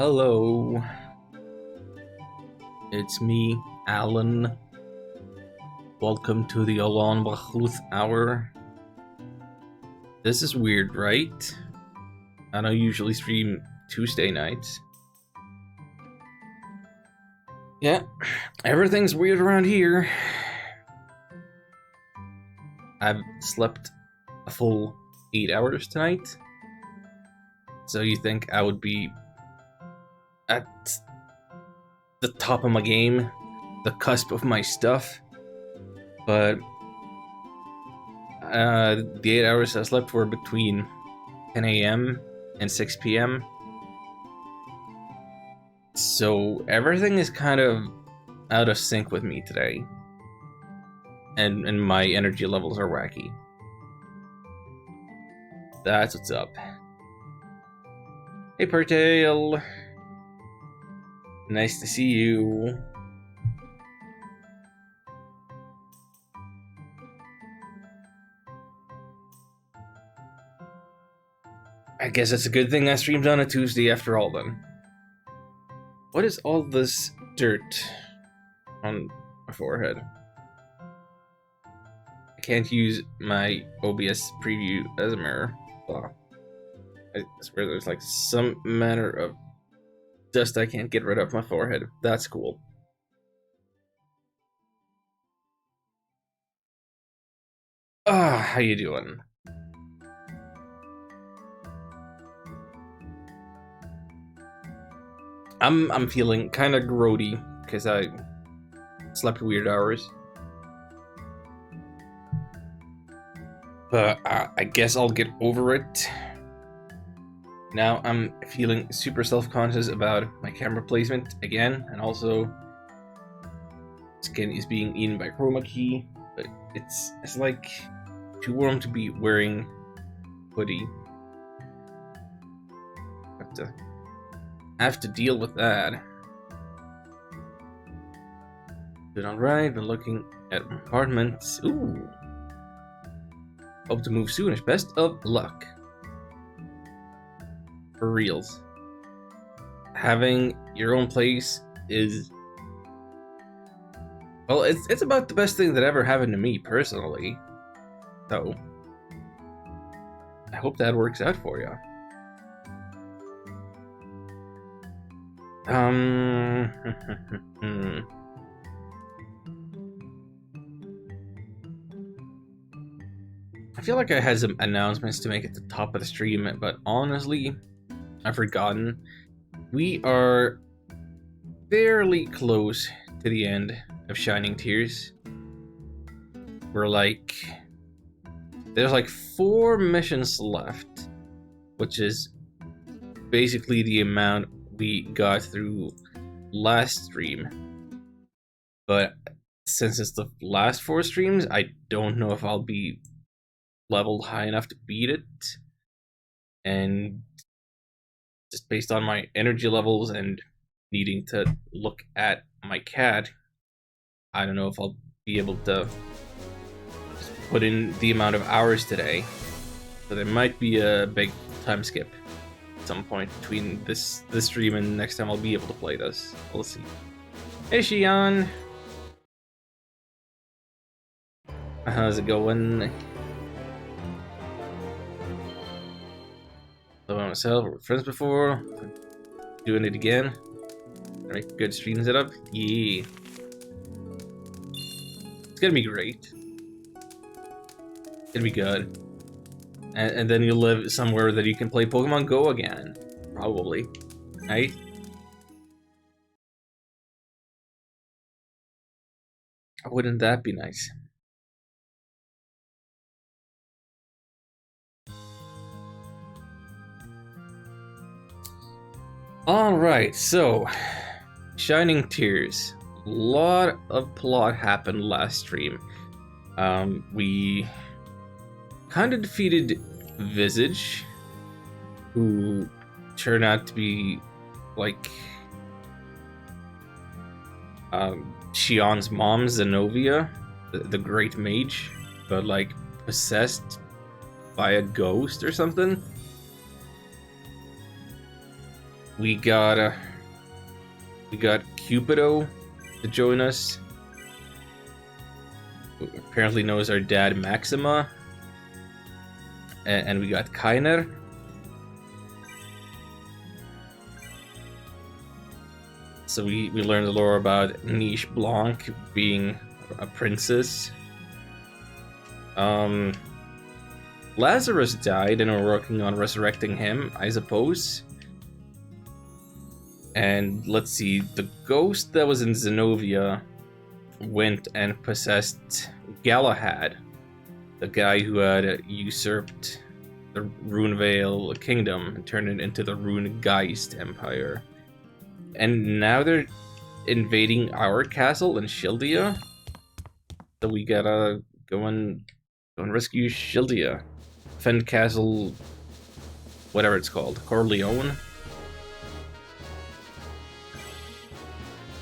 Hello, it's me, Alan. Welcome to the Alon Bachuth Hour. This is weird, right? I don't usually stream Tuesday nights. Yeah, everything's weird around here. I've slept a full 8 hours tonight. So you think I would be at the top of my game, the cusp of my stuff? But the 8 hours I slept were between 10 a.m. and 6 p.m. So everything is kind of out of sync with me today. And my energy levels are wacky. That's what's up. Hey, Pertale. Nice to see you. I guess it's a good thing I streamed on a Tuesday after all, then. What is all this dirt on my forehead? I can't use my OBS preview as a mirror. Blah. I swear there's like some manner of dust I can't get rid of my forehead. That's cool. How you doing? I'm feeling kind of grody because I slept weird hours. But I guess I'll get over it. Now I'm feeling super self-conscious about my camera placement again, and also skin is being eaten by chroma key. But it's like too warm to be wearing hoodie. Have to deal with that. Doing alright, been looking at apartments. Ooh. Hope to move soonish. Best of luck. For reals. Having your own place is... well, it's about the best thing that ever happened to me, personally. So, I hope that works out for you. I feel like I had some announcements to make at the top of the stream, but honestly, I've forgotten. We are fairly close to the end of Shining Tears. We're like... there's like 4 missions left, which is basically the amount we got through last stream. But since it's the last 4 streams, I don't know if I'll be leveled high enough to beat it. And just based on my energy levels and needing to look at my cat, I don't know if I'll be able to put in the amount of hours today. So there might be a big time skip at some point between this stream and next time I'll be able to play this. We'll see. Hey, Shion! How's it going? Love myself, we're friends before. Doing it again. Make good stream setup. Yeah. It's gonna be great. It's gonna be good. And then you live somewhere that you can play Pokemon Go again. Probably. Right? Wouldn't that be nice? Alright, so Shining Tears. A lot of plot happened last stream. We kind of defeated Visage, who turned out to be like Shion's mom, Zenovia, the Great Mage, but like possessed by a ghost or something. We got Cupido to join us, who apparently knows our dad Maxima, and we got Kainer. So we learned the lore about Niche Blanc being a princess. Lazarus died, and we're working on resurrecting him, I suppose. And let's see, the ghost that was in Zenovia went and possessed Galahad, the guy who had usurped the Runevale kingdom and turned it into the Runegeist Empire. And now they're invading our castle in Shildia. So we gotta go and rescue Shildia. Defend Castle, whatever it's called, Corleone.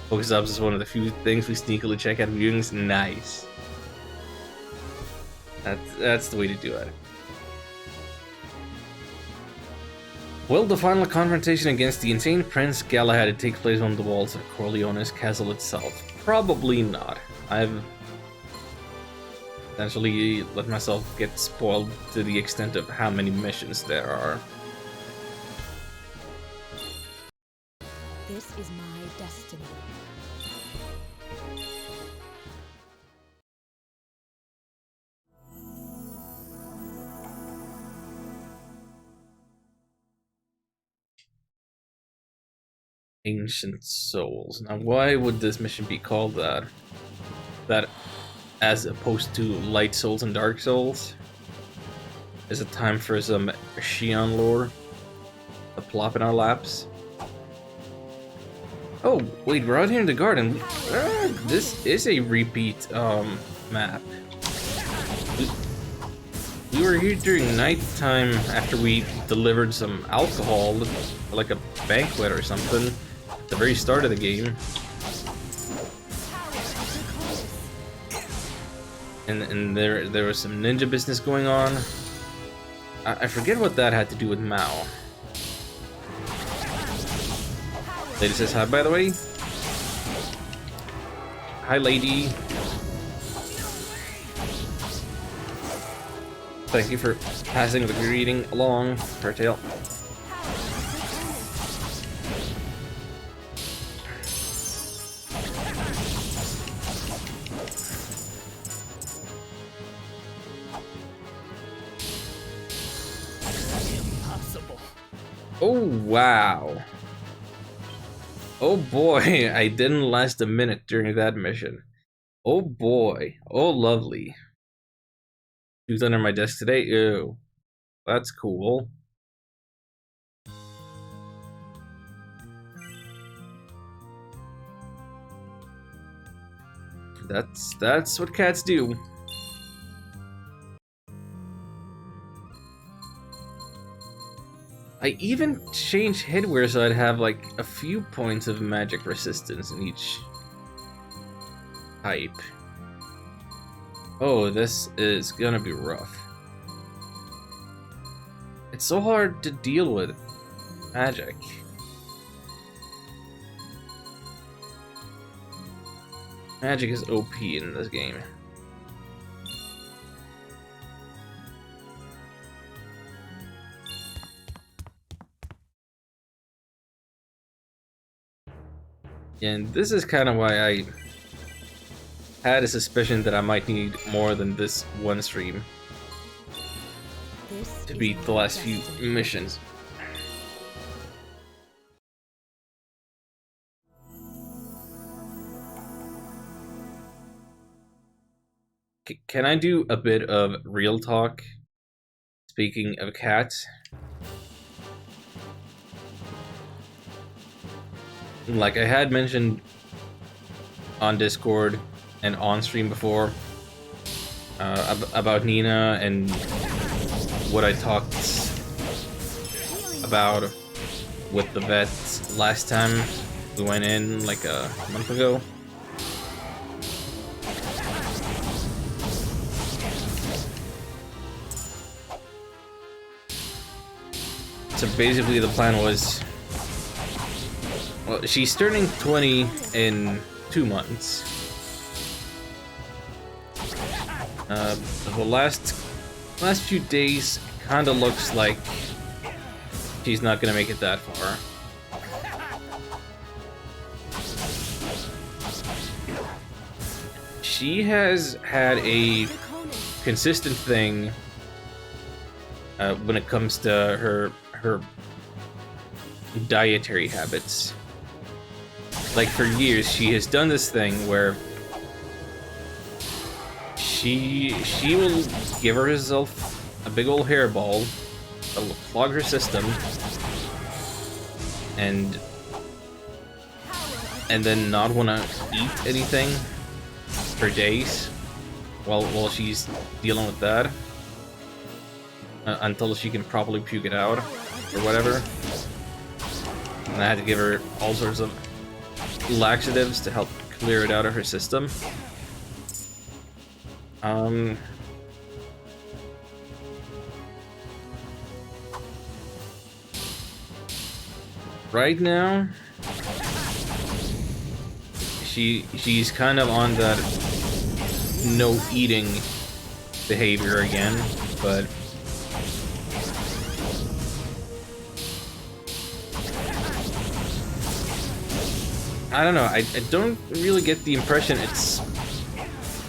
Pokestops is one of the few things we sneakily check out viewings. Nice. That's the way to do it. Will the final confrontation against the insane Prince Galahad take place on the walls of Corleone's castle itself? Probably not. I've essentially let myself get spoiled to the extent of how many missions there are. This is my destiny. Ancient Souls. Now, why would this mission be called that? That, as opposed to Light Souls and Dark Souls? Is it time for some Shion lore to plop in our laps? Oh, wait, we're out here in the garden. This is a repeat map. We were here during nighttime after we delivered some alcohol, like a banquet or something, at the very start of the game. And there was some ninja business going on. I forget what that had to do with Mao. Lady says hi, by the way. Hi, lady. Thank you for passing the greeting along, Curtail. Impossible. Oh, wow. Oh boy, I didn't last a minute during that mission. Oh boy. Oh, lovely. Who's under my desk today? Ew. That's cool. That's what cats do. I even changed headwear so I'd have like a few points of magic resistance in each type. Oh, this is gonna be rough. It's so hard to deal with magic. Magic is OP in this game. And this is kind of why I had a suspicion that I might need more than this one stream This to is beat the my last few destiny. missions. Can I do a bit of real talk? Speaking of cats, like I had mentioned on Discord and on stream before, about Nina and what I talked about with the vets last time we went in, like a month ago. So basically the plan was, well, she's turning 20 in 2 months. The last few days kinda looks like she's not gonna make it that far. She has had a consistent thing when it comes to her dietary habits. Like for years, she has done this thing where she will give herself a big old hairball that will clog her system, and then not want to eat anything for days while she's dealing with that until she can properly puke it out or whatever. And I had to give her all sorts of laxatives to help clear it out of her system. Right now, she's kind of on that no eating behavior again, but I don't know, I don't really get the impression it's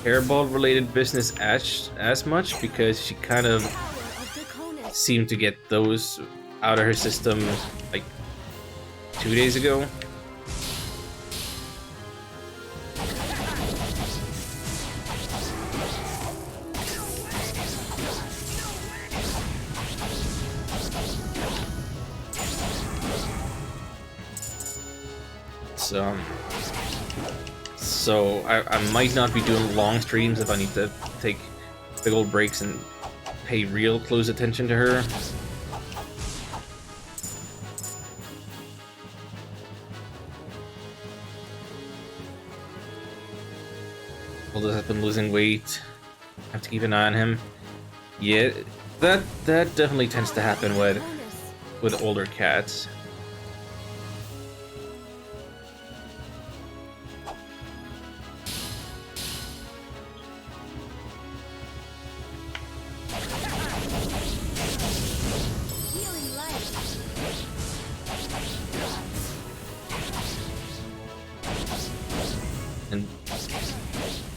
hairball related business as much, because she kind of seemed to get those out of her system like 2 days ago. So I might not be doing long streams if I need to take big old breaks and pay real close attention to her. Aldous has been losing weight. Have to keep an eye on him. Yeah, that definitely tends to happen with older cats. And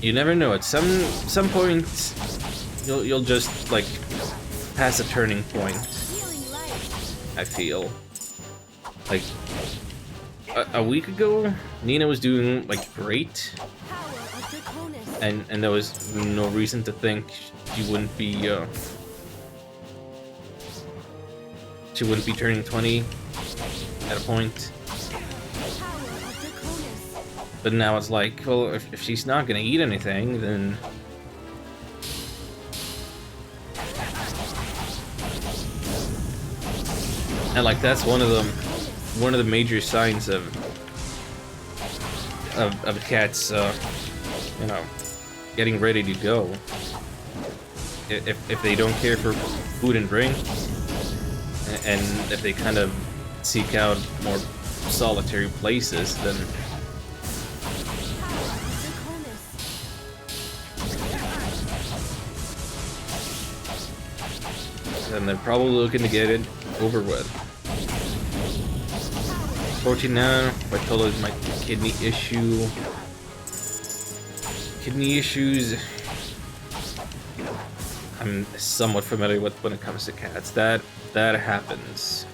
you never know, at some point you'll just like pass a turning point. I feel like a week ago Nina was doing like great, and there was no reason to think she wouldn't be turning 20 at a point. But now it's like, well, if she's not gonna eat anything, then and like that's one of the major signs of cats, you know, getting ready to go. If they don't care for food and drink, and if they kind of seek out more solitary places, then they're probably looking to get it over with. 14 now, Vitola is my kidney issue. kidney issues. I'm somewhat familiar with when it comes to cats. That happens.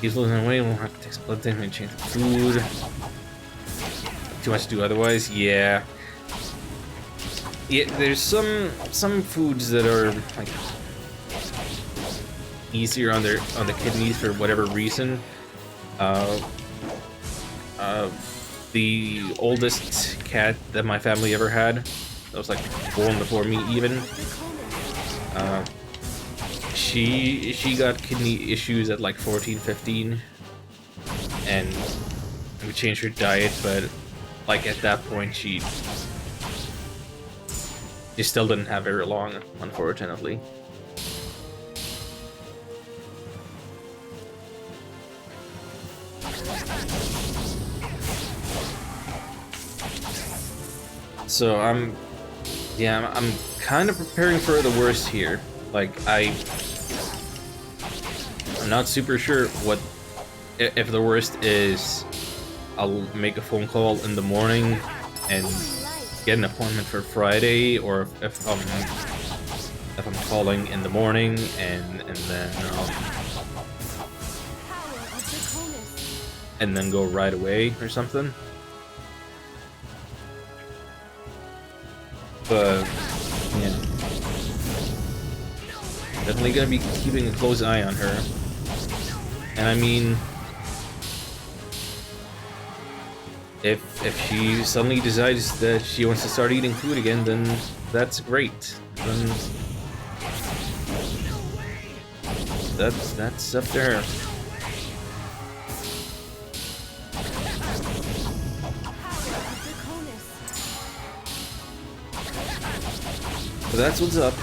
He's losing weight. We'll have to take some blood thinner and change the food. Too much to do otherwise. Yeah. Yeah. There's some foods that are like easier on the kidneys for whatever reason. The oldest cat that my family ever had, that was like born before me even. She got kidney issues at like 14, 15, and we changed her diet, but like at that point she still didn't have very long, unfortunately. So I'm kind of preparing for the worst here. Like I'm not super sure what if the worst is. I'll make a phone call in the morning and get an appointment for Friday, or if I'm calling in the morning and then go right away or something. But yeah, definitely gonna be keeping a close eye on her. And I mean, if she suddenly decides that she wants to start eating food again, then that's great. Then that's up to her. So that's what's up.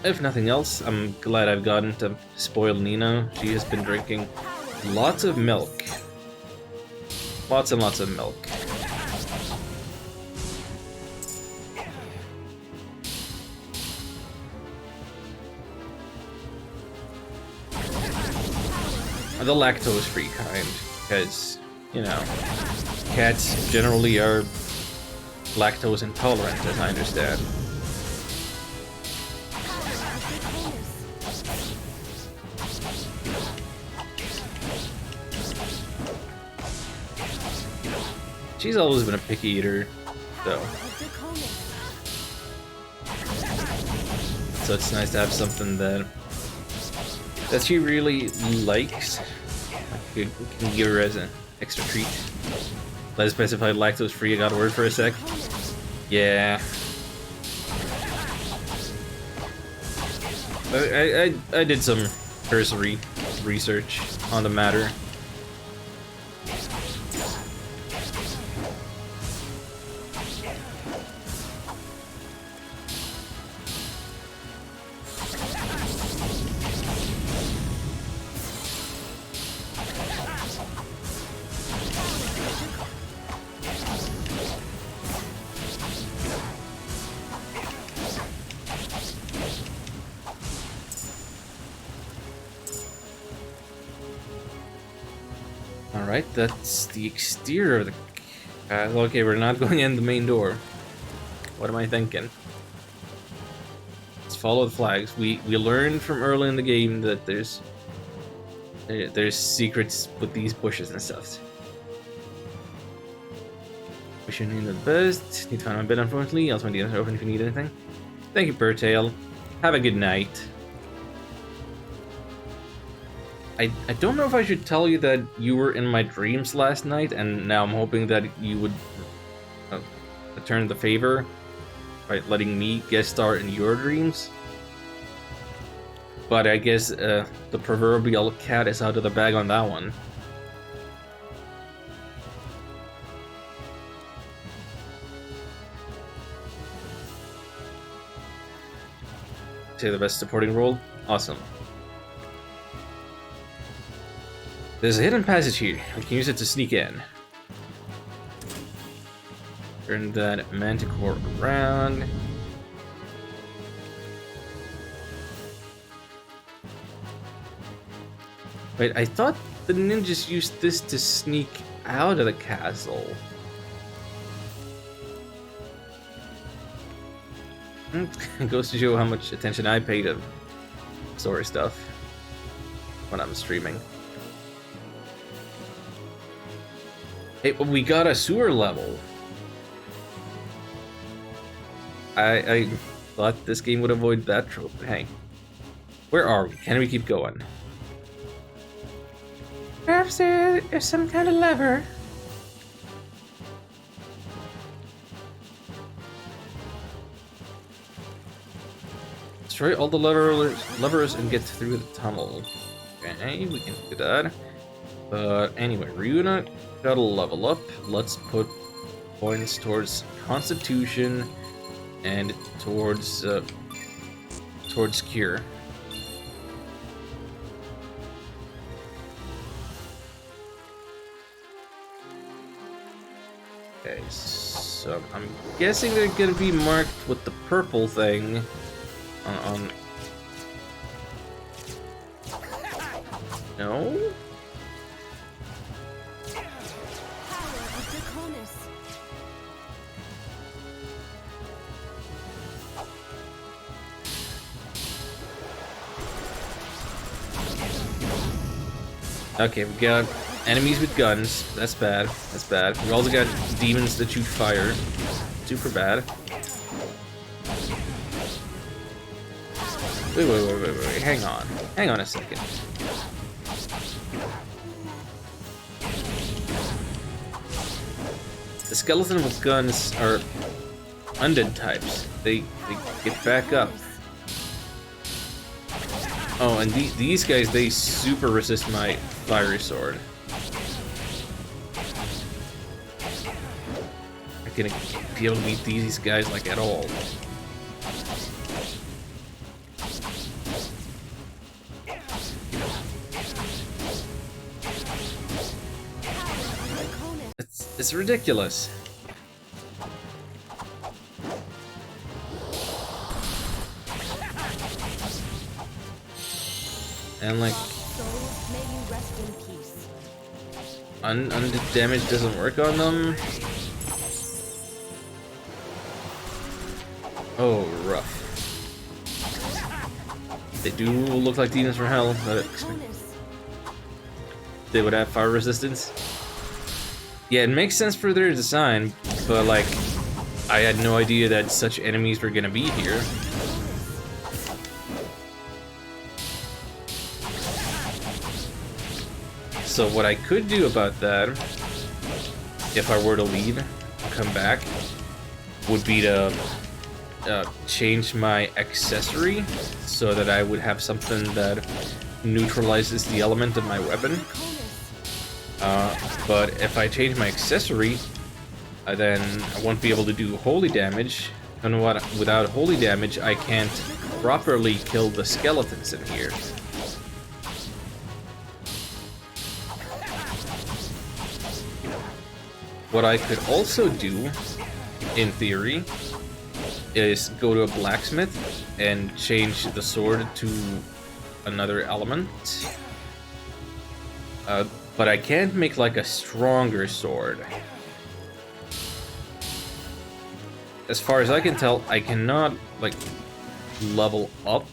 If nothing else, I'm glad I've gotten to spoil Nina. She has been drinking lots of milk. Lots and lots of milk. The lactose-free kind, because, you know, cats generally are lactose intolerant, as I understand. She's always been a picky eater, so it's nice to have something that she really likes. You can give her as an extra treat. Let's specify lactose free. I got a word for a sec. Yeah. I did some cursory research on the matter. Alright, that's the exterior of the castle. Okay, we're not going in the main door. What am I thinking? Let's follow the flags. We learned from early in the game that there's secrets with these bushes and stuff. Wishing you the best. Need to find my bed, unfortunately. Also, my DMs are open if you need anything. Thank you, Burtail. Have a good night. I don't know if I should tell you that you were in my dreams last night, and now I'm hoping that you would return the favor by letting me guest star in your dreams. But I guess the proverbial cat is out of the bag on that one. to the best supporting role. Awesome. There's a hidden passage here. We can use it to sneak in. Turn that manticore around. Wait, I thought the ninjas used this to sneak out of the castle. It goes to show how much attention I pay to story stuff when I'm streaming. Hey, we got a sewer level. I thought this game would avoid that trope, but hey. Where are we? Can we keep going? Perhaps there is some kind of lever. Destroy all the levers and get through the tunnel. Okay, we can do that. But anyway, Ryuna gotta level up. Let's put points towards Constitution and towards Cure. Okay, so I'm guessing they're gonna be marked with the purple thing on... No? Okay, we got enemies with guns. That's bad. That's bad. We also got demons that shoot fire. Super bad. Wait. Hang on. Hang on a second. The skeleton with guns are undead types. They get back up. Oh, and these guys, they super resist my fiery sword. I'm gonna be able to beat these guys like at all. It's ridiculous. And like, undead damage doesn't work on them. Oh, rough. They do look like demons from hell, but they would have fire resistance. Yeah, it makes sense for their design, but like, I had no idea that such enemies were gonna be here. So what I could do about that, if I were to leave and come back, would be to change my accessory so that I would have something that neutralizes the element of my weapon. But if I change my accessory, then I won't be able to do holy damage. And without holy damage, I can't properly kill the skeletons in here. What I could also do, in theory, is go to a blacksmith and change the sword to another element. But I can't make like a stronger sword. As far as I can tell, I cannot like level up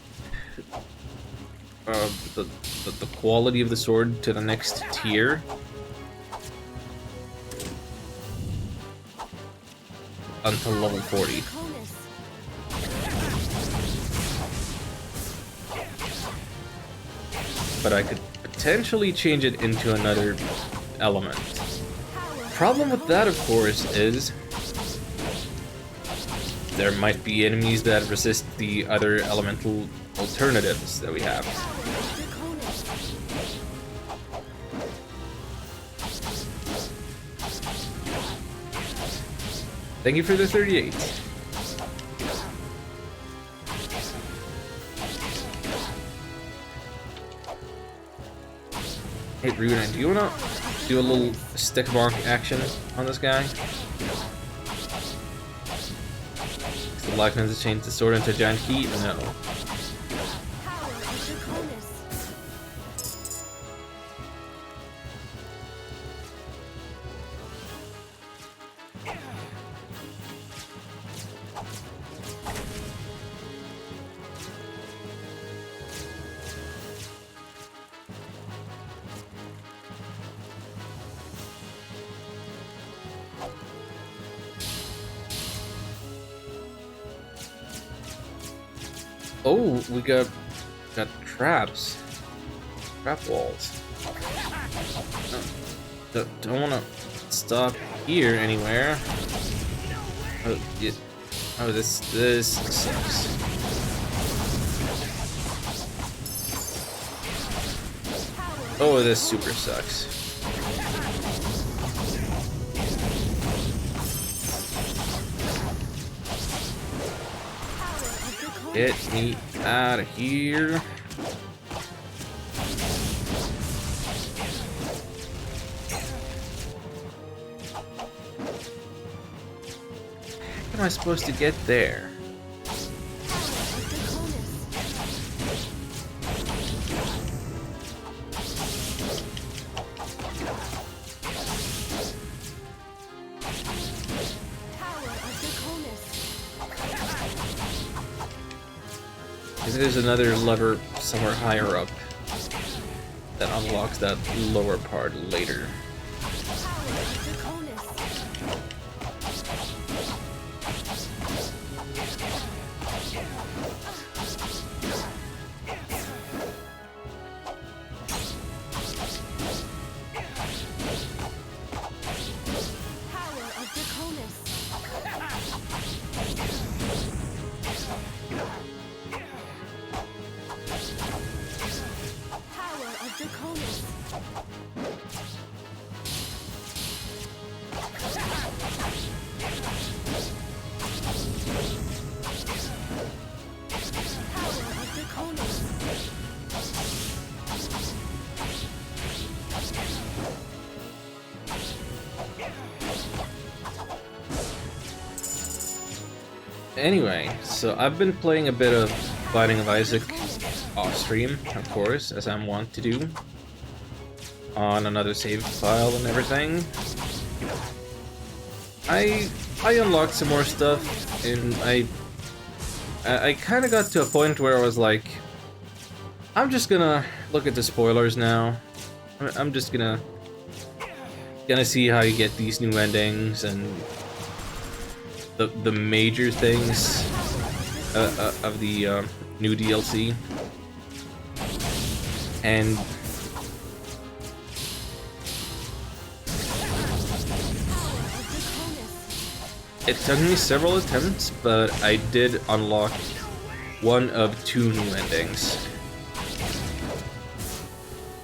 the quality of the sword to the next tier until level 40. But I could potentially change it into another element. Problem with that, of course, is there might be enemies that resist the other elemental alternatives that we have. Thank you for the 38. Hey, Runa, do you wanna do a little stick mark action on this guy? Is the Black Man's changed the sword into a giant key? No. Oh, we got traps. Trap walls. No, don't wanna stop here anywhere. Oh, yeah. Oh, this sucks. Oh, this super sucks. Get me out of here. How am I supposed to get there? Because there's another lever somewhere higher up that unlocks that lower part later. Anyway, so I've been playing a bit of Binding of Isaac off stream, of course, as I'm wont to do, on another save file and everything. I unlocked some more stuff, and I kind of got to a point where I was like, I'm just gonna look at the spoilers now. I'm just gonna see how you get these new endings and the major things of the new DLC. And it took me several attempts, but I did unlock one of 2 new endings.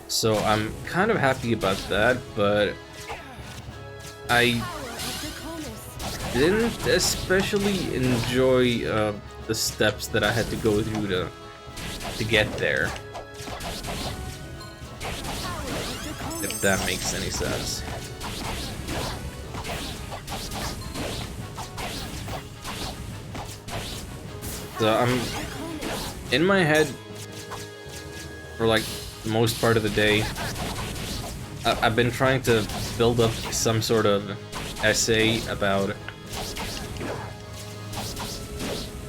So I'm kind of happy about that, but I didn't especially enjoy the steps that I had to go through to get there. If that makes any sense. So I'm in my head for like the most part of the day. I've been trying to build up some sort of essay about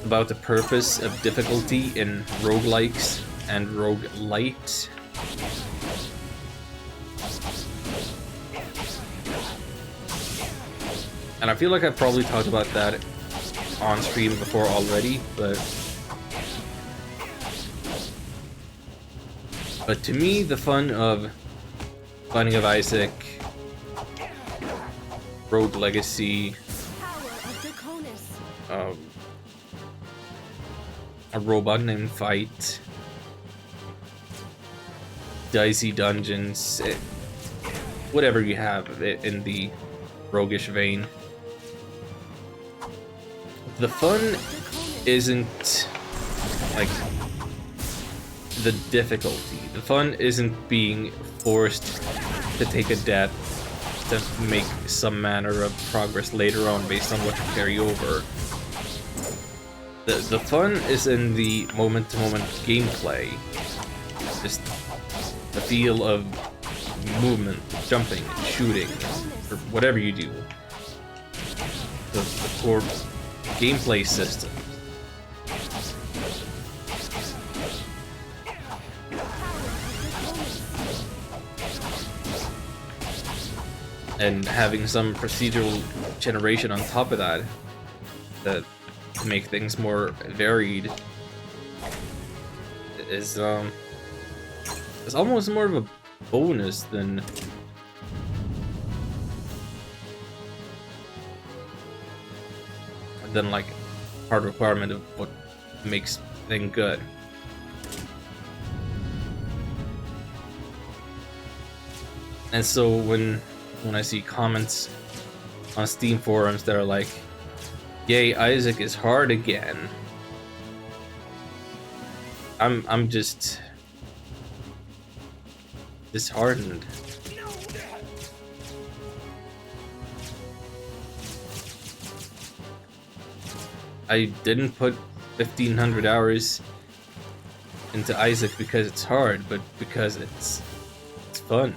the purpose of difficulty in roguelikes and roguelites. And I feel like I've probably talked about that on stream before already, but to me, the fun of Binding of Isaac, Rogue Legacy, a robot named Fight, Dicey Dungeons, whatever you have in the roguish vein. The fun isn't like the difficulty. The fun isn't being forced to take a death to make some manner of progress later on based on what you carry over. The fun is in the moment-to-moment gameplay. Just the feel of movement, jumping, shooting, or whatever you do. The core gameplay system. And having some procedural generation on top of that to make things more varied is it's almost more of a bonus than like hard requirement of what makes thing good. And so when I see comments on Steam forums that are like, "Yay, Isaac is hard again," I'm just disheartened. I didn't put 1,500 hours into Isaac because it's hard, but because it's fun.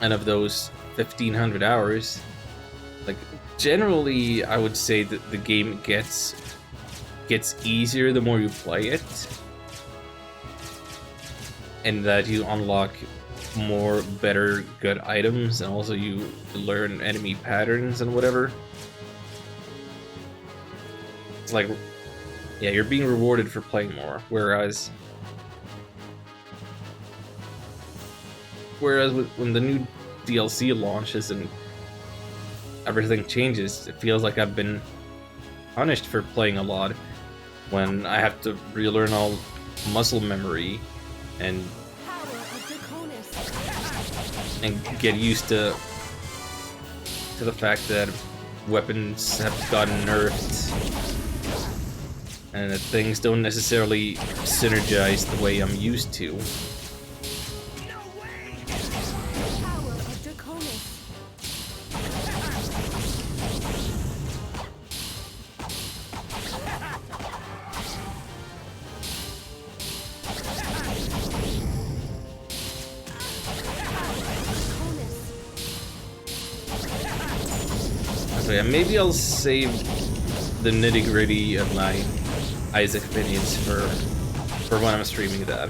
And of those 1,500 hours, like, generally I would say that the game gets easier the more you play it, and that you unlock more better good items, and also you learn enemy patterns and whatever. It's like, yeah, you're being rewarded for playing more, whereas when the new DLC launches and everything changes, it feels like I've been punished for playing a lot when I have to relearn all muscle memory and get used to the fact that weapons have gotten nerfed and that things don't necessarily synergize the way I'm used to. So yeah, maybe I'll save the nitty-gritty of my Isaac opinions for when I'm streaming that.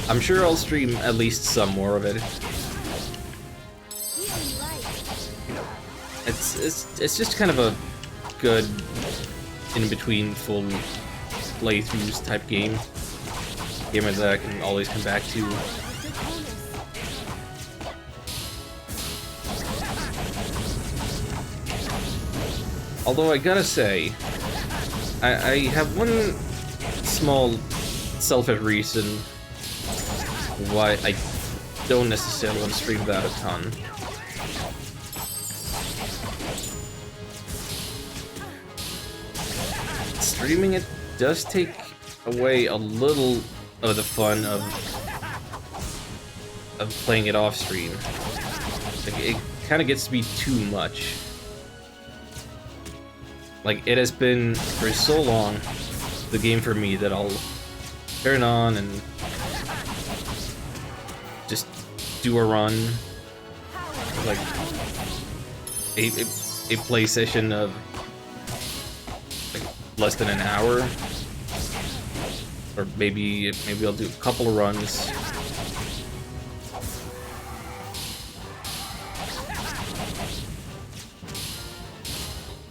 I'm sure I'll stream at least some more of it. It's just kind of a good in-between full playthroughs type game that I can always come back to. Although I gotta say, I have one small selfish reason why I don't necessarily want to stream that a ton. Streaming it does take away a little of the fun of playing it off stream. Like, it kind of gets to be too much. Like, it has been for so long the game for me that I'll turn on and just do a run, like a play session of like less than an hour, or maybe I'll do a couple of runs.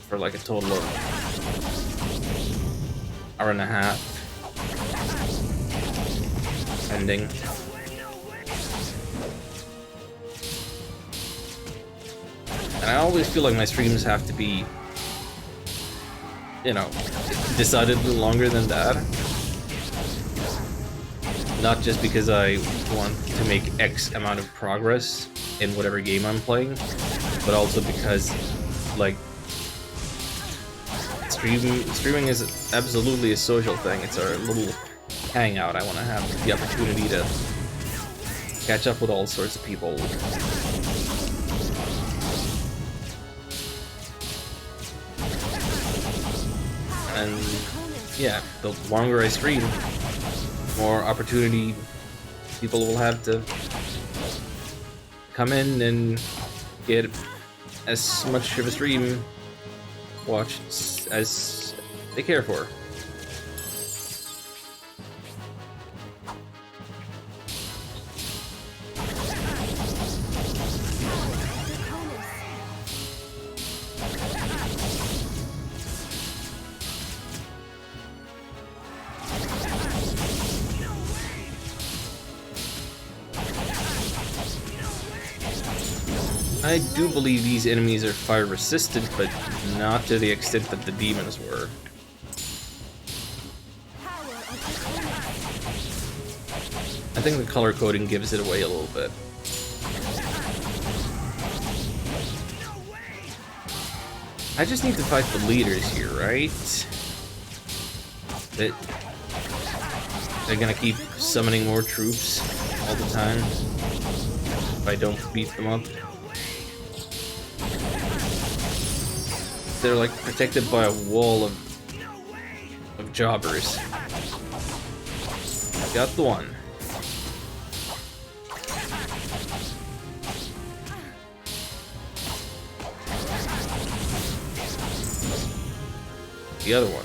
For like a total of hour and a half. ending. And I always feel like my streams have to be, you know, decidedly longer than that. Not just because I want to make X amount of progress in whatever game I'm playing, but also because, like, streaming is absolutely a social thing. It's our little hangout. I want to have the opportunity to catch up with all sorts of people. And yeah, the longer I stream, the more opportunity people will have to come in and get as much of a stream watched as they care for. I do believe these enemies are fire resistant, but not to the extent that the demons were. I think the color coding gives it away a little bit. I just need to fight the leaders here, right? They're gonna keep summoning more troops all the time if I don't beat them up. They're like protected by a wall of jobbers. Got the one. The other one.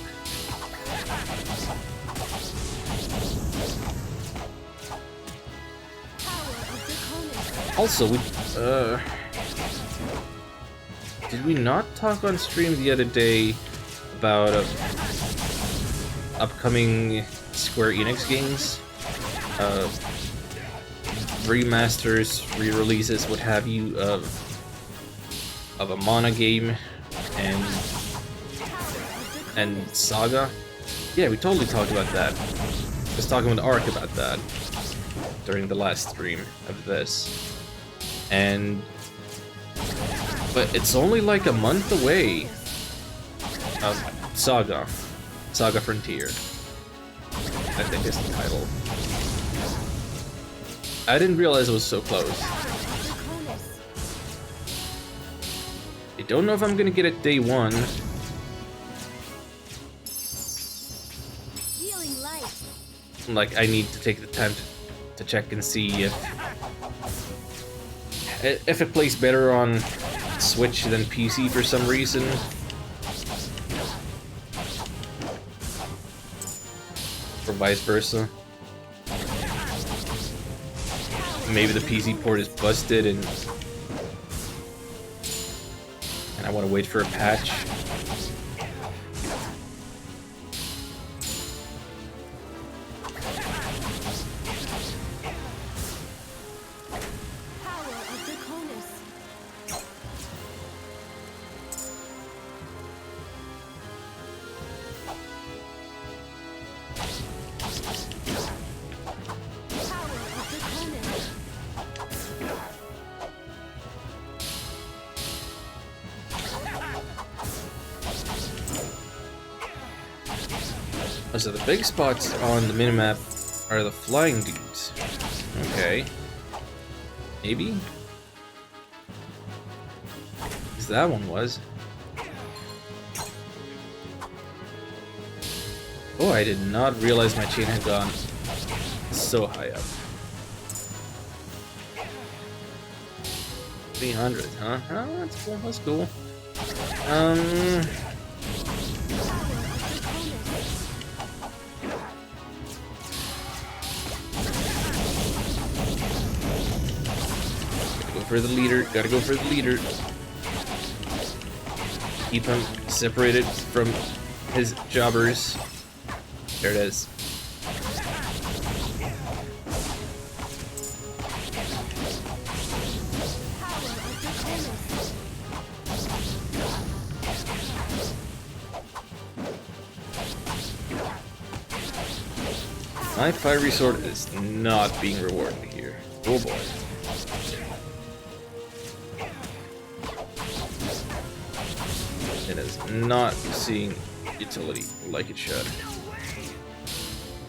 Also, did we not talk on stream the other day about upcoming Square Enix games? Remasters, re-releases, what have you, of a Mana game and Saga? Yeah, we totally talked about that. I was talking with Ark about that during the last stream of this. But it's only like a month away. Saga Frontier, I think is the title. I didn't realize it was so close. I don't know if I'm gonna get it day one. Like, I need to take the time to check and see if it plays better on Switch than PC for some reason. Or vice versa. Maybe the PC port is busted and I want to wait for a patch. So the big spots on the minimap are the flying dudes. Okay. Maybe? Because that one was. Oh, I did not realize my chain had gone so high up. 300, huh? Oh, that's cool, that's cool. For the leader, gotta go for the leader. Keep him separated from his jobbers. There it is. My fiery sword is not being rewarded here. Oh boy. It is not seeing utility like it should.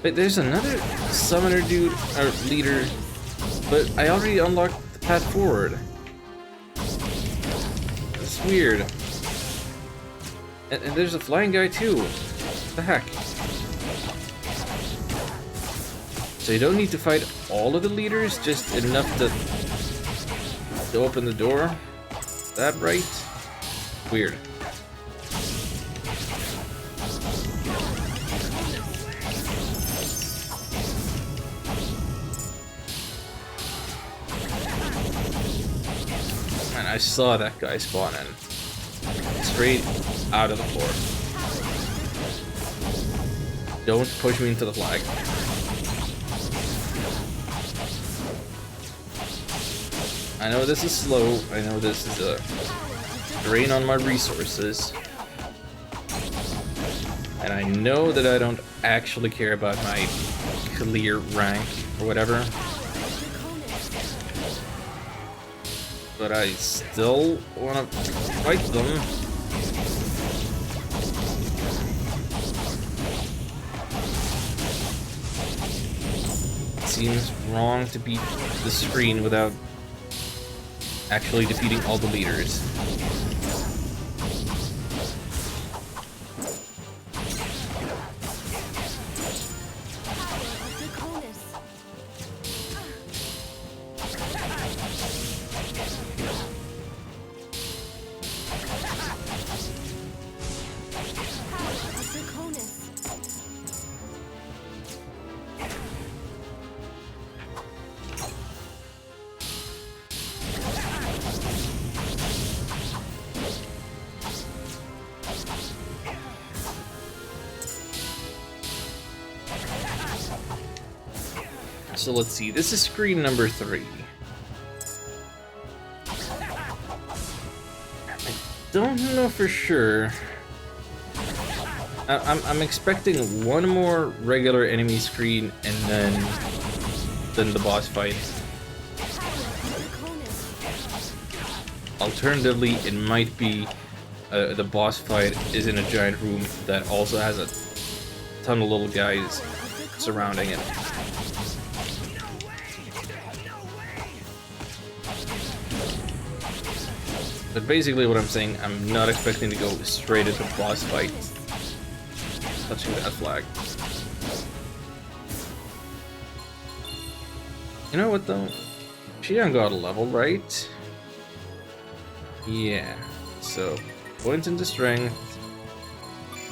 Wait, there's another summoner dude, or leader, but I already unlocked the path forward. It's weird. And there's a flying guy too. What the heck? So you don't need to fight all of the leaders, just enough to open the door? Is that right? Weird. Man, I saw that guy spawn in. Straight out of the floor. Don't push me into the flag. I know this is slow, I know this is a drain on my resources, and I know that I don't actually care about my clear rank or whatever, but I still want to fight them. It seems wrong to beat the screen without actually defeating all the leaders. So let's see, this is screen number 3. I don't know for sure. I'm expecting one more regular enemy screen and then the boss fight. Alternatively, it might be the boss fight is in a giant room that also has a ton of little guys surrounding it. But basically what I'm saying, I'm not expecting to go straight into boss fight touching that flag. You know what though? Xion got a level, right? Yeah. So, points into strength,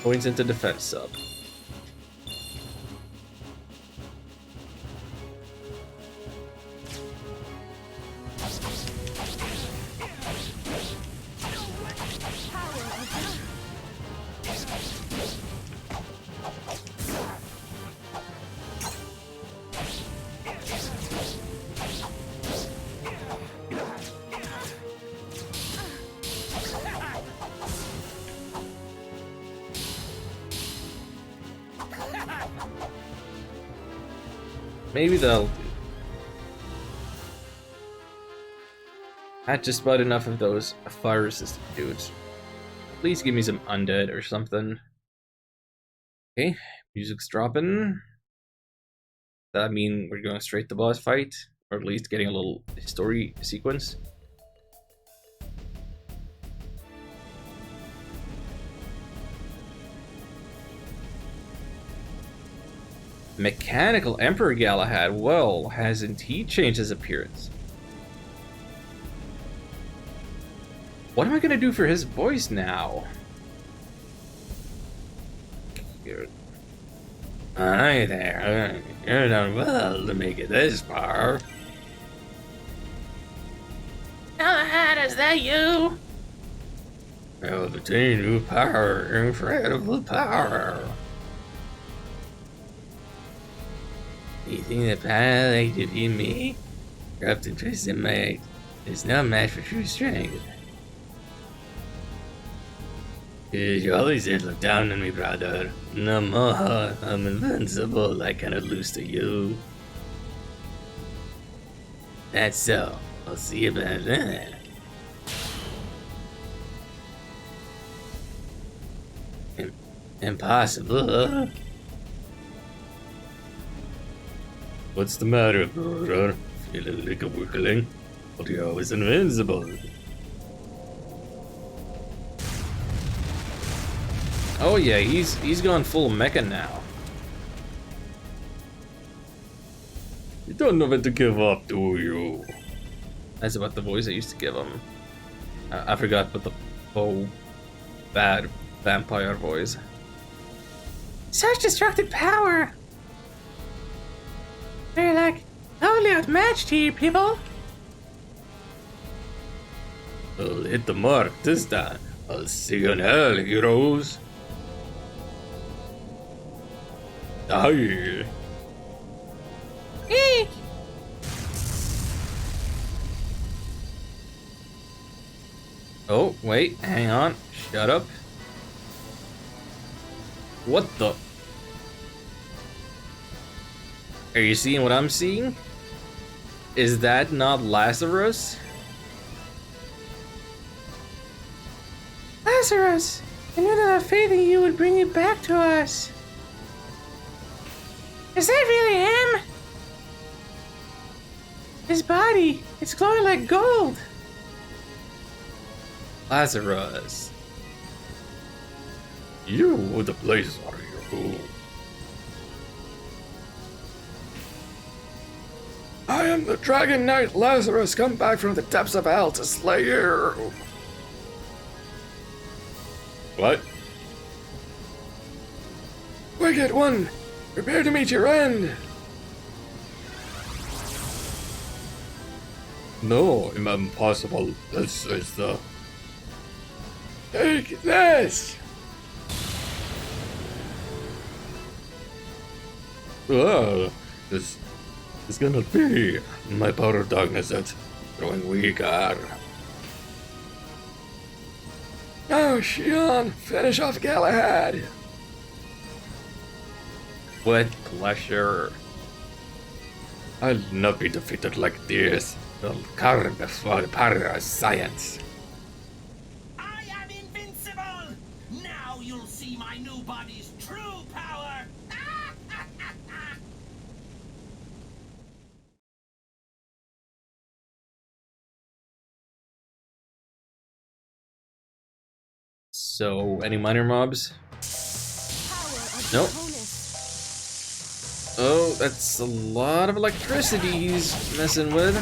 points into defense sub. Maybe they'll do. Had just about enough of those fire resistant dudes. Please give me some undead or something. Okay, music's dropping. Does that mean we're going straight to boss fight? Or at least getting a little story sequence? Mechanical Emperor Galahad, well, hasn't he changed his appearance? What am I gonna do for his voice now? Hi there, you're done well to make it this far. Galahad, is that you? Well, the new power, incredible power. You think the power like to be me? Corrupt and twisted might is no match for true strength. You always did look down on me, brother. No more. I'm invincible. I cannot lose to you. That's so. I'll see you about that. Impossible. What's the matter, brother? Feeling like a weakling? But you're always invincible. Oh yeah, he's gone full mecha now. You don't know when to give up, do you? That's about the voice I used to give him. I forgot what the bad vampire voice. Such destructive power! They're like totally outmatched here, people. I'll hit the mark this time. I'll see you in hell, heroes. Die. Eek. Oh, wait, hang on. Shut up. What the? Are you seeing what I'm seeing? Is that not Lazarus? Lazarus! I knew that our faith in you would bring it back to us. Is that really him? His body, it's glowing like gold. Lazarus. You, the place are you. I am the Dragon Knight Lazarus, come back from the depths of hell to slay you. What? Wicked one, prepare to meet your end. No, impossible. This is the... Take this! This is gonna be my power of darkness that's growing weaker. Now, Shion, finish off Galahad. With pleasure. I'll not be defeated like this. I'll cower before the power of science. I am invincible! Now you'll see my new body's true power! So, any minor mobs? Power of Nope. Draconis. Oh, that's a lot of electricity he's messing with.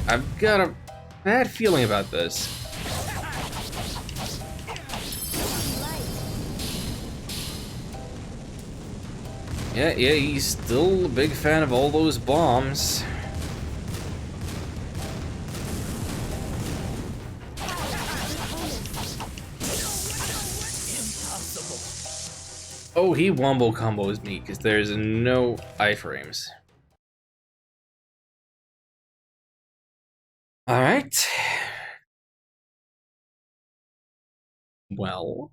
I've got a bad feeling about this. Yeah, he's still a big fan of all those bombs. Oh, he wombo combos me because there's no iframes. Alright. Well.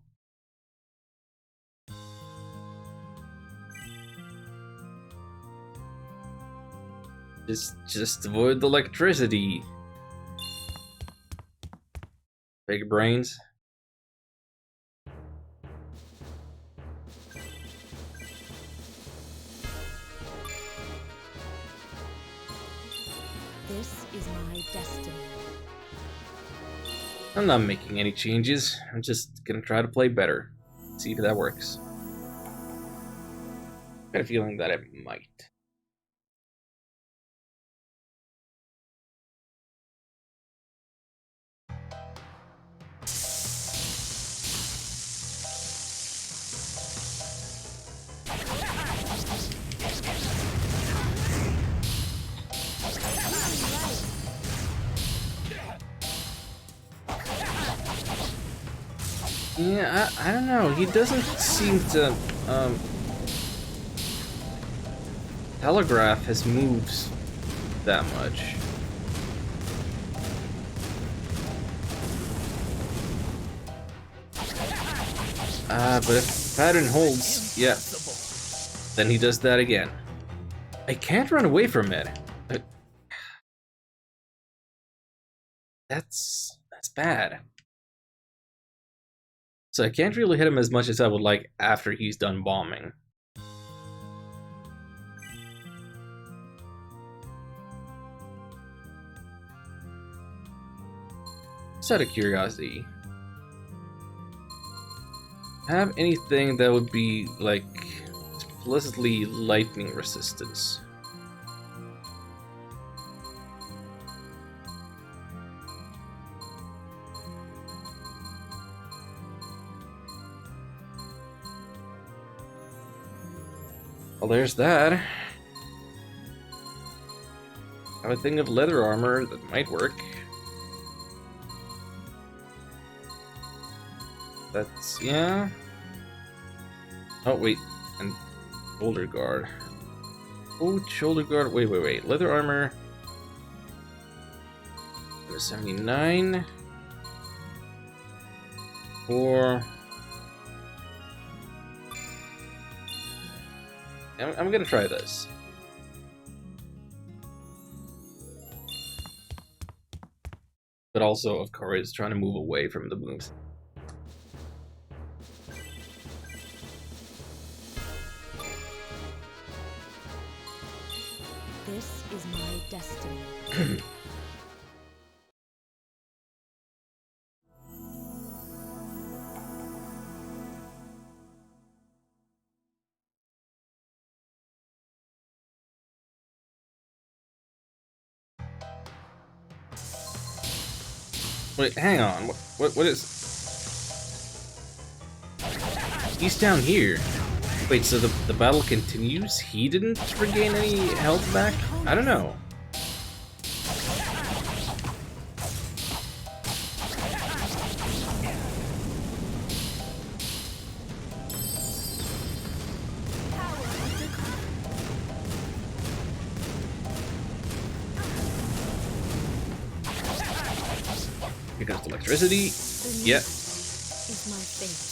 Just avoid the electricity. Big brains. This is my destiny. I'm not making any changes. I'm just gonna try to play better. See if that works. Got a feeling that it might. Yeah, I don't know. He doesn't seem to telegraph his moves that much. But if pattern holds, yeah, then he does that again. I can't run away from it. That's bad. So I can't really hit him as much as I would like after he's done bombing. Just out of curiosity, have anything that would be like explicitly lightning resistance? Well, there's that. I have a thing of leather armor that might work. That's, yeah. Oh, wait. And shoulder guard. Oh, shoulder guard. Wait. Leather armor. 79. Or. I'm gonna try this. But also, of course, trying to move away from the moves. This is my destiny. Wait, hang on. What is... He's down here. Wait, so the battle continues? He didn't regain any health back? I don't know. Here comes the electricity. Yep. Is my fate.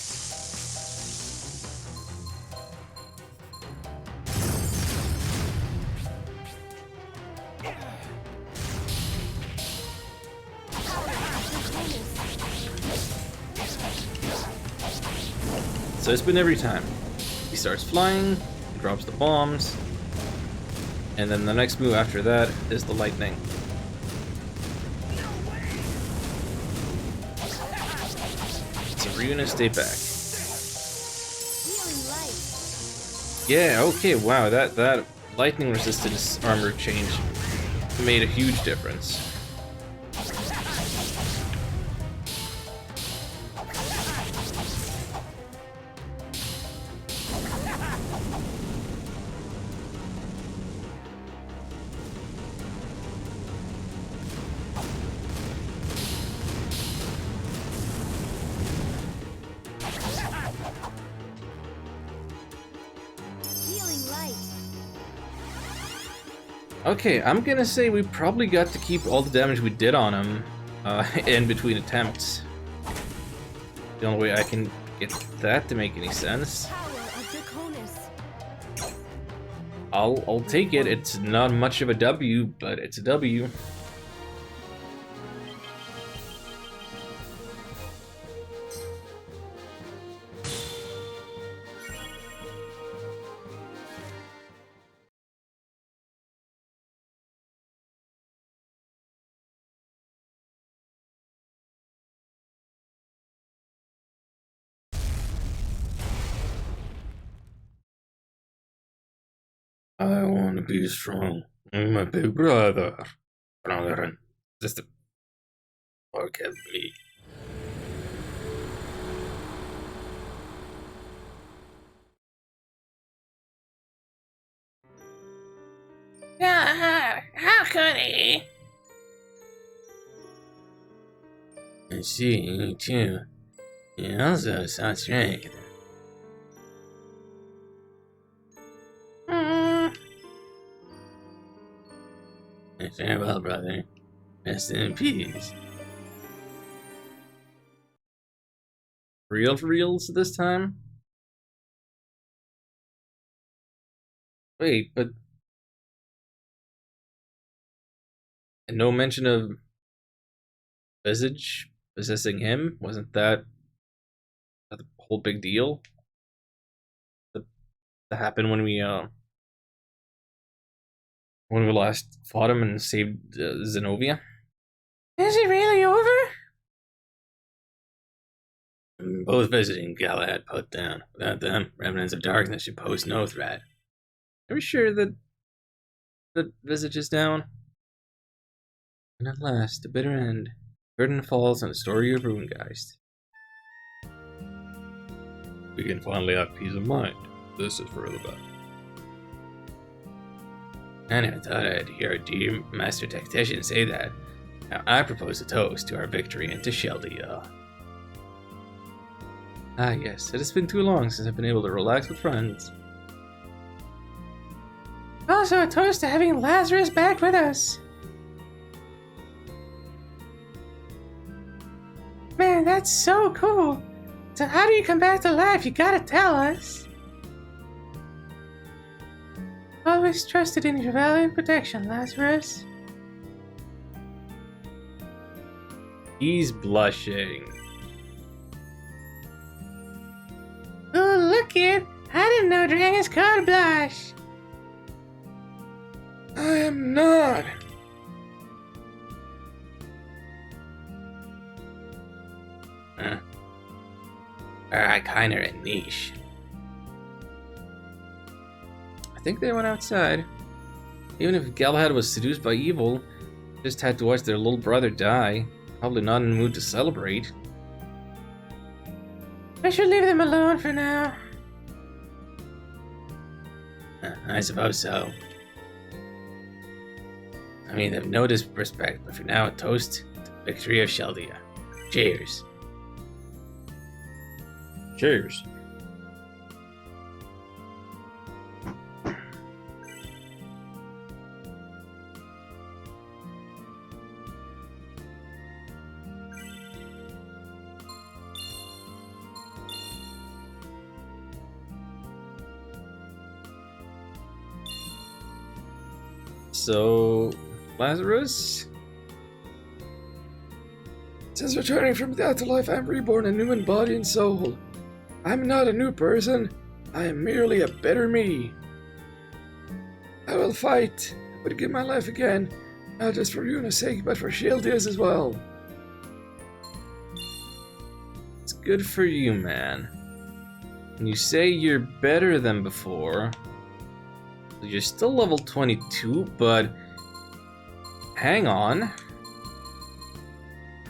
So it's been every time. He starts flying, drops the bombs, and then the next move after that is the lightning. Saruna, stay back. Healing light. Yeah, okay, wow, that lightning resistance armor change made a huge difference. Healing light. Okay, I'm gonna say we probably got to keep all the damage we did on him in between attempts. The only way I can get that to make any sense. Power of Draconis. I'll take it. It's not much of a W, but it's a W. I want to be strong. I'm my big brother. Stronger. Just a forget me. How could he? And she, too, he also saw strength. Farewell, brother. Rest in peace. real for reals this time? Wait, but no mention of Visage possessing him? Wasn't that a whole big deal? That happened when we last fought him and saved Zenobia. Is it really over? Both visiting Galahad put down. Without them, remnants of darkness should pose no threat. Are we sure that the Visage is down? And at last, the bitter end. Curtain falls on the story of Runegeist. We can finally have peace of mind. This is for Illidan. I never thought I'd hear a dear master tactician say that. Now I propose a toast to our victory and to Sheldia. Ah yes, it has been too long since I've been able to relax with friends. Also a toast to having Lazarus back with us. Man, that's so cool. So how do you come back to life? You gotta tell us. Always trusted in your valiant protection, Lazarus. He's blushing. Oh, look it! I didn't know dragons could blush. I am not. Alright, kinda a niche. I think they went outside. Even if Galahad was seduced by evil, just had to watch their little brother die. Probably not in the mood to celebrate. I should leave them alone for now. I suppose so. I mean, they've no disrespect, but for now, a toast to the victory of Sheldia. Cheers. Cheers. So, Lazarus? Since returning from death to life, I am reborn a new in body and soul. I'm not a new person. I am merely a better me. I will fight. I would give my life again, not just for Runa's sake, but for Sheldia's as well. It's good for you, man. When you say you're better than before, you're still level 22, but hang on.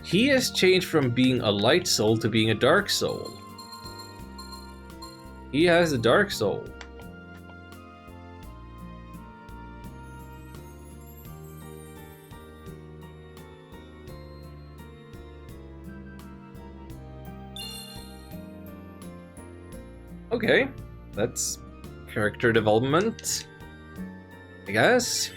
He has changed from being a light soul to being a dark soul. He has a dark soul. Okay, that's character development, I guess.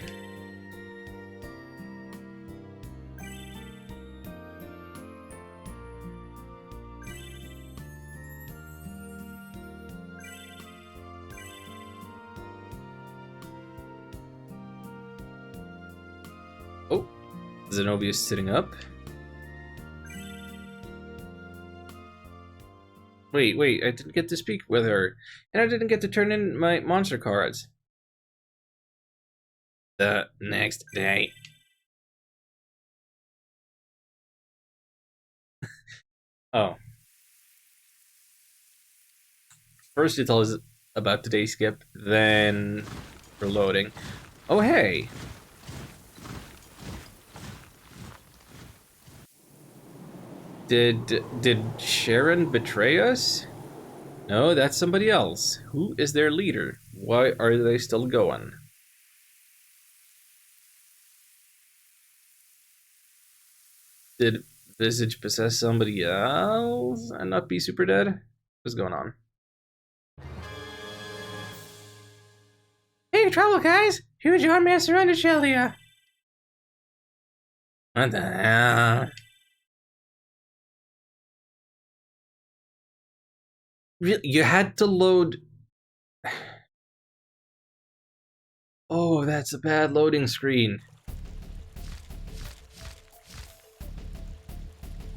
Oh, Zenobia's sitting up. Wait, I didn't get to speak with her, and I didn't get to turn in my monster cards. The next day. Oh. First you tell us about today's skip, then reloading. Oh hey! Did Sharon betray us? No, that's somebody else. Who is their leader? Why are they still going? Did Visage possess somebody else and not be super dead? What's going on? Hey, trouble guys! Huge army has surrounded Sheldia. What the hell? You had to load. Oh, that's a bad loading screen.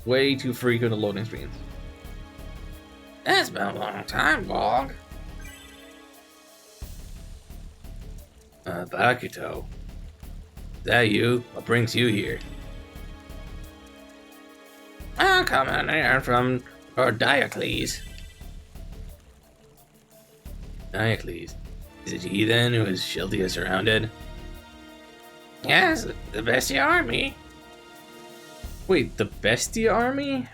Way too frequent of loading screens. It's been a long time, Bog. Bakito. Is that you? What brings you here? I'm coming here from Lord Diocles. Diocles? Is it he then who is Shildia surrounded? Yes, the Bestia army. Wait, the Bestia army?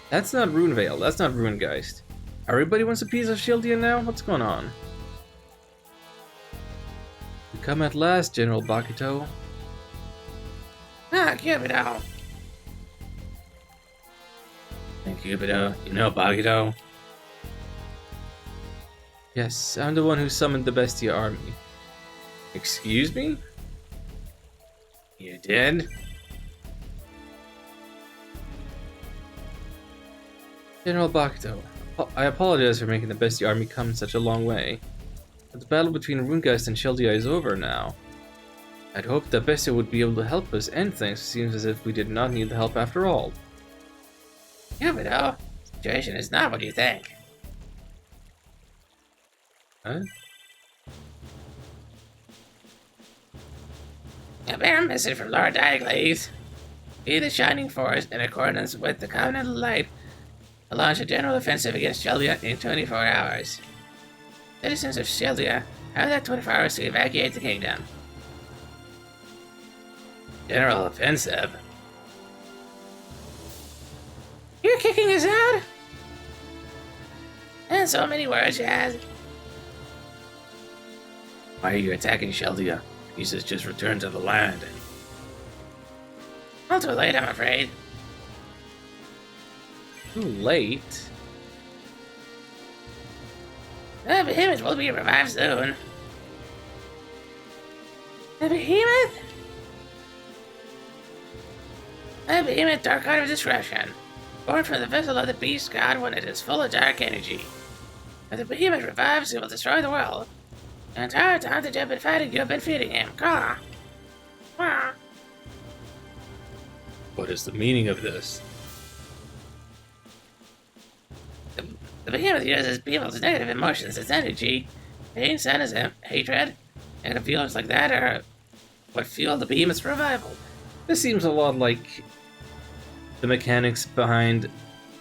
That's not Runevale, that's not Runegeist. Everybody wants a piece of Shildia now? What's going on? You come at last, General Bakito. Ah, Cupido. And Cupido, you know Bakito? Yes, I'm the one who summoned the Bestia army. Excuse me? You did? General Bakito, I apologize for making the Bestia army come such a long way. But the battle between Runegeist and Shildia is over now. I'd hoped that Bestia would be able to help us end things. It seems as if we did not need the help after all. Cupido, the situation is not what you think. Huh? A bear message from Lord Diocles. Be the Shining Force, in accordance with the Covenant of Light, to launch a general offensive against Shildia in 24 hours. Citizens of Shildia have that 24 hours to evacuate the kingdom. General offensive? You're kicking us out? In so many words, Yaz. Why are you attacking Shildia? Jesus just returned to the land. All too late, I'm afraid. Too late? The behemoth will be revived soon. The behemoth? The behemoth, dark god of discretion. Born from the vessel of the beast god when it is full of dark energy. If the behemoth revives, it will destroy the world. The entire time that you've been fighting, you've been feeding him. Caw. Caw. What is the meaning of this? The behemoth uses people's negative emotions as energy. Pain, sadness, hatred, and feelings like that are what fuel the behemoth's revival. This seems a lot like the mechanics behind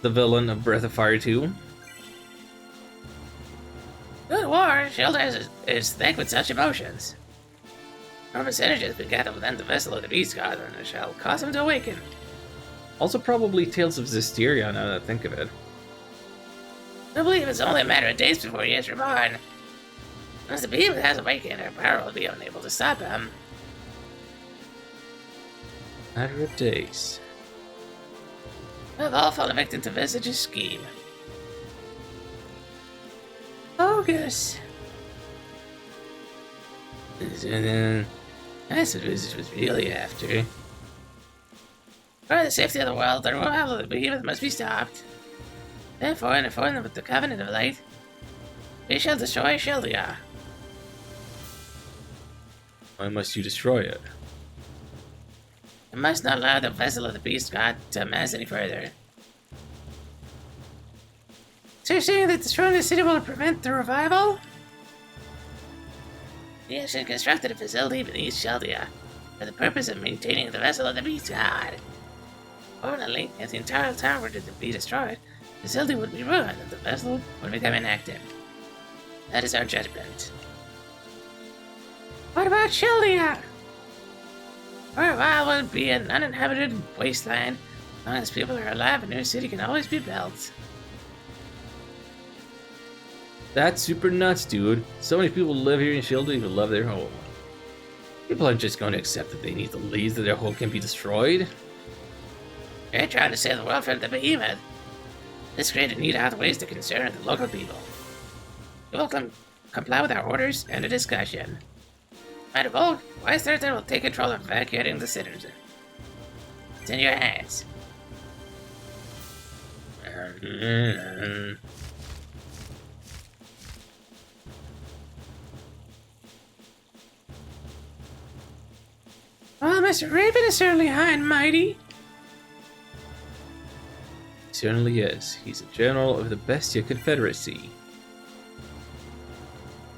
the villain of Breath of Fire 2. Good war, Shildia is thick with such emotions. Enormous energy has been gathered within the vessel of the beast god, and it shall cause him to awaken. Also probably Tales of Zestiria, now that I think of it. I believe it's only a matter of days before he is reborn. Once the behemoth has awakened, our power will be unable to stop him. Matter of days. We've all fallen victim to Visage's scheme. Focus. That's what Visage was really after. For the safety of the world, the revival of the behemoth must be stopped. Therefore, in accordance with the Covenant of Light, we shall destroy Shildia. Why must you destroy it? We must not allow the vessel of the beast god to amass any further. So you're saying that destroying the city will prevent the revival? We have constructed a facility beneath Shildia for the purpose of maintaining the vessel of the beast god. Fortunately, if the entire town were to be destroyed, the facility would be ruined and the vessel would become inactive. That is our judgment. What about Shildia? For a while, it would be an uninhabited wasteland. As long as people are alive, a new city can always be built. That's super nuts, dude. So many people live here in Shildia who love their home. People aren't just going to accept that they need to leave, that their home can be destroyed. They're trying to save the world from the behemoth. This created need outweighs the concern of the local people. You will comply with our orders and a discussion. By the vote, Western will take control of evacuating the citizen. It's in your hands. Well, Mr. Raven is certainly high and mighty. He certainly is. He's a general of the Bestia Confederacy.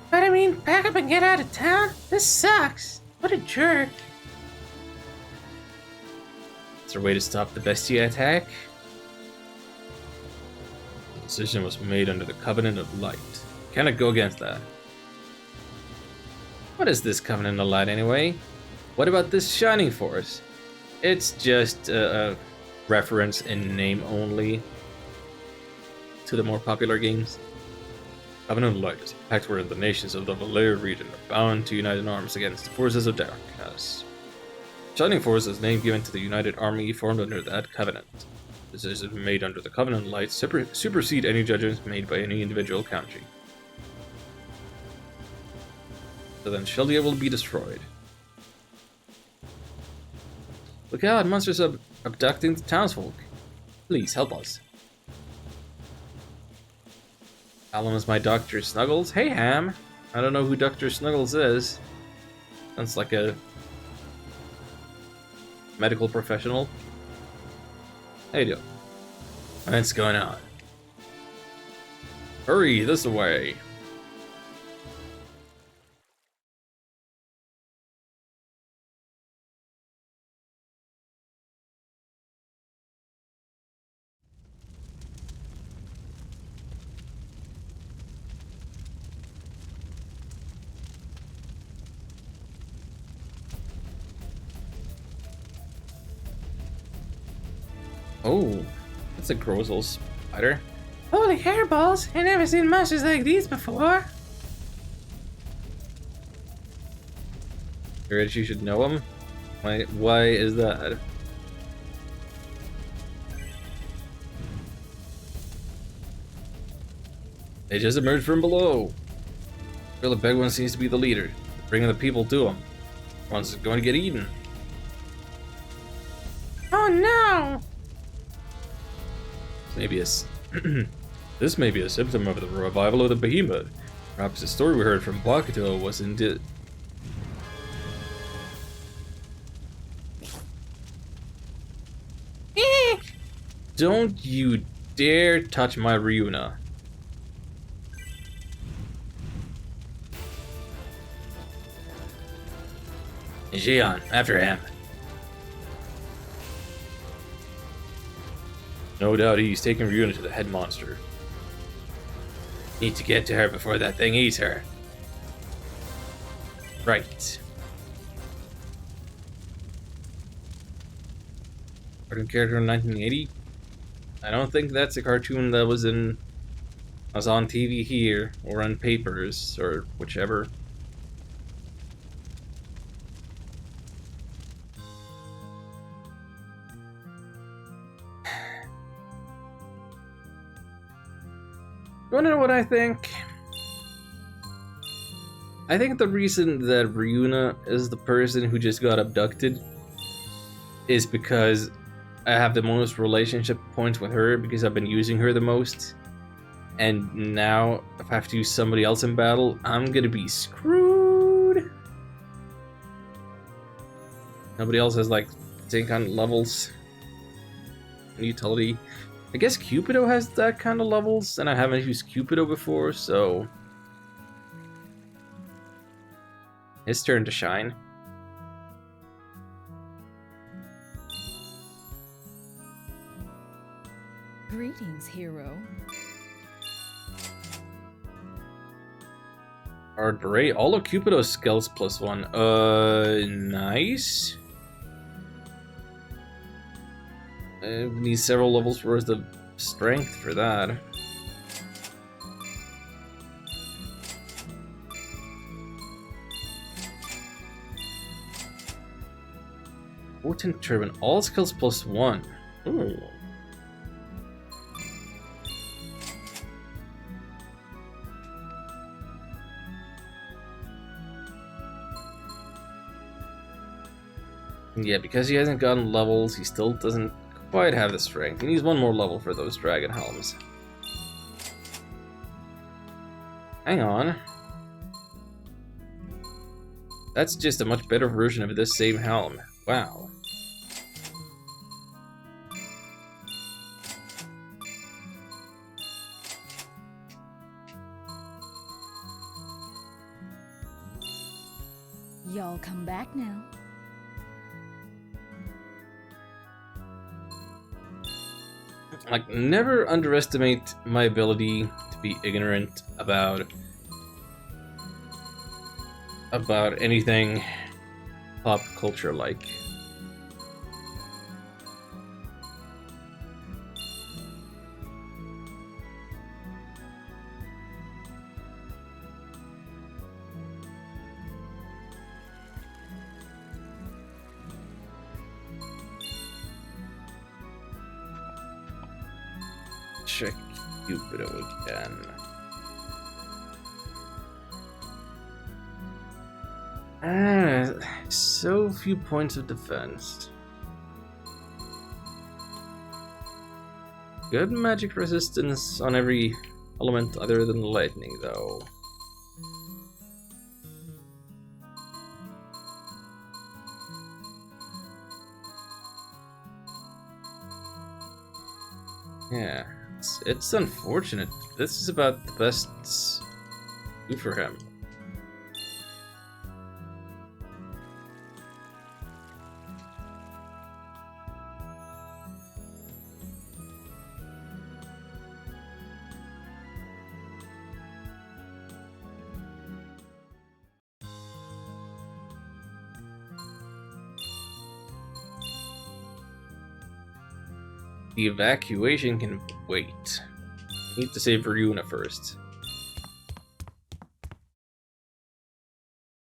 But I mean, pack up and get out of town? This sucks. What a jerk. Is there a way to stop the Bestia attack? The decision was made under the Covenant of Light. Cannot go against that. What is this Covenant of Light anyway? What about this Shining Force? It's just a reference in name only to the more popular games. Covenant of Light is a pact wherein the nations of the Valer region are bound to unite in arms against the forces of darkness. Shining Force is the name given to the united army formed under that covenant. Decisions made under the Covenant of Light supersede any judgments made by any individual country. So then Sheldia will be destroyed. Look out, monsters are abducting the townsfolk. Please help us. Alan is my Dr. Snuggles. Hey, Ham. I don't know who Dr. Snuggles is. Sounds like a medical professional. How you doing? What's going on? Hurry, this way. Oh, that's a Grozel spider. Holy hairballs! I never seen monsters like these before. Heard you should know him. Why is that? They just emerged from below. Well, the big one seems to be the leader, bringing the people to him. One's going to get eaten. Oh no! This may be a symptom of the revival of the behemoth. Perhaps the story we heard from Bakuto was indeed. Don't you dare touch my Ryuna. Xion, after him. No doubt he's taking Ryuna to the head monster. Need to get to her before that thing eats her. Right. Cartoon character in 1980? I don't think that's a cartoon that was on TV here, or on papers, or whichever. You wanna know what I think? I think the reason that Ryuna is the person who just got abducted is because I have the most relationship points with her because I've been using her the most. And now, if I have to use somebody else in battle, I'm gonna be screwed. Nobody else has like same kind of levels and utility. I guess Cupido has that kind of levels, and I haven't used Cupido before, so his turn to shine. Greetings, hero. Hard Beret, all of Cupido's skills +1. Nice. Need several levels worth of strength for that. Potent Turban, all skills +1. Ooh. Yeah, because he hasn't gotten levels, he still doesn't quite have the strength. He needs one more level for those dragon helms. Hang on. That's just a much better version of this same helm. Wow. Y'all come back now. Like, never underestimate my ability to be ignorant about anything pop culture like. Check Cupido again. So few points of defense. Good magic resistance on every element other than lightning, though. Yeah, it's unfortunate. This is about the best do for him. The evacuation can wait. We need to save Ryuna first.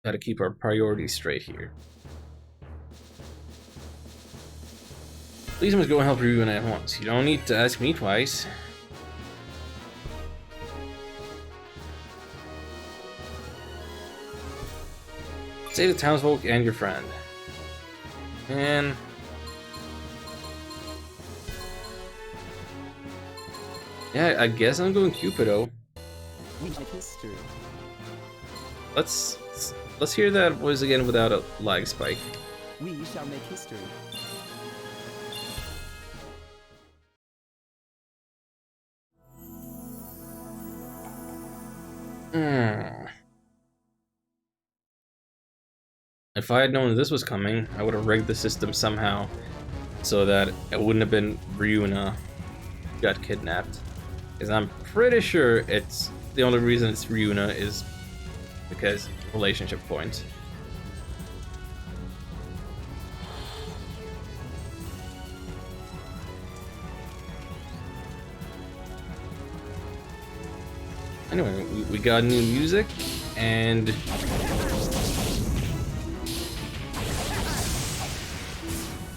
Gotta keep our priorities straight here. Please must go and help Ryuna at once. You don't need to ask me twice. Save the townsfolk and your friend. And yeah, I guess I'm going Cupido. We make history. Let's hear that voice again without a lag spike. We shall make history. If I had known this was coming, I would have rigged the system somehow so that it wouldn't have been Ryuna got kidnapped. Because I'm pretty sure it's the only reason it's Ryuna is because relationship points. Anyway, we got new music and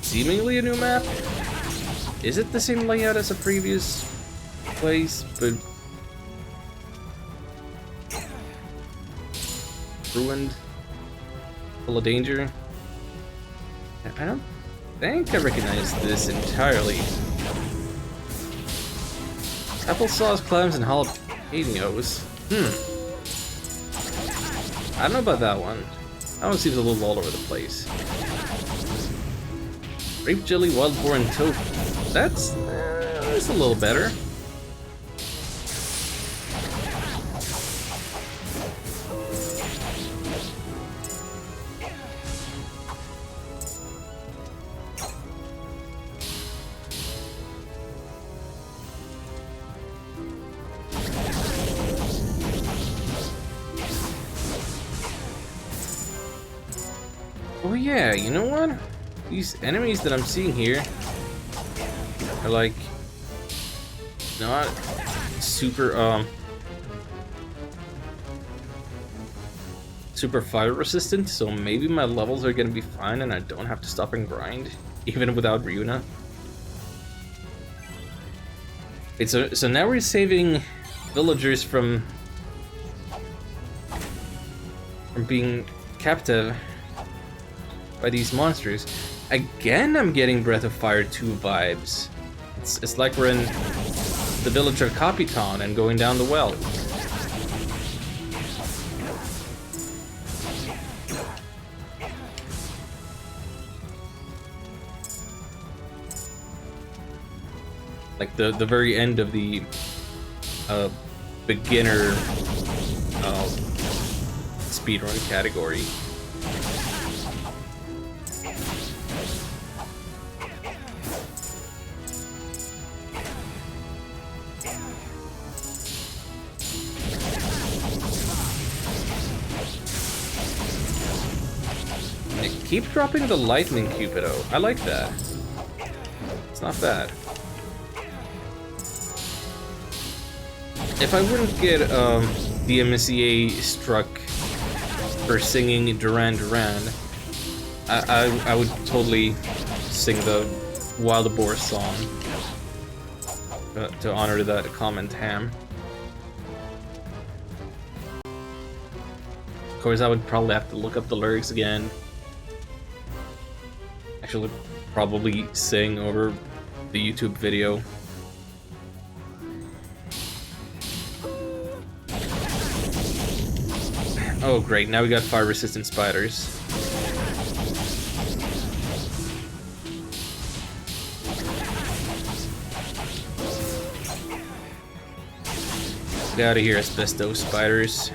seemingly a new map. Is it the same layout as a previous place, but ruined, full of danger? I don't think I recognize this entirely. Applesauce, clams, and jalapenos. I don't know about that one. That one seems a little all over the place. Grape jelly, wild boar, and tofu. That's a little better. Oh yeah, you know what? These enemies that I'm seeing here are like not super super fire resistant, so maybe my levels are gonna be fine and I don't have to stop and grind even without Ryuna. Wait, so now we're saving villagers from being captive by these monsters. Again, I'm getting Breath of Fire 2 vibes. It's like we're in the village of Capitan and going down the well. Like the very end of the beginner speedrun category. Keep dropping the lightning Cupido. I like that. It's not bad. If I wouldn't get the MSEA struck for singing Duran Duran, I would totally sing the Wild Boar song to honor that comment ham. Of course, I would probably have to look up the lyrics again. Actually, probably sing over the YouTube video. Oh great, now we got fire resistant spiders. Get out of here, asbestos spiders.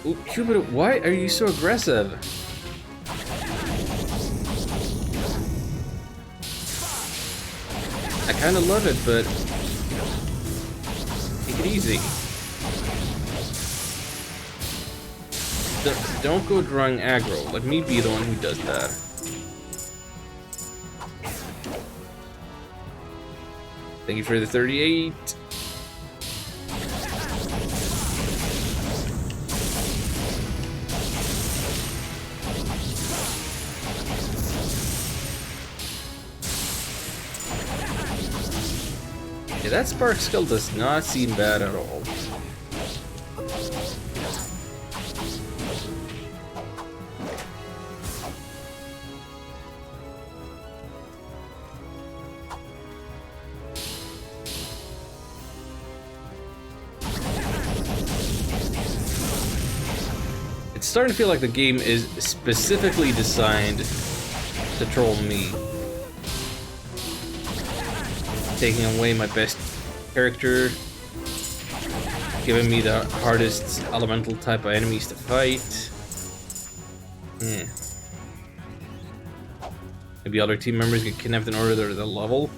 Ooh, Cupid, why are you so aggressive? I kinda love it, but take it easy. Don't go drawing aggro. Let me be the one who does that. Thank you for the 38. Yeah, that spark skill does not seem bad at all. It's starting to feel like the game is specifically designed to troll me. Taking away my best character, giving me the hardest elemental type of enemies to fight. Maybe other team members get kidnapped in order to the level.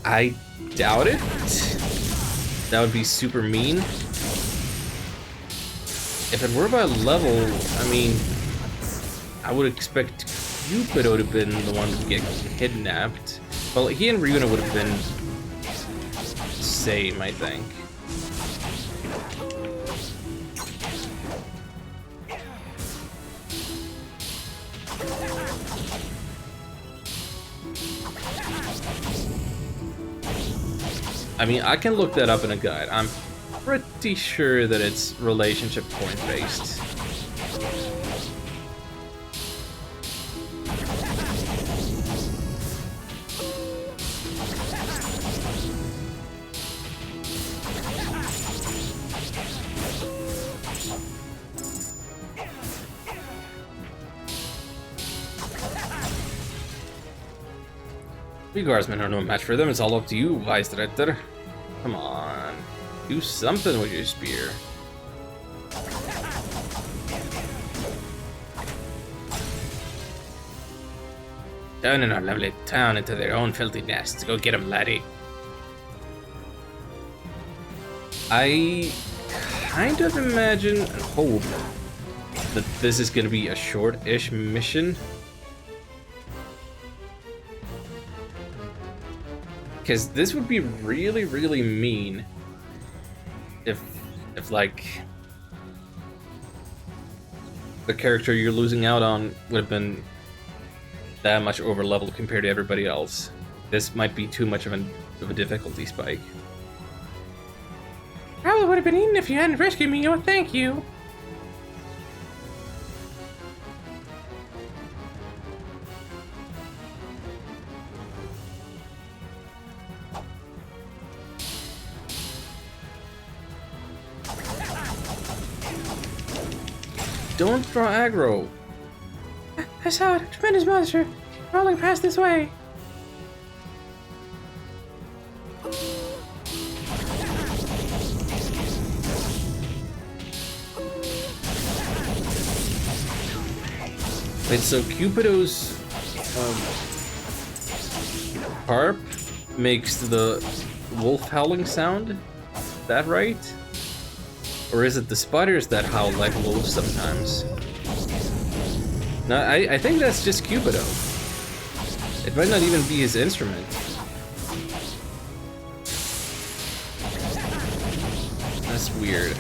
I doubt it. That would be super mean. If it were by level, I mean, I would expect Cupido to have been the one to get kidnapped. Well, he and Ryuna would have been same, I think. I mean, I can look that up in a guide. I'm pretty sure that it's relationship point based. You guardsmen are no match for them. It's all up to you, Weisreiter. Come on. Do something with your spear. Down in our lovely town into their own filthy nests. Go get them, laddie. I kind of imagine and hope that this is going to be a short-ish mission. Because this would be really, really mean if like the character you're losing out on would have been that much over leveled compared to everybody else. This might be too much of a difficulty spike. Probably would have been eaten if you hadn't rescued me. Oh, thank you. don't draw aggro. I saw a tremendous monster rolling past this way. Wait, so Cupido's harp makes the wolf howling sound? Is that right? Or is it the spiders that howl like wolves sometimes? No, I think that's just Cupido. It might not even be his instrument. That's weird.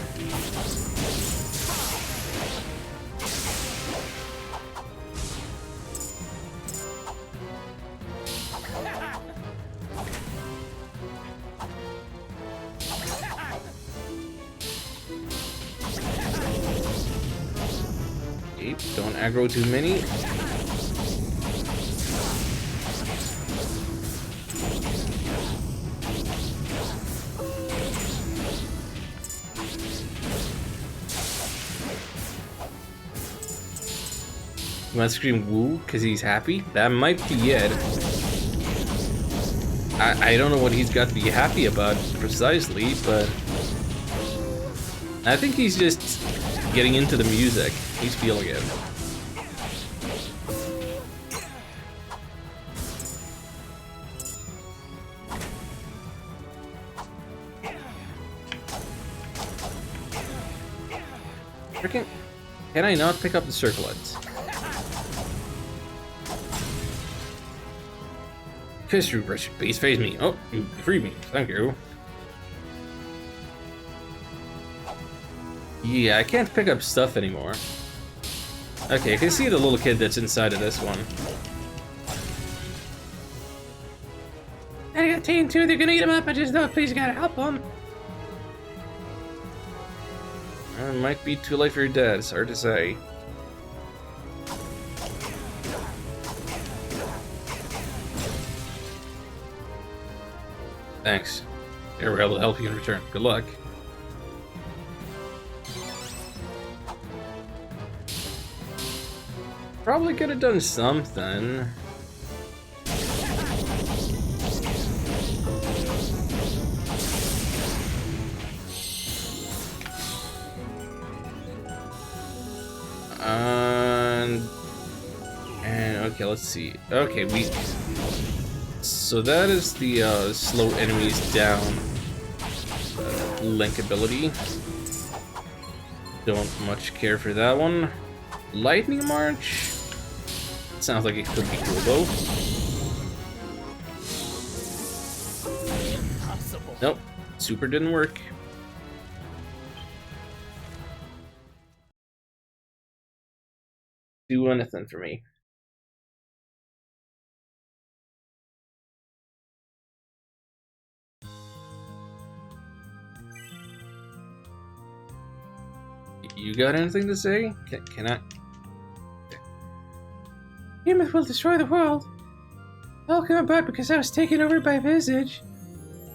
Don't aggro too many. You want to scream woo because he's happy? That might be it. I don't know what he's got to be happy about precisely, but I think he's just getting into the music. He's feeling it. Freaking! Can I not pick up the circlets? Kiss you, Richard. Please phase me. Oh, you freed me. Thank you. Yeah, I can't pick up stuff anymore. Okay, I can see the little kid that's inside of this one. I got T2, they're gonna eat him up. I just know, please gotta help him. It might be too late for your dad. It's hard to say. Thanks. They were able to help you in return. Good luck. Probably could have done something. And okay, let's see. Okay, so that is the slow enemies down Link ability. Don't much care for that one. Lightning March? Sounds like it could be cool though. Nope, super didn't work. Do anything for me. You got anything to say? Can I? Behemoth will destroy the world. All come about because I was taken over by Visage.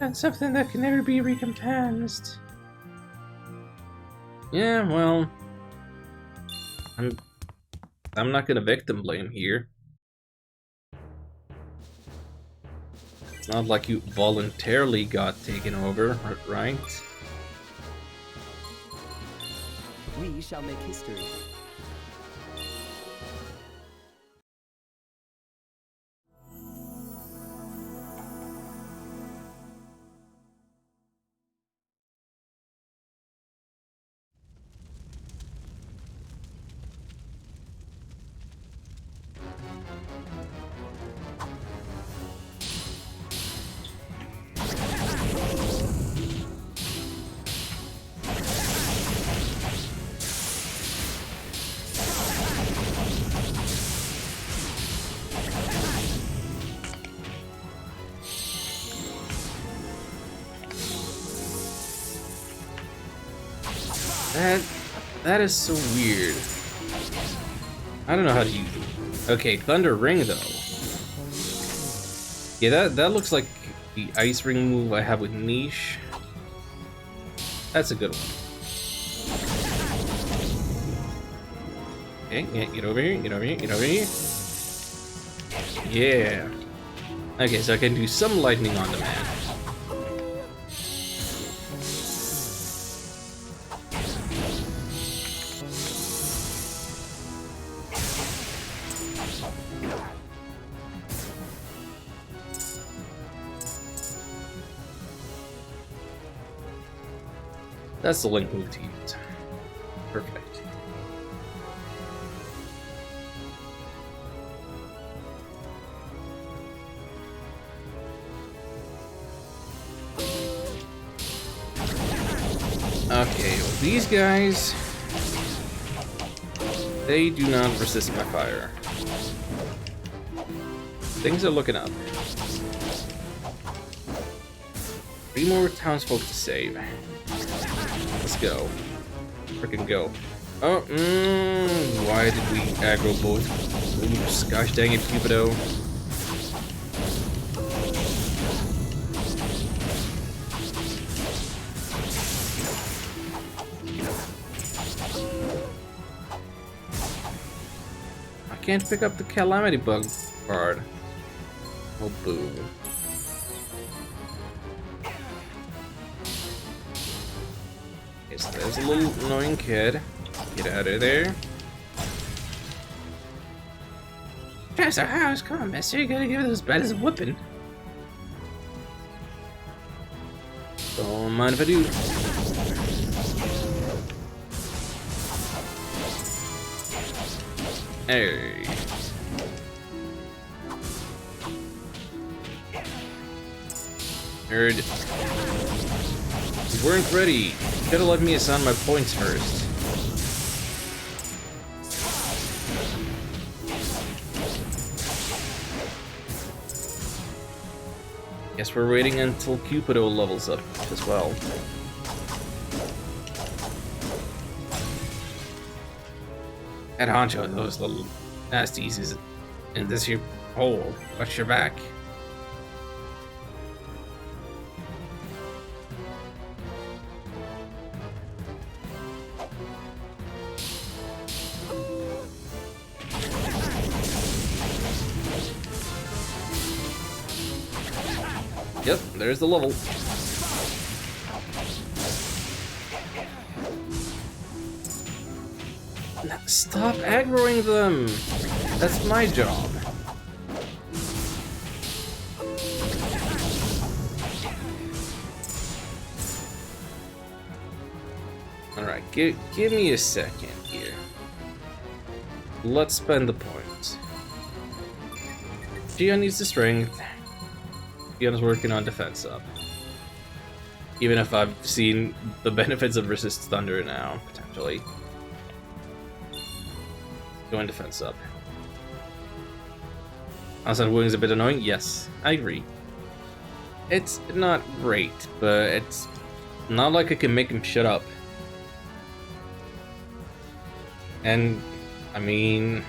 And something that can never be recompensed. Yeah, well, I'm not gonna victim blame here. It's not like you voluntarily got taken over, right? We shall make history. That is so weird. I don't know how to use it. Okay, Thunder Ring though. Yeah, that looks like the Ice Ring move I have with Niche. That's a good one. Okay, yeah, get over here, get over here, get over here. Yeah. Okay, so I can do some lightning on the man. That's the link move to use. Perfect. Okay, well, these guys, they do not resist my fire. Things are looking up. 3 more townsfolk to save. Let's go. Frickin' go. Oh, why did we aggro both? Oops, gosh dang it, Cupido. I can't pick up the Calamity Bug card. Oh, boo. Okay, so there's a little annoying kid. Get out of there. That's our house. Come on, mister. You gotta give those baddies a whooping. Don't mind if I do. Hey. Nerd. You weren't ready. Could've let me assign my points first. Guess we're waiting until Cupido levels up as well. Head honcho, those little nasties is in this here hole. Watch your back. Yep, there's the level. Stop aggroing them! That's my job. Alright, give me a second here. Let's spend the points. Gian needs the strength. Gian's working on defense up. Even if I've seen the benefits of resist thunder now, potentially. Going defense up. Outside wound's a bit annoying? Yes, I agree. It's not great, but it's not like I can make him shut up. And, I mean,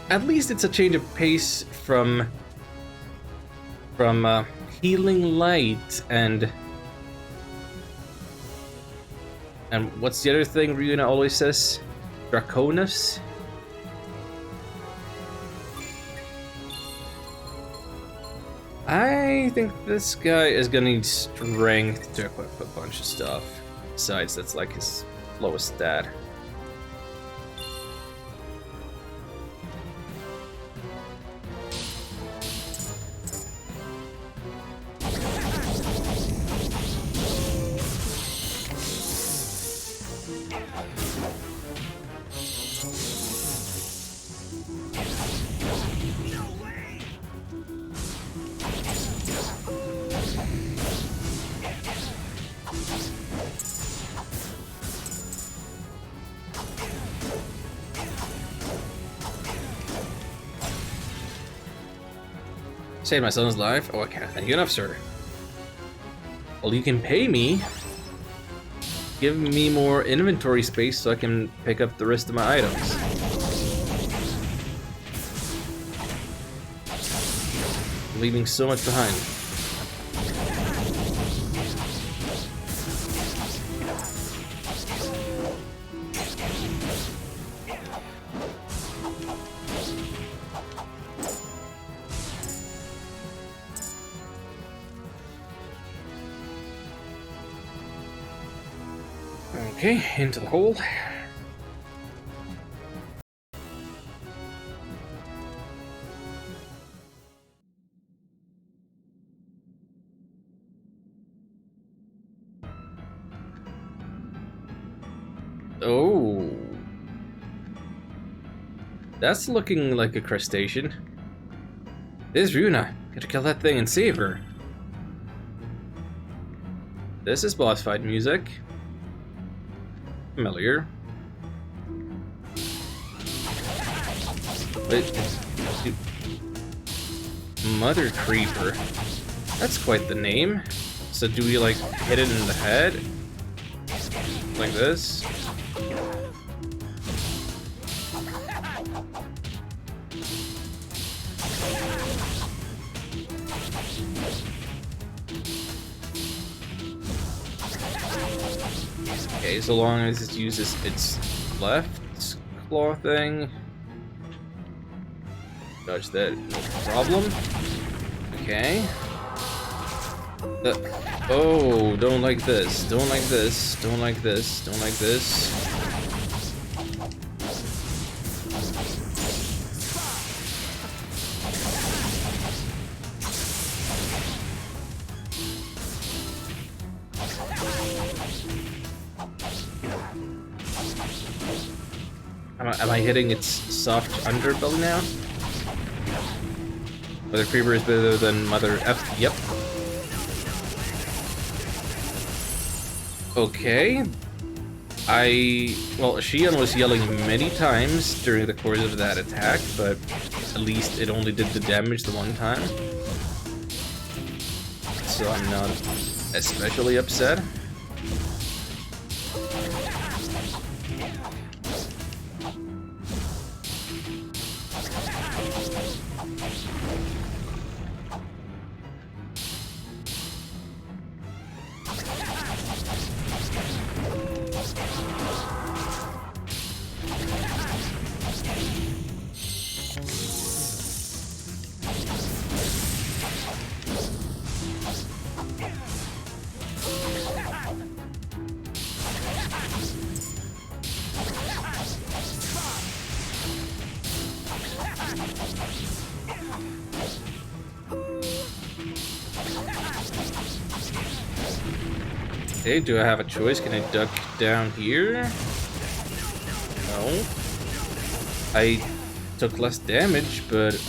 at least it's a change of pace from Healing Light and what's the other thing Ryuna always says? Draconis? I think this guy is gonna need strength to equip a bunch of stuff. Besides, that's like his lowest stat. Saved my son's life? Oh, I can't thank you enough, sir. Well, you can pay me. Give me more inventory space so I can pick up the rest of my items. I'm leaving so much behind. Okay, into the hole. Oh. That's looking like a crustacean. There's Runa. Gotta kill that thing and save her. This is boss fight music. Familiar. Wait, Mother Creeper. That's quite the name. So do we like hit it in the head? Like this? Okay, so long as it uses its left claw thing. Dodge that, no problem. Okay. Oh, don't like this. Don't like this. Don't like this. Don't like this. Am I hitting its soft underbelly now? Mother Creeper is better than Mother F. Yep. Okay. Well, Shion was yelling many times during the course of that attack, but at least it only did the damage the one time. So I'm not especially upset. Okay, do I have a choice? Can I duck down here? No. I took less damage, but...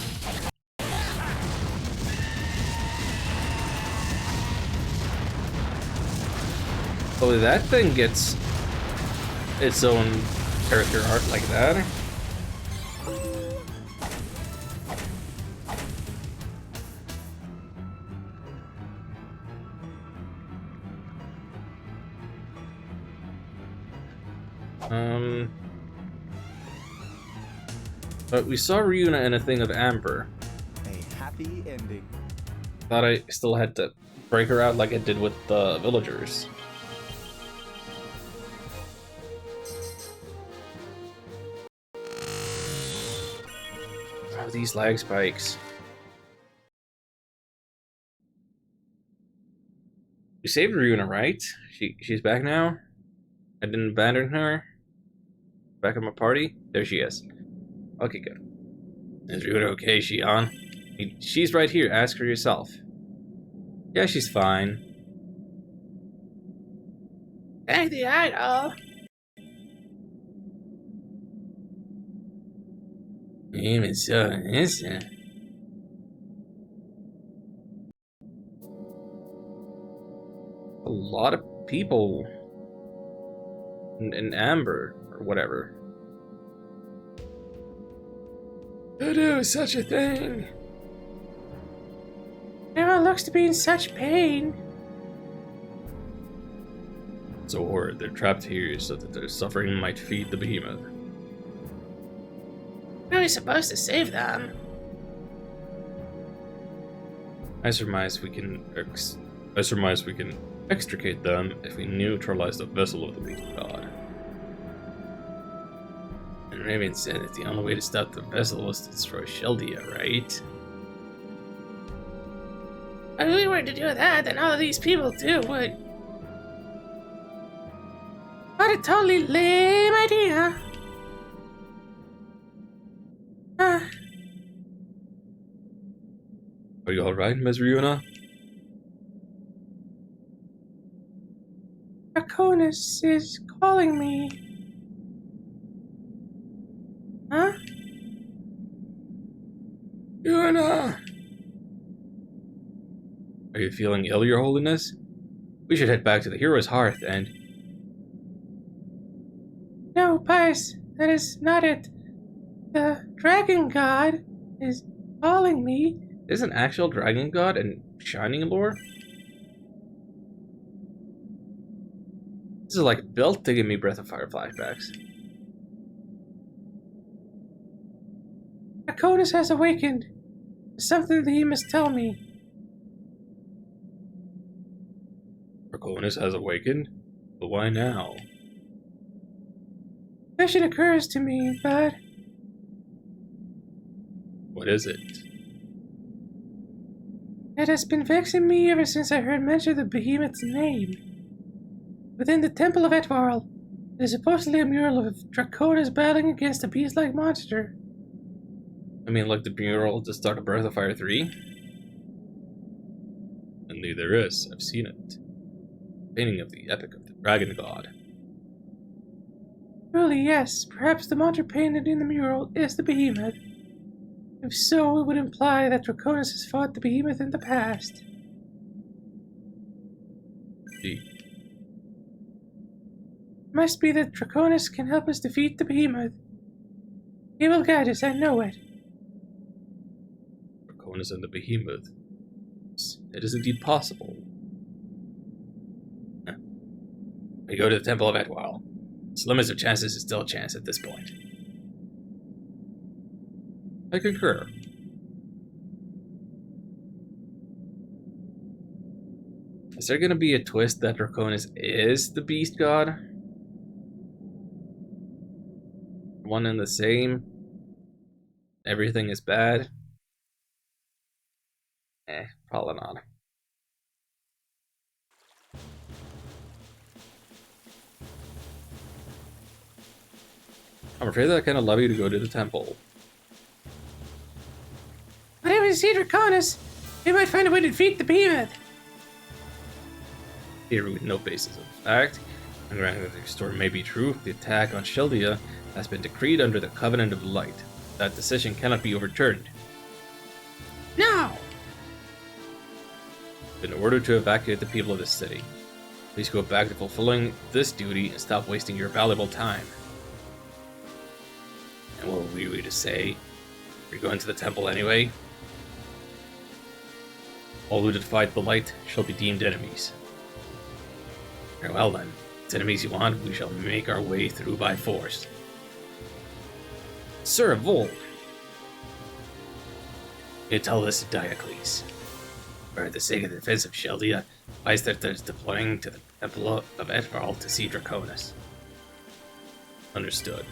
Oh, that thing gets its own character art like that. But we saw Ryuna in a thing of amber. A happy ending. Thought I still had to break her out like I did with the villagers. Oh, these lag spikes. We saved Ryuna, right? She's back now? I didn't abandon her? Back in my party? There she is. Okay, good. Is Ryuna okay, Shion? She's right here, ask her yourself. Yeah, she's fine. Hey, the idol. Even so innocent. A lot of people in amber or whatever. To do such a thing. Everyone looks to be in such pain. So horrid, they're trapped here so that their suffering might feed the behemoth. How are we supposed to save them? I surmise we can extricate them if we neutralize the vessel of the beast god. And Raven said that the only way to stop the vessel was to destroy Sheldia, right? If we were to do that, then all of these people too would... But totally lame idea. Are you alright, Ms. Ryuna? Draconis is calling me. Huh? Ryuna! Are you feeling ill, Your Holiness? We should head back to the Hero's Hearth and... No, Pius, that is not it. The dragon god is calling me. Is an actual dragon god in Shining lore? This is like built to give me Breath of Fire flashbacks. Draconis has awakened. There's something that he must tell me. Draconis has awakened? But why now? Vision occurs to me, but What is it? it has been vexing me ever since I heard mention of the behemoth's name. Within the Temple of Etwarl, there's supposedly a mural of Draconis battling against a beast-like monster. I mean, like the mural at the start of Breath of Fire 3? Indeed there is. I've seen it. Painting of the Epic of the Dragon God. Truly, yes, perhaps the monster painted in the mural is the behemoth. If so, it would imply that Draconis has fought the behemoth in the past. Gee. Must be that Draconis can help us defeat the behemoth. He will guide us, I know it. Draconis and the Behemoth. It is indeed possible. We go to the Temple of Etwarl. Slimmest of chances is still a chance at this point. I concur. Is there gonna be a twist that Draconis is the Beast God? One and the same? Everything is bad? Probably not. I'm afraid that I kind of love you to go to the temple. Whenever we see Draconis, we might find a way to defeat the behemoth. Here with no basis of fact, and granted that the story may be true, the attack on Sheldia has been decreed under the Covenant of Light. That decision cannot be overturned. Now! In order to evacuate the people of this city, please go back to fulfilling this duty and stop wasting your valuable time. And what were we to say? We're going to the temple anyway? All who defy the light shall be deemed enemies. Very well then, if it's enemies you want, we shall make our way through by force. Sir Volk, you tell this to Diocles. For the sake of the defense of Sheldia, advise that there's deploying to the Temple of Etwarl to see Draconis. Understood.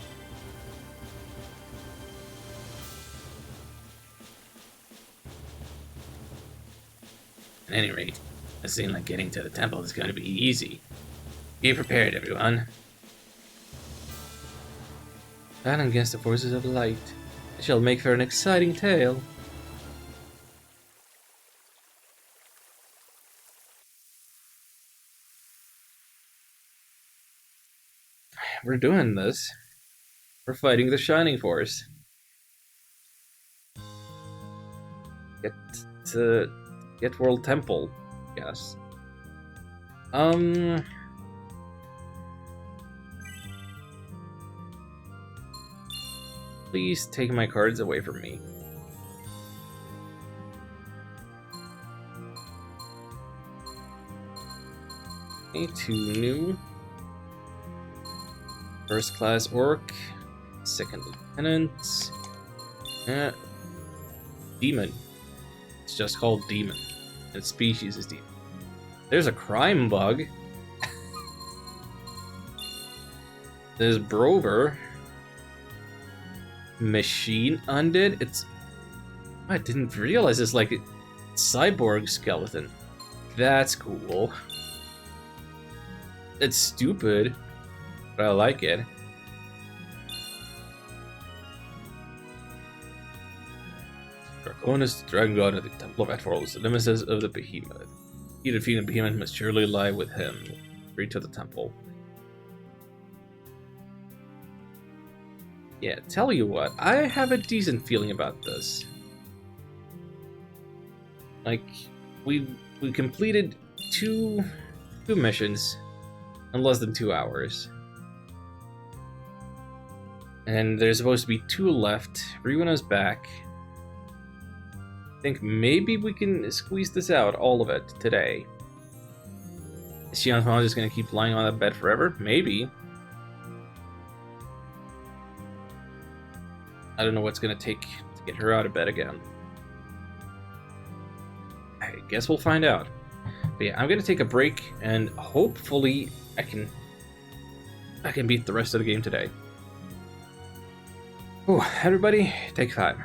At any rate, it seems like getting to the temple is going to be easy. Be prepared, everyone. Battle against the forces of light. It shall make for an exciting tale. We're doing this. We're fighting the Shining Force. Get to World Temple, yes. Please take my cards away from me. Okay, 2 new. First class orc, second lieutenant, demon. It's just called demon. Its species is demon. There's a crime bug. There's Brover. Machine undead. It's. I didn't realize it's like a cyborg skeleton. That's cool. It's stupid. But but I like it. Draconis, the dragon god of the Temple of Atwal, is the nemesis of the Behemoth. He defeated Behemoth must surely lie with him. Free to the temple. Yeah, tell you what, I have a decent feeling about this. Like, we completed two missions in less than 2 hours. And there's supposed to be 2 left. Riwana's back. I think maybe we can squeeze this out, all of it, today. Is Xian Hua just gonna keep lying on that bed forever? Maybe. I don't know what's gonna take to get her out of bed again. I guess we'll find out. But yeah, I'm gonna take a break, and hopefully I can beat the rest of the game today. Ooh, everybody, take 5.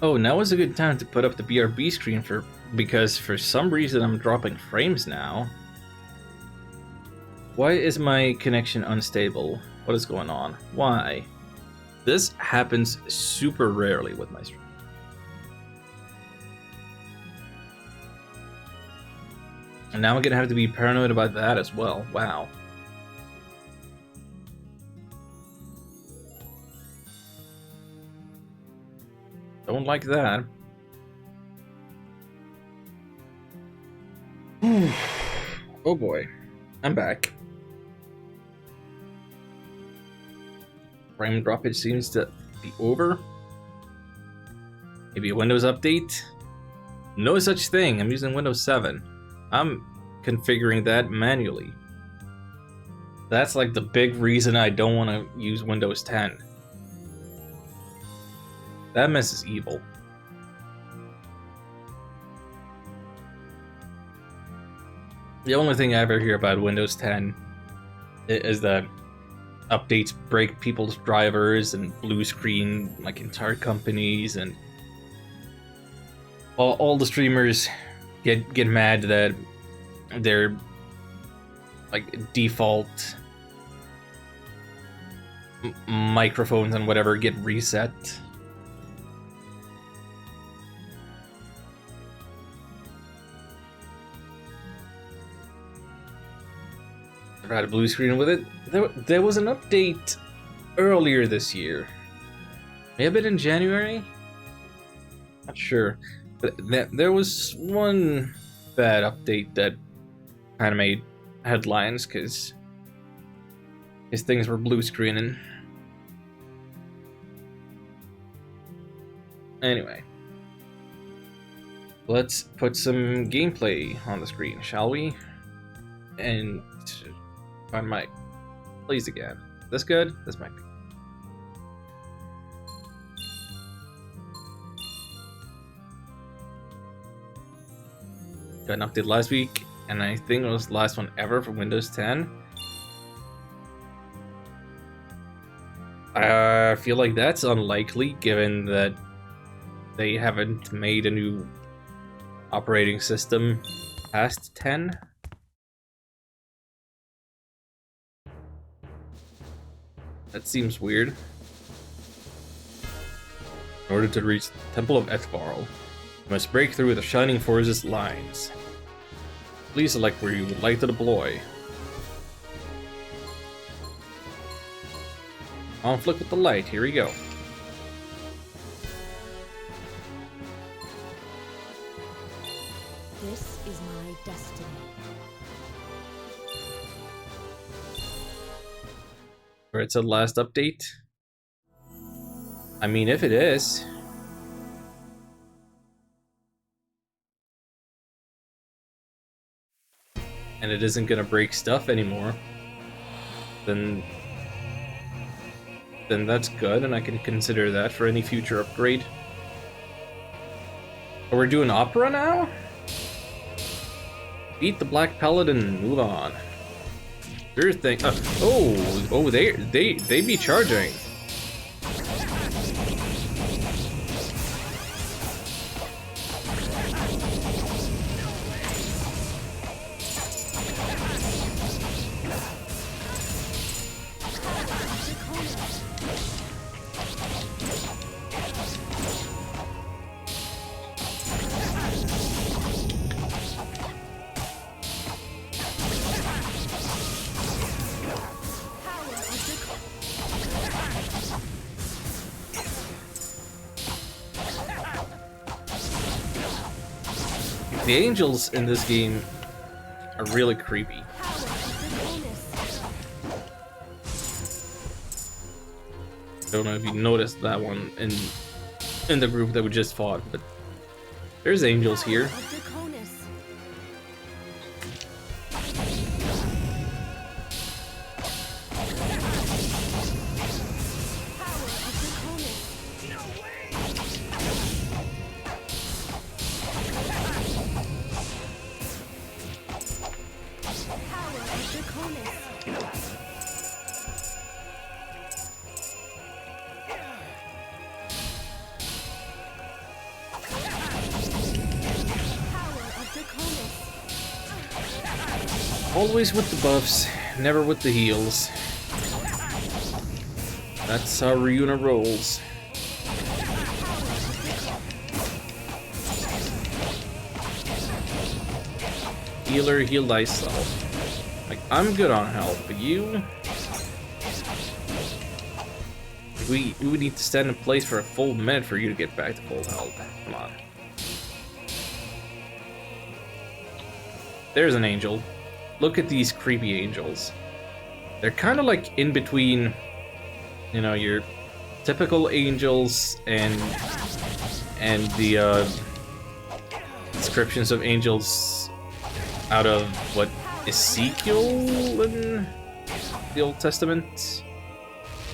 Oh, now is a good time to put up the BRB screen because for some reason I'm dropping frames now. Why is my connection unstable? What is going on? Why? This happens super rarely with my stream. And now I'm gonna have to be paranoid about that as well. Wow. Don't like that. Oh boy. I'm back. Frame droppage seems to be over. Maybe a Windows update? No such thing. I'm using Windows 7. I'm configuring that manually. That's like the big reason I don't want to use Windows 10. That mess is evil. The only thing I ever hear about Windows 10 is that updates break people's drivers and blue screen like entire companies, and all the streamers get mad that their like default microphones and whatever get reset. Never had a blue screen with it. There was an update earlier this year. May have been in January? Not sure. But there was one bad update that kind of made headlines because things were blue screening. Anyway, let's put some gameplay on the screen, shall we? And find my plays again. This good? This might be. Got an update last week, and I think it was the last one ever for Windows 10. I feel like that's unlikely, given that they haven't made a new operating system past 10. That seems weird. In order to reach the Temple of Etvarl, you must break through the Shining Forces lines. Please select where you would like to deploy. Conflict with the light, here we go. This is my destiny. Where it said last update? I mean, if it is. And it isn't gonna break stuff anymore, then that's good, and I can consider that for any future upgrade. Oh, we're doing opera now? Beat the Black Paladin and move on. Sure thing. Oh, they be charging. The angels in this game are really creepy. Don't know if you noticed that one in the group that we just fought, but there's angels here. Always with the buffs, never with the heals. That's how Ryuna rolls. Healer, heal thyself. Like, I'm good on health, but you... We would need to stand in place for a full minute for you to get back to full health. Come on. There's an angel. Look at these creepy angels. They're kind of like in between, you know, your typical angels and the descriptions of angels out of what, Ezekiel in the Old Testament?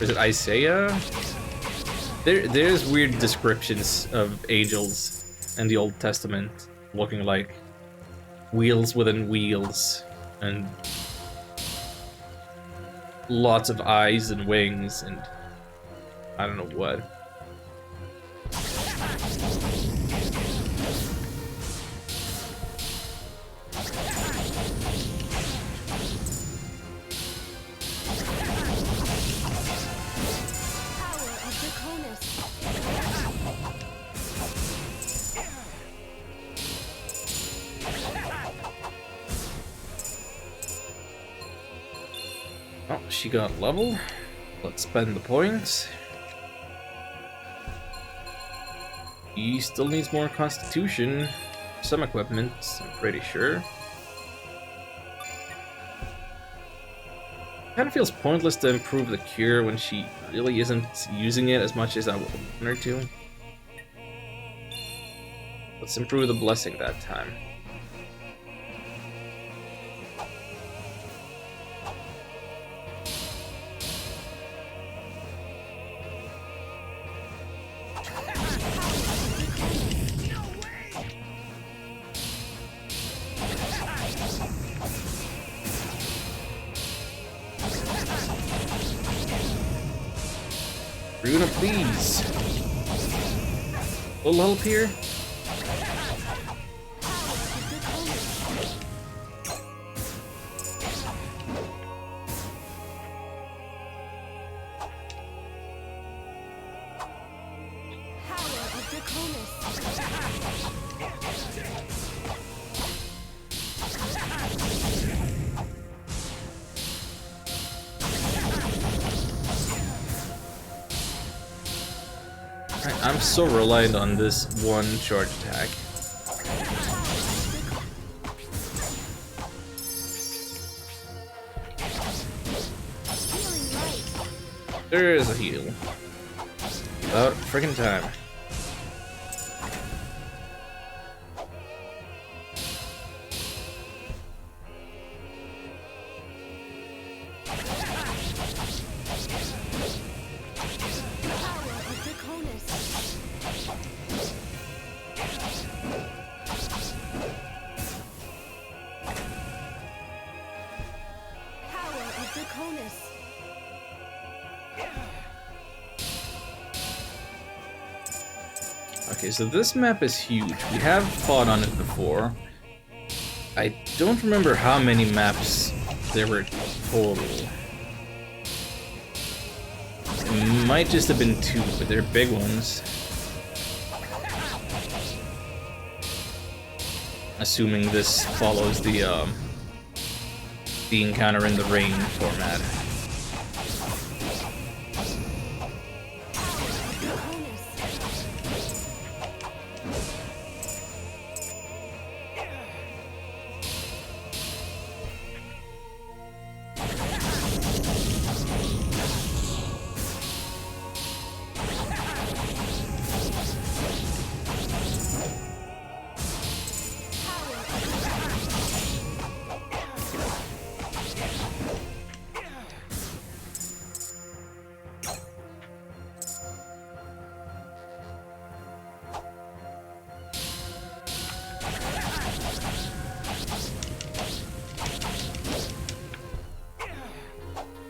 Or is it Isaiah? There's weird descriptions of angels in the Old Testament looking like wheels within wheels. And lots of eyes and wings and I don't know what. Power of Draconis. Oh, she got level. Let's spend the points. He still needs more constitution. Some equipment, I'm pretty sure. Kind of feels pointless to improve the cure when she really isn't using it as much as I would want her to. Let's improve the blessing that time. Runa, please. A little help here. Power of Draconis. I'm so reliant on this one charge attack. Healing light. There is a heal. About freaking time. Power of Draconis. Power of Draconis. Okay, so this map is huge. We have fought on it before. I don't remember how many maps there were total. It might just have been 2, but they're big ones. Assuming this follows the encounter in the rain format.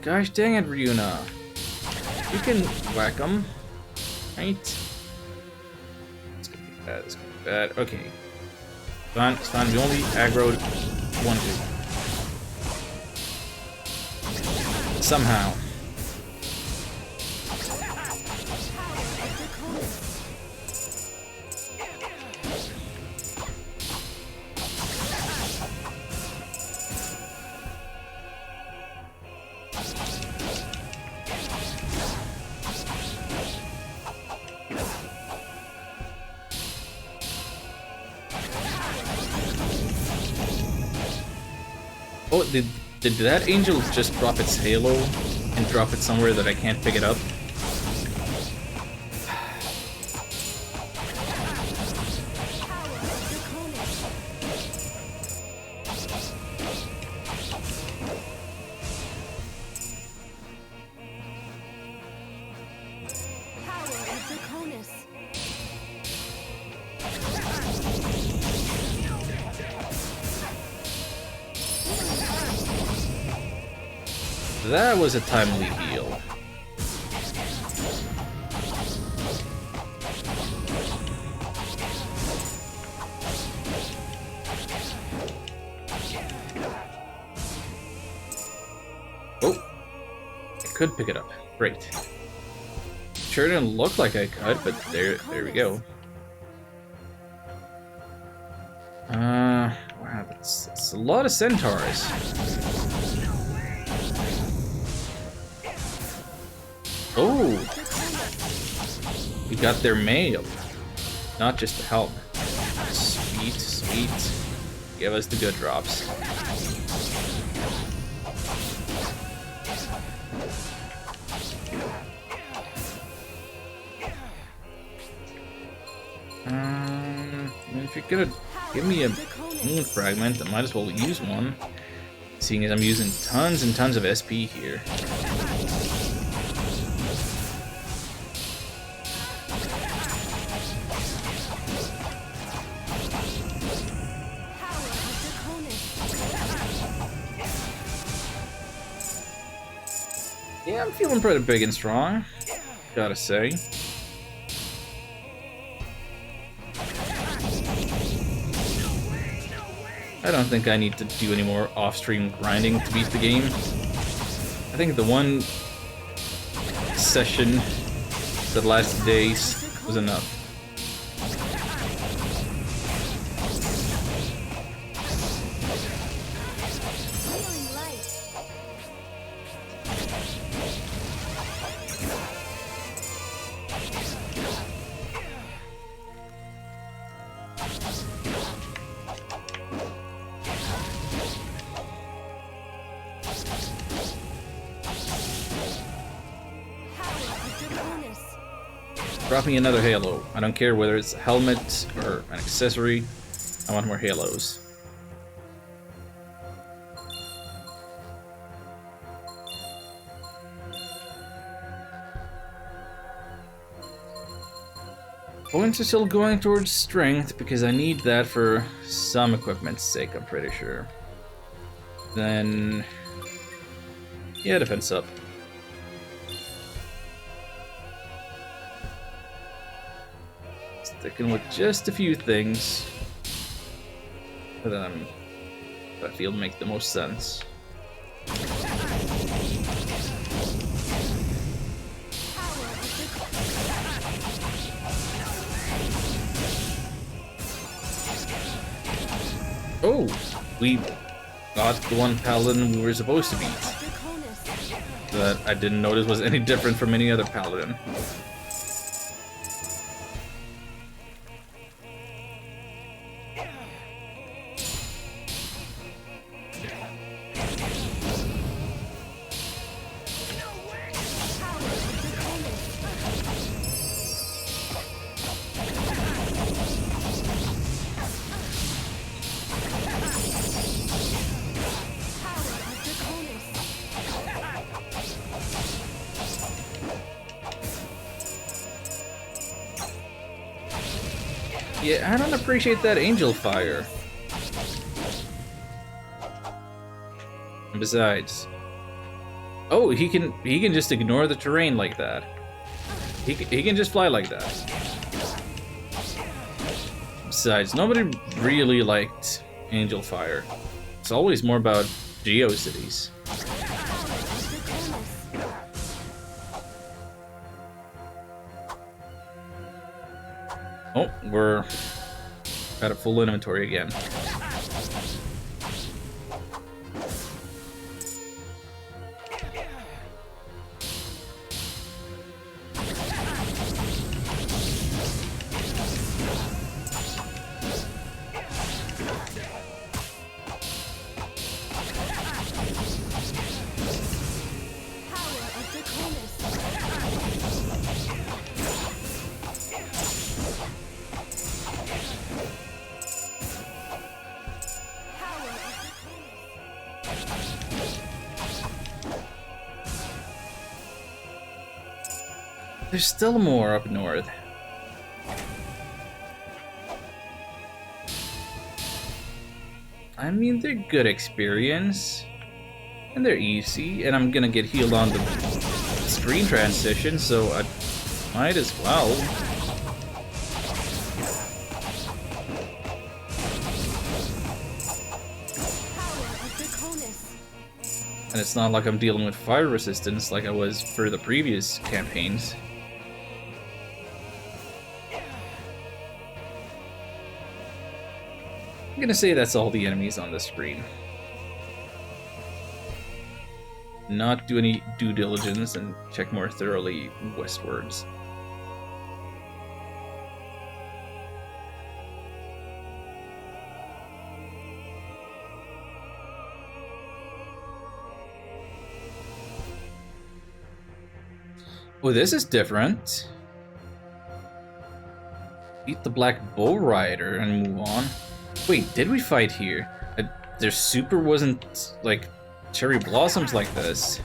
Gosh dang it, Ryuna. You can whack them. Right? It's gonna be bad, it's gonna be bad. Okay. It's fine. We only aggroed 1 2. Somehow. Oh, did that angel just drop its halo and drop it somewhere that I can't pick it up? That was a timely heal. Oh, I could pick it up. Great. Sure didn't look like I could, but there we go. Wow, that's a lot of centaurs. Oh, we got their mail, not just the helmet. Sweet, sweet. Give us the good drops. If you're gonna give me a moon fragment, I might as well use one. Seeing as I'm using tons and tons of SP here. Yeah, I'm feeling pretty big and strong, gotta say. I don't think I need to do any more off-stream grinding to beat the game. I think the one session that lasted days was enough. Healing light. Drop me another halo. I don't care whether it's a helmet or an accessory. I want more halos. Points are still going towards strength because I need that for some equipment's sake, I'm pretty sure. Then, yeah, defense up. Sticking with just a few things that I feel make the most sense. Oh, we got the one paladin we were supposed to beat. That I didn't notice was any different from any other paladin. Yeah, I don't appreciate that angel fire. And besides, oh, he can just ignore the terrain like that. He can just fly like that. Besides, nobody really liked angel fire. It's always more about GeoCities. Oh, we're at a full inventory again. There's still more up north. I mean, they're good experience. And they're easy, and I'm gonna get healed on the screen transition, so I might as well. And it's not like I'm dealing with fire resistance like I was for the previous campaigns. I'm gonna say that's all the enemies on the screen. Not do any due diligence and check more thoroughly westwards. Oh, this is different. Beat the Black Bull Rider and move on. Wait, did we fight here? Their super wasn't like cherry blossoms like this.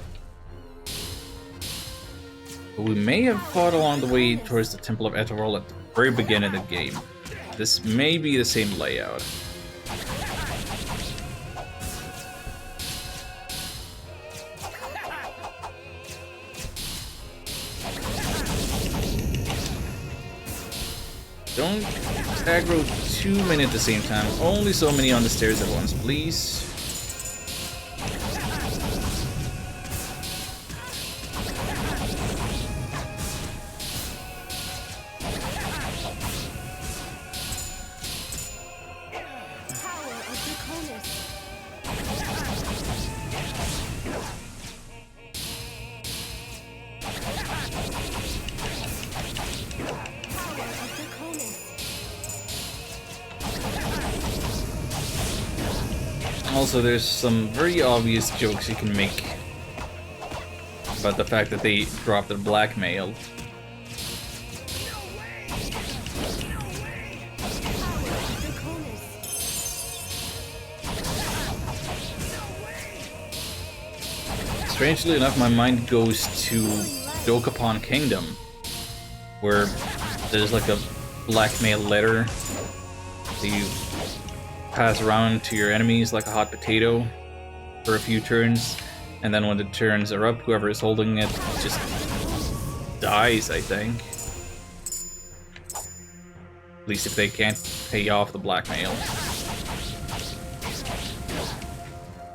But we may have fought along the way towards the Temple of Etvarl at the very beginning of the game. This may be the same layout. Don't aggro too many at the same time. Only so many on the stairs at once, please. Also, there's some very obvious jokes you can make about the fact that they dropped their blackmail. Strangely enough, my mind goes to Dokapon Kingdom, where there's like a blackmail letter that you pass around to your enemies like a hot potato for a few turns, and then when the turns are up, whoever is holding it just dies, I think. At least if they can't pay off the blackmail.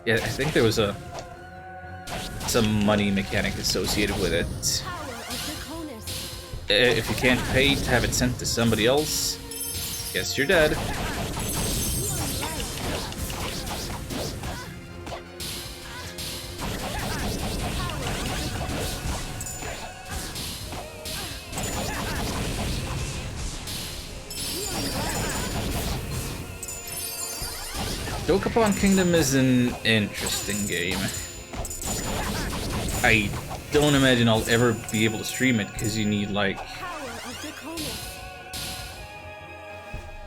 Yeah, I think there was some money mechanic associated with it. If you can't pay to have it sent to somebody else, guess you're dead. Dokapon Kingdom is an interesting game. I don't imagine I'll ever be able to stream it because you need like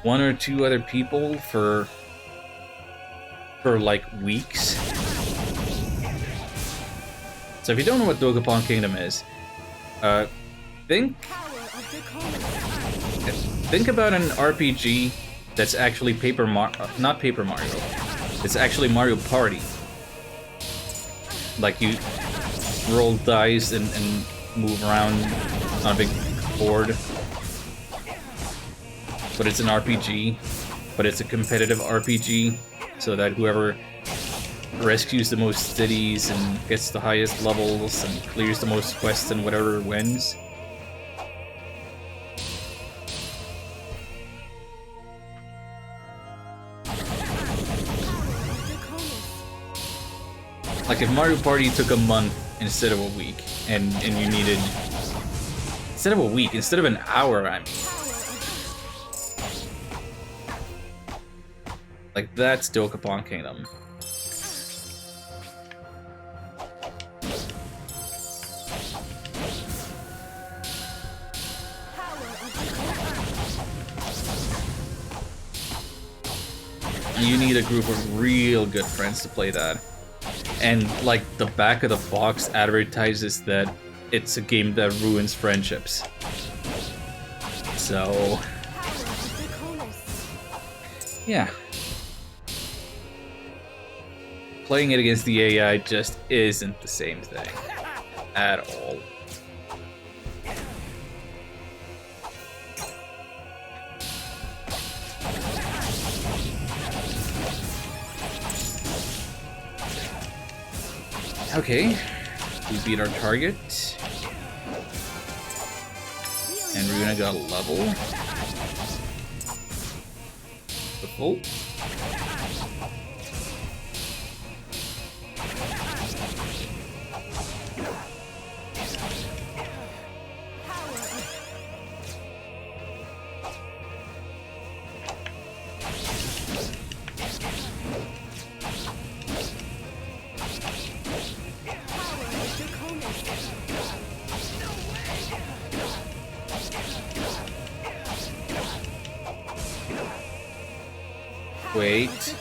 one or two other people for like weeks. So if you don't know what Dokapon Kingdom is, think about an RPG that's actually not Paper Mario. It's actually Mario Party. Like you roll dice and move around on a big board. But it's an RPG. But it's a competitive RPG, so that whoever rescues the most cities and gets the highest levels and clears the most quests and whatever wins. Like if Mario Party took a month instead of a week, and you needed... Instead of a week, instead of an hour, I mean. Like, that's Dokapon Kingdom. You need a group of real good friends to play that. And, like, the back of the box advertises that it's a game that ruins friendships. So... yeah. playing it against the AI just isn't the same thing at all. Okay, we beat our target. And Runa got a level. The full. Wait,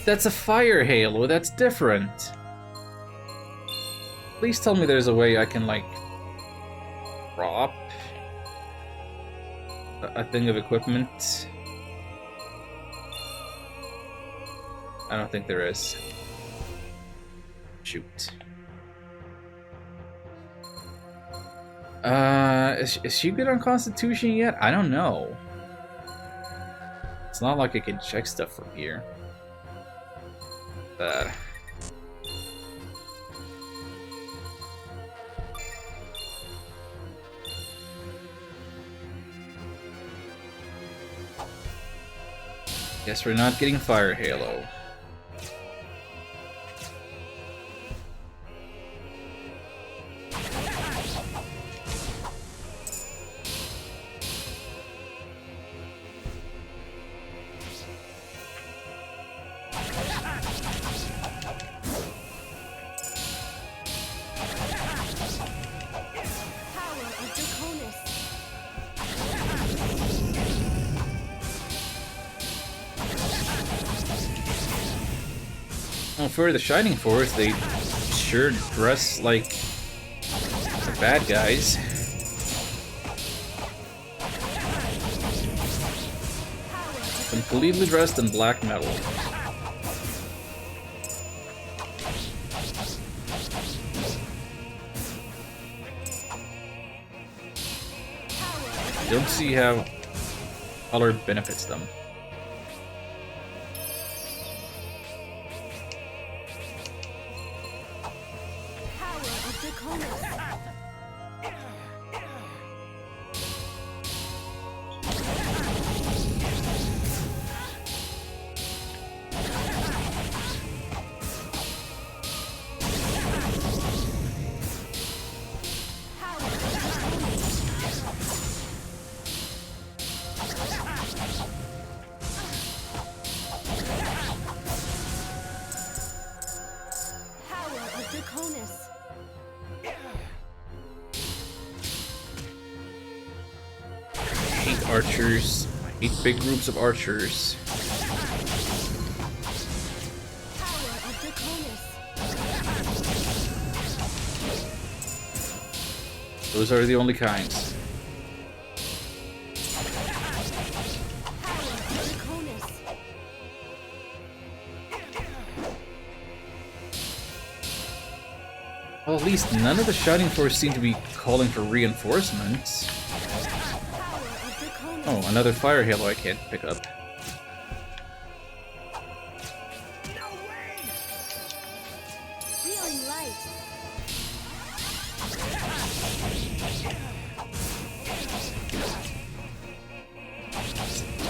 that's a fire halo, that's different. Please tell me there's a way I can, like, drop a thing of equipment. I don't think there is. Shoot. Is she good on Constitution yet? I don't know. It's not like I can check stuff from here. Guess we're not getting Fire Halo. Well, for the Shining Force, they sure dress like the bad guys. Completely dressed in black metal. Don't see how color benefits them. Archers. I hate big groups of archers. Those are the only kinds. Well, at least none of the Shining Force seem to be calling for reinforcements. Oh, another Fire Halo I can't pick up. No way! Feeling light.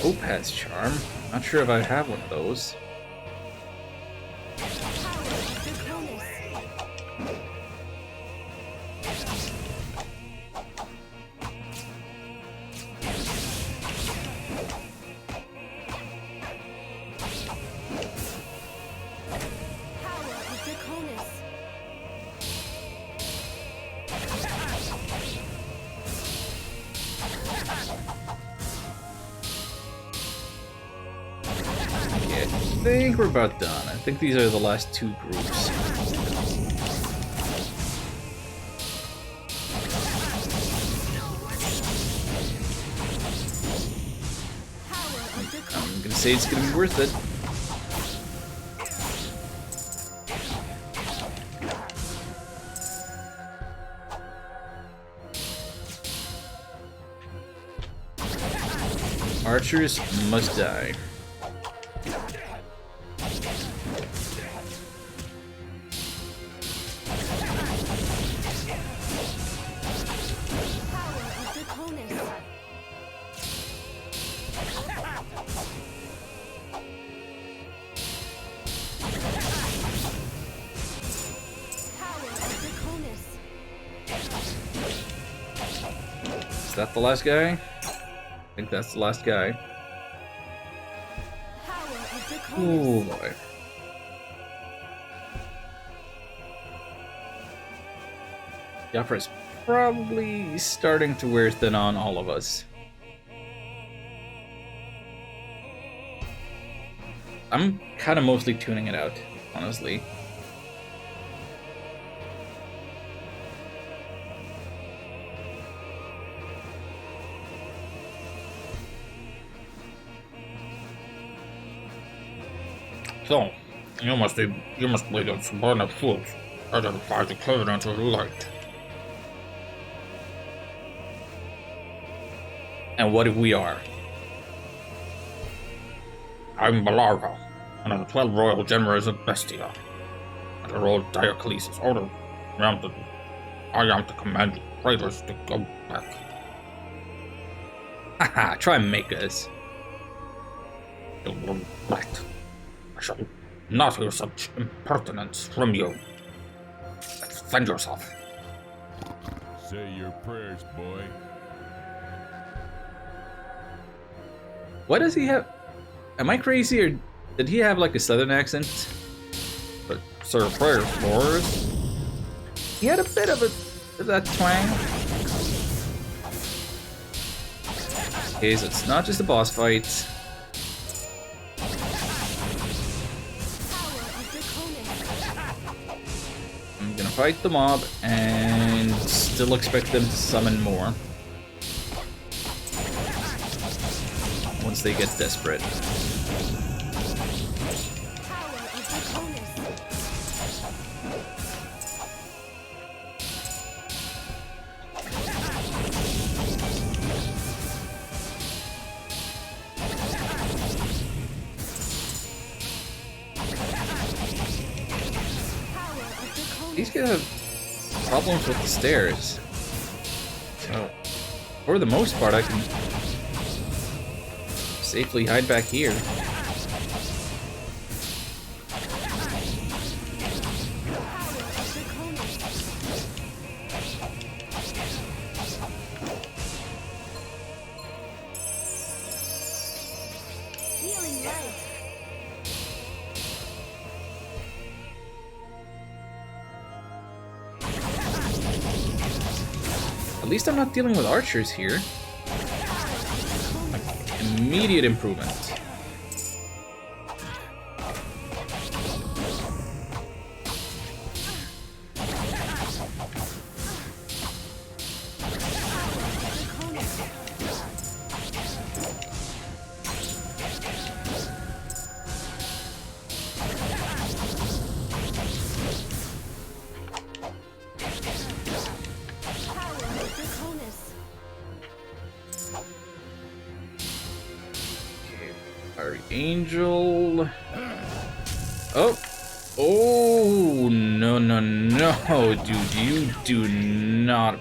Topaz Charm? Not sure if I have one of those. I think we're about done. I think these are the last two groups. I'm gonna say it's gonna be worth it. Archers must die. Power of Draconis. Power of Draconis. Is that the last guy? I think that's the last guy. Power of Draconis. Oh boy. Yappra's probably starting to wear thin on all of us. I'm kind of mostly tuning it out, honestly. So, you must be the subordinate fools. Identify the covenant of light. And what if we are? I'm Balarga, and of the 12 royal generals of Bestia. Under old Diocles' order, I am to command you traitors to go back. Haha, try and make us. You little brat. I shall not hear such impertinence from you. Defend yourself. Say your prayers, boy. What does he have? Am I crazy, or did he have like a southern accent? But sir, prayers, boys. He had a bit of that twang. Okay, so it's not just a boss fight. Power of Draconis. I'm gonna fight the mob and still expect them to summon more once they get desperate. Power of Draconis. Power of Draconis. These guys have problems with the stairs. So, for the most part, I can safely hide back here. Power of Draconis. Healing light. At least I'm not dealing with archers here. Immediate improvement. Power of Draconis. Fiery Angel. Oh. Oh, no, no, no, dude. You do not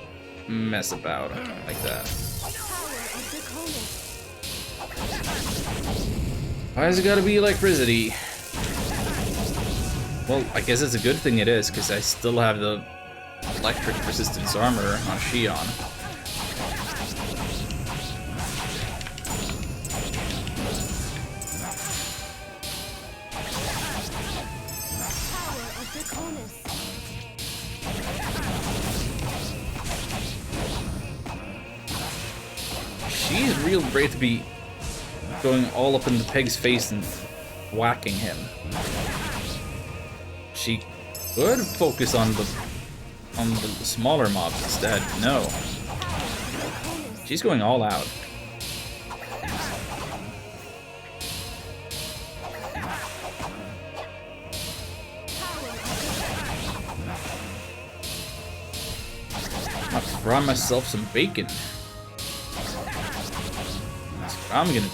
mess about like that. Power of Draconis. Why has it gotta be electricity? Well, I guess it's a good thing it is, because I still have the electric resistance armor on Shion. Power of Draconis. She's real great to be going all up in the pig's face and whacking him. She could focus on the smaller mobs instead. No. She's going all out. I brought myself some bacon. what I'm gonna do.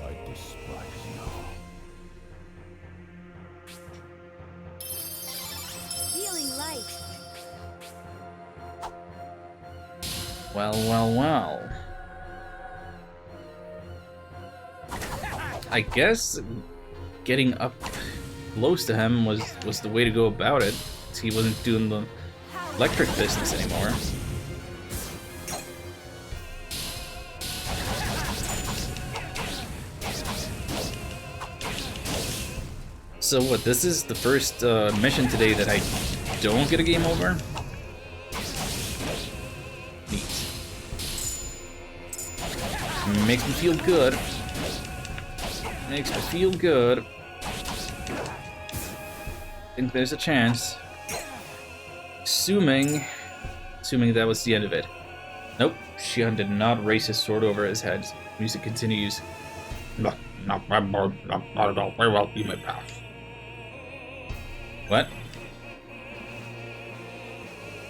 I despise you. Healing light. Well, well, well. I guess getting up close to him was the way to go about it. He wasn't doing the electric business anymore. So what, this is the first mission today that I don't get a game over? Neat. Makes me feel good. Makes me feel good. Think there's a chance. Assuming that was the end of it. Nope, Shion did not raise his sword over his head. Music continues. No, not at all. Very well, you may pass. What?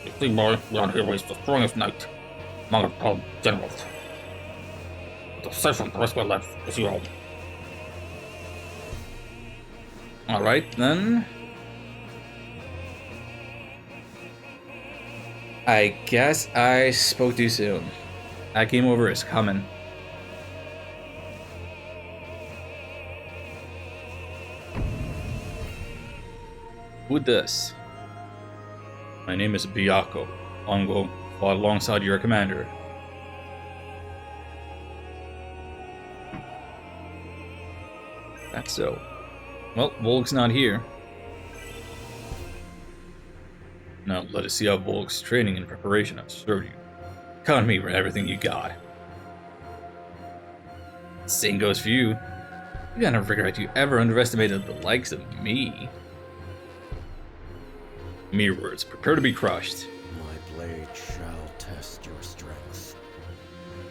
You see, boy, around here is the strongest knight among all generals. The session the rest of my life is your own. Alright, then. I guess I spoke too soon. That game over is coming. Who this? My name is Byakuo. Ongo fought alongside your commander. That's so. Well, Volk's not here. Now let us see how Volk's training and preparation have served you. Count on me for everything you got. Same goes for you. You gotta regret you ever underestimated the likes of me. Mere words, prepare to be crushed. My blade shall test your strength.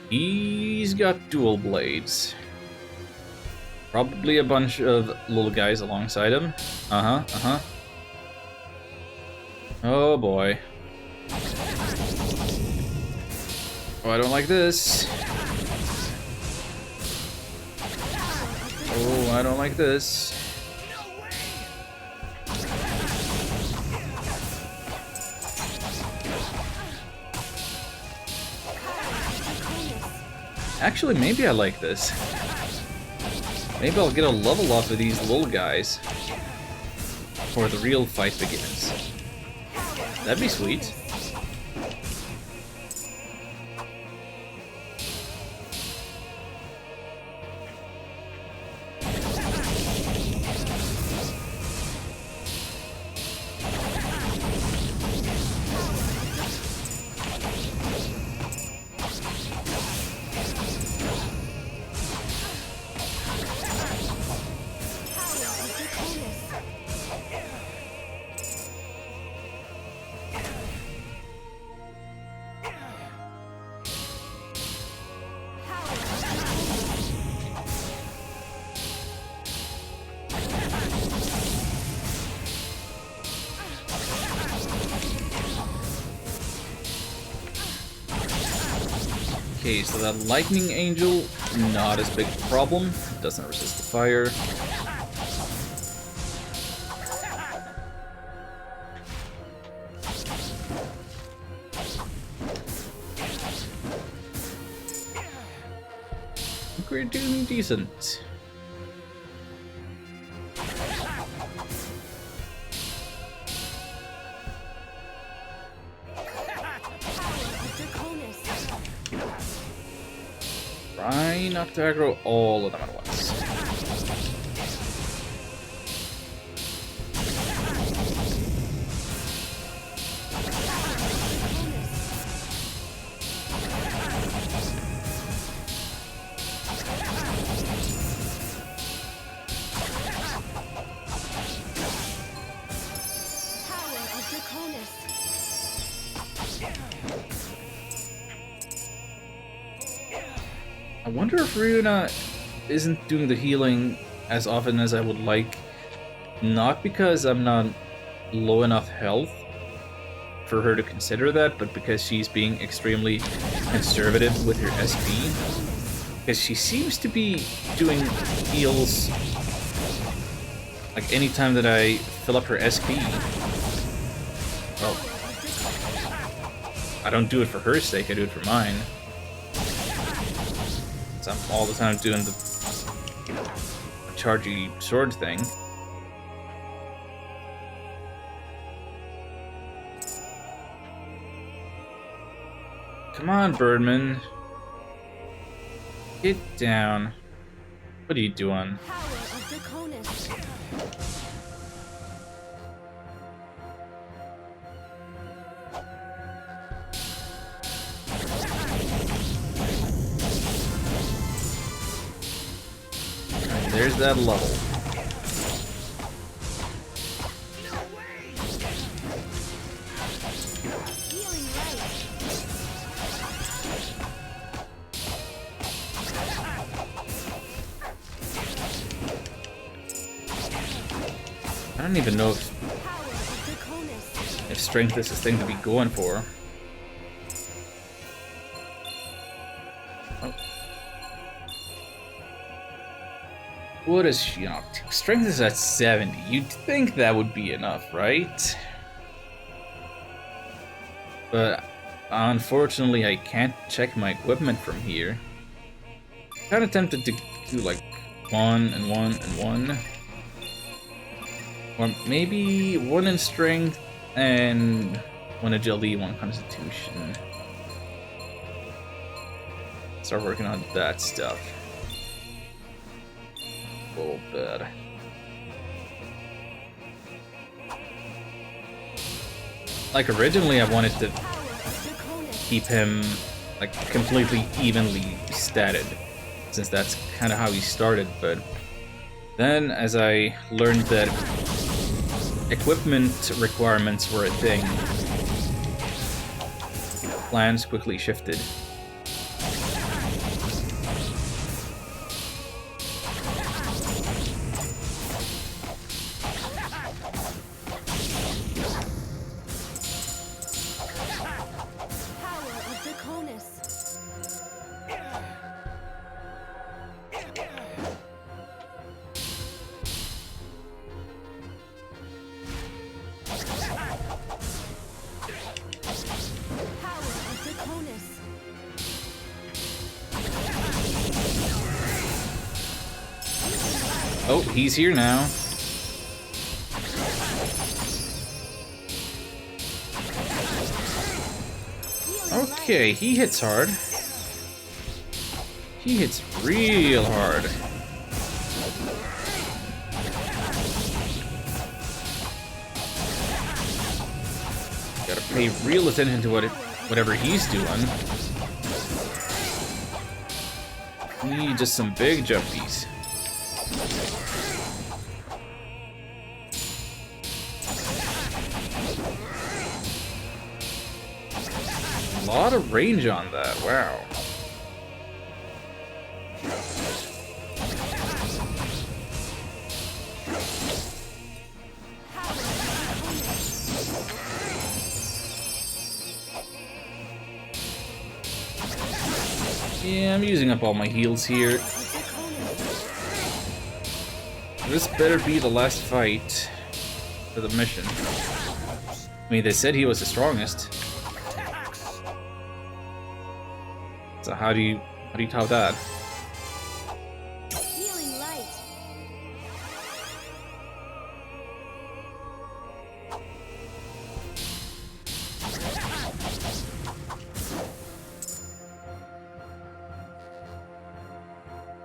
He's got dual blades. Probably a bunch of little guys alongside him. Uh-huh. Oh boy. Oh, I don't like this. Oh, I don't like this. Actually, maybe I like this. Maybe I'll get a level off of these little guys before the real fight begins. That'd be sweet. Okay, so that lightning angel, not as big a problem. Doesn't resist the fire. We're doing decent. Try not to aggro all of them at once. I wonder if Ryuna isn't doing the healing as often as I would like. Not because I'm not low enough health for her to consider that, but because she's being extremely conservative with her SP, because she seems to be doing heals like anytime that I fill up her SP. Well, I don't do it for her sake, I do it for mine. So I'm all the time doing the chargy sword thing. Come on, Birdman. Get down. What are you doing? Power of Draconis. There's that level. Healing light. I don't even know if Power of Draconis. strength is the thing to be going for. Oh. What is she up to? Strength is at 70. You'd think that would be enough, right? But unfortunately, I can't check my equipment from here. Kind of tempted to do like 1 and 1 and 1. Or maybe 1 in strength and 1 agility, 1 constitution. Start working on that stuff. Oh, bad. Like originally I wanted to Power of Draconis. keep him like completely evenly statted, since that's kind of how he started, but then as I learned that equipment requirements were a thing, plans quickly shifted. Power of Draconis. Power of Draconis. Oh, he's here now. Healing Okay, he hits hard. He hits real hard. Gotta pay real attention to whatever he's doing. Need just some big jumpies. A lot of range on that, wow. Yeah, I'm using up all my heals here. This better be the last fight for the mission. I mean, they said he was the strongest. So how do you top that? Healing light.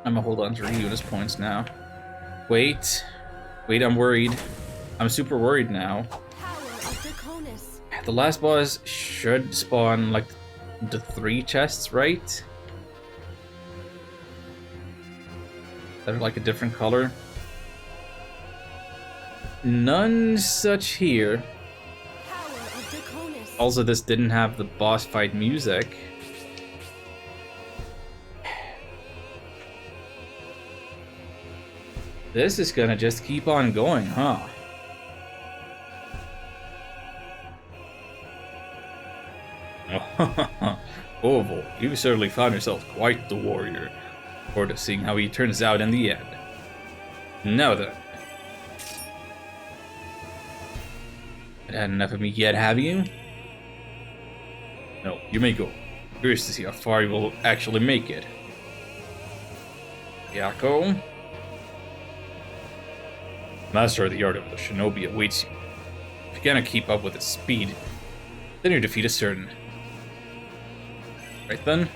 I'm gonna hold on to Ryuna's points now. Wait, I'm worried. I'm super worried now. Power of Draconis. The last boss should spawn like the 3 chests, right? That are like a different color. None such here. Power of Draconis. Also, this didn't have the boss fight music. This is gonna just keep on going, huh? Oval, you certainly found yourself quite the warrior. Forward to seeing how he turns out in the end. Now then. Had enough of me yet, have you? No, you may go. Curious to see how far you will actually make it. Yako? Master of the art of the shinobi awaits you. If you cannot keep up with its speed, then your defeat is certain. Right then.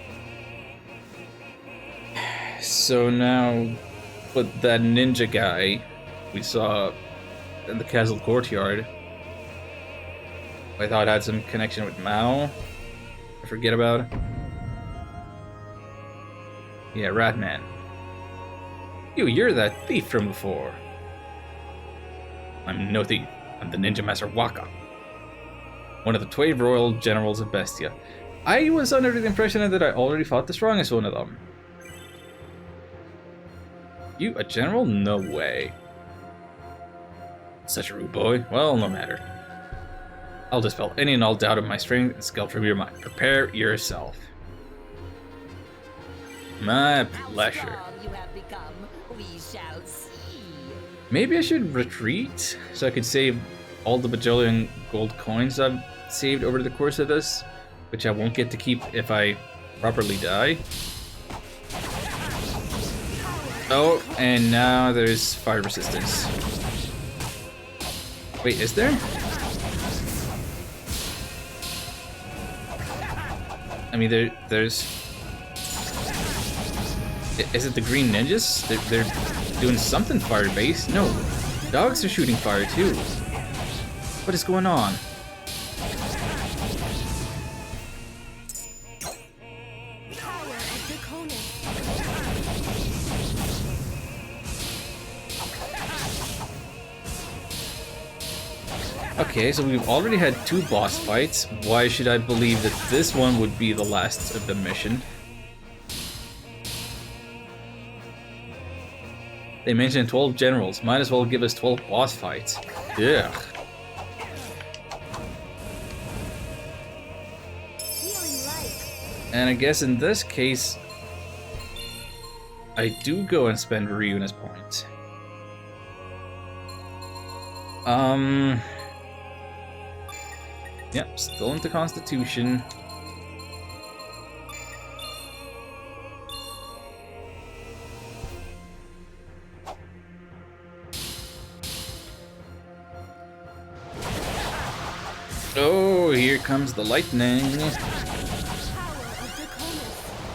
So now, with that ninja guy we saw in the castle courtyard, I thought had some connection with Mao. I forget about. Yeah, Ratman. You're that thief from before. I'm no thief. I'm the Ninja Master Waka. One of the 12 royal generals of Bestia. I was under the impression that I already fought the strongest one of them. You, a general? No way. Such a rude boy. Well, no matter. I'll dispel any and all doubt of my strength and skill from your mind. Prepare yourself. My pleasure. How strong you have become, we shall see. Maybe I should retreat so I could save all the bajillion gold coins I've saved over the course of this, which I won't get to keep if I properly die. Oh, and now there's fire resistance. Wait, is there? I mean, there's... Is it the green ninjas? They're doing something fire-based. No, dogs are shooting fire too. What is going on? Power of Draconis. Okay, so we've already had 2 boss fights. Why should I believe that this one would be the last of the mission? They mentioned 12 generals. Might as well give us 12 boss fights. Ugh. Healing light. And I guess in this case, I do go and spend Ryuna's points. Yep, still into Constitution. Oh, here comes the lightning. Power of Draconis.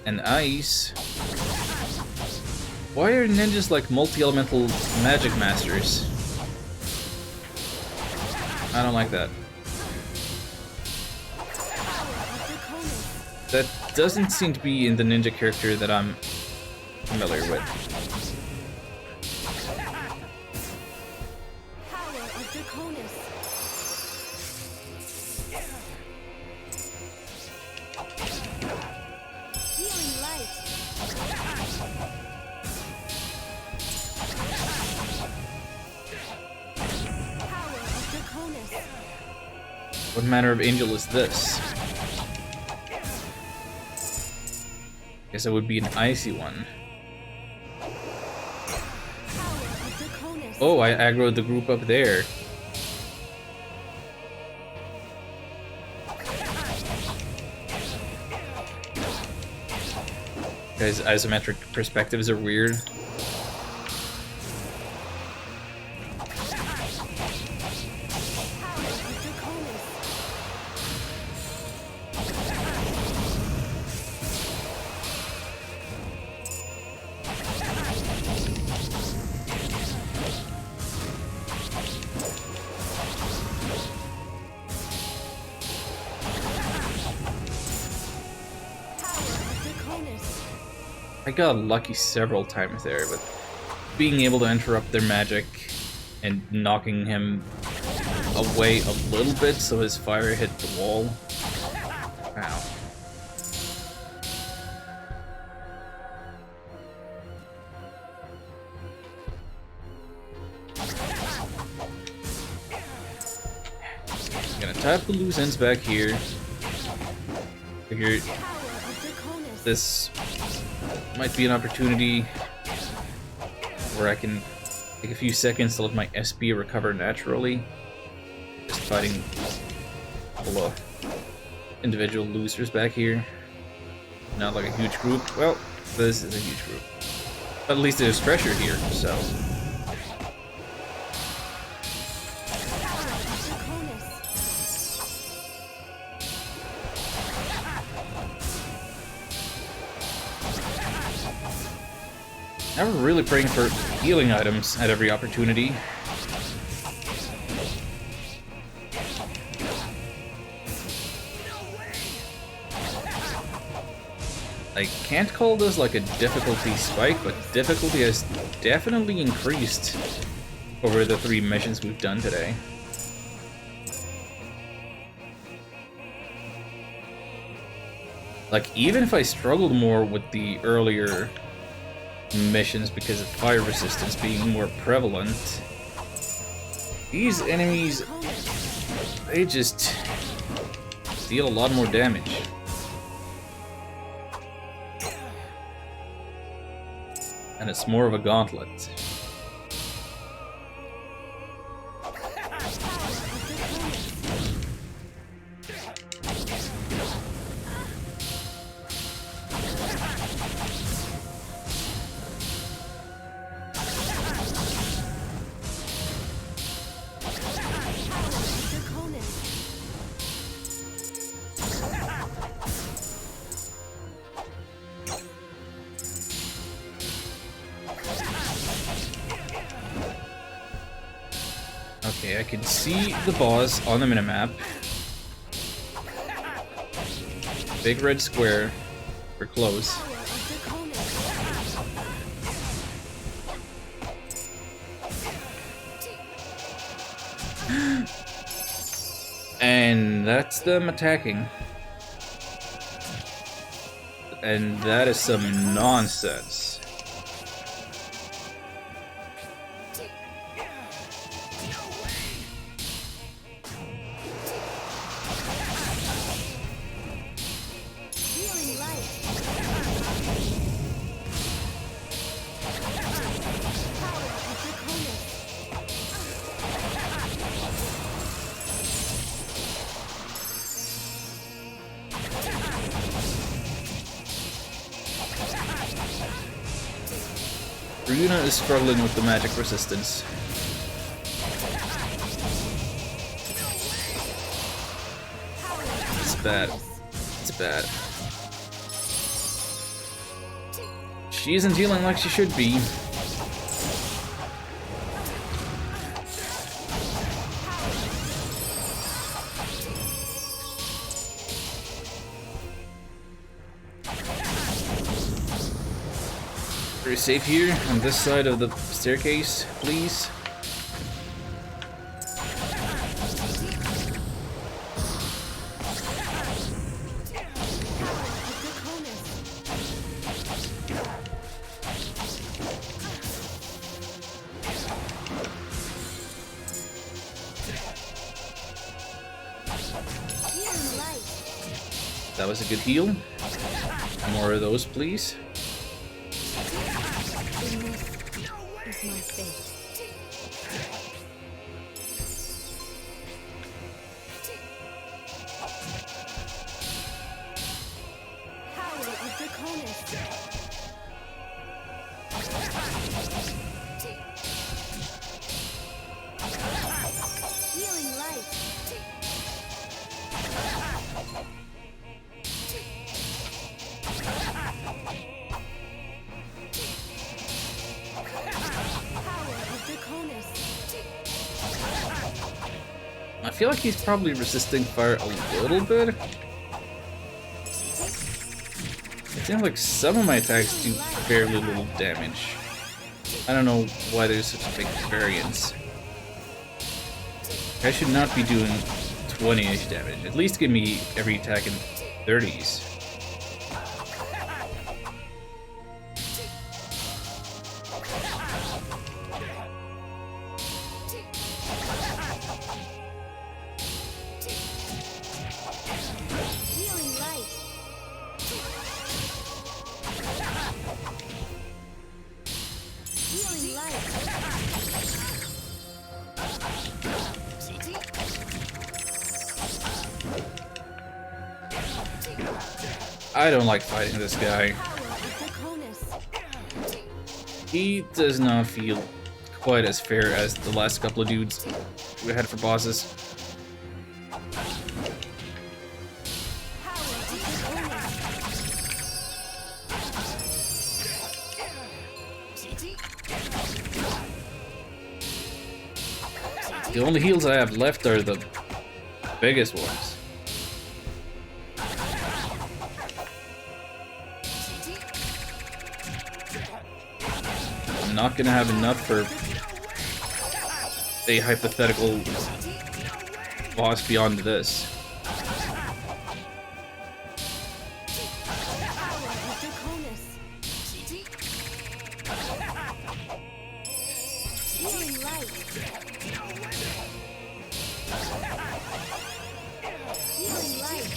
And ice. Why are ninjas like multi-elemental magic masters? I don't like that. Power of Draconis. That doesn't seem to be in the ninja character that I'm familiar with. Power of Draconis. Healing light. Power of Draconis. What manner of angel is this? Guess it would be an icy one. Power of Draconis. Oh, I aggroed the group up there. Guys, isometric perspectives are weird. Power of Draconis. Power of Draconis. I got lucky several times there, but being able to interrupt their magic and knocking him away a little bit so his fire hit the wall. Wow. I'm gonna tie up the loose ends back here. Figured Power of Draconis. this might be an opportunity where I can take a few seconds to let my SB recover naturally. Just fighting all the individual losers back here. Not like a huge group. Well, this is a huge group. But at least there's pressure here, so. Power of Draconis. Now we're really praying for healing items at every opportunity. I can't call this like a difficulty spike, but difficulty has definitely increased over the 3 missions we've done today. Like, even if I struggled more with the earlier missions because of fire resistance being more prevalent, these enemies, they just deal a lot more damage. And it's more of a gauntlet. Okay, I can see the boss on the minimap. Big red square. We're close. And that's them attacking. And that is some nonsense. Healing light. Power of Draconis. Ryuna is struggling with the magic resistance. It's bad. It's bad. She isn't healing like she should be. Very safe here on this side of the staircase, please. Healing light. That was a good heal. More of those, please. This is my fate. Power of Draconis. Healing light. Power of Draconis. I feel like he's probably resisting fire a little bit. It seems like some of my attacks do fairly little damage. I don't know why there's such a big variance. I should not be doing 20-ish damage. At least give me every attack in 30s. I don't like fighting this guy. Power of Draconis. He does not feel quite as fair as the last couple of dudes we had for bosses. Power of Draconis. The only heals I have left are the biggest ones. I'm not gonna have enough for a hypothetical boss beyond this. Power of Draconis. Healing light. Healing light.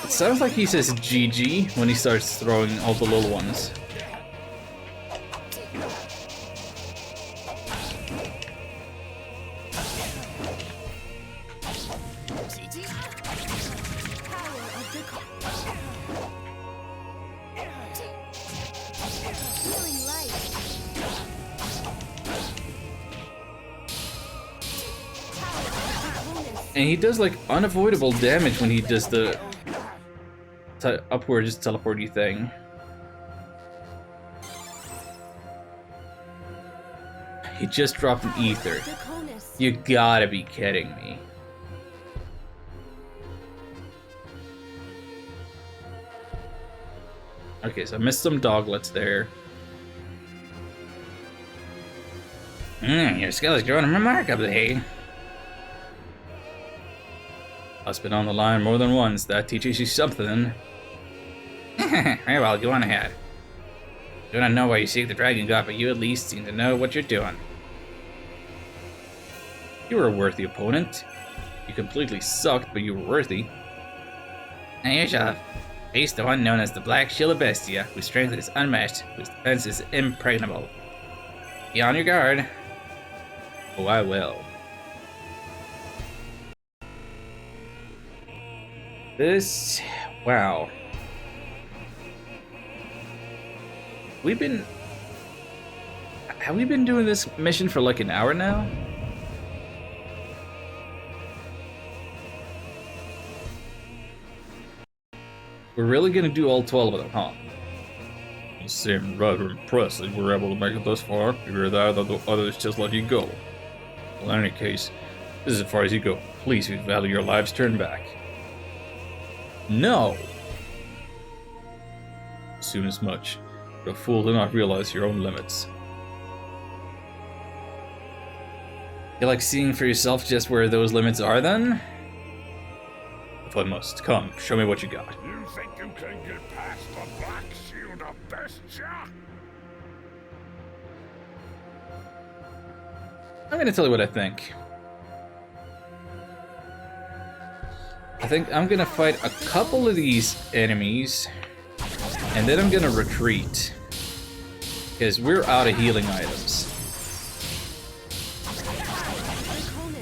It sounds like he says GG when he starts throwing all the little ones. Power of Draconis. Healing light. Power of Draconis. And he does like unavoidable damage when he does the upwards teleporty thing. He just dropped an ether. Draconis. You gotta be kidding me. Okay, so I missed some doglets there. Your skill is growing remarkably. I've been on the line more than once. That teaches you something. Very well, go on ahead. Do not know why you seek the Dragon God, but you at least seem to know what you're doing. You were a worthy opponent. You completely sucked, but you were worthy. And you shall face the one known as the Black Shield of Bestia, whose strength is unmatched, whose defense is impregnable. Be on your guard. Oh, I will. This... wow. Have we been doing this mission for like an hour now? We're really gonna do all 12 of them, huh? You seem rather impressive. We're able to make it this far. You're there that the others just let you go. Well, in any case, this is as far as you go. Please, if you value your lives, turn back. No! Assume as much. You're a fool to not realize your own limits. You like seeing for yourself just where those limits are, then? If I must. Come, show me what you got. You think you can get past the Black Shield of Bestia? I'm gonna tell you what I think. I think I'm gonna fight a couple of these enemies, and then I'm gonna retreat. Because we're out of healing items.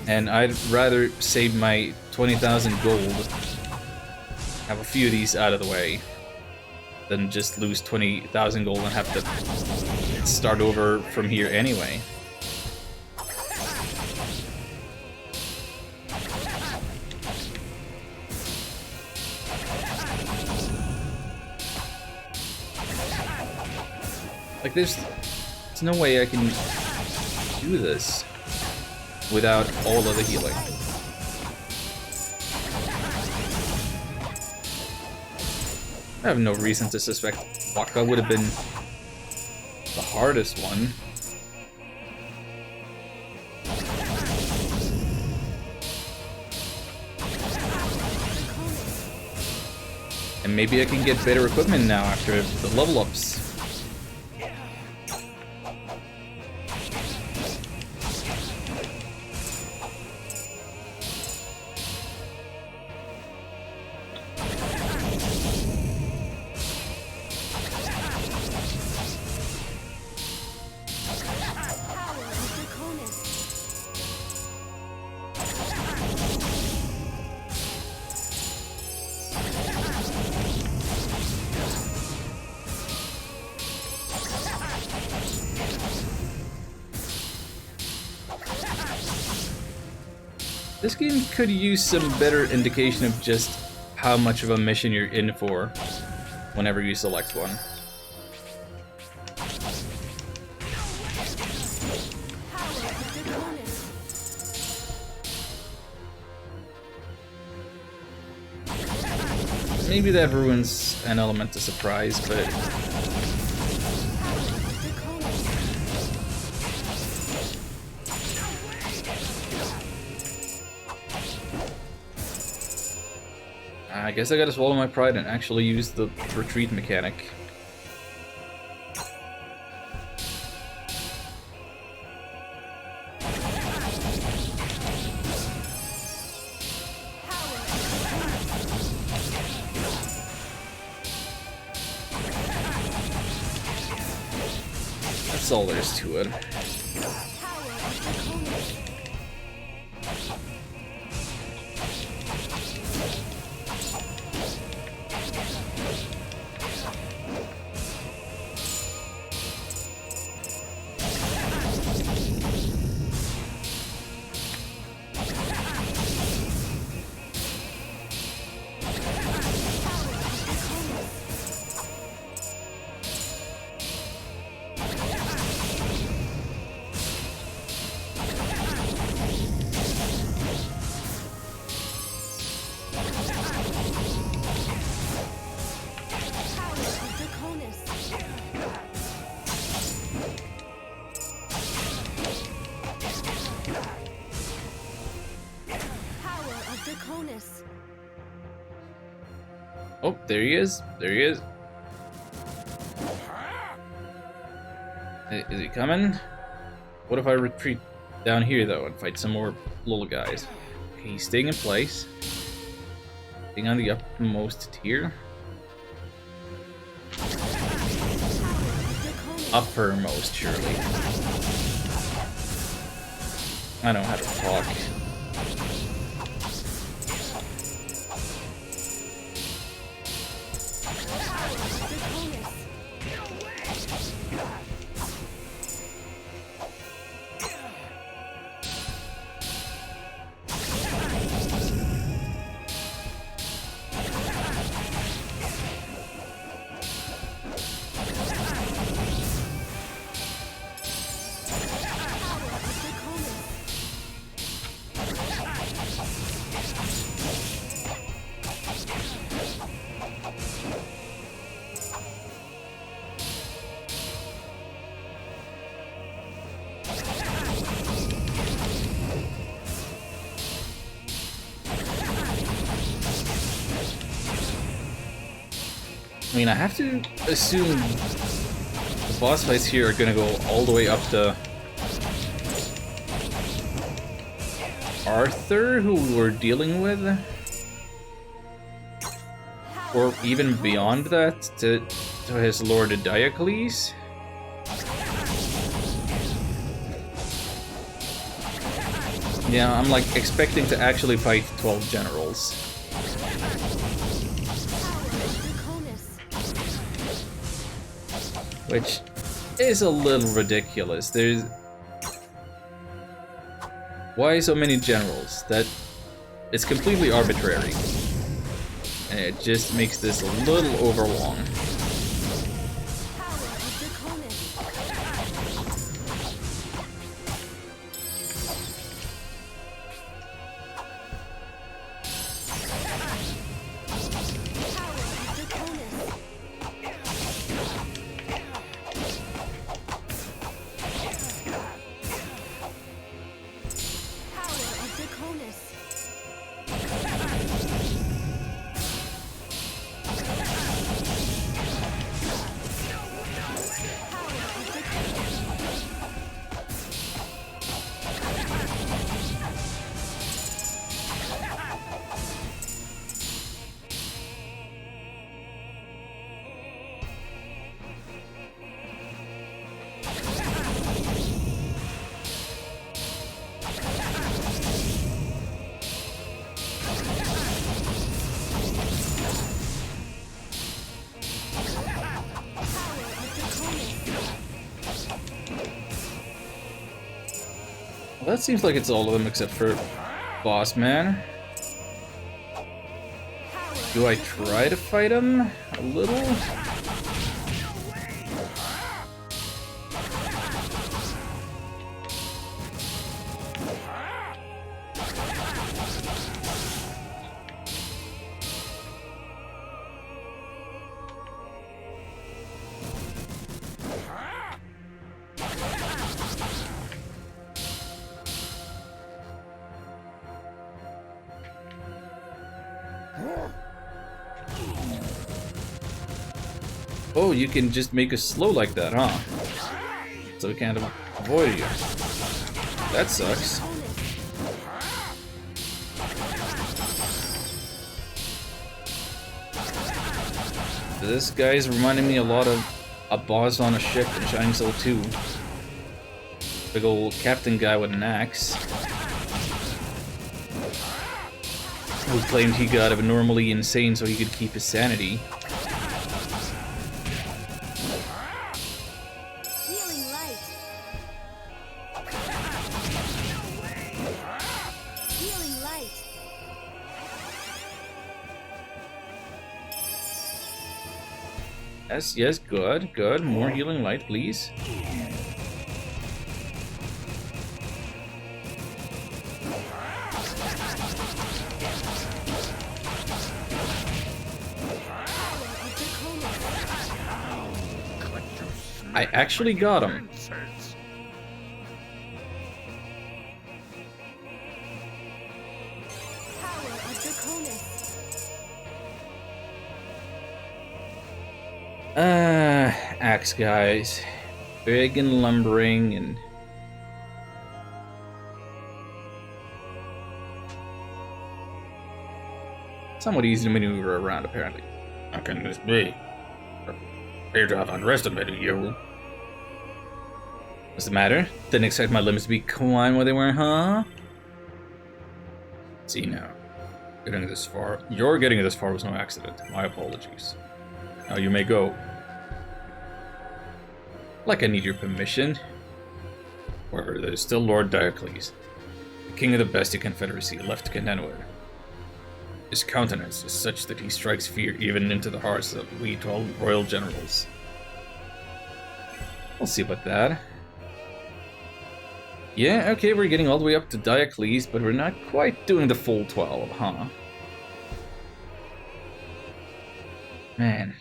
And I'd rather save my 20,000 gold, have a few of these out of the way, than just lose 20,000 gold and have to start over from here anyway. Like, there's no way I can do this without all of the healing. I have no reason to suspect Wakka would have been the hardest one. And maybe I can get better equipment now after the level ups. This game could use some better indication of just how much of a mission you're in for whenever you select one. Power of Draconis. Maybe that ruins an element of surprise, but I guess I gotta swallow my pride and actually use the retreat mechanic. That's all there is to it. Oh, there he is. There he is. Is he coming? What if I retreat down here, though, and fight some more little guys? Okay, he's staying in place. Staying on the uppermost tier. Uppermost, surely. I know how to talk. I mean, I have to assume the boss fights here are gonna go all the way up to Arthur, who we're dealing with, or even beyond that to his Lord Diocles. Yeah, I'm like expecting to actually fight 12 generals. Which is a little ridiculous. There's... Why so many generals? That... It's completely arbitrary. And it just makes this a little overlong. Well, that seems like it's all of them except for boss man. Do I try to fight him a little? Oh, you can just make us slow like that, huh? So we can't avoid you. That sucks. This guy's reminding me a lot of a boss on a ship in Shining Soul 2. Big old captain guy with an axe. Who claimed he got abnormally insane so he could keep his sanity. Healing light. Healing light. Yes, yes, good, good. More healing light, please. I actually got him. Princess. Power of Draconis. Axe guys. Big and lumbering and... somewhat easy to maneuver around, apparently. How can this be? Appear to have underestimated you. What's the matter? Didn't expect my limbs to be climbing where they were, huh? See now. Getting this far. Your getting this far was no accident. My apologies. Now you may go. Like I need your permission. However, there's still Lord Diocles, the king of the Bestia Confederacy, left to contend with. His countenance is such that he strikes fear even into the hearts of we 12 royal generals. We'll see about that. Yeah, okay, we're getting all the way up to Diocles, but we're not quite doing the full 12, huh? Man.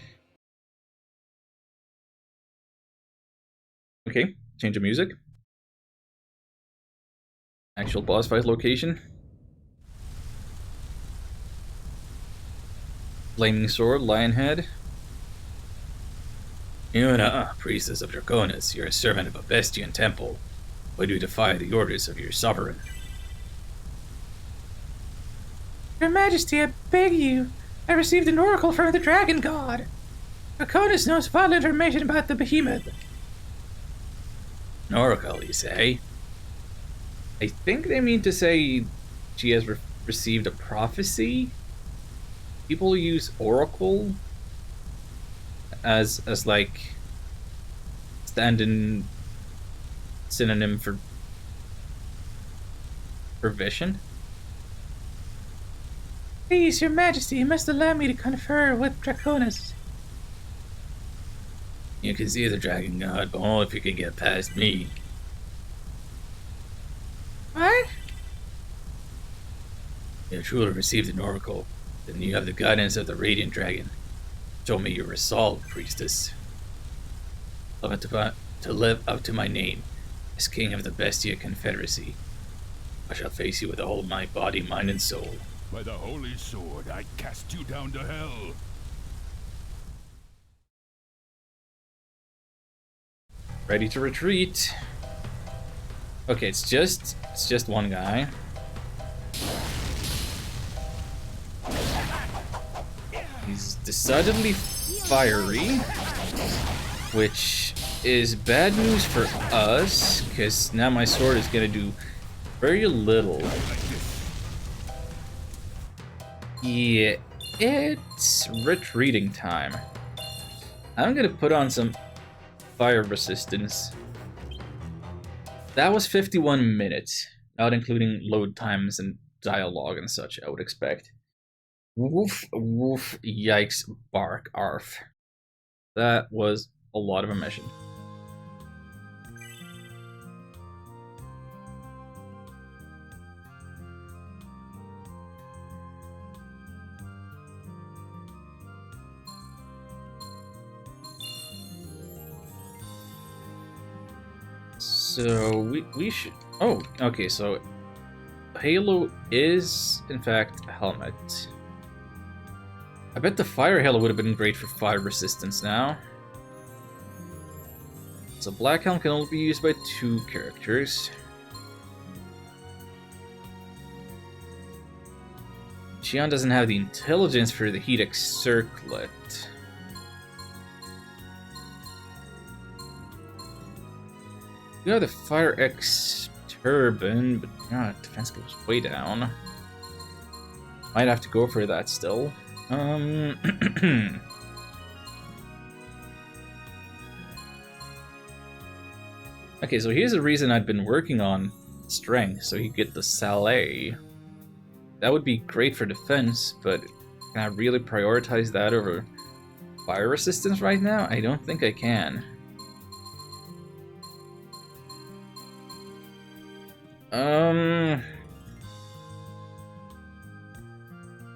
Okay, change of music. Actual boss fight location. Flaming Sword, Lionhead. Yuna, priestess of Draconis, you're a servant of a Bestian temple. Why do you defy the orders of your sovereign? Your Majesty, I beg you. I received an oracle from the Dragon God. Draconis knows vital information about the behemoth. An oracle, you say? I think they mean to say she has received a prophecy? People use oracle as like stand-in synonym for vision. Please, Your Majesty, you must allow me to confer with Draconis. You can see the Dragon God, but only if you can get past me. What? You have truly received an oracle, then you have the guidance of the Radiant Dragon. Show me your resolve, priestess. To live up to my name, as king of the Bestia Confederacy. I shall face you with all my body, mind, and soul. By the holy sword, I cast you down to hell. Ready to retreat. Okay, it's just one guy. He's decidedly fiery, which is bad news for us, because now my sword is gonna do very little. Yeah, it's retreating time. I'm gonna put on some fire resistance. That was 51 minutes, not including load times and dialogue and such, I would expect. Woof, woof, yikes, bark, arf. That was a lot of a mission. So we should. Oh, okay. So Halo is in fact a helmet. I bet the fire halo would have been great for fire resistance now. So black helm can only be used by 2 characters. Xion doesn't have the intelligence for the heat X circlet. You have the Fire X Turbine, but defense goes way down. Might have to go for that still. Okay, so here's a reason I'd been working on strength, so you get the Saleh. That would be great for defense, but can I really prioritize that over fire resistance right now? I don't think I can.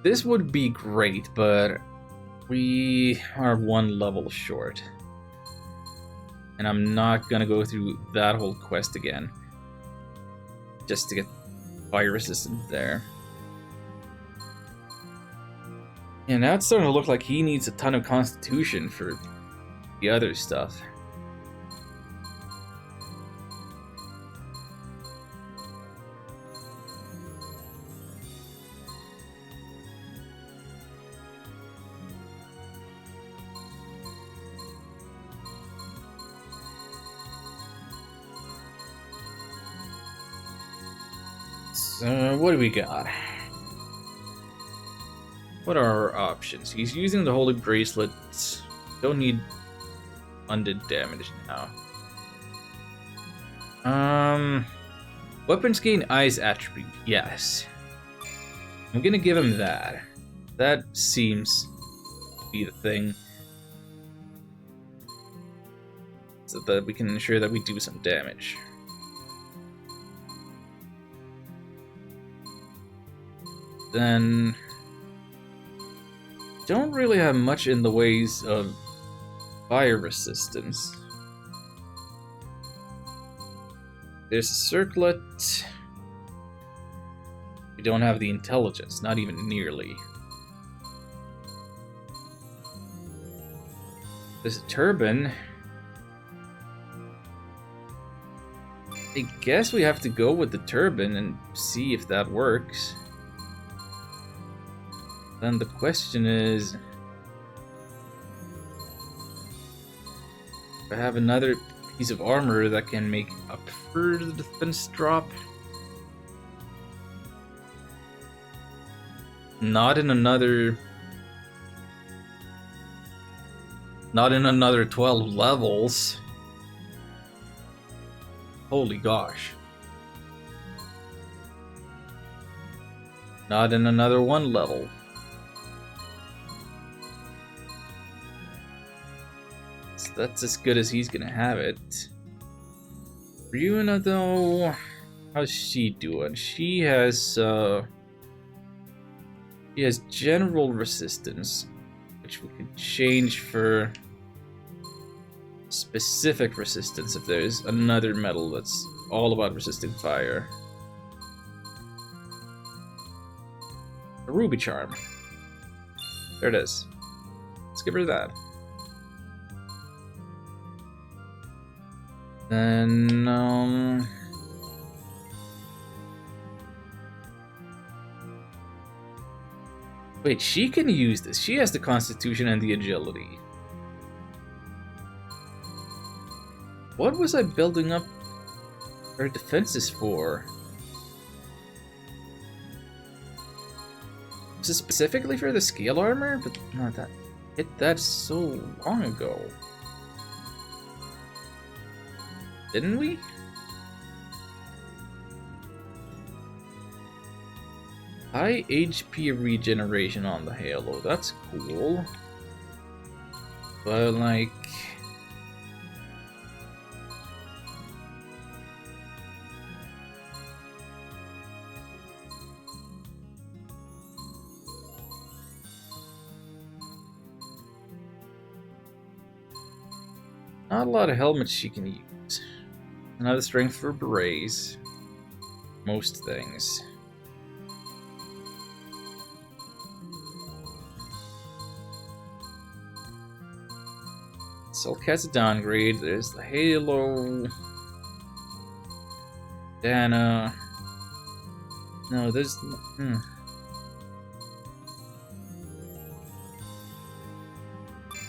This would be great, but we are 1 level short. And I'm not gonna go through that whole quest again. Just to get fire resistance there. Yeah, now it's starting to look like he needs a ton of constitution for the other stuff. So, what do we got? What are our options? He's using the Holy Bracelet. Don't need undead damage now. Weapons gain Eyes attribute. Yes. I'm gonna give him that. That seems to be the thing. So that we can ensure that we do some damage. Then don't really have much in the ways of fire resistance. There's a circlet. We don't have the intelligence, not even nearly. There's a turbine. I guess we have to go with the turbine and see if that works. Then the question is, if I have another piece of armor that can make up for the defense drop. Not in another 12 levels. Holy gosh. Not in another 1 level. That's as good as he's gonna have it. Ryuna though, how's she doing? She has general resistance, which we could change for specific resistance if there's another metal that's all about resisting fire. A ruby charm. There it is. Let's give her that. Then, wait, she can use this. She has the constitution and the agility. What was I building up her defenses for? Was it specifically for the scale armor? But not that. Hit that so long ago. Didn't we? High HP regeneration on the Halo. That's cool. But like, not a lot of helmets she can use. Another strength for berets. Most things. Selkat's a downgrade. There's the Halo. Dana. No, there's.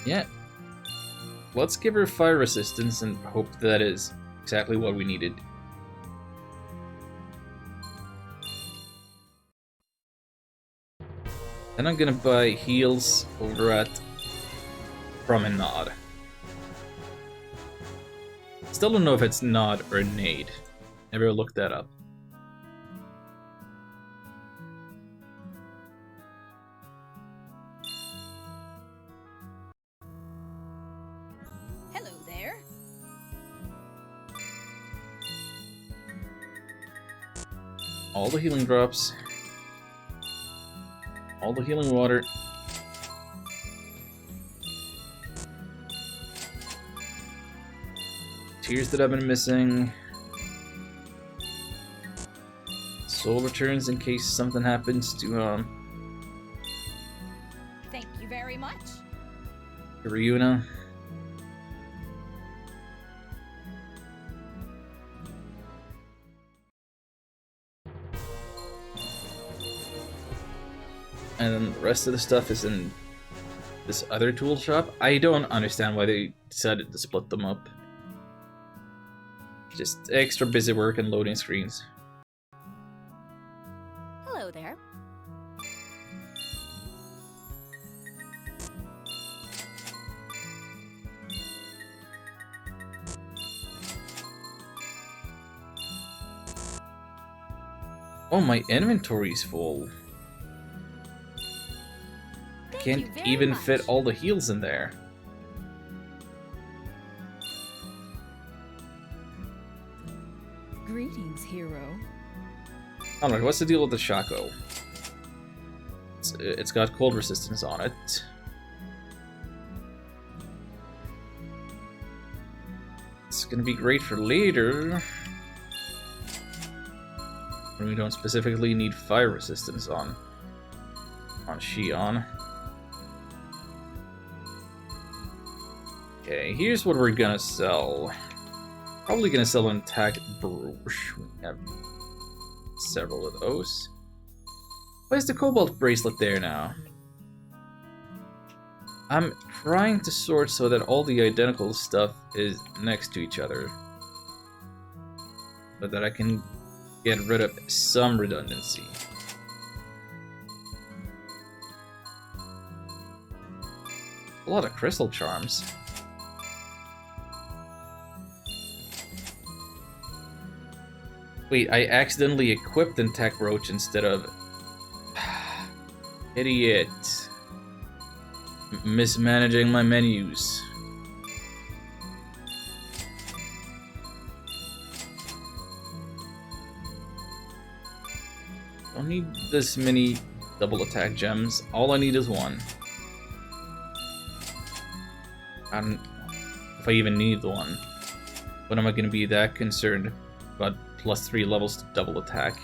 Yeah. Let's give her fire resistance and hope that is exactly what we needed. Then I'm gonna buy heals over at Promenade. Still don't know if it's Nod or Nade. Never looked that up. Hello there. All the healing drops. All the healing water. Tears that I've been missing. Soul returns in case something happens to Thank you very much. Ryuna. And then the rest of the stuff is in this other tool shop. I don't understand why they decided to split them up. Just extra busy work and loading screens. Hello there. Oh, my inventory's full. Thank you Can't very even much. fit all the heals in there. Greetings, hero. Alright, what's the deal with the Shaco? It's got cold resistance on it. It's gonna be great for later. When we don't specifically need fire resistance on Xion. Okay, here's what we're gonna sell. Probably gonna sell an attack brooch. We have several of those. Why is the Cobalt bracelet there now? I'm trying to sort so that all the identical stuff is next to each other. But that I can get rid of some redundancy. A lot of crystal charms. Wait, I accidentally equipped an attack brooch instead of... Idiot. Mismanaging my menus. Don't need this many double attack gems. All I need is one. I don't... If I even need the one. When am I gonna be that concerned about +3 levels to double attack?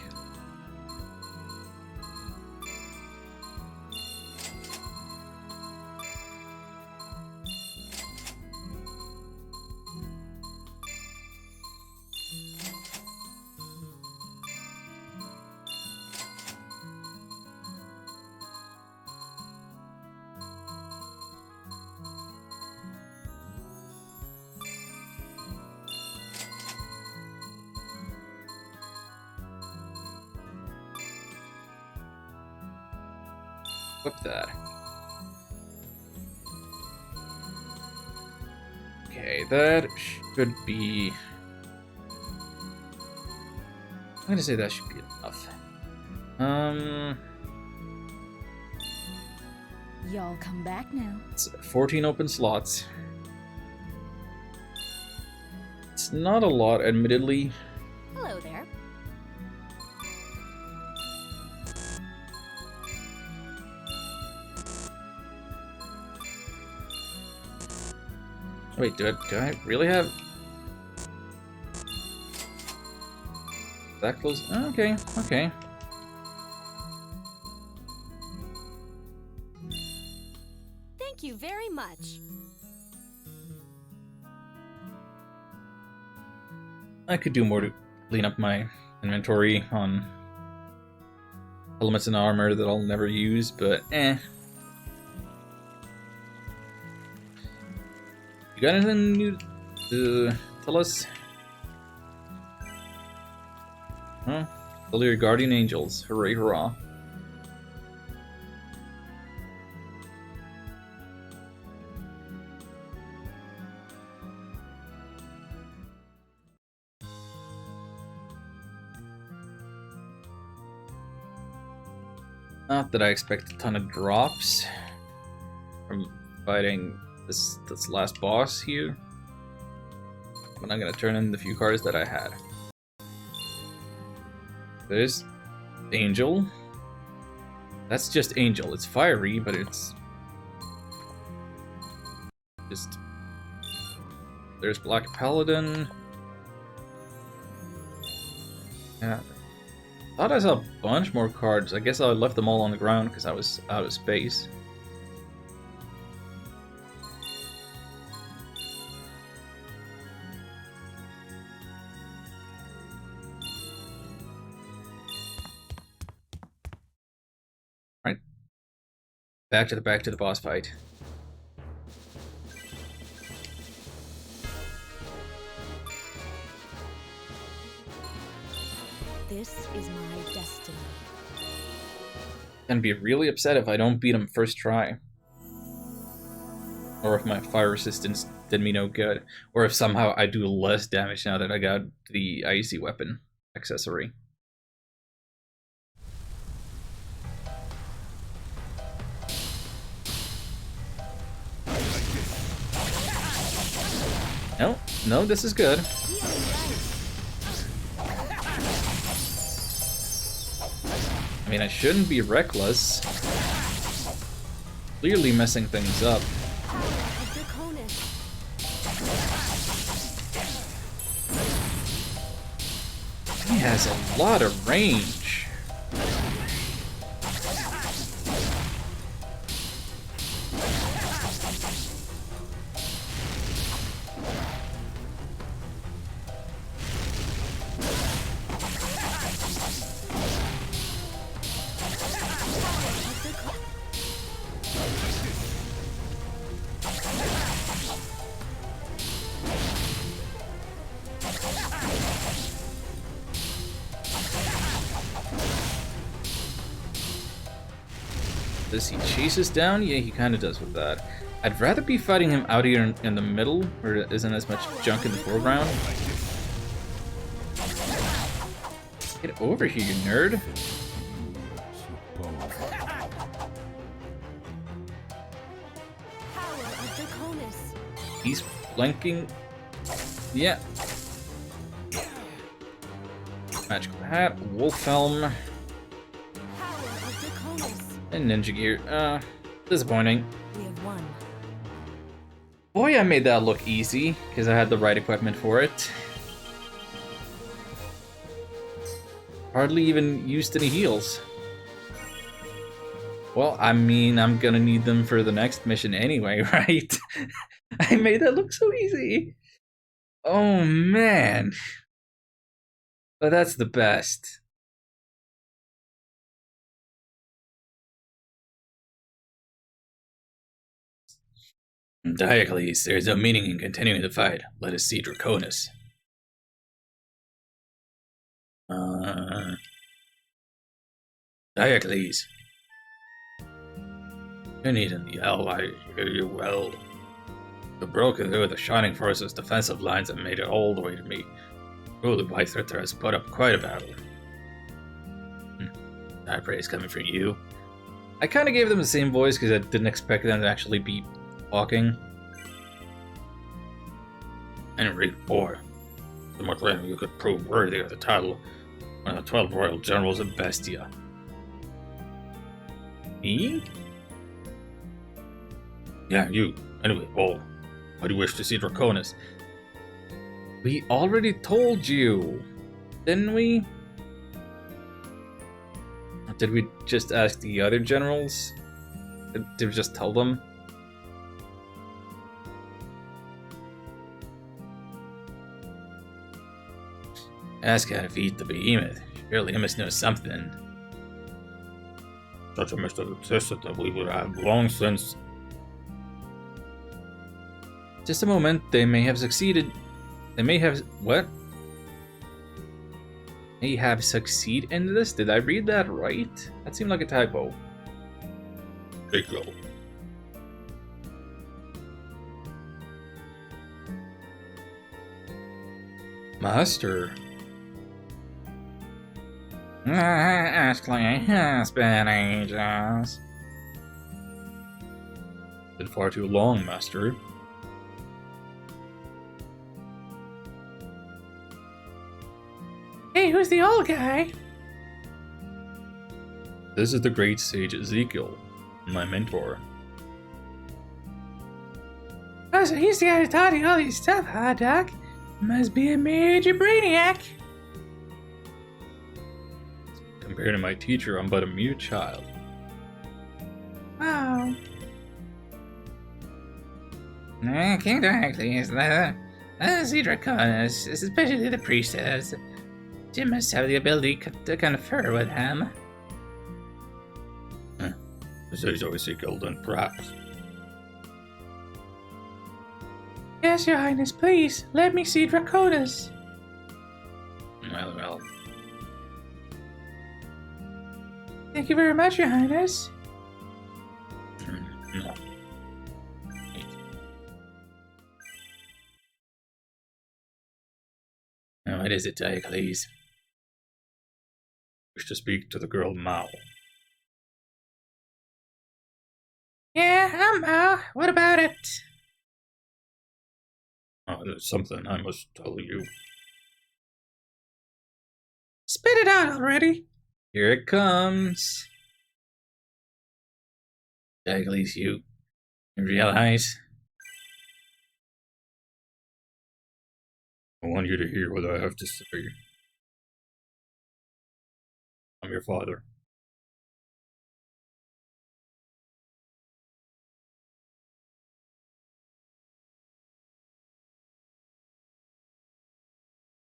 Equip that. Okay, that should be... I'm gonna say that should be enough. Y'all come back now. It's 14 open slots. It's not a lot, admittedly. Hello there. Wait, do I really have that close? Oh, okay, okay. Thank you very much. I could do more to clean up my inventory on elements and armor that I'll never use, but eh. You got anything new to tell us? Huh? Follow your guardian angels. Hooray, hurrah. Not that I expect a ton of drops from fighting this last boss here, but I'm gonna turn in the few cards that I had. There's Angel. That's just Angel. It's fiery, but it's just... There's Black Paladin. Yeah. Thought I saw a bunch more cards. I guess I left them all on the ground because I was out of space. Right. Back to the boss fight. This is my destiny. I'm gonna be really upset if I don't beat him first try. Or if my fire resistance did me no good. Or if somehow I do less damage now that I got the icy weapon accessory. No, no, this is good. I mean, I shouldn't be reckless. Clearly messing things up. He has a lot of range. Does he chase us down? Yeah, he kind of does with that. I'd rather be fighting him out here in the middle, where there isn't as much junk in the foreground. Get over here, you nerd. He's flanking. Yeah. Magical Hat, Wolf Helm. And Ninja Gear. Disappointing. We have won. Boy, I made that look easy, because I had the right equipment for it. Hardly even used any heals. Well, I mean, I'm gonna need them for the next mission anyway, right? I made that look so easy. Oh, man. But that's the best. Diocles, there's no meaning in continuing the fight. Let us see Draconis. Diocles. You needn't yell, I hear you well. You broke through the Shining Force's defensive lines and made it all the way to me. Truly, White Thritter has put up quite a battle. High praise coming from you. I kind of gave them the same voice because I didn't expect them to actually be talking. Henry IV, the more claim you could prove worthy of the title one of the 12 royal generals of Bestia. Me? Yeah, you. Anyway, Bull, why do you wish to see Draconis? We already told you, didn't we? Did we just ask the other generals? Did we just tell them? Ask how to feed the behemoth. Surely he must know something. Such a must have existed that we would have long since. Just a moment, they may have succeeded. They may have. What? May have succeed in this? Did I read that right? That seemed like a typo. They go. Master. Actually, it has been ages. Been far too long, Master. Hey, who's the old guy? This is the great sage Ezekiel, my mentor. Oh, so he's the guy who taught you all these stuff, huh, Doc? Must be a major brainiac. Compared to my teacher, I'm but a mere child. Wow. King directly is the Draconis, especially the priestess. She must have the ability to confer with him. The sage Ezekiel, then perhaps. Yes, Your Highness, please, let me see Draconis. Well. Thank you very much, Your Highness. No. Now, what is it, Diocles? Wish to speak to the girl Mao. Yeah, what about it? Oh, there's something I must tell you. Spit it out already. Here it comes. Diocles, you realize? I want you to hear what I have to say. I'm your father.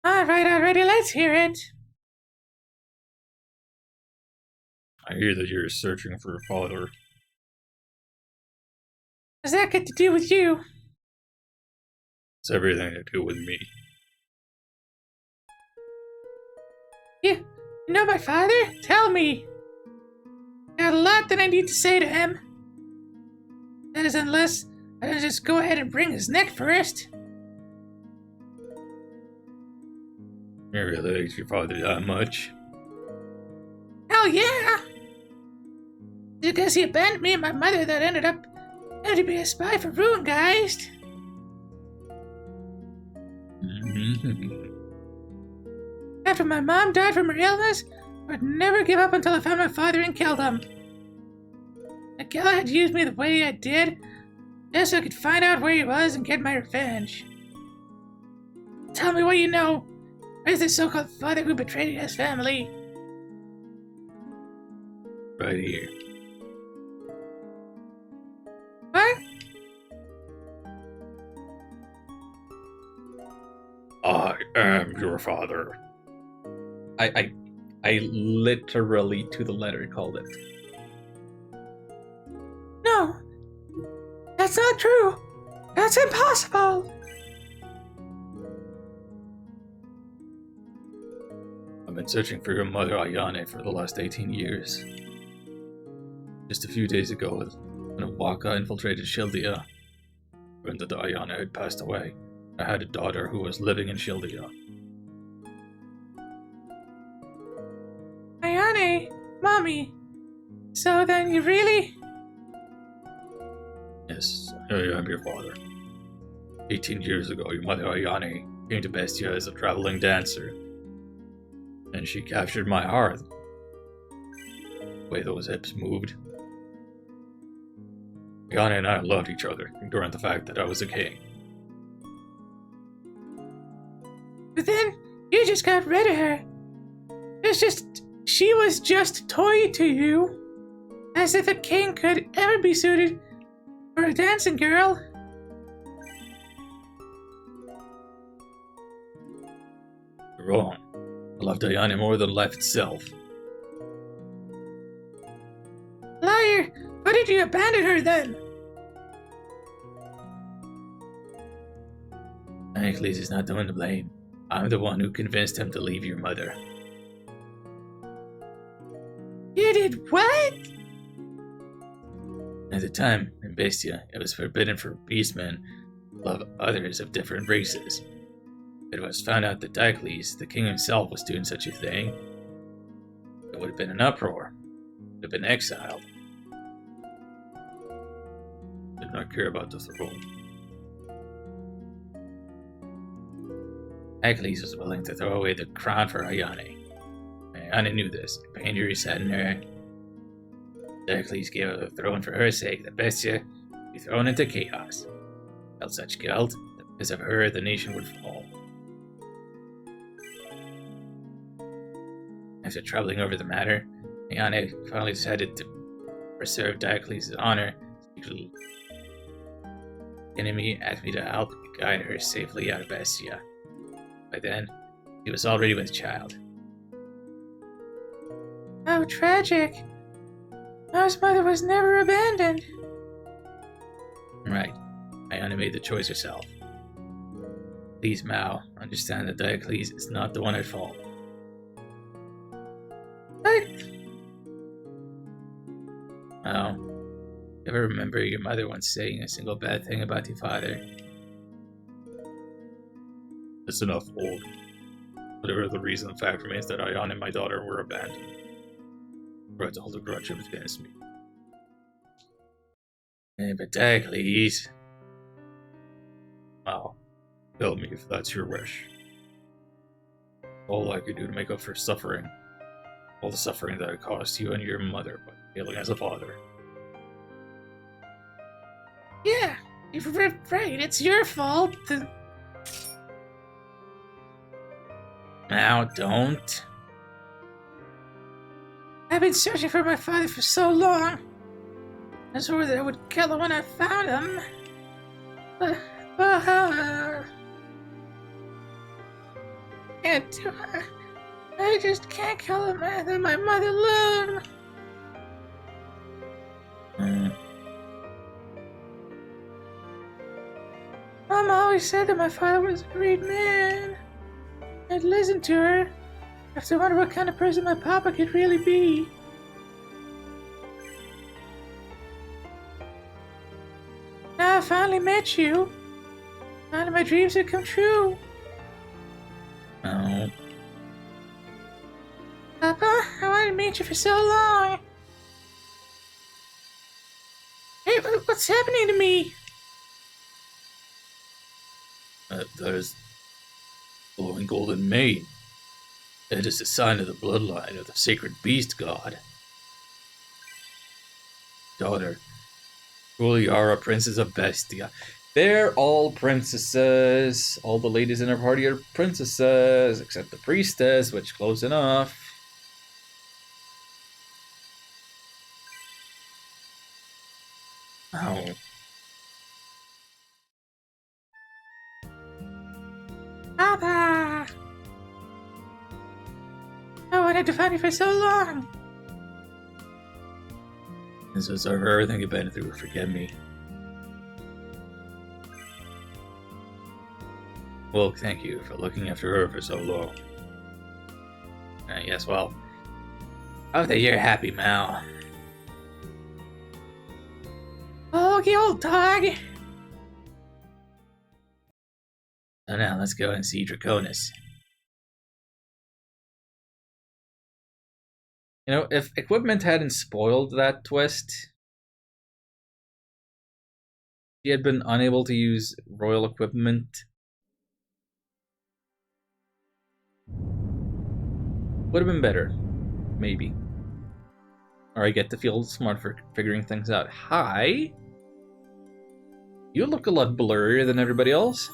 Alright, already, let's hear it. I hear that you're searching for a father. Does that get to do with you? It's everything to do with me. You know my father? Tell me. Got a lot that I need to say to him. That is, unless I just go ahead and bring his neck first. You really likes your father that much? Hell yeah! Because he abandoned me and my mother that ended up having to be a spy for Runegeist. After my mom died from her illness, I would never give up until I found my father and killed him. Akela had used me the way I did, just so I could find out where he was and get my revenge. Tell me what you know. Where's the so-called father who betrayed his family? Right here. What? I am your father. I literally to the letter called it. No. That's not true. That's impossible. I've been searching for your mother, Ayane, for the last 18 years. Just a few days ago, when a Waka infiltrated Shildia, learned that Ayane had passed away. I had a daughter who was living in Shildia. Ayane, Mommy. So then you really... Yes, I am your father. 18 years ago, your mother Ayane came to Bestia as a traveling dancer, and she captured my heart. The way those hips moved. Ayane and I loved each other, ignoring the fact that I was a king. But then you just got rid of her. She was just a toy to you. As if a king could ever be suited for a dancing girl. You're wrong. I loved Ayane more than life itself. Liar! Why did you abandon her then? Heracles is not the one to blame. I'm the one who convinced him to leave your mother. You did what? At the time, in Bestia, it was forbidden for beastmen to love others of different races. It was found out that Diocles, the king himself, was doing such a thing. It would have been an uproar. Would have been exiled. Did not care about the throne. Diocles was willing to throw away the crown for Ayane. Ayane knew this. Pain sat in her. Diocles gave up the throne for her sake, that Bestia be thrown into chaos. Felt such guilt that because of her the nation would fall. After troubling over the matter, Ayane finally decided to preserve Diocles' honor. The enemy asked me to help guide her safely out of Bestia. By then, she was already with child. How tragic. Mao's mother was never abandoned. Right. Ayane made the choice herself. Please, Mao, understand that Diocles is not the one at fault. But Mao, ever remember your mother once saying a single bad thing about your father? That's enough, old. Whatever the reason, the fact remains that Ayane and my daughter were abandoned. Tried to hold a grudge against me. But Diocles... Well, tell me if that's your wish. All I could do to make up for suffering. All the suffering that I caused you and your mother by failing as a father. yeah, you're right. It's your fault. Now, don't. I've been searching for my father for so long. I swore that I would kill him when I found him. Can't do it. I just can't kill a man that my mother loved. Mom always said that my father was a great man. I'd listen to her. I have to wonder what kind of person my papa could really be. Now I finally met you. Finally my dreams have come true. No. Papa, I wanted to meet you for so long. Hey, what's happening to me? There's glowing golden mane. It is a sign of the bloodline of the sacred beast god. Daughter, Juliara, princess of Bestia. They're all princesses. All the ladies in our party are princesses, except the priestess, which close enough. Oh. Papa! I wanted to find you for so long. This is everything you've been through. Forget me. Well, thank you for looking after her for so long. Yes, well, I hope that you're happy, Mal. Oh, okay, old dog. So now let's go and see Draconis. You know, if equipment hadn't spoiled that twist, she had been unable to use royal equipment. Would have been better. Maybe. Or I get to feel smart for figuring things out. Hi! You look a lot blurrier than everybody else.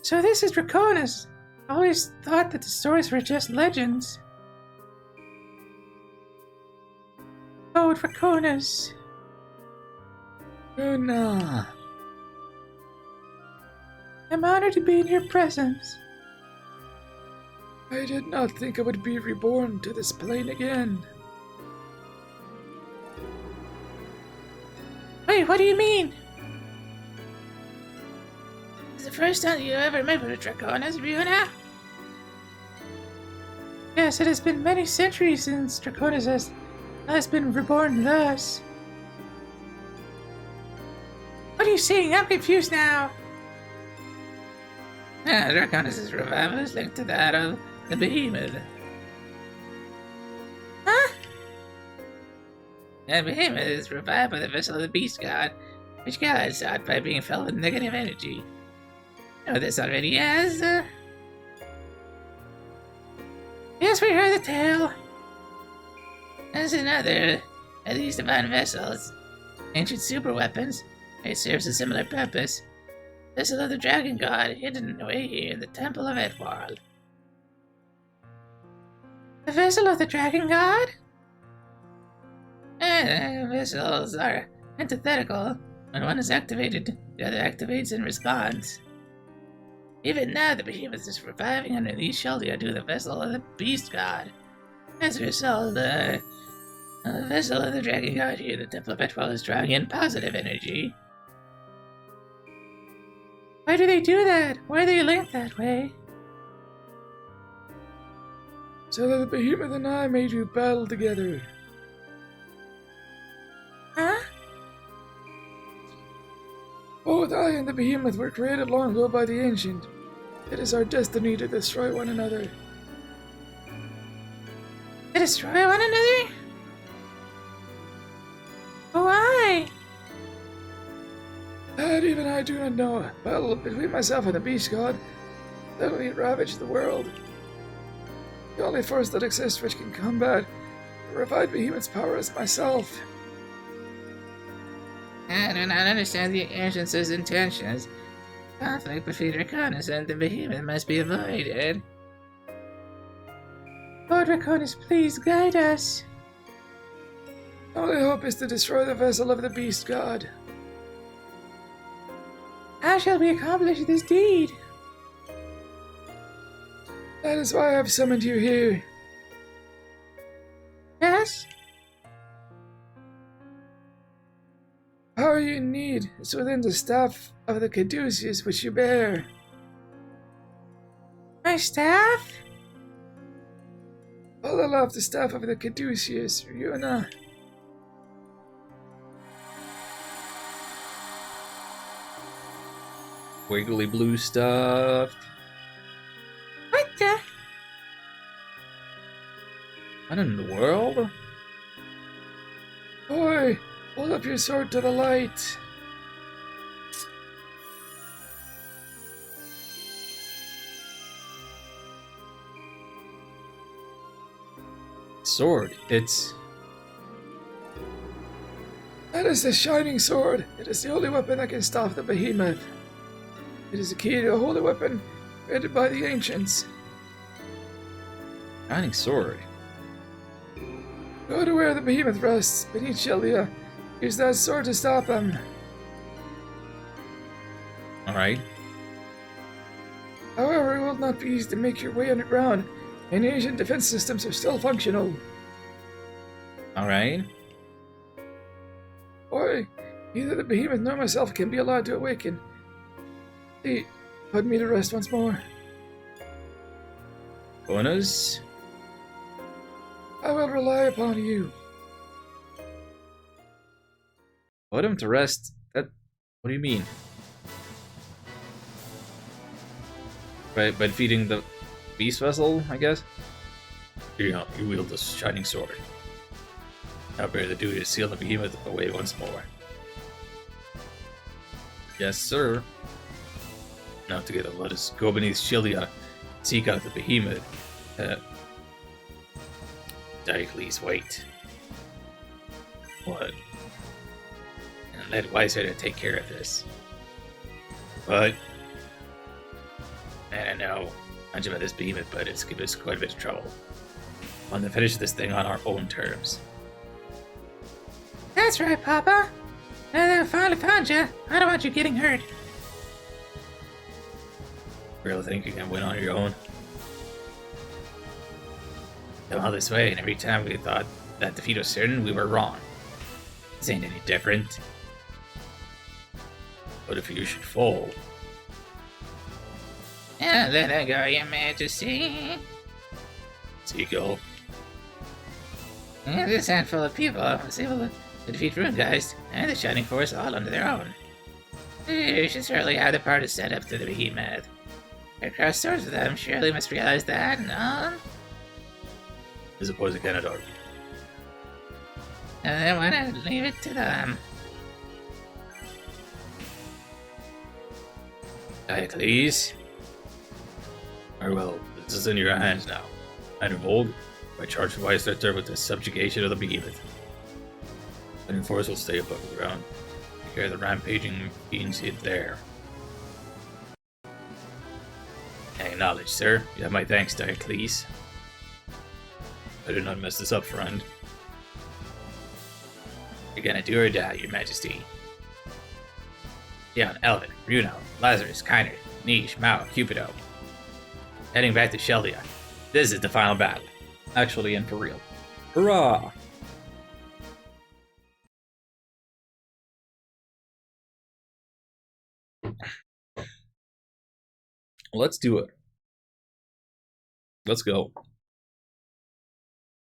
So this is Draconis. I always thought that the stories were just legends. Oh, Draconis. Luna. I'm honored to be in your presence. I did not think I would be reborn to this plane again. Wait, what do you mean? Is the first time you ever met with a Draconis, Ryuna? Yes, it has been many centuries since Draconis has been reborn thus. What are you saying? I'm confused now. Draconis' revival is linked to that of the Behemoth. Huh? The Behemoth is revived by the vessel of the Beast God, which God sought by being filled with negative energy. You know this already, yes? Yes, we heard the tale. There's another of these divine vessels, ancient super weapons. It serves a similar purpose. Vessel of the Dragon God, hidden away here in the Temple of Edward. The vessel of the Dragon God? Vessels are antithetical. When one is activated, the other activates in response. Even now, the Behemoth is reviving underneath shelter to the vessel of the Beast God. As a result, the vessel of the Dragon God here, the Temple of Edward, is drawing in positive energy. Why do they do that? Why are they linked that way? So that the Behemoth and I may do battle together. Huh? Both I and the Behemoth were created long ago by the Ancient. It is our destiny to destroy one another. To destroy one another? Why? That even I do not know. Battle between myself and the Beast God suddenly ravaged the world. The only force that exists which can combat or revive Behemoth's power is myself. I do not understand the Ancients' intentions. Conflict between Draconis and the Behemoth must be avoided. Lord Draconis, please guide us. Our only hope is to destroy the vessel of the Beast God. How shall we accomplish this deed? That is why I have summoned you here. Yes? Power you need is within the staff of the Caduceus which you bear. My staff? Follow off the staff of the Caduceus, Ryuna. Wiggly blue stuff. What the? What in the world? Boy, hold up your sword to the light. Sword. It's... That is the Shining Sword. It is the only weapon that can stop the Behemoth. It is the key to a holy weapon created by the Ancients. Shining sword. Go to where the Behemoth rests, beneath Shelia. Use that sword to stop him. Alright. However, it will not be easy to make your way underground, and Asian defense systems are still functional. Alright. Boy, neither the Behemoth nor myself can be allowed to awaken. See, put me to rest once more. Bonus. I will rely upon you. Put him to rest. That... What do you mean? By defeating the beast vessel, I guess? You know, you wield this shining sword. Now bear the duty to seal the behemoth away once more. Yes, sir. Now together let us go beneath Shieldea, seek out the behemoth. Diocles, wait. What? And let Wiseheader take care of this. But I don't know much about this behemoth, but it's given us quite a bit of trouble. I want to finish this thing on our own terms. That's right, Papa. Now that I finally found you, I don't want you getting hurt. Really think you can win on your own? Come all this way, and every time we thought that defeat was certain, we were wrong. This ain't any different. But if you should fall... Let her go, your majesty. Seagull, This handful of people was able to defeat Runegeist and the Shining Force all under their own. You should certainly have the party set up to the behemoth. Your cross swords with them surely must realize that, no? I suppose I cannot argue. And then why not leave it to them? Diocles? Very well, this is in your hands now. And of old, I charged Wiseheader with the subjugation of the behemoth. The force will stay above the ground. Take care of the rampaging fiends hid there. I acknowledge, sir. You have my thanks, Diocles. I did not mess this up, friend. You're gonna do or die, your majesty. Dion, Elvin, Bruno, Lazarus, Kiner, Niche, Mao, Cupido. Heading back to Shieldea. This is the final battle. Actually, and for real. Hurrah! Let's do it. Let's go.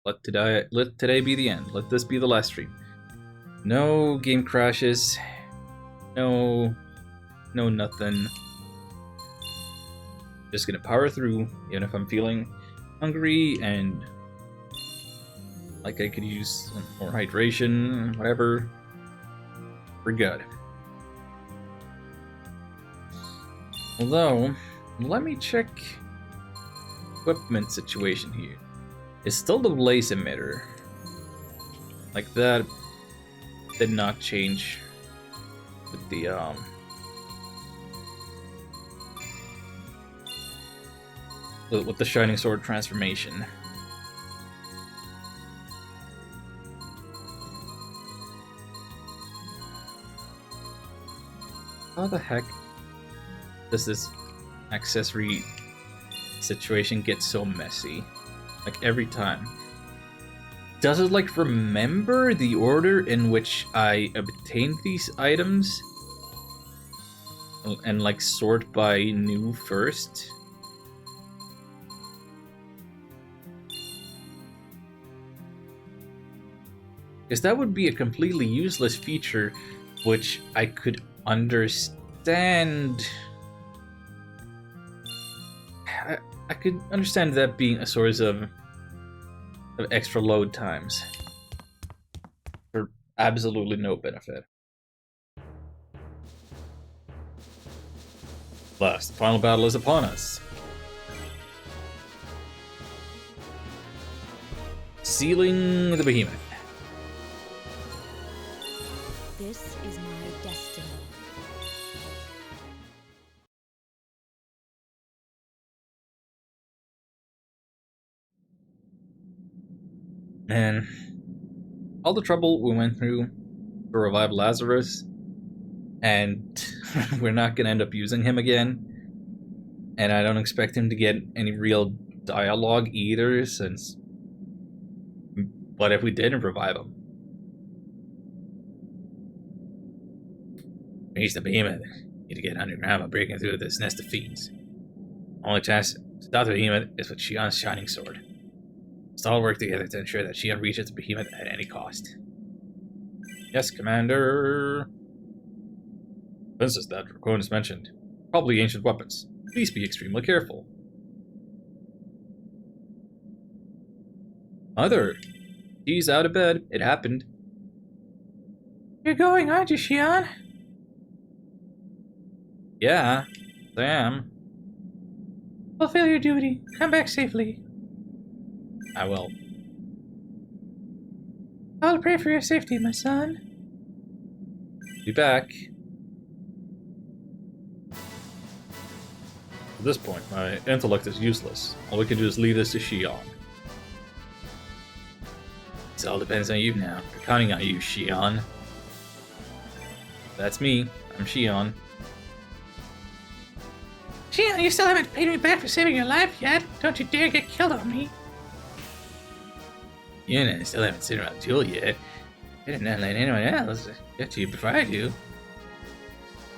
Let today be the end. Let this be the last stream. No game crashes. No nothing. Just gonna power through, even if I'm feeling hungry and like I could use more hydration, whatever. We're good. Although, let me check equipment situation here. It's still the blaze emitter. Like that did not change with the with the Shining Sword transformation. How the heck does this accessory situation get so messy? Like every time. Does it like remember the order in which I obtained these items? And like sort by new first? Because that would be a completely useless feature, which I could understand. I could understand that being a source of extra load times for absolutely no benefit. Last, the final battle is upon us. Sealing the behemoth. This is my destiny. Man, all the trouble we went through to revive Lazarus, and we're not gonna end up using him again. And I don't expect him to get any real dialogue either, since... What if we didn't revive him? Reach the behemoth. Need to get underground by breaking through this nest of fiends. Only chance to stop the behemoth is with Shionne's shining sword. Let's all work together to ensure that Shionne reaches the behemoth at any cost. Yes, Commander. Fences that Draconis mentioned. Probably ancient weapons. Please be extremely careful. Mother, she's out of bed. It happened. You're going, aren't you, Shion? Yeah, I am. Fulfill your duty. Come back safely. I will. I'll pray for your safety, my son. Be back. At this point, my intellect is useless. All we can do is leave this to Shion. It all depends on you now. We're counting on you, Shion. That's me. I'm Shion. Shion, you still haven't paid me back for saving your life yet. Don't you dare get killed on me. You and I still haven't seen around Jewel yet. I did not let anyone else get to you before I do.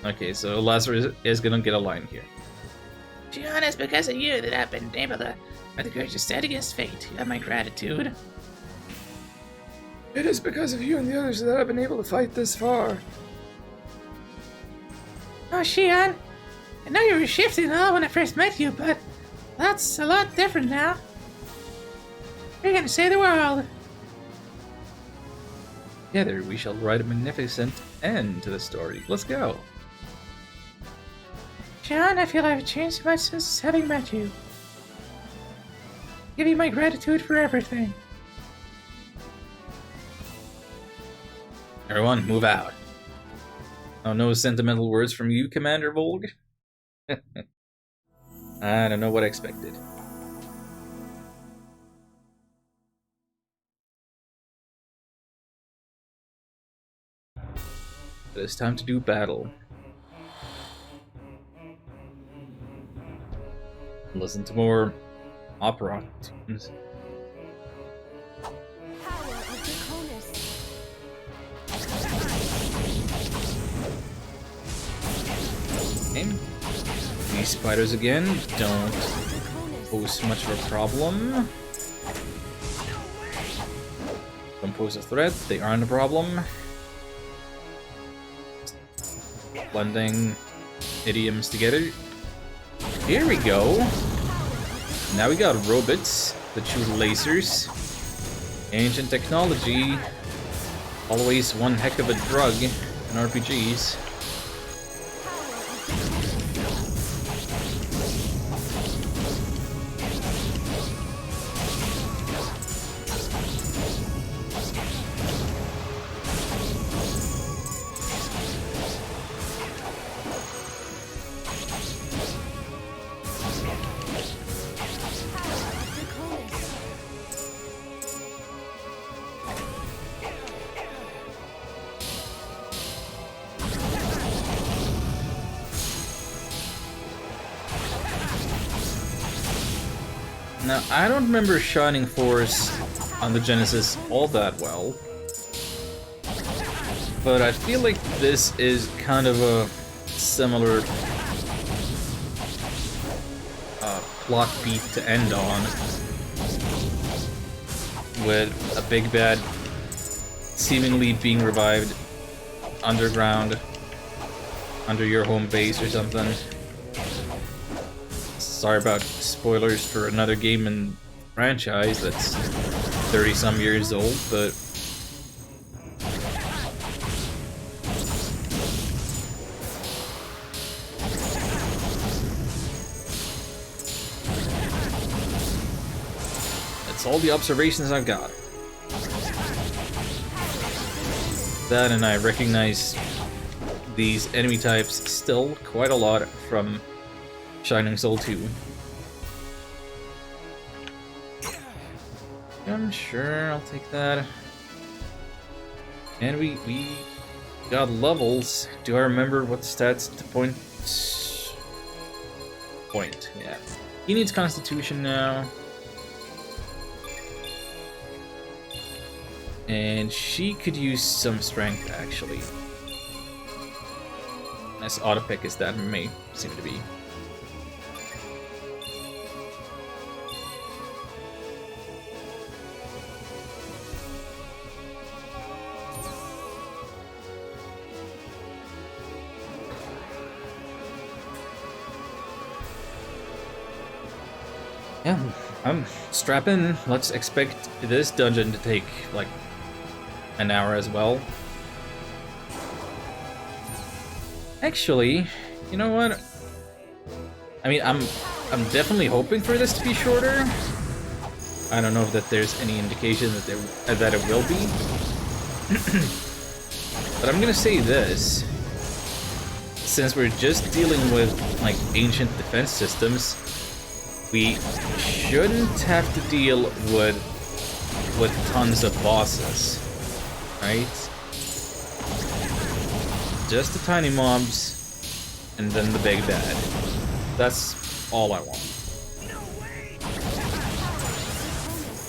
Okay, so Lazarus is gonna get a line here. Shion, it's because of you that I've been able to fight the courage to stand against fate. You have my gratitude. It is because of you and the others that I've been able to fight this far. Oh, Shion. I know you were shifty and all when I first met you, but that's a lot different now. You're gonna save the world. Together, we shall write a magnificent end to the story. Let's go. Shion, I feel I've changed so much since having met you. Give you my gratitude for everything. Everyone, move out. Oh, no sentimental words from you, Commander Volg? I don't know what I expected. But it's time to do battle. Listen to more opera tunes. Power of Draconis. Okay. These spiders again don't Draconis. pose much of a problem. Don't pose a threat, they aren't a problem. Blending idioms together. Here we go. Now we got robots that shoot lasers. Ancient technology. Always one heck of a drug in RPGs. Now, I don't remember Shining Force on the Genesis all that well, but I feel like this is kind of a similar plot beat to end on, with a big bad seemingly being revived underground, under your home base or something. Sorry about spoilers for another game in franchise that's 30-some years old, but that's all the observations I've got. That, and I recognize these enemy types still quite a lot from Shining Soul 2. I'm sure I'll take that. And we got levels. Do I remember what stats to point? Yeah. He needs Constitution now. And she could use some strength, actually. As auto pick as that may seem to be. Yeah, Strap in. Let's expect this dungeon to take like an hour as well. Actually, you know what? I mean, I'm definitely hoping for this to be shorter. I don't know if that there's any indication that it will be. But I'm gonna say this. Since we're just dealing with like ancient defense systems, we shouldn't have to deal with tons of bosses, right? Just the tiny mobs, and then the big bad. That's all I want.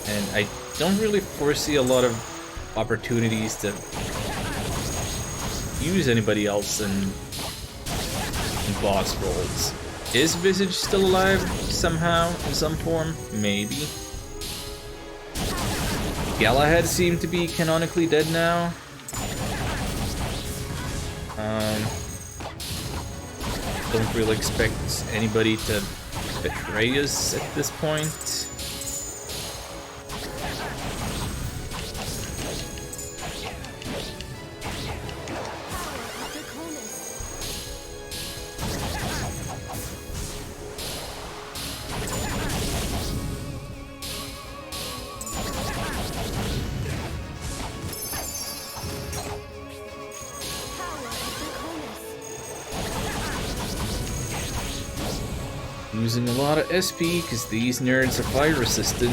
And I don't really foresee a lot of opportunities to use anybody else in boss roles. Is Visage still alive somehow, in some form? Maybe. Galahad seemed to be canonically dead now. Don't really expect anybody to betray us at this point. Using a lot of SP because these nerds are fire resistant.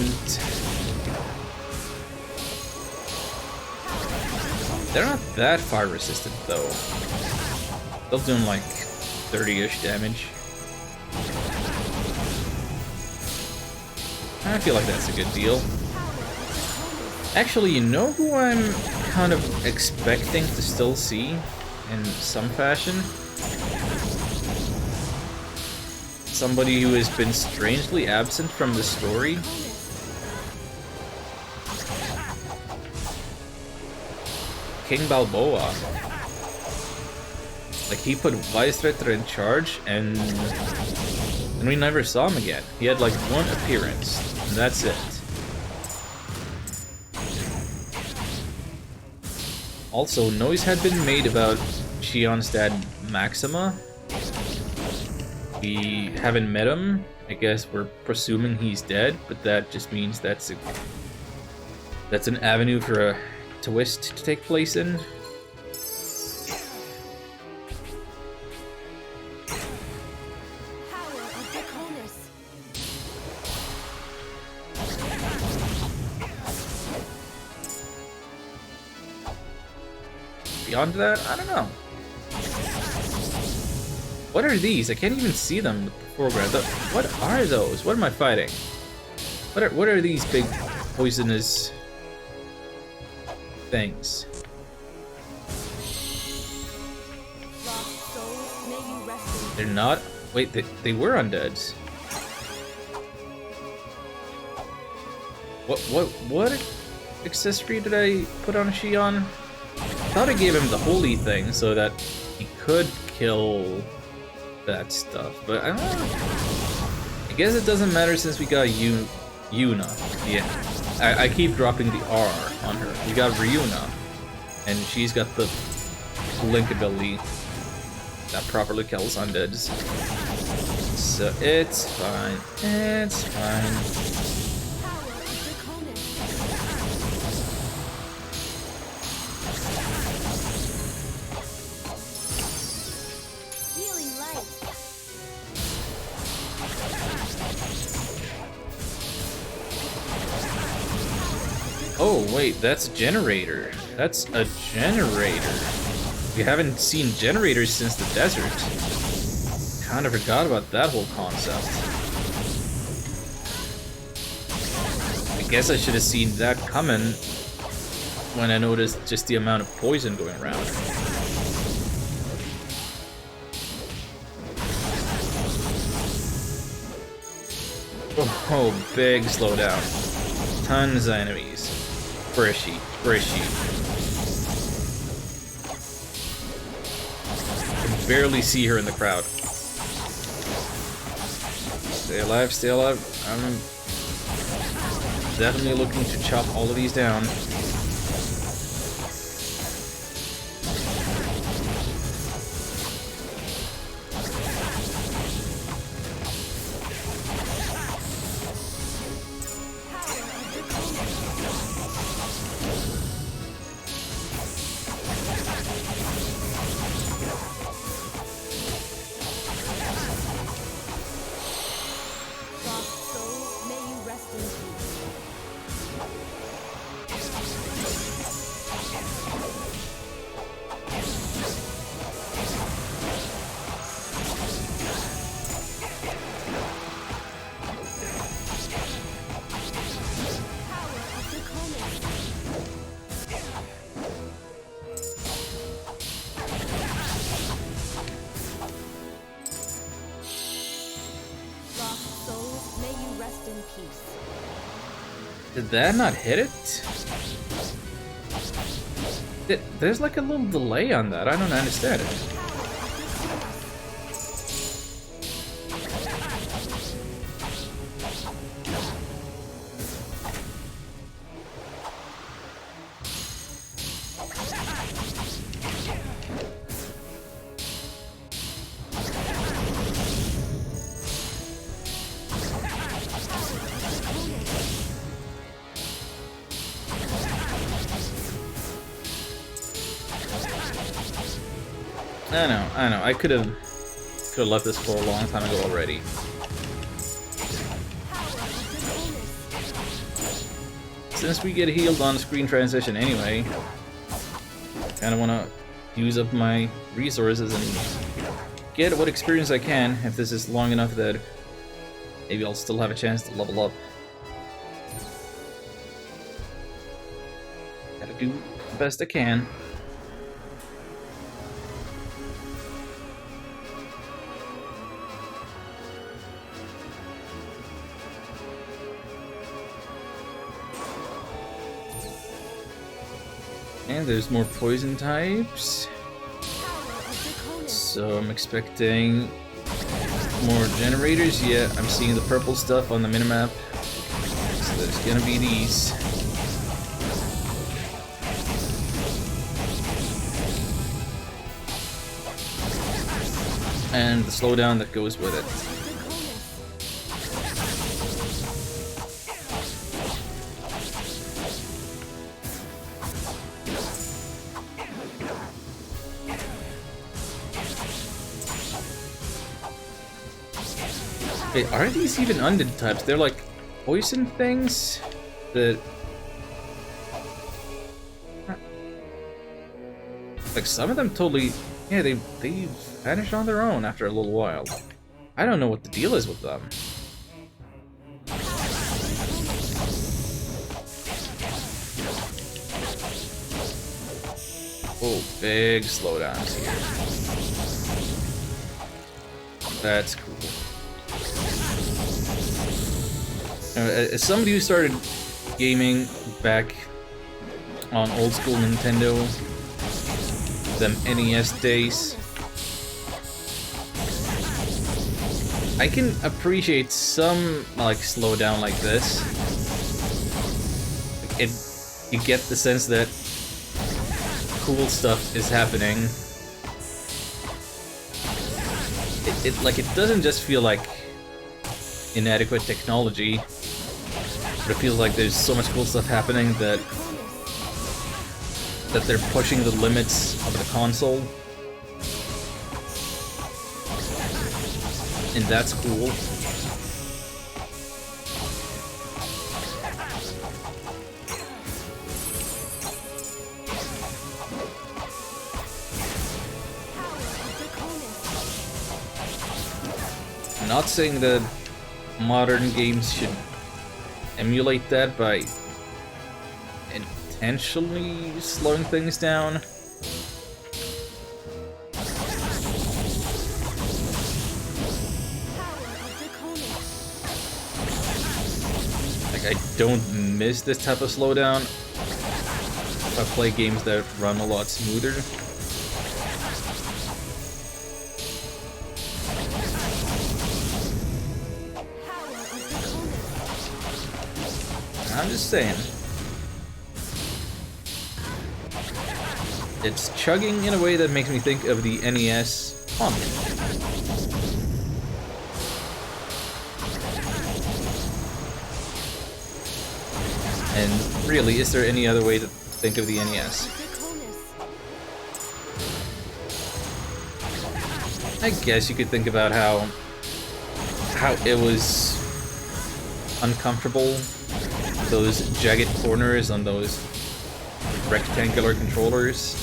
They're not that fire resistant though. They're doing like 30-ish damage. I feel like that's a good deal. Actually, you know who I'm kind of expecting to still see in some fashion? Somebody who has been strangely absent from the story. King Balboa. Like, he put Weisretter in charge, and we never saw him again. He had like one appearance, and that's it. Also, noise had been made about Shion's dad, Maxima. We haven't met him. I guess we're presuming he's dead, but that just means that's an avenue for a twist to take place in. Power of Draconis. Beyond that, I don't know. What are these? I can't even see them in the foreground. What are those? What am I fighting? What are these big poisonous things? Lost souls, may you rest in They're not. Wait, they were undeads. What accessory did I put on Shion? I thought I gave him the holy thing so that he could kill that stuff, but I don't know. I guess it doesn't matter since we got Yuna. Yeah, I keep dropping the R on her. We got Ryuna, and she's got the Blink ability that properly kills undeads. So it's fine. It's fine. power of Draconis. Healing light. Oh wait, that's a generator. That's a generator. We haven't seen generators since the desert. Kind of forgot about that whole concept. I guess I should have seen that coming when I noticed just the amount of poison going around. Oh, big slowdown. Tons of enemies. Where is she? Where is she? I can barely see her in the crowd. Stay alive, stay alive. definitely looking to chop all of these down. Lost souls, may you rest in peace. Power of Draconis. Lost souls, may you rest in peace. Did that not hit it? There's like a little delay on that. I don't understand it. I know. I could have left this for a long time ago already. Since we get healed on screen transition anyway, kind of want to use up my resources and get what experience I can if this is long enough that maybe I'll still have a chance to level up. Gotta do the best I can. And there's more poison types. So I'm expecting more generators. Yeah, I'm seeing the purple stuff on the minimap. So there's gonna be these. And the slowdown that goes with it. Wait, are these even undead types? They're like poison things that... Like some of them totally... Yeah, they vanish on their own after a little while. I don't know what the deal is with them. Oh, big slowdowns here. That's cool. As somebody who started gaming back on old school Nintendo, them NES days, I can appreciate some like slowdown like this. You get the sense that cool stuff is happening. It doesn't just feel like inadequate technology, but it feels like there's so much cool stuff happening that they're pushing the limits of the console. And that's cool. I'm not saying that modern games should emulate that by intentionally slowing things down. Like, I don't miss this type of slowdown if I play games that run a lot smoother. I'm just saying. It's chugging in a way that makes me think of the NES fondly. And really, is there any other way to think of the NES? I guess you could think about how it was uncomfortable, those jagged corners on those rectangular controllers,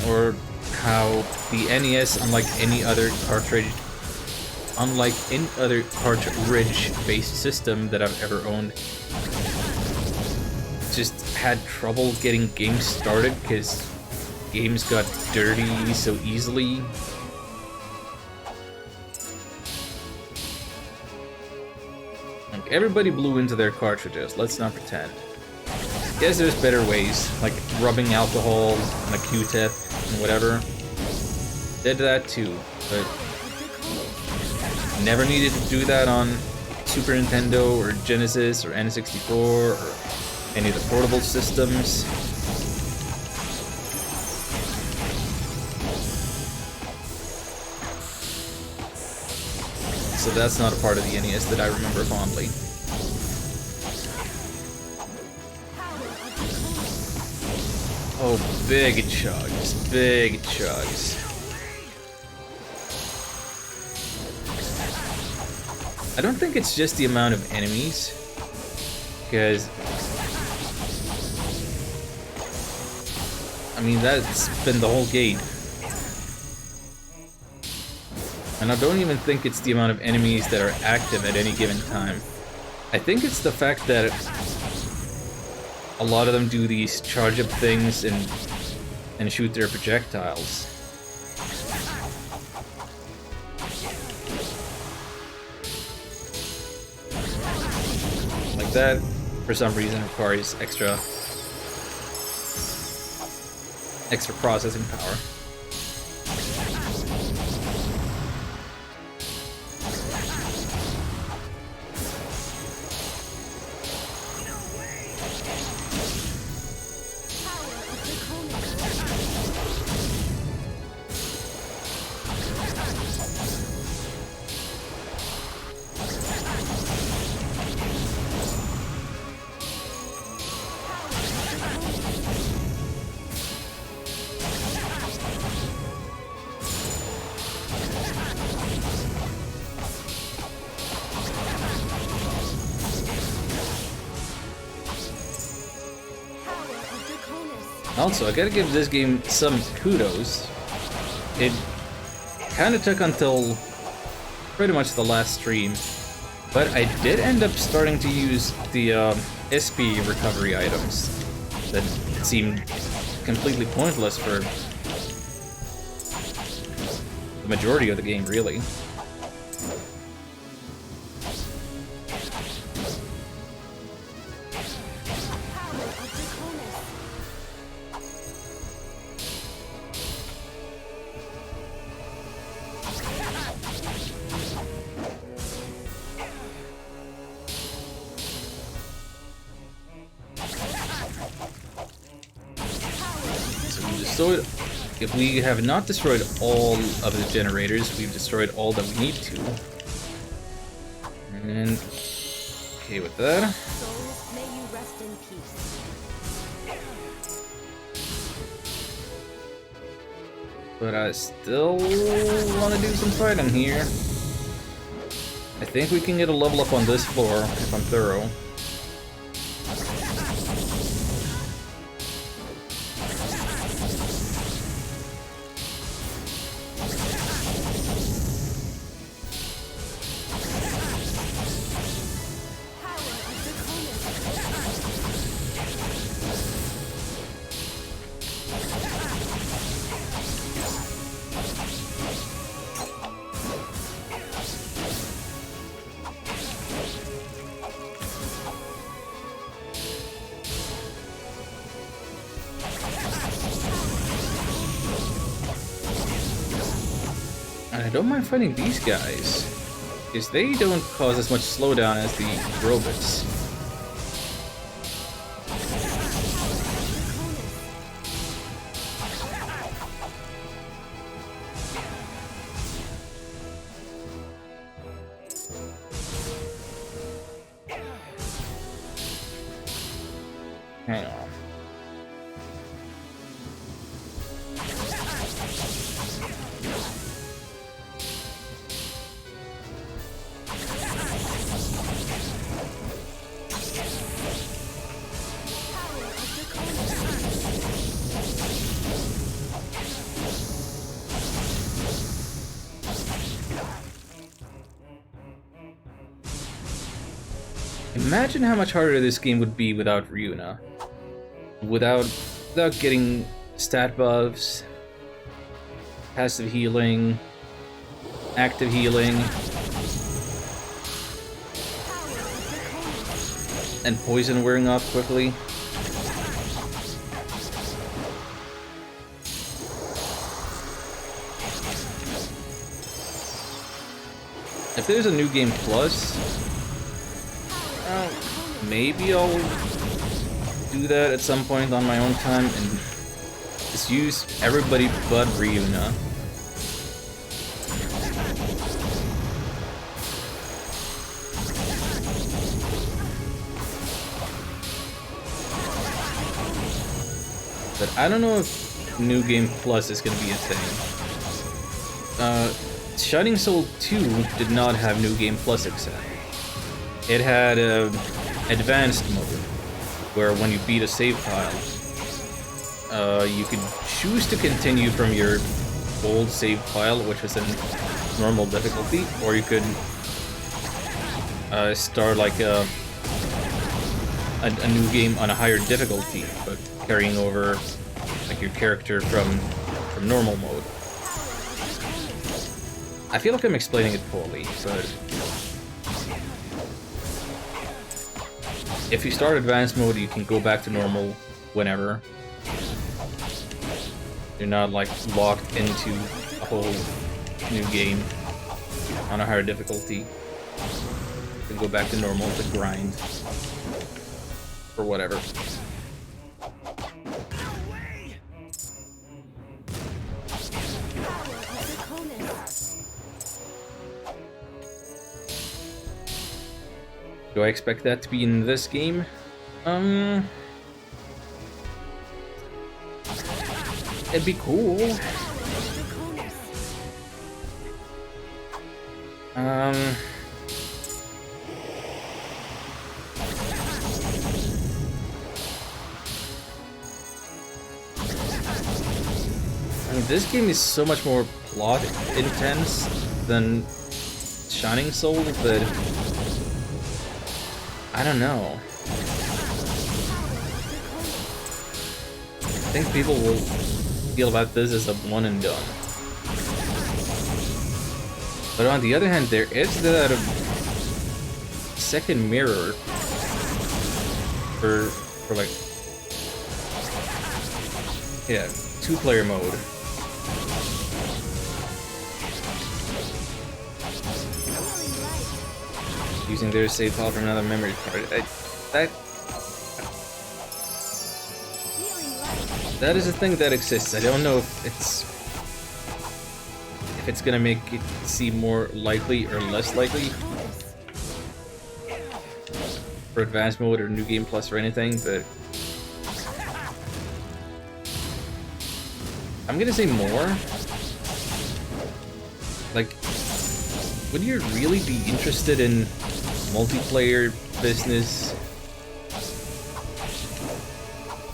or how the NES, unlike any other cartridge-based system that I've ever owned, just had trouble getting games started because games got dirty so easily. Like, everybody blew into their cartridges, let's not pretend. Guess there's better ways, like rubbing alcohol on a Q-tip and whatever. Did that too, but never needed to do that on Super Nintendo or Genesis or N64 or any of the portable systems. So that's not a part of the NES that I remember fondly. Oh, big chugs, big chugs. I don't think it's just the amount of enemies, because I mean, that's been the whole game. And I don't even think it's the amount of enemies that are active at any given time. I think it's the fact that a lot of them do these charge up things and shoot their projectiles. Like that, for some reason, requires extra processing power. Also, I gotta give this game some kudos. It kinda took until pretty much the last stream, but I did end up starting to use the SP recovery items that seemed completely pointless for the majority of the game, really. If we have not destroyed all of the generators, we've destroyed all that we need to. And okay with that. Souls, may you rest in peace. But I still want to do some fighting here. I think we can get a level up on this floor if I'm thorough. I don't mind fighting these guys. Because they don't cause as much slowdown as the robots. Hang on. Imagine how much harder this game would be without Ryuna. Without getting stat buffs, passive healing, active healing, and poison wearing off quickly. If there's a new game plus, maybe I'll do that at some point on my own time and just use everybody but Ryuna. But I don't know if New Game Plus is going to be a thing. Shining Soul 2 did not have New Game Plus except. It had advanced mode, where when you beat a save file, you could choose to continue from your old save file, which was in normal difficulty, or you could start like a new game on a higher difficulty, but carrying over like your character from normal mode. I feel like I'm explaining it poorly, but if you start advanced mode, you can go back to normal whenever. You're not like locked into a whole new game on a higher difficulty. You can go back to normal to grind or whatever. Do I expect that to be in this game? It'd be cool. I mean, this game is so much more plot intense than Shining Soul, but I don't know. I think people will feel about this as a one and done. But on the other hand, there is that second mirror for like, yeah, 2-player mode. Using their save file from another memory card. That is a thing that exists. I don't know if it's gonna make it seem more likely or less likely for advanced mode or New Game Plus or anything, but I'm gonna say more. Like, would you really be interested in multiplayer business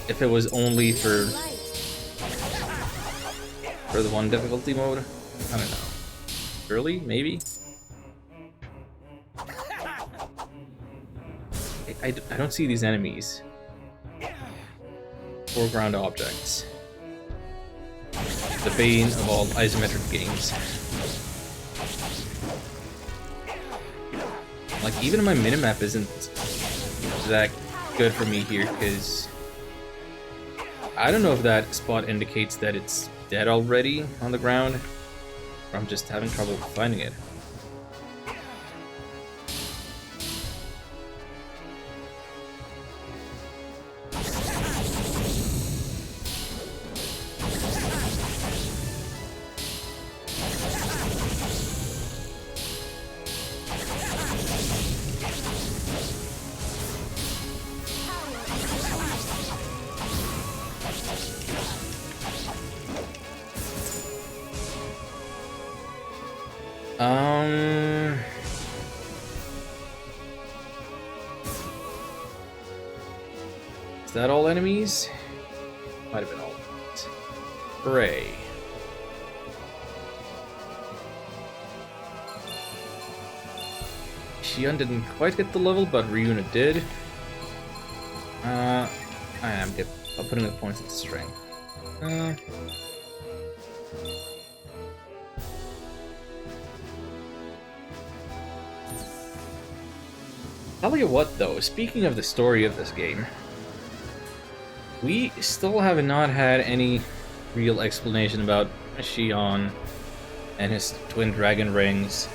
if it was only for the one difficulty mode? I don't know. Early, maybe? I don't see these enemies. Foreground objects. The bane of all isometric games. Like, even my minimap isn't that good for me here, because I don't know if that spot indicates that it's dead already on the ground, or I'm just having trouble finding it. Um. Is that all enemies? Might have been all enemies. Hooray. Xion didn't quite get the level, but Ryuna did. I am good. I'm putting the points into strength. Tell you what though, speaking of the story of this game, we still have not had any real explanation about Xion and his twin dragon rings.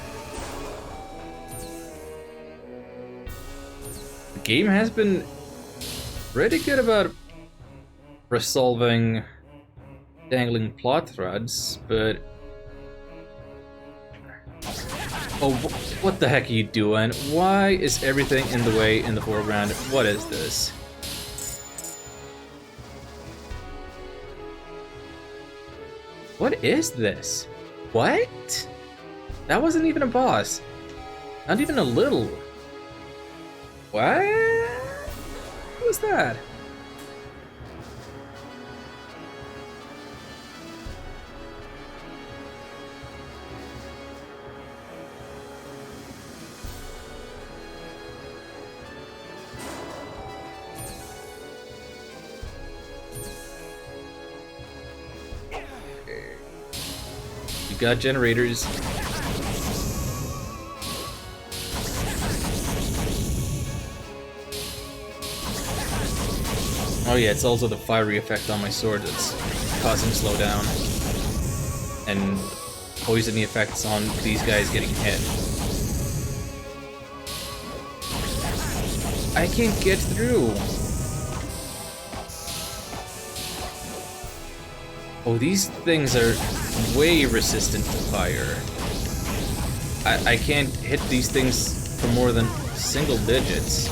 The game has been pretty good about resolving dangling plot threads, but... Oh, what the heck are you doing? Why is everything in the way in the foreground? What is this? What is this? What? That wasn't even a boss. Not even a little. What? What was that? You got generators. Oh yeah, it's also the fiery effect on my sword that's causing slowdown. And poisony effects on these guys getting hit. I can't get through. Oh, these things are way resistant to fire. I can't hit these things for more than single digits.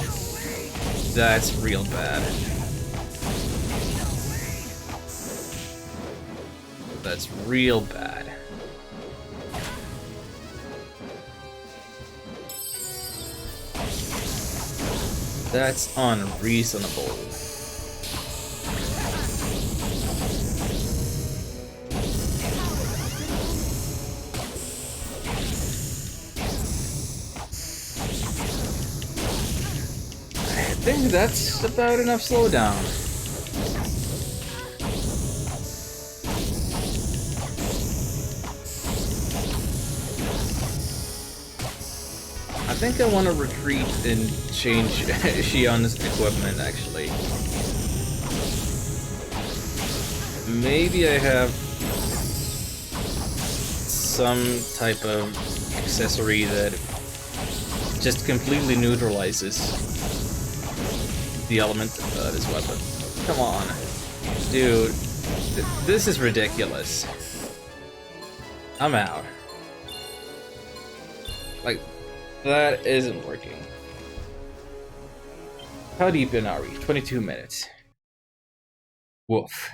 That's real bad. That's real bad. That's unreasonable. I think that's about enough slowdown. I think I want to retreat and change Xion's equipment, actually. Maybe I have some type of accessory that just completely neutralizes the element of his weapon. Come on. Dude, this is ridiculous. I'm out. Like, that isn't working. How deep in are we? 22 minutes. Woof.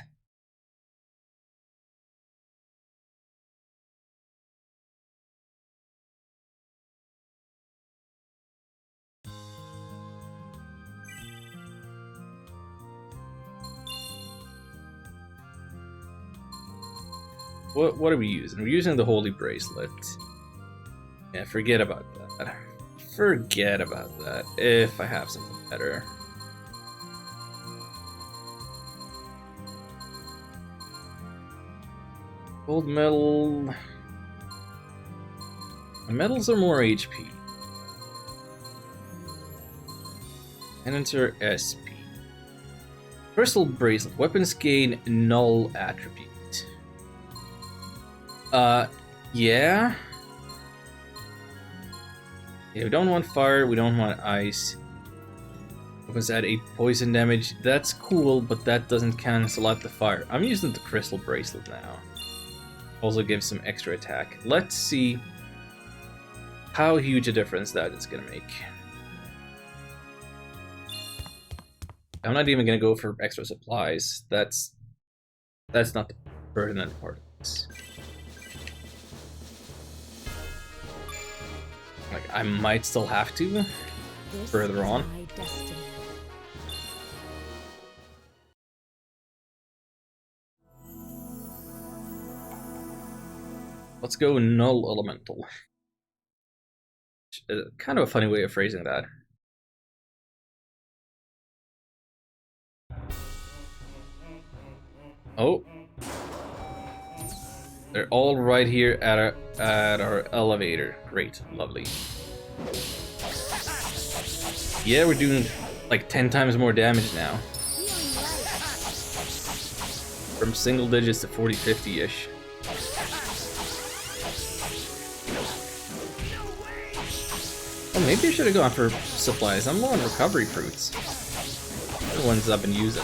What are we using? We're using the Holy Bracelet. Yeah, forget about that. Forget about that. If I have something better. Gold medal. The medals are more HP. And enter SP. Crystal Bracelet. Weapons gain null attribute. Yeah. Yeah, we don't want fire, we don't want ice. Weapons add 8 poison damage. That's cool, but that doesn't cancel out the fire. I'm using the Crystal Bracelet now. Also gives some extra attack. Let's see how huge a difference that is gonna make. I'm not even gonna go for extra supplies. That's not the pertinent part of this. I might still have to This further is on. my destiny. Let's go null elemental. Kind of a funny way of phrasing that. Oh. They're all right here at our elevator. Great, lovely. Yeah, we're doing like 10 times more damage now. From single digits to 40, 50-ish. Oh, maybe I should have gone for supplies. I'm low on recovery fruits. They're the ones I've been using.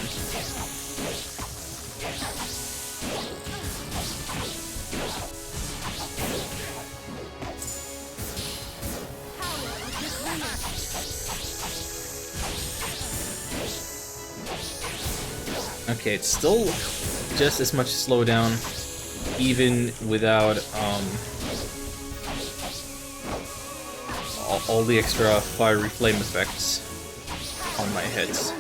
Okay, it's still just as much slowdown, even without all the extra fiery flame effects on my hits.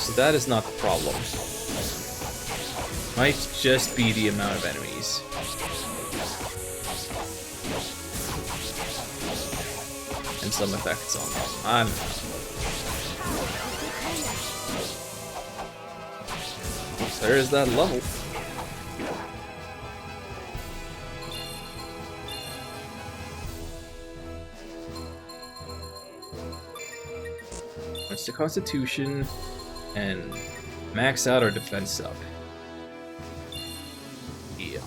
So that is not the problem. Might just be the amount of enemies. And some effects on them. I don't know. There's that level. What's the Constitution and max out our defense up? Yeah.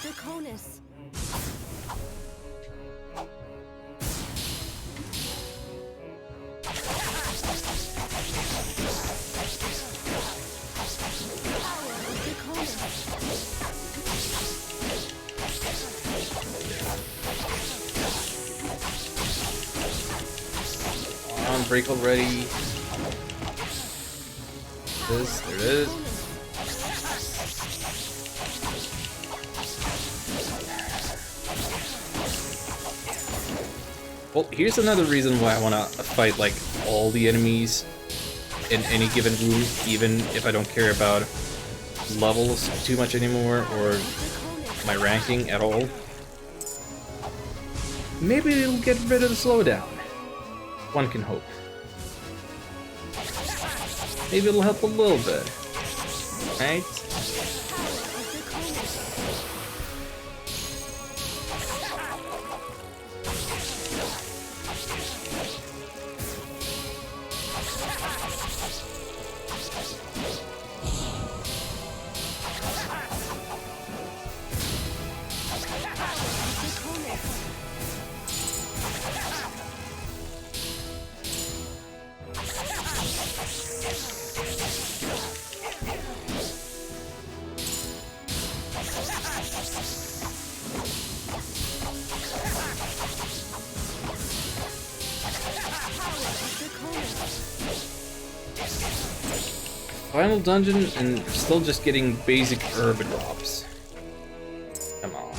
Draconis. On, break already. There it is. Well, here's another reason why I want to fight like all the enemies in any given room, even if I don't care about levels too much anymore or my ranking at all. Maybe it'll get rid of the slowdown. One can hope. Maybe it'll help a little bit. Right? Final dungeon and still just getting basic herb drops. Come on.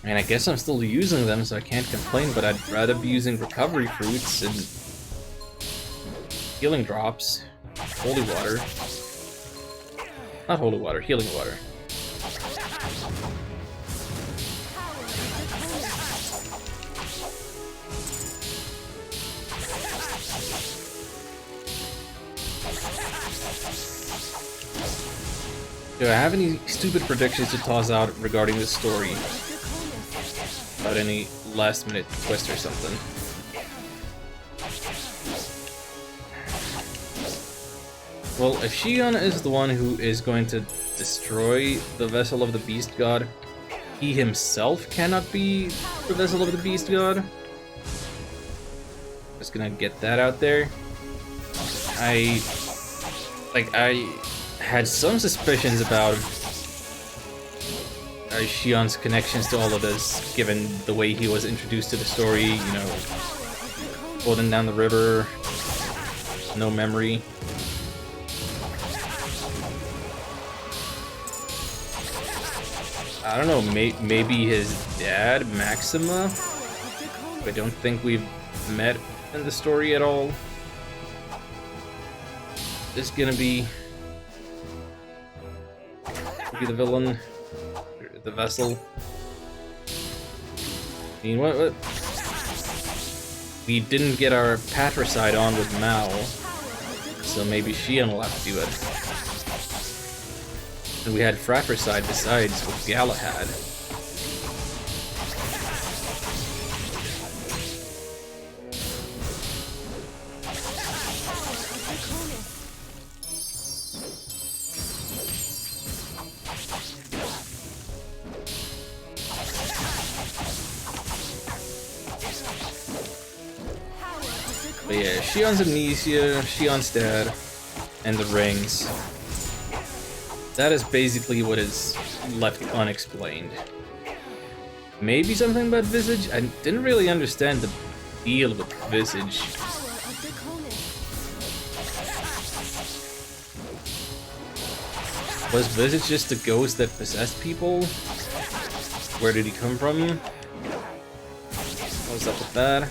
I mean, I guess I'm still using them, so I can't complain, but I'd rather be using recovery fruits and healing drops. Holy water. Not holy water, healing water. Do I have any stupid predictions to toss out regarding this story? About any last minute twist or something? Well, if Shion is the one who is going to destroy the Vessel of the Beast God, he himself cannot be the Vessel of the Beast God. Just gonna get that out there. I like, I had some suspicions about Shion's connections to all of this, given the way he was introduced to the story, you know, floating down the river, no memory. I don't know, maybe his dad, Maxima? I don't think we've met in the story at all. Is gonna be the villain, the vessel. I mean, what? We didn't get our patricide on with Mal, so maybe Shion will have to do it. And we had fratricide besides with Galahad. But yeah, Shion's amnesia, Shion's dad, and the rings. That is basically what is left unexplained. Maybe something about Visage? I didn't really understand the deal with Visage. Was Visage just a ghost that possessed people? Where did he come from? What was up with that?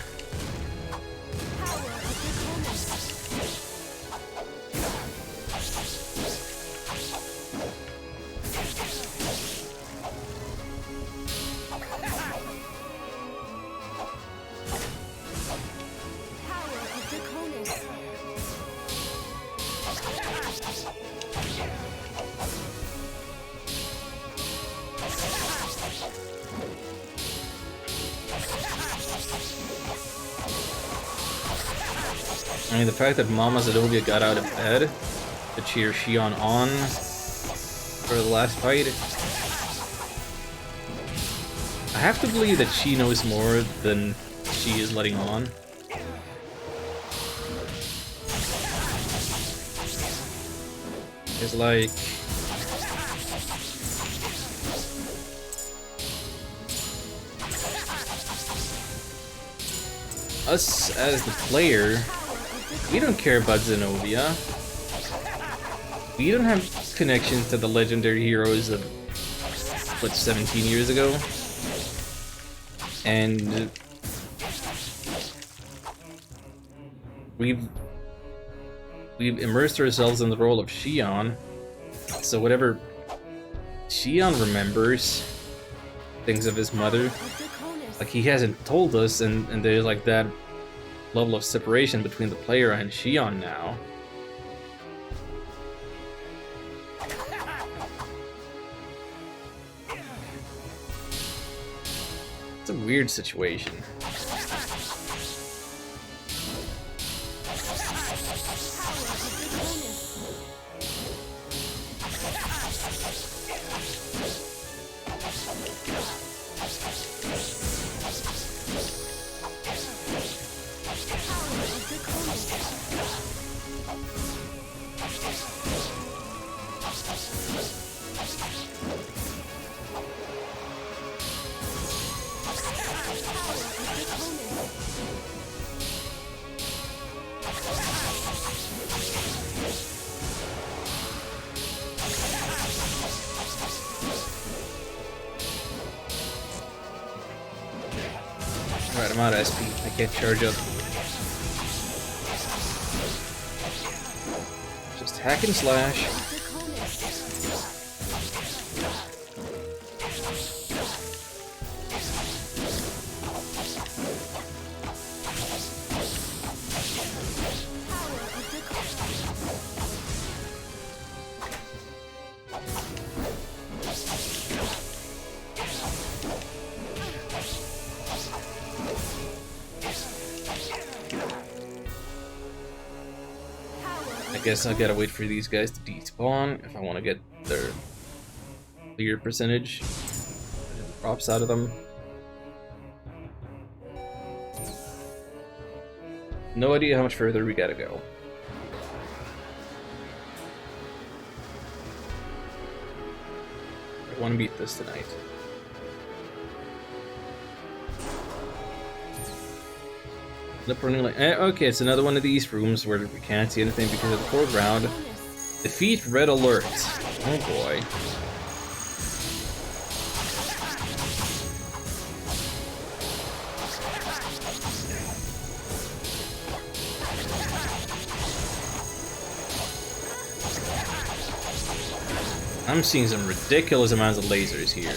I mean, the fact that Mama Zenovia got out of bed to cheer Shion on for the last fight. I have to believe that she knows more than she is letting on. It's like... us as the player, we don't care about Zenovia. We don't have connections to the legendary heroes of, what, 17 years ago? And we've immersed ourselves in the role of Shion, so whatever Shion remembers, things of his mother, like, he hasn't told us, and there's like that level of separation between the player and Shion now. It's a weird situation. Alright, I'm out of SP. I can't charge up. Just hack and slash. I guess I gotta wait for these guys to despawn if I want to get their clear percentage drops out of them. No idea how much further we gotta go. I want to beat this tonight. Lip running like okay, it's another one of these rooms where we can't see anything because of the foreground. Defeat red alert. Oh boy. I'm seeing some ridiculous amounts of lasers here.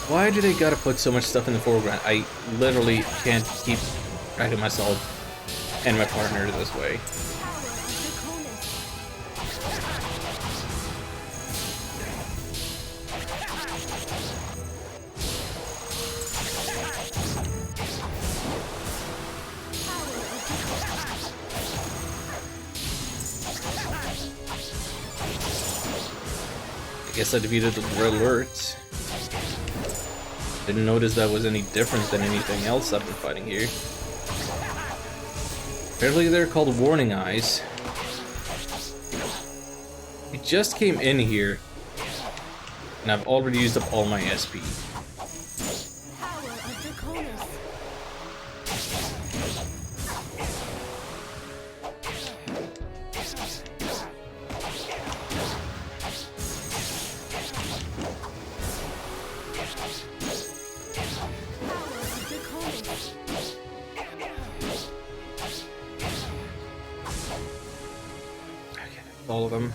Why do they gotta put so much stuff in the foreground? I literally can't keep track of myself and my partner this way. I guess I defeated the red alert. Didn't notice that was any different than anything else I've been fighting here. Apparently they're called warning eyes. We just came in here, and I've already used up all my SP. Power of Draconis. All of them.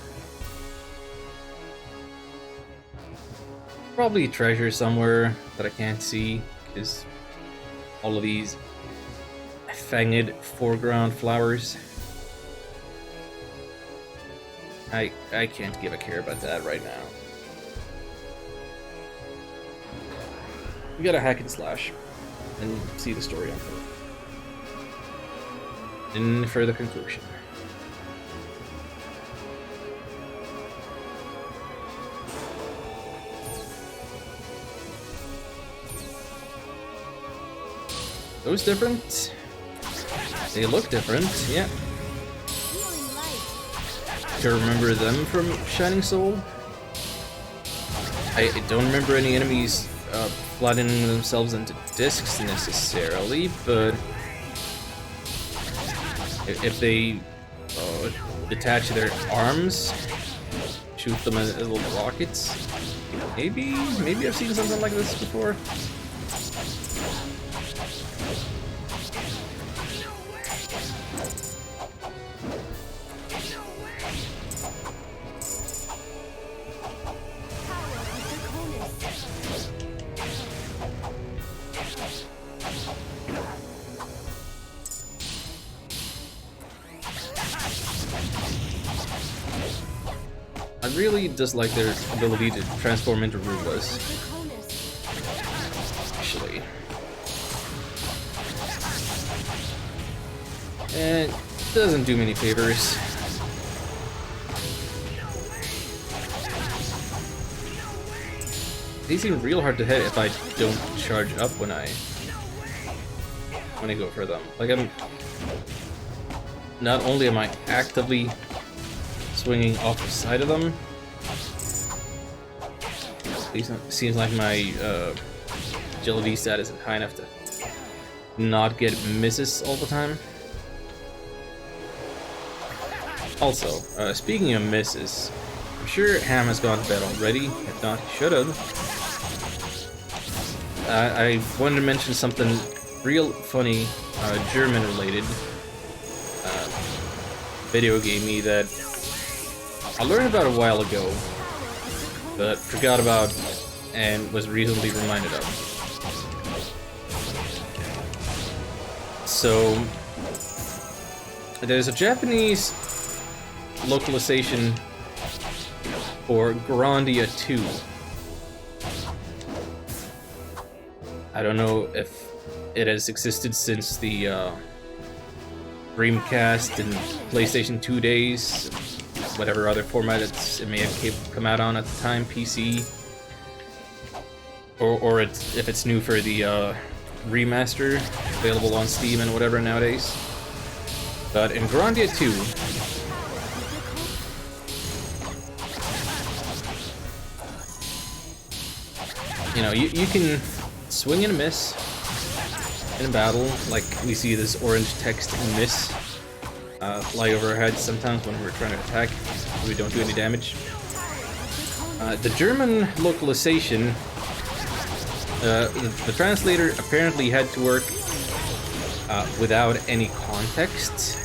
Probably treasure somewhere that I can't see, because all of these fanged foreground flowers. I can't give a care about that right now. We gotta hack and slash and see the story unfold. In further conclusion. Those different? They look different, yeah. Healing light. Do you remember them from Shining Soul? I don't remember any enemies flattening themselves into discs necessarily, but if they detach their arms, shoot them as little rockets, maybe I've seen something like this before. I really dislike their ability to transform into Rubas. Actually. It doesn't do me any favors. They seem real hard to hit if I don't charge up when I go for them. Like not only am I actively swinging off the side of them, it seems like my agility stat isn't high enough to not get misses all the time. Also, speaking of misses, I'm sure Ham has gone to bed already. If not, he should have. I wanted to mention something real funny, German-related, video game that I learned about a while ago, but forgot about and was recently reminded of. So, there's a Japanese localization for Grandia 2. I don't know if it has existed since the Dreamcast and PlayStation 2 days, whatever other format it may have come out on at the time, PC, or if it's new for the remaster, available on Steam and whatever nowadays. But in Grandia 2, you know, you can swing and miss in battle, like we see this orange text miss fly over our heads sometimes when we're trying to attack, so we don't do any damage. The German localization, the translator apparently had to work without any context,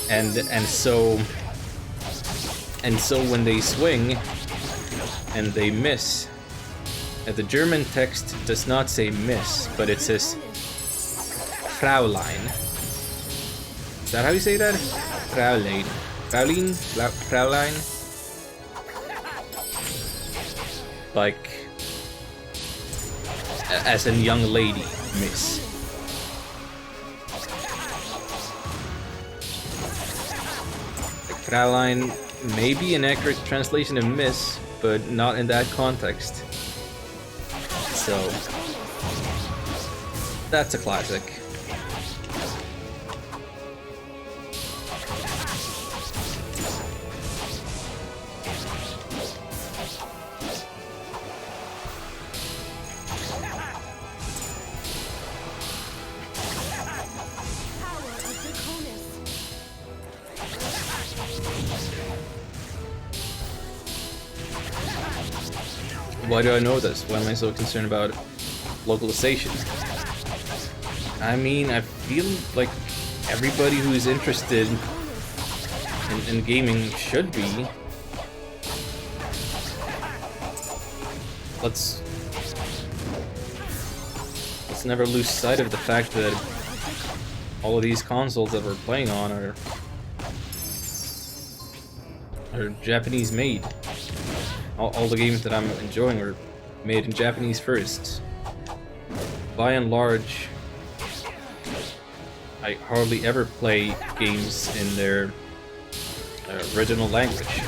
and so when they swing and they miss, the German text does not say miss, but it says Fraulein. Is that how you say that? Fraulein. Fraulein? Like, as in young lady, miss. Like, Fraulein may be an accurate translation of miss, but not in that context. So, that's a classic. Why do I know this? Why am I so concerned about localization? I mean, I feel like everybody who is interested in gaming should be. Let's never lose sight of the fact that all of these consoles that we're playing on are Japanese made. All the games that I'm enjoying are made in Japanese first. By and large, I hardly ever play games in their original language.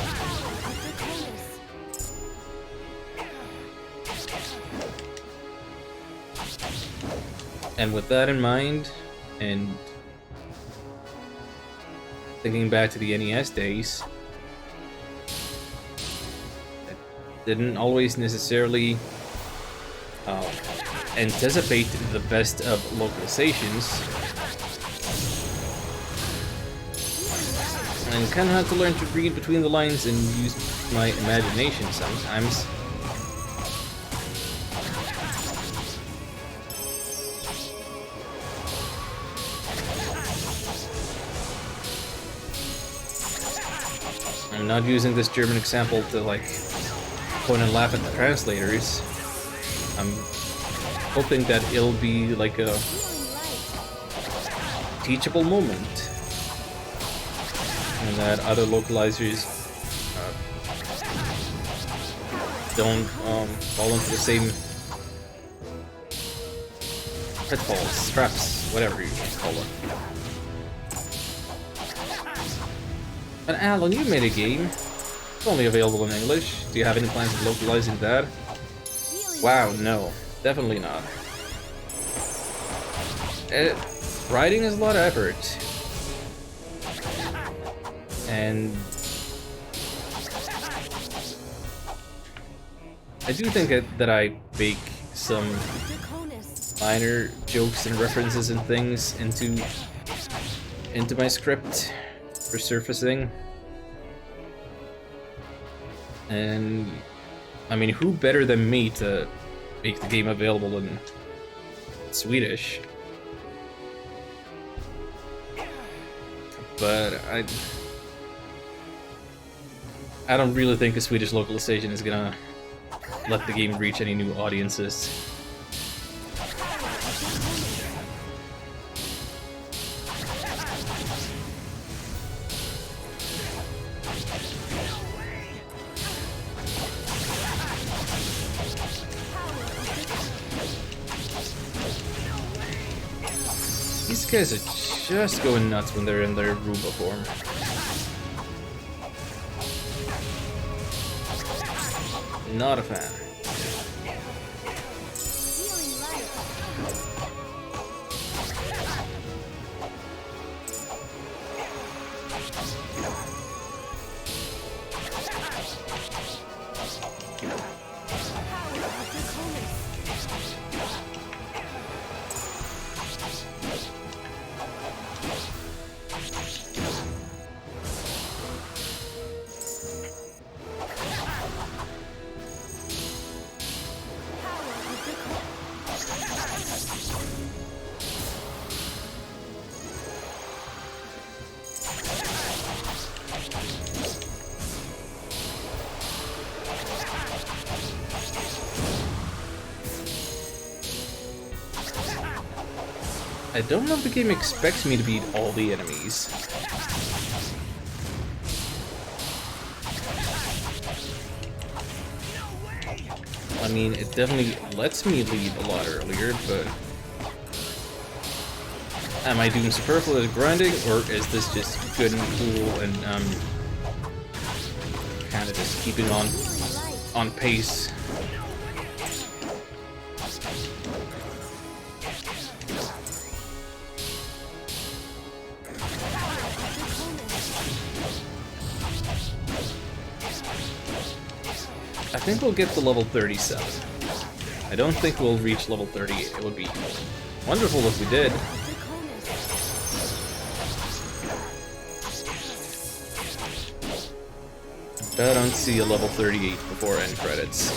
And with that in mind, and thinking back to the NES days, didn't always necessarily anticipate the best of localizations, and kind of have to learn to read between the lines and use my imagination sometimes. I'm not using this German example to like point and laugh at the translators. I'm hoping that it'll be like a teachable moment, and that other localizers don't fall into the same pitfalls, traps, whatever you call them. But Alan, you made a game. It's only available in English. Do you have any plans of localizing that? Wow, no. Definitely not. Writing is a lot of effort. And I do think that I bake some minor jokes and references and things into my script for surfacing. And I mean, who better than me to make the game available in Swedish? But I don't really think a Swedish localization is gonna let the game reach any new audiences. These guys are just going nuts when they're in their Roomba form. Not a fan. Healing light. Power of Draconis. Power of Draconis. I don't know if the game expects me to beat all the enemies. I mean, it definitely lets me lead a lot earlier, but... Am I doing superfluous grinding, or is this just good and cool and, kind of just keeping on pace? I think we'll get to level 37. I don't think we'll reach level 38. It would be wonderful if we did. But I don't see a level 38 before end credits.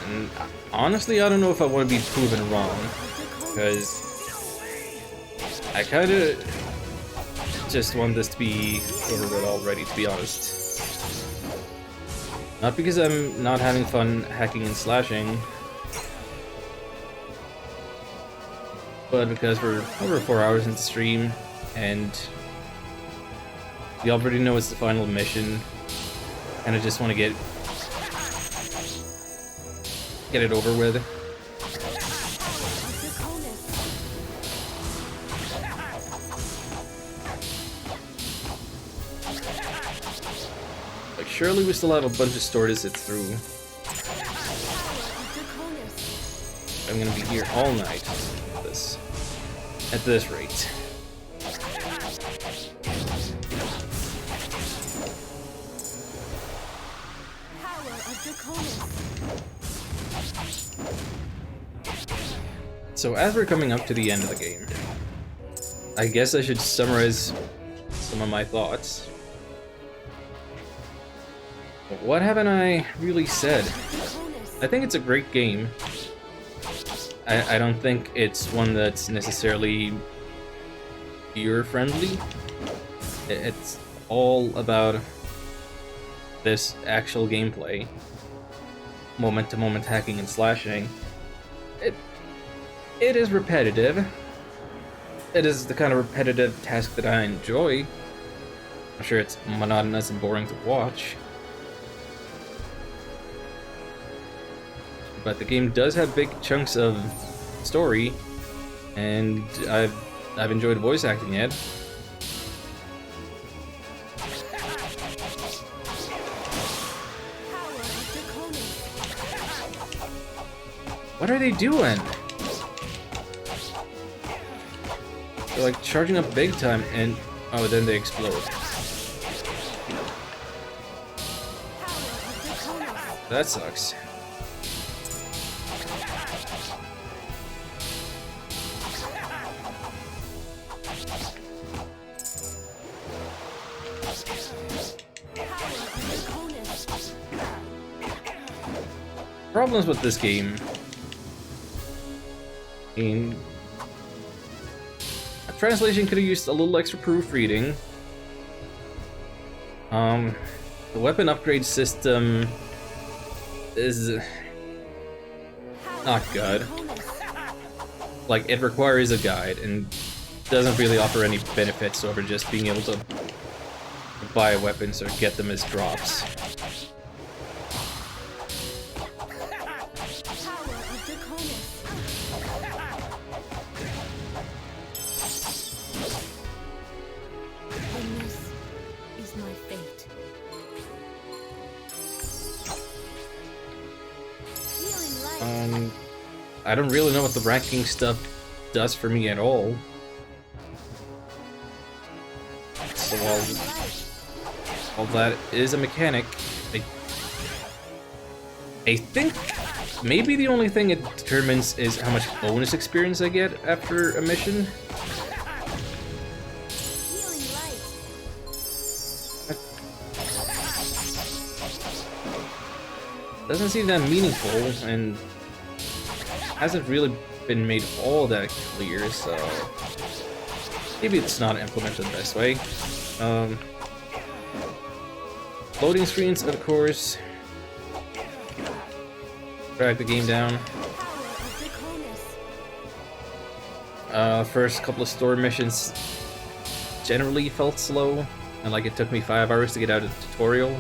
And honestly, I don't know if I want to be proven wrong, because I kind of just want this to be over with already, to be honest. Not because I'm not having fun hacking and slashing, but because we're over 4 hours into stream, and we already know it's the final mission, and I just want to get it over with. Like, surely we still have a bunch of store to sit through. I'm gonna be here all night at this rate. So as we're coming up to the end of the game, I guess I should summarize some of my thoughts. What haven't I really said? I think it's a great game. I don't think it's one that's necessarily viewer-friendly. It's all about this actual gameplay. Moment-to-moment hacking and slashing. It is repetitive. It is the kind of repetitive task that I enjoy. I'm sure it's monotonous and boring to watch. But the game does have big chunks of story, and I've enjoyed voice acting it. What are they doing? They're like charging up big time, and oh, then they explode. That sucks. Problems with this game. A translation could have used a little extra proofreading. The weapon upgrade system is not good. Like, it requires a guide and doesn't really offer any benefits over just being able to buy weapons or get them as drops. I don't really know what the ranking stuff does for me at all. So while that is a mechanic, I think maybe the only thing it determines is how much bonus experience I get after a mission. Healing light. Doesn't seem that meaningful, and hasn't really been made all that clear, so maybe it's not implemented the best way. Loading screens, of course. Drag the game down. Power of Draconis. First couple of store missions generally felt slow, and like it took me 5 hours to get out of the tutorial.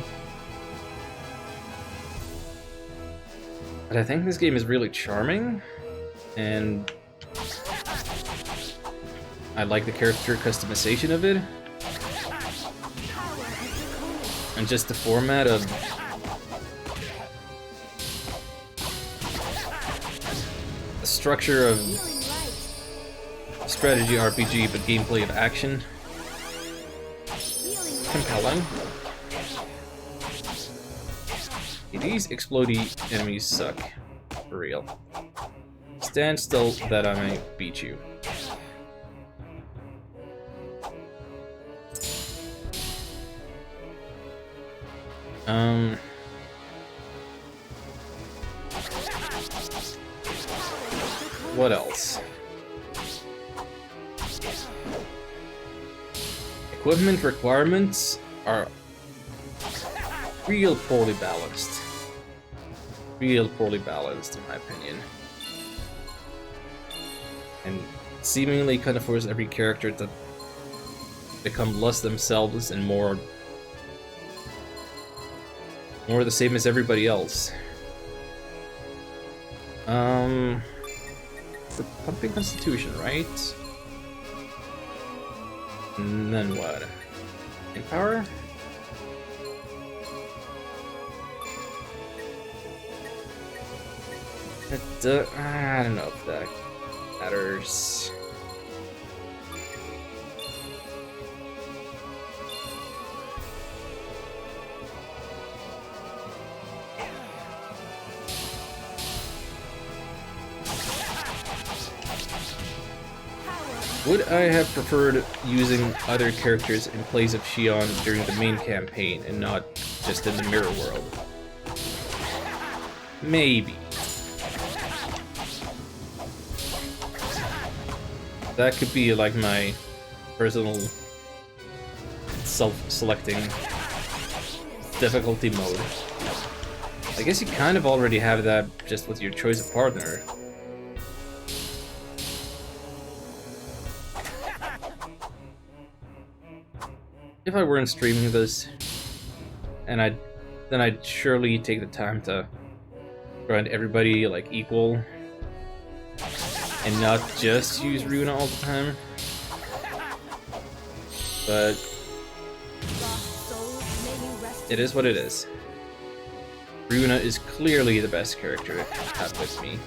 But I think this game is really charming, and I like the character customization of it, and just the format of the structure of Healing light. strategy RPG, but gameplay of action. Healing light. Compelling. These explodey enemies suck. For real. Stand still that I may beat you. What else? Equipment requirements are real poorly balanced. Real poorly balanced, in my opinion. And seemingly kind of force every character to become less themselves and more the same as everybody else. For pumping constitution, right? And then what? In power? I don't know if that matters. Would I have preferred using other characters in place of Xion during the main campaign and not just in the mirror world? Maybe. That could be like my personal self-selecting difficulty mode. I guess you kind of already have that just with your choice of partner. If I weren't streaming this, and then I'd surely take the time to grind everybody like equal, and not just use Runa all the time. But Lost souls, may you rest. it is what it is. Runa is clearly the best character to have with me.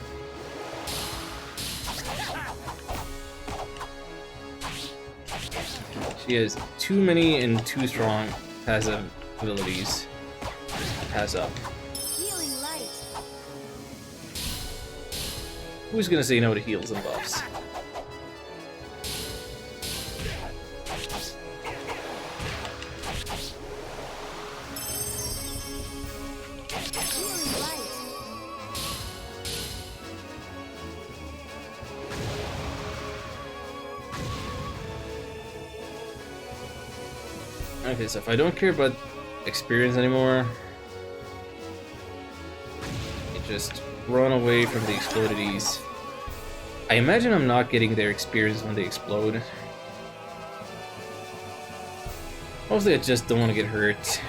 She has too many and too strong passive abilities to pass up. Healing light. Who's gonna say no to heals and buffs? Healing light. Okay, so if I don't care about experience anymore, you just run away from the explodities. I imagine I'm not getting their experience when they explode. Mostly I just don't want to get hurt.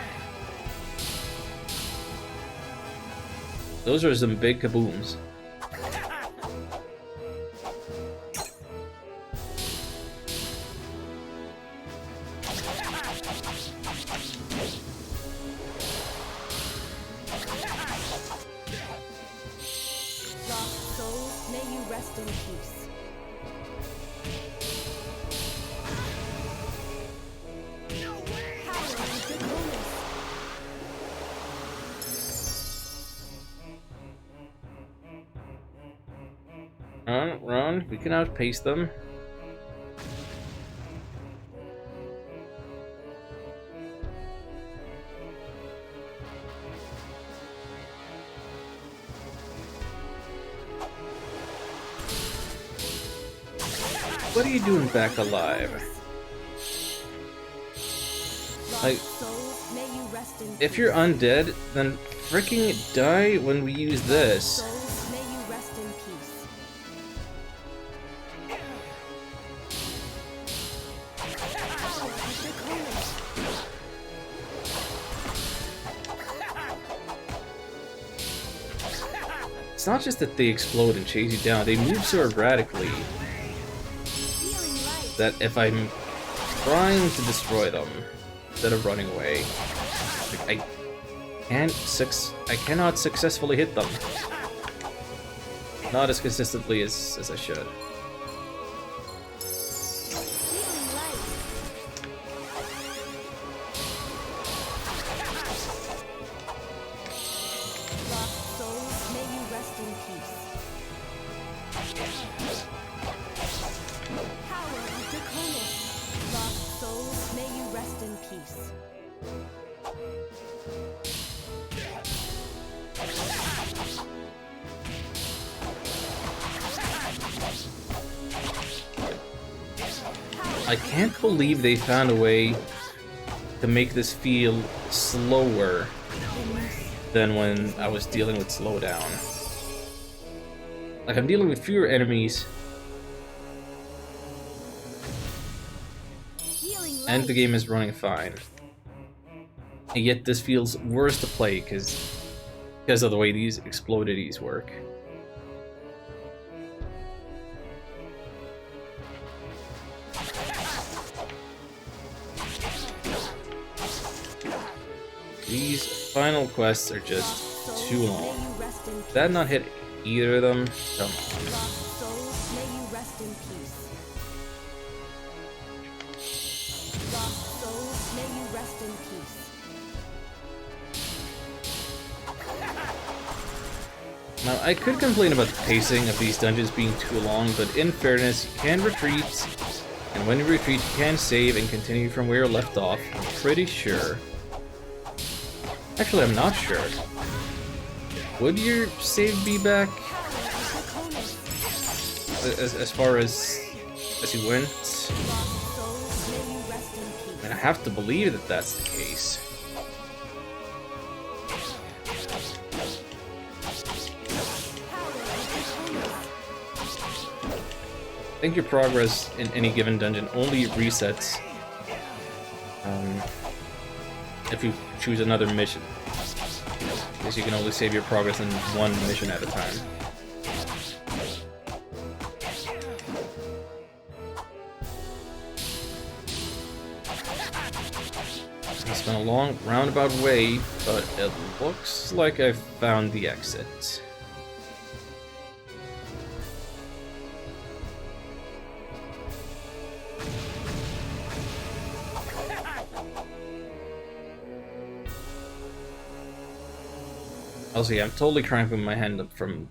Those are some big kabooms. rest in peace. No way! Power of Draconis. Run, we can outpace them. What are you doing back alive? Like, Lost souls, may you rest in if you're undead, then freaking die when we use this. souls, may you rest in peace. Power of Draconis. It's not just that they explode and chase you down, they move so erratically Healing light. that if I'm trying to destroy them instead of running away, like, I cannot successfully hit them. Not as consistently as I should. Healing light. Lost souls, may you rest in peace. Power of Draconis. Lost souls, may you rest in peace. I can't believe they found a way to make this feel slower than when I was dealing with slowdown. Like, I'm dealing with fewer enemies, Healing light. and the game is running fine. And yet this feels worse to play because of the way these explodities work. These final quests are just too long. May you rest in peace. Did that not hit either of them? Come on. Lost souls, may you rest in peace. Lost souls, may you rest in peace. Now, I could complain about the pacing of these dungeons being too long, but in fairness, you can retreat, and when you retreat, you can save and continue from where you left off, I'm pretty sure. Actually, I'm not sure. Would your save be back as far as you went? Lost souls, may you rest in peace. And I have to believe that that's the case. Power of Draconis. I think your progress in any given dungeon only resets if you choose another mission. Because you can only save your progress in one mission at a time. It's been a long roundabout way, but it looks like I've found the exit. Also, yeah, I'm totally cramping my hand up from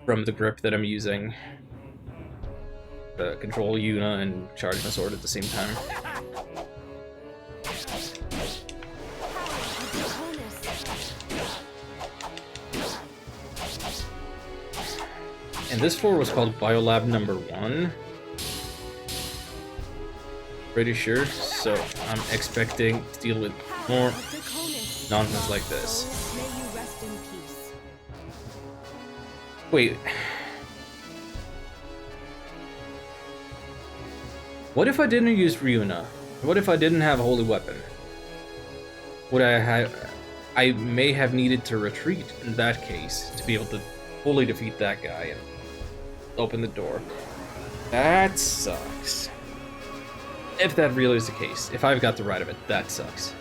the grip that I'm using. Control Yuna and charge my sword at the same time. And this floor was called Biolab number 1. Pretty sure, so I'm expecting to deal with more nonsense like this. May you rest in peace. Wait. What if I didn't use Ryuna? What if I didn't have a holy weapon? Would I have... I may have needed to retreat in that case to be able to fully defeat that guy and open the door. That sucks. If that really is the case, if I've got the right of it, that sucks.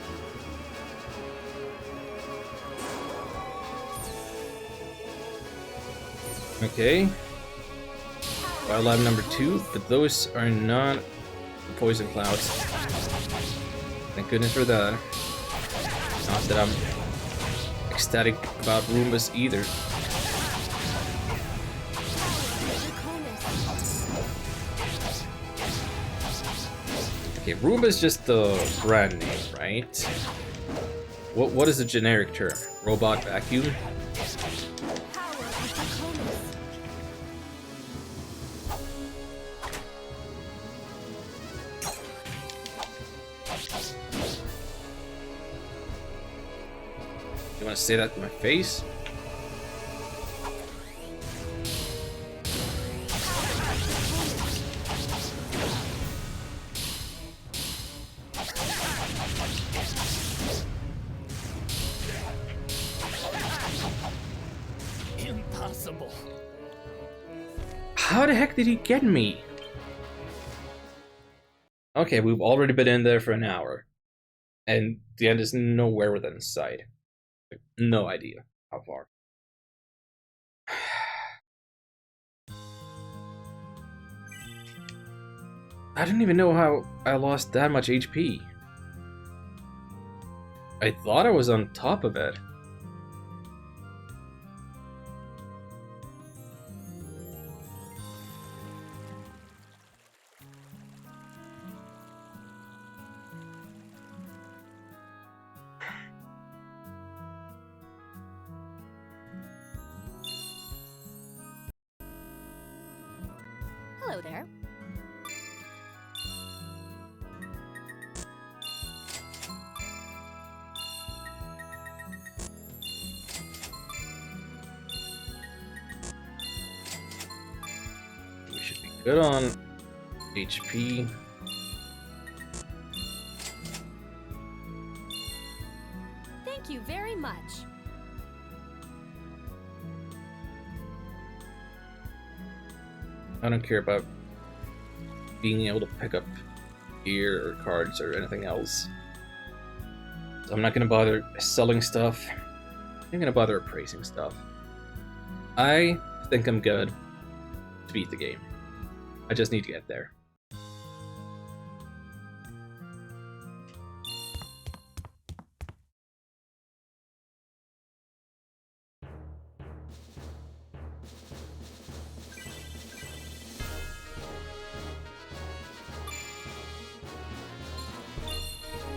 Okay, Biolab number 2, but those are not poison clouds. Thank goodness for that. Not that I'm ecstatic about Roombas either. Okay, Roomba's just the brand name, right? What is the generic term? Robot vacuum? You want to say that to my face? Impossible. How the heck did he get me? Okay, we've already been in there for an hour. And the end is nowhere within sight. No idea how far. I don't even know how I lost that much HP. I thought I was on top of it. Hello there. We should be good on HP. Thank you very much. I don't care about being able to pick up gear or cards or anything else. So I'm not gonna bother selling stuff. I'm gonna bother appraising stuff. I think I'm good to beat the game. I just need to get there.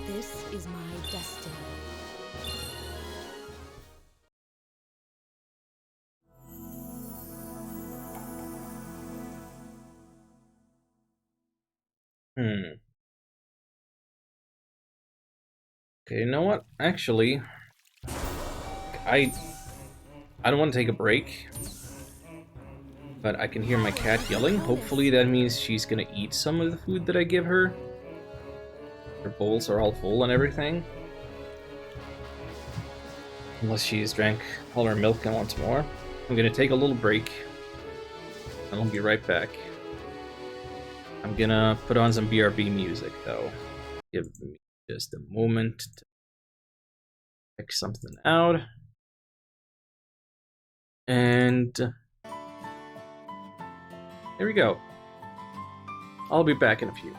This is my destiny. Okay, you know what? Actually, I don't want to take a break, but I can hear my cat yelling. Hopefully that means she's gonna eat some of the food that I give her. Her bowls are all full and everything. Unless she's drank all her milk and wants more. I'm gonna take a little break, and I'll be right back. I'm gonna put on some BRB music, though. Give me just a moment to check something out. And there we go. I'll be back in a few.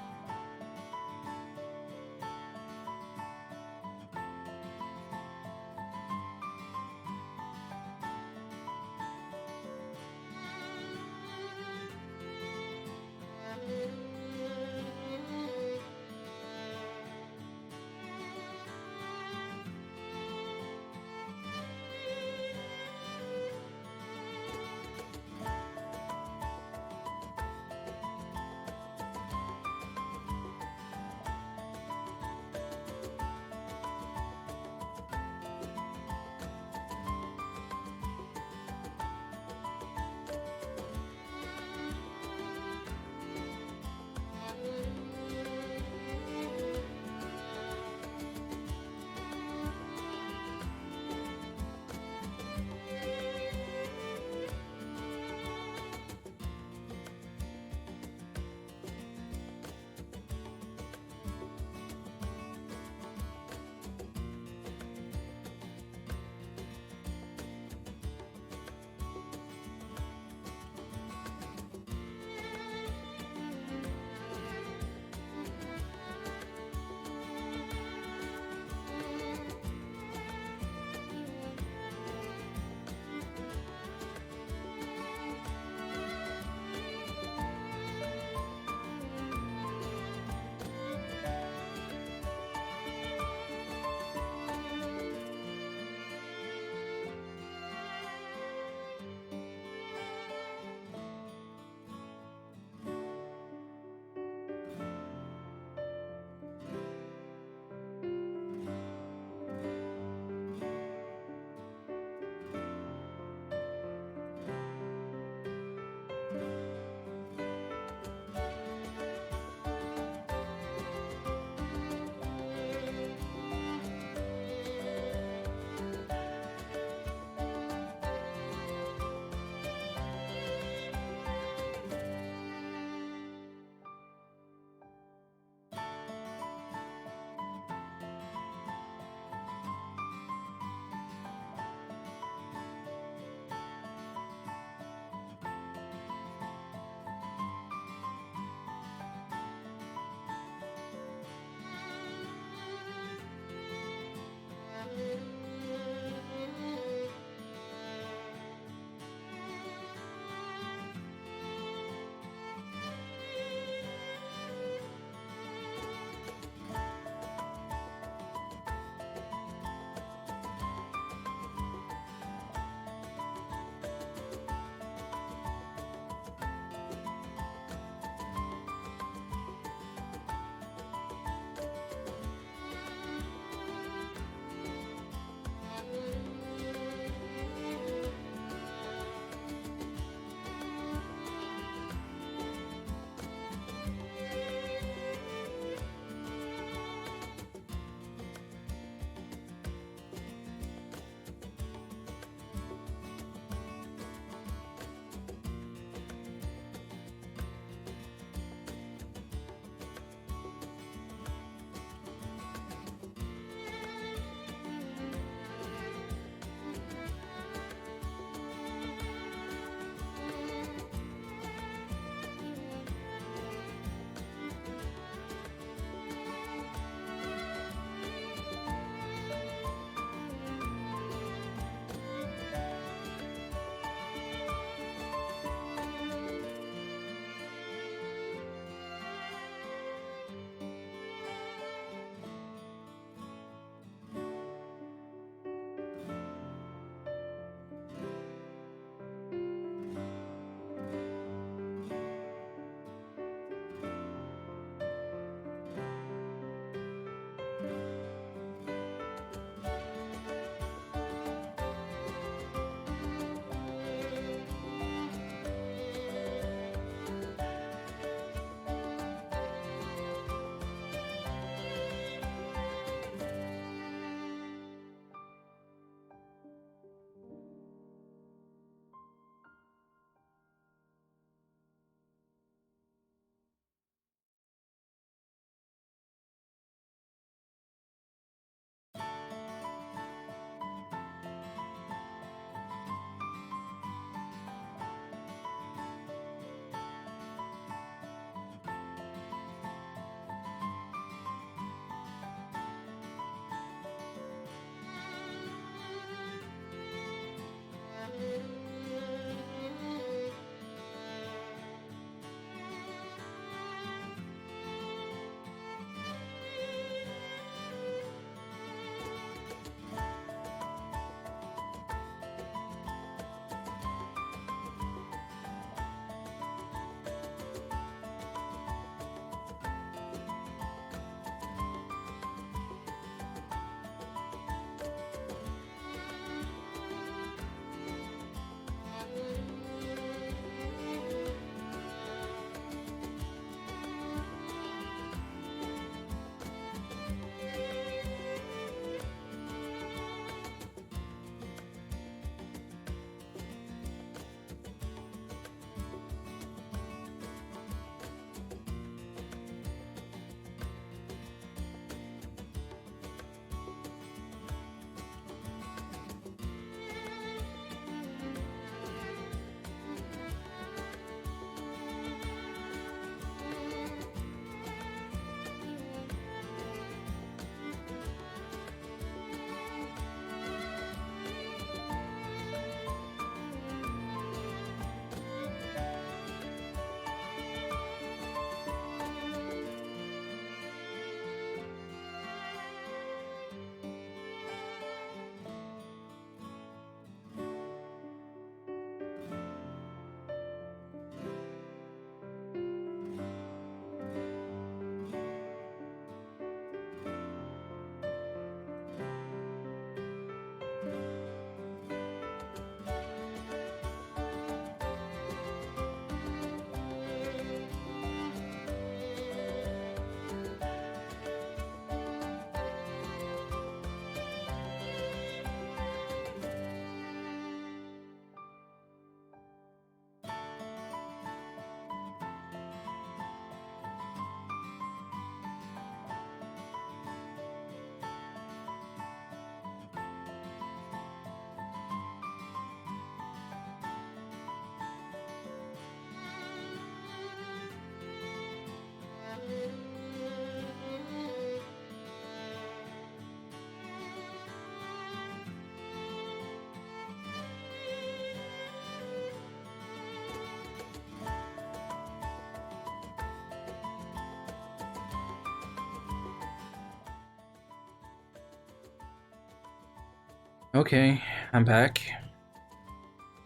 Okay, I'm back.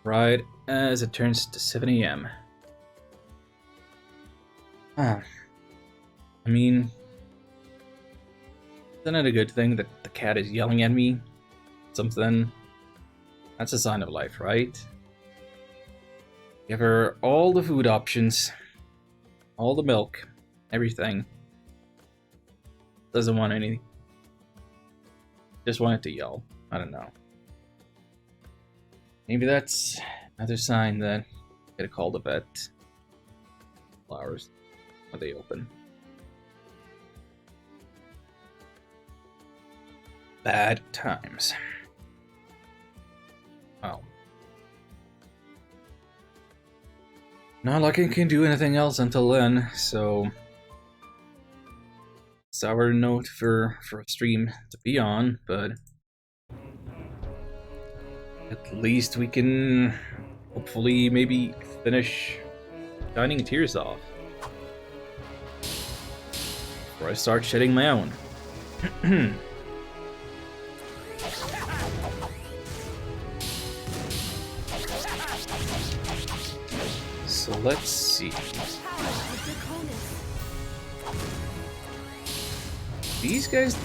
Right as it turns to 7 a.m. I mean, isn't it a good thing that the cat is yelling at me? Something. That's a sign of life, right? Give her all the food options, all the milk, everything. Doesn't want anything. Just want it to yell. I don't know. Maybe that's another sign that I gotta call the vet. Flowers. Are they open? Bad times. Oh. Not like I can do anything else until then, so sour note for a stream to be on, but at least we can hopefully maybe finish Shining Tears off before I start shedding my own. So let's see. These guys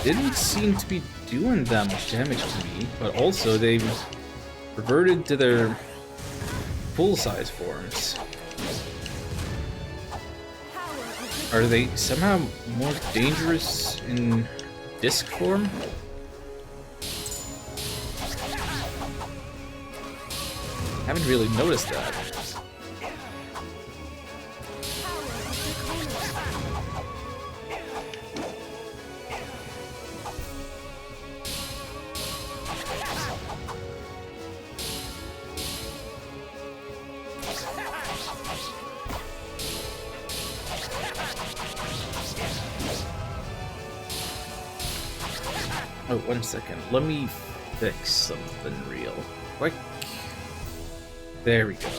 didn't seem to be doing that much damage to me, but also they've reverted to their full-size forms. Are they somehow more dangerous in disc form? Haven't really noticed that. Oh, 1 second. Let me fix something real quick. There we go.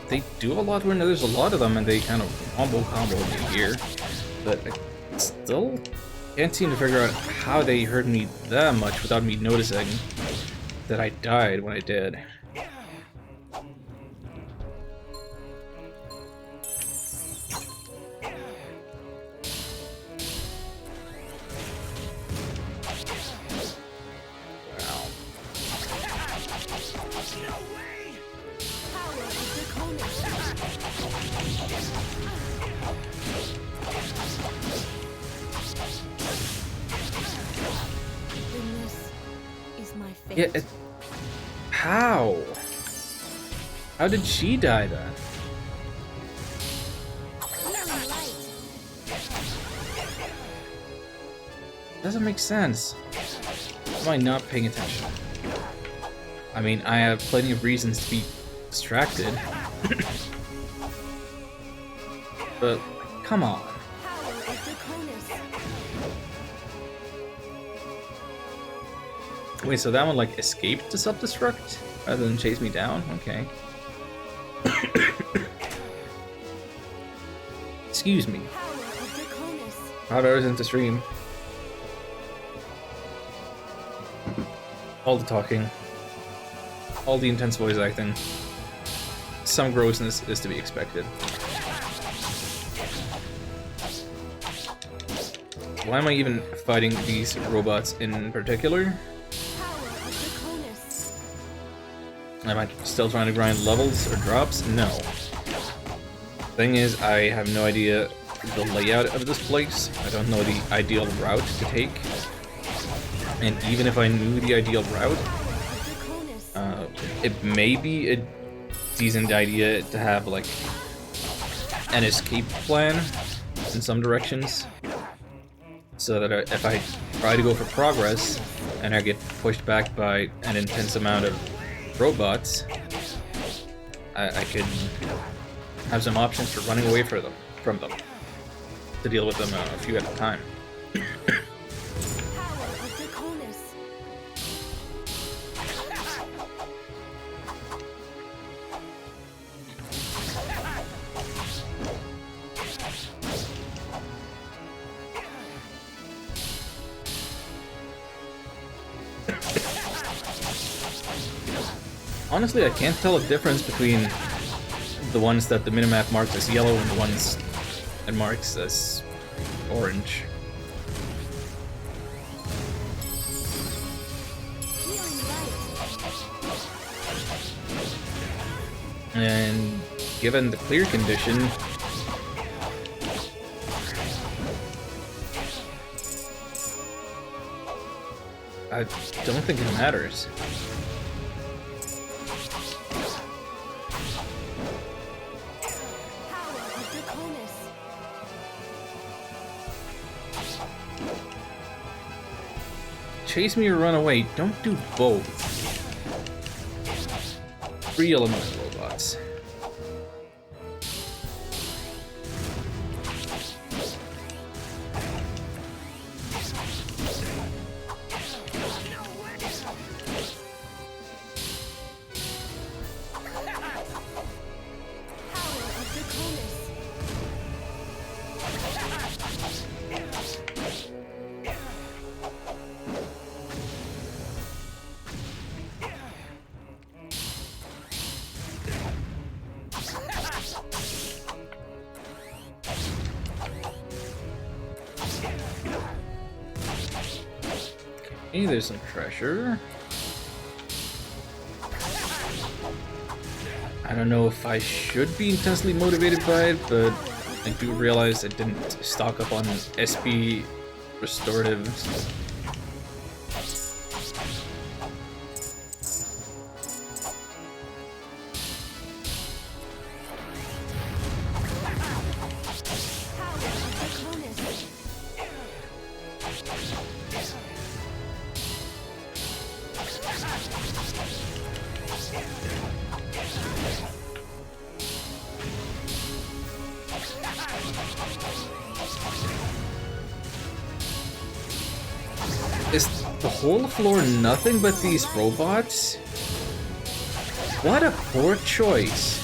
They do a lot when there's a lot of them, and they kind of combo me here. But I still can't seem to figure out how they hurt me that much without me noticing that I died when I did. Yeah, how? How did she die then? Doesn't make sense. Am I not paying attention? I mean, I have plenty of reasons to be distracted. But, come on. Wait, so that one, like, escaped to self-destruct rather than chase me down? Okay. Excuse me. 5 hours into stream. All the talking. All the intense voice acting. Some grossness is to be expected. Why am I even fighting these robots in particular? Am I still trying to grind levels or drops? No. Thing is, I have no idea the layout of this place. I don't know the ideal route to take. And even if I knew the ideal route, it may be a decent idea to have like an escape plan in some directions. So that if I try to go for progress and I get pushed back by an intense amount of robots, I could have some options for running away from them to deal with them a few at a time. Honestly, I can't tell a difference between the ones that the minimap marks as yellow and the ones it marks as orange. Healing light. And given the clear condition, I don't think it matters. Power of Draconis. Chase me or run away, don't do both. 3 elemental robots. Power of Draconis. Hey, there's some treasure. I don't know if I should be intensely motivated by it, but I do realize I didn't stock up on SP restoratives. Power of Draconis. Is the whole floor nothing but these robots? What a poor choice.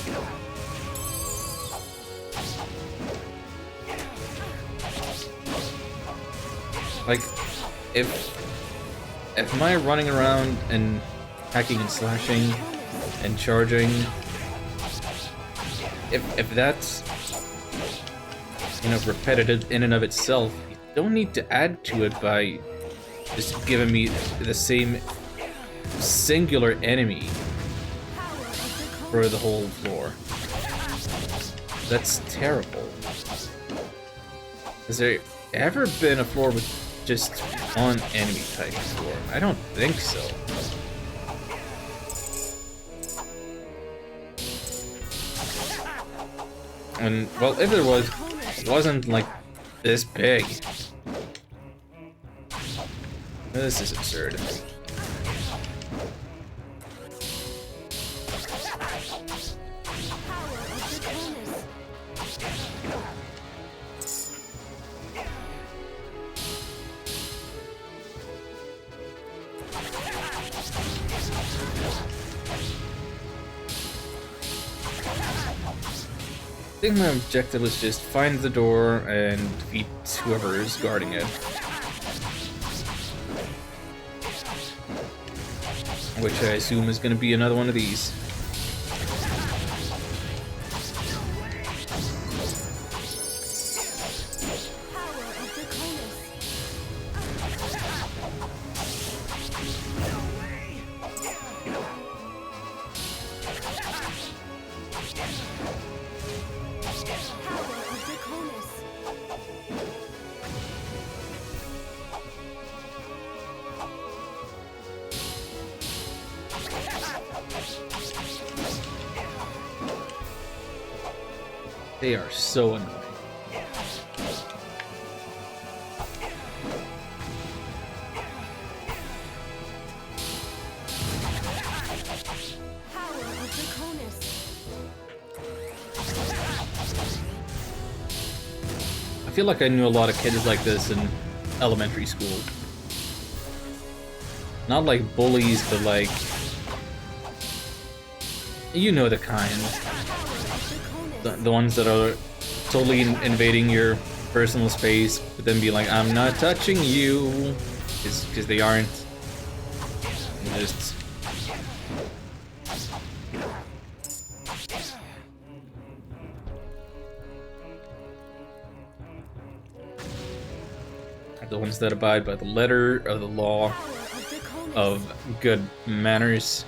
Like, if my running around and hacking and slashing and charging, if that's, you know, repetitive in and of itself, you don't need to add to it by just giving me the same singular enemy for the whole floor. That's terrible. Has there ever been a floor with just one enemy type before? I don't think so. And, well, if there was, it wasn't like this big. This is absurd. Power of Draconis. I think my objective was just find the door and defeat whoever is guarding it. Which I assume is going to be another one of these. Power of Draconis. Power of Draconis. They are so annoying. Power of Draconis. I feel like I knew a lot of kids like this in elementary school. Not like bullies, but like, you know the kind. The ones that are totally invading your personal space, but then be like, I'm not touching you, because they aren't. Just... the ones that abide by the letter of the law of good manners,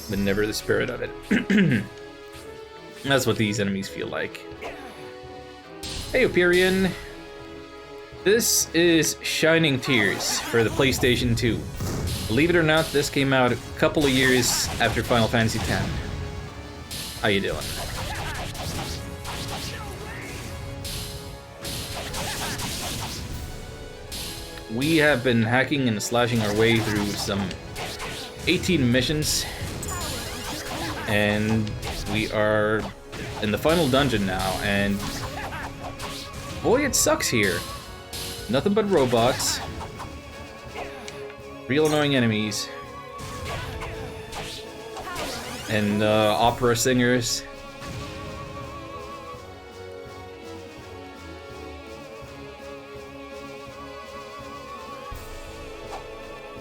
but never the spirit of it. That's what these enemies feel like. Hey, Operion. This is Shining Tears for the PlayStation 2. Believe it or not, this came out a couple of years after Final Fantasy X. How you doing? We have been hacking and slashing our way through some 18 missions, and we are in the final dungeon now, and boy, it sucks here. Nothing but robots, real annoying enemies, and opera singers.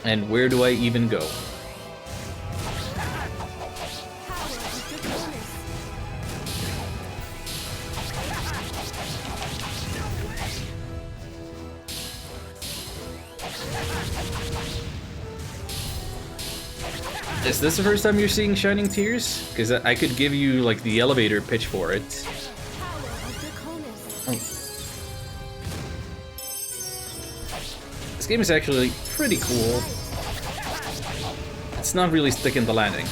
And where do I even go? Is this the first time you're seeing Shining Tears? Because I could give you like the elevator pitch for it. Oh. This game is actually pretty cool. It's not really sticking the landing.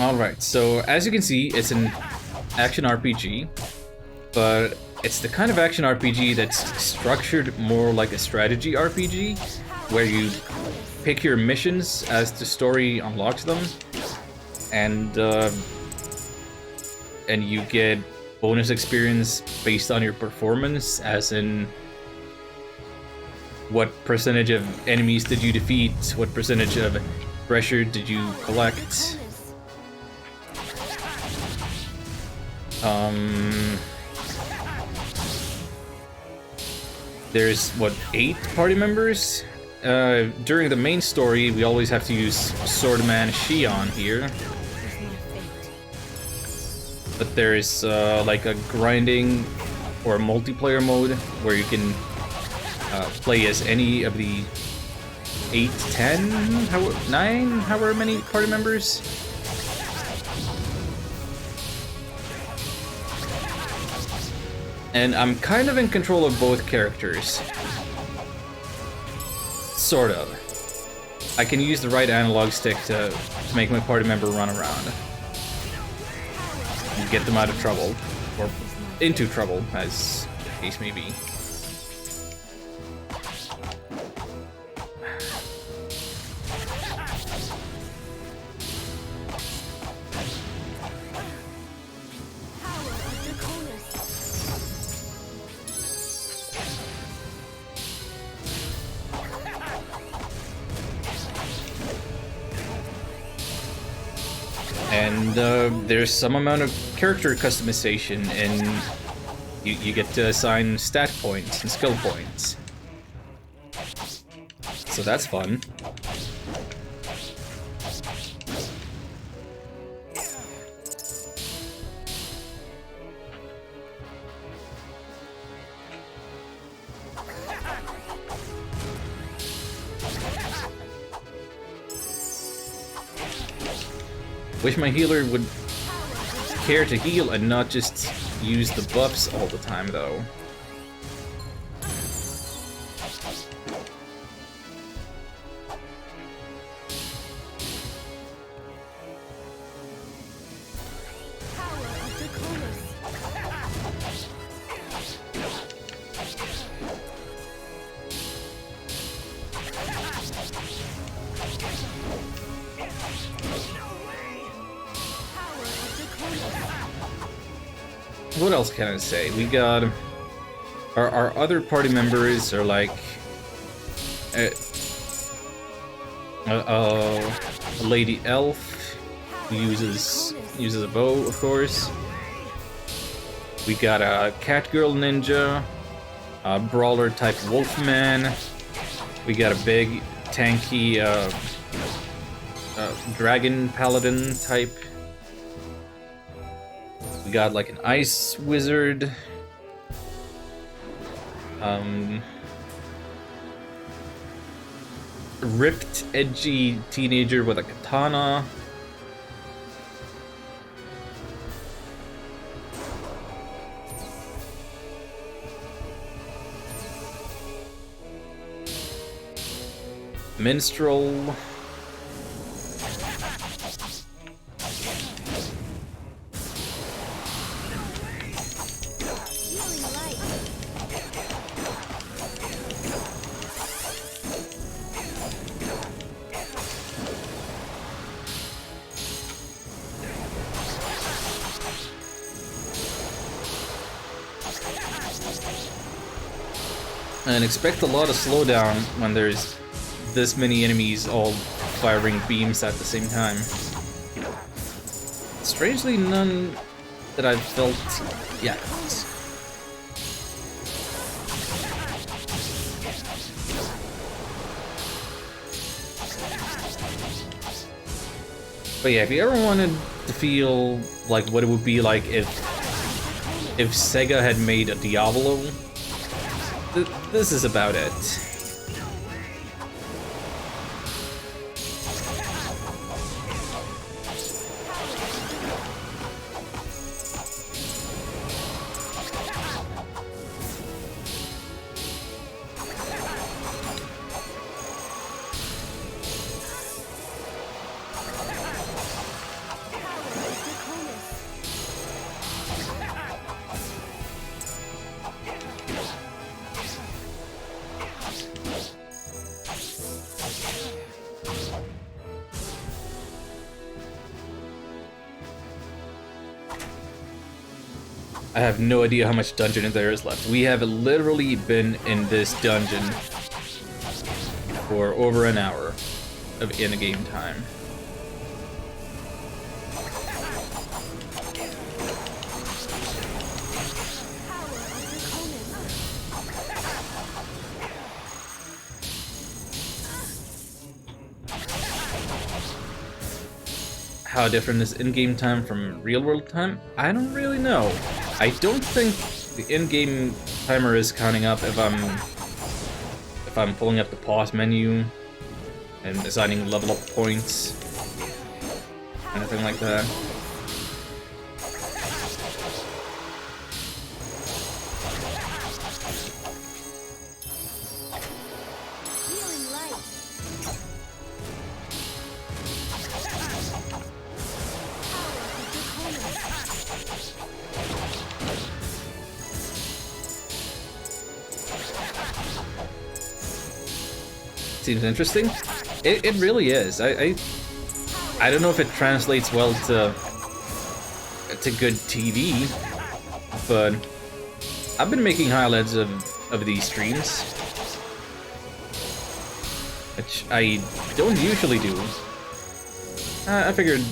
Alright, so as you can see, it's an action RPG, but it's the kind of action RPG that's structured more like a strategy RPG, where you pick your missions as the story unlocks them, and you get bonus experience based on your performance, as in what percentage of enemies did you defeat, what percentage of pressure did you collect. There's, what, 8 party members? During the main story, we always have to use Swordman Shion here. But there's, like a grinding or multiplayer mode where you can play as any of the 8, 10, 9, however many party members. And I'm kind of in control of both characters. Sort of. I can use the right analog stick to make my party member run around. And get them out of trouble. Or into trouble, as the case may be. And there's some amount of character customization, and you get to assign stat points and skill points. So that's fun. Wish my healer would care to heal and not just use the buffs all the time, though. What else can I say? We got our other party members are like a lady elf who uses a bow, of course. We got a Catgirl Ninja, a Brawler type Wolfman. We got a big, tanky Dragon Paladin type. We got like an Ice Wizard. Ripped, edgy teenager with a katana. Minstrel. And expect a lot of slowdown when there's this many enemies all firing beams at the same time. Strangely, none that I've felt yet. But yeah, if you ever wanted to feel like what it would be like if Sega had made a Diablo, this is about it. I have no idea how much dungeon there is left. We have literally been in this dungeon for over an hour of in-game time. How different is in-game time from real-world time? I don't really know. I don't think the in-game timer is counting up if I'm pulling up the pause menu and assigning level up points, anything like that. Seems interesting. It really is. I don't know if it translates well to good TV, but I've been making highlights of these streams, which I don't usually do. I figured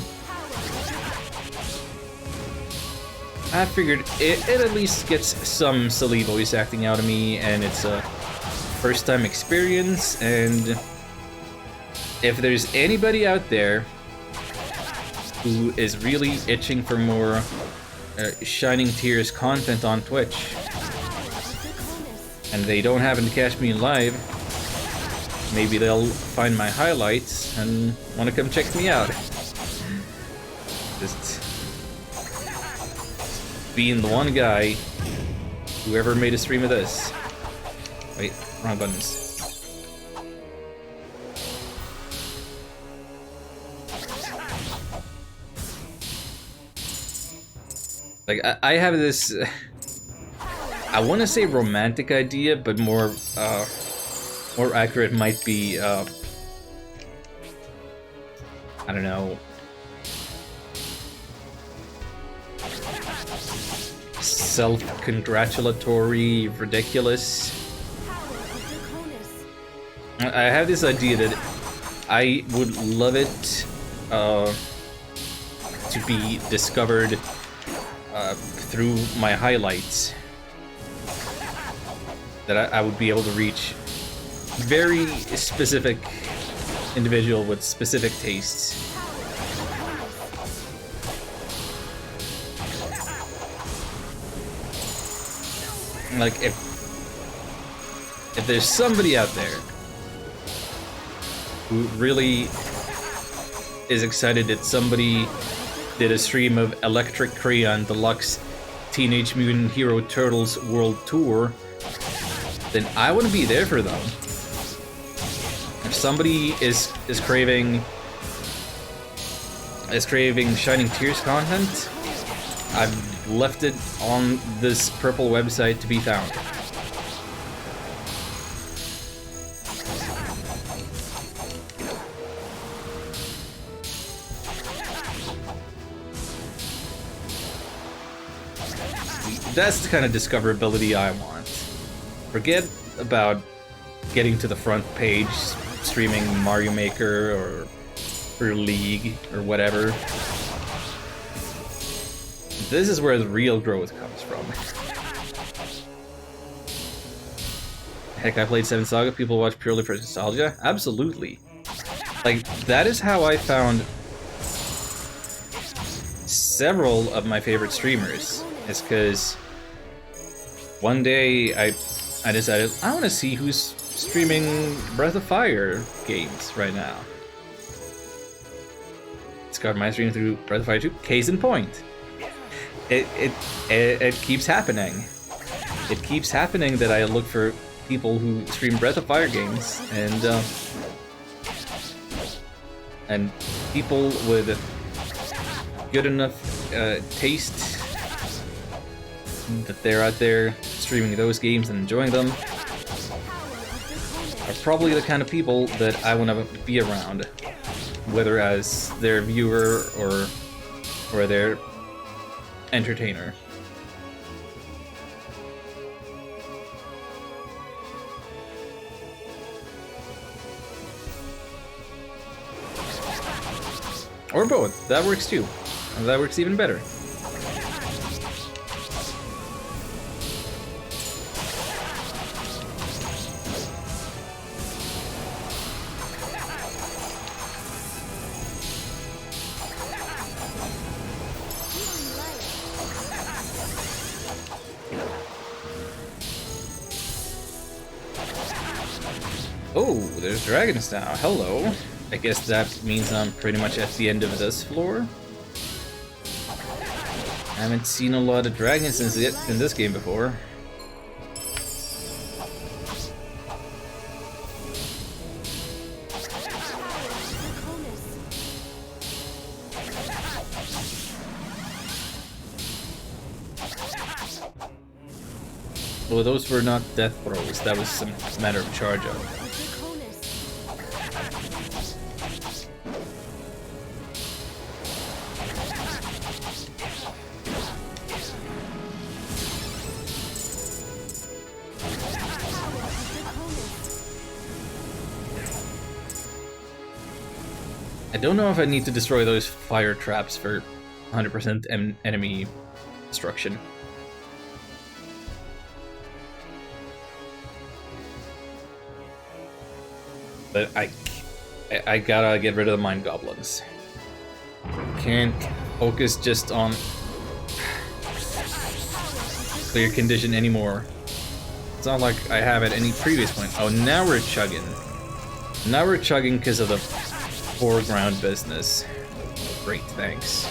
it at least gets some silly voice acting out of me, and it's a first time experience, and if there's anybody out there who is really itching for more Shining Tears content on Twitch, and they don't happen to catch me live, maybe they'll find my highlights and want to come check me out. Just being the one guy who ever made a stream of this. Wait, wrong buttons. Like, I have this, I want to say romantic idea, but more accurate might be, I don't know, self-congratulatory, ridiculous. I have this idea that I would love it to be discovered through my highlights that I would be able to reach very specific individual with specific tastes. Like if there's somebody out there who really is excited that somebody did a stream of Electric Crayon Deluxe Teenage Mutant Hero Turtles World Tour, then I want to be there for them. If somebody is craving Shining Tears content, I've left it on this purple website to be found. That's the kind of discoverability I want. Forget about getting to the front page, streaming Mario Maker or League or whatever. This is where the real growth comes from. Heck, I played Seven Saga. People watch purely for nostalgia? Absolutely. Like, that is how I found several of my favorite streamers. It's because one day I decided I want to see who's streaming Breath of Fire games right now. Discovered my stream through Breath of Fire 2. Case in point. It keeps happening. It keeps happening that I look for people who stream Breath of Fire games and people with good enough taste that they're out there streaming those games and enjoying them are probably the kind of people that I want to be around, whether as their viewer or their entertainer. Or both. That works too. And that works even better. Oh, there's dragons now. Hello. I guess that means I'm pretty much at the end of this floor. I haven't seen a lot of dragons in this game before. Well, those were not death throws. That was a matter of charge up. I don't know if I need to destroy those fire traps for 100% enemy destruction. But I gotta get rid of the Mind Goblins. Can't focus just on clear condition anymore. It's not like I have at any previous point. Oh, now we're chugging. Now we're chugging because of the foreground business. Great, thanks.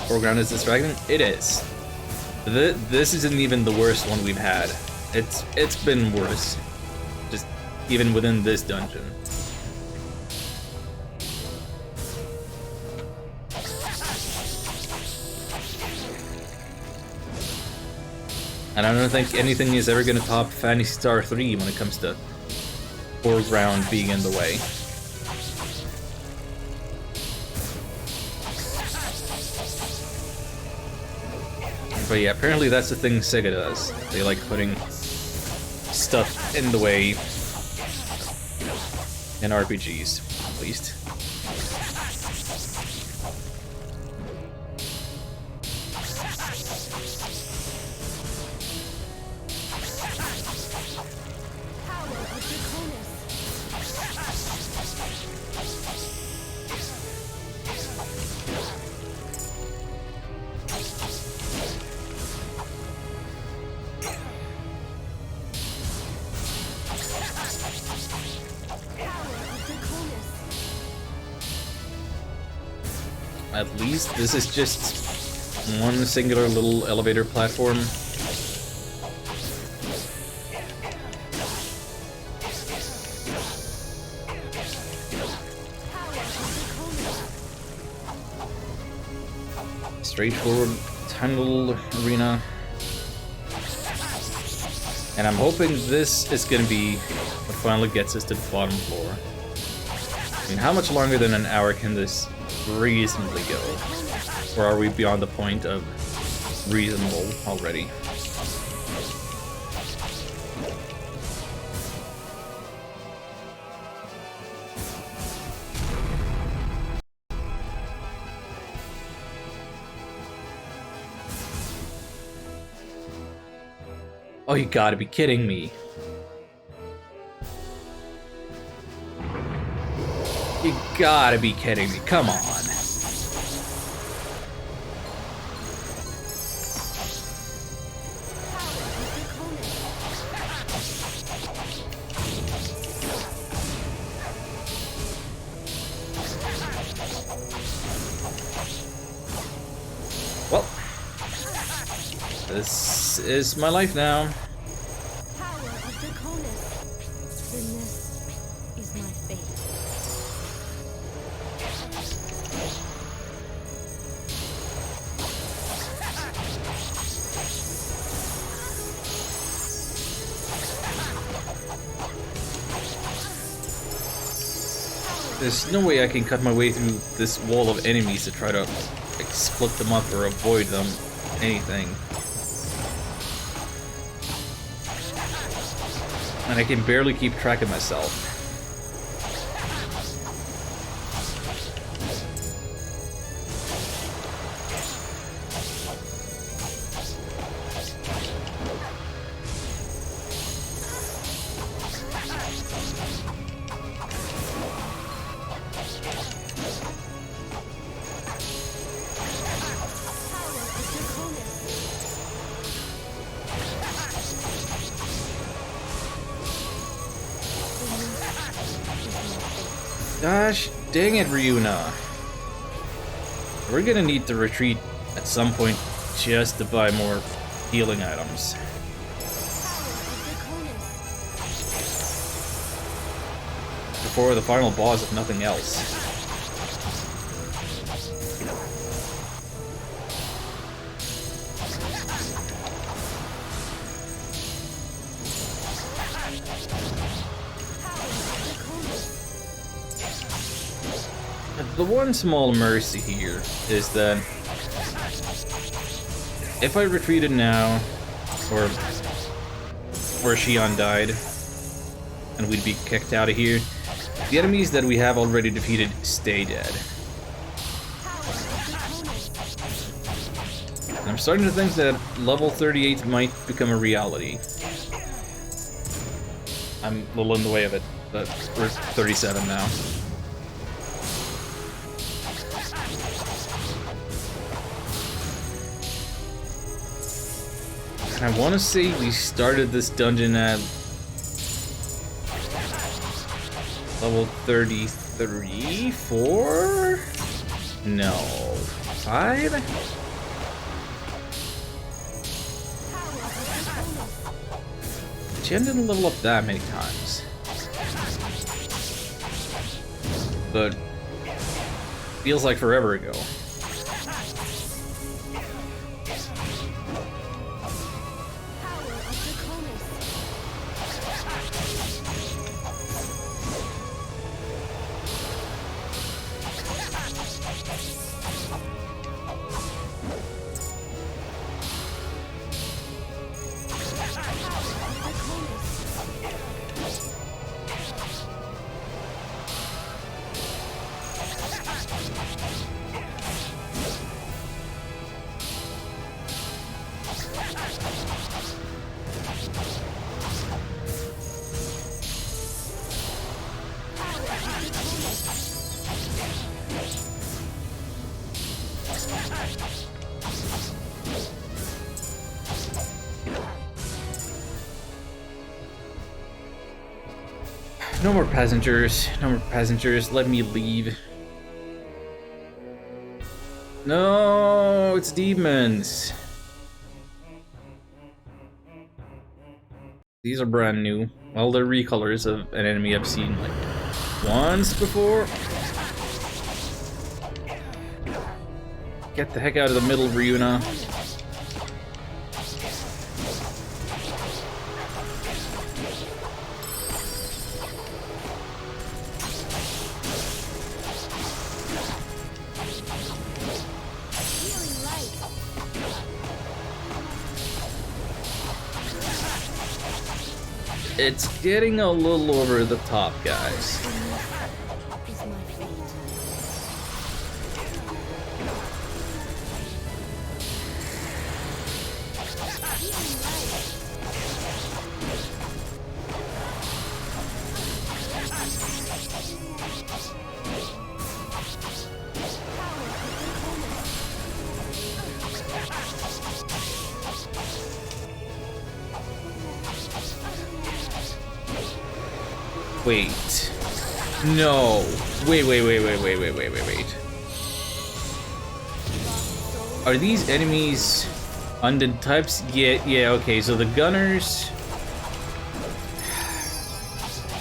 Foreground is this dragon? It is. This isn't even the worst one we've had. It's been worse. Just even within this dungeon. And I don't think anything is ever going to top Phantasy Star 3 when it comes to foreground being in the way. But yeah, apparently that's the thing Sega does. They like putting stuff in the way in RPGs, at least. Power of Draconis. At least this is just one singular little elevator platform. Straightforward tunnel arena. And I'm hoping this is gonna be what finally gets us to the bottom floor. I mean, how much longer than an hour can this reasonably go? Or are we beyond the point of reasonable already? Oh, you gotta be kidding me. You gotta be kidding me. Come on. Well, this is my life now. Power of Draconis. Then this is my fate. There's no way I can cut my way through this wall of enemies to try to like, split them up or avoid them. Anything. And I can barely keep track of myself. Gosh dang it, Ryuna. We're gonna need to retreat at some point just to buy more healing items. Before the final boss, if nothing else. The one small mercy here is that if I retreated now, or Shion died, and we'd be kicked out of here, the enemies that we have already defeated stay dead. And I'm starting to think that level 38 might become a reality. I'm a little in the way of it, but we're 37 now. I want to say we started this dungeon at level 33, 4? No, 5? Jen didn't level up that many times. But feels like forever ago. No more passengers. No more passengers. Let me leave. No, it's demons. These are brand new. Well, they're recolors of an enemy I've seen like once before. Get the heck out of the middle, Ryuna. It's getting a little over the top, guys. Is my fate. Wait. No. Wait. Are these enemies undead types? Yeah, okay, so the gunners...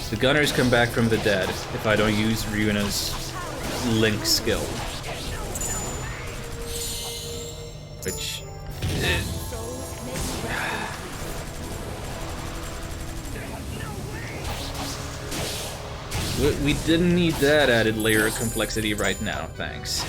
The gunners come back from the dead if I don't use Ryuna's Link skill. Which... We didn't need that added layer of complexity right now, thanks.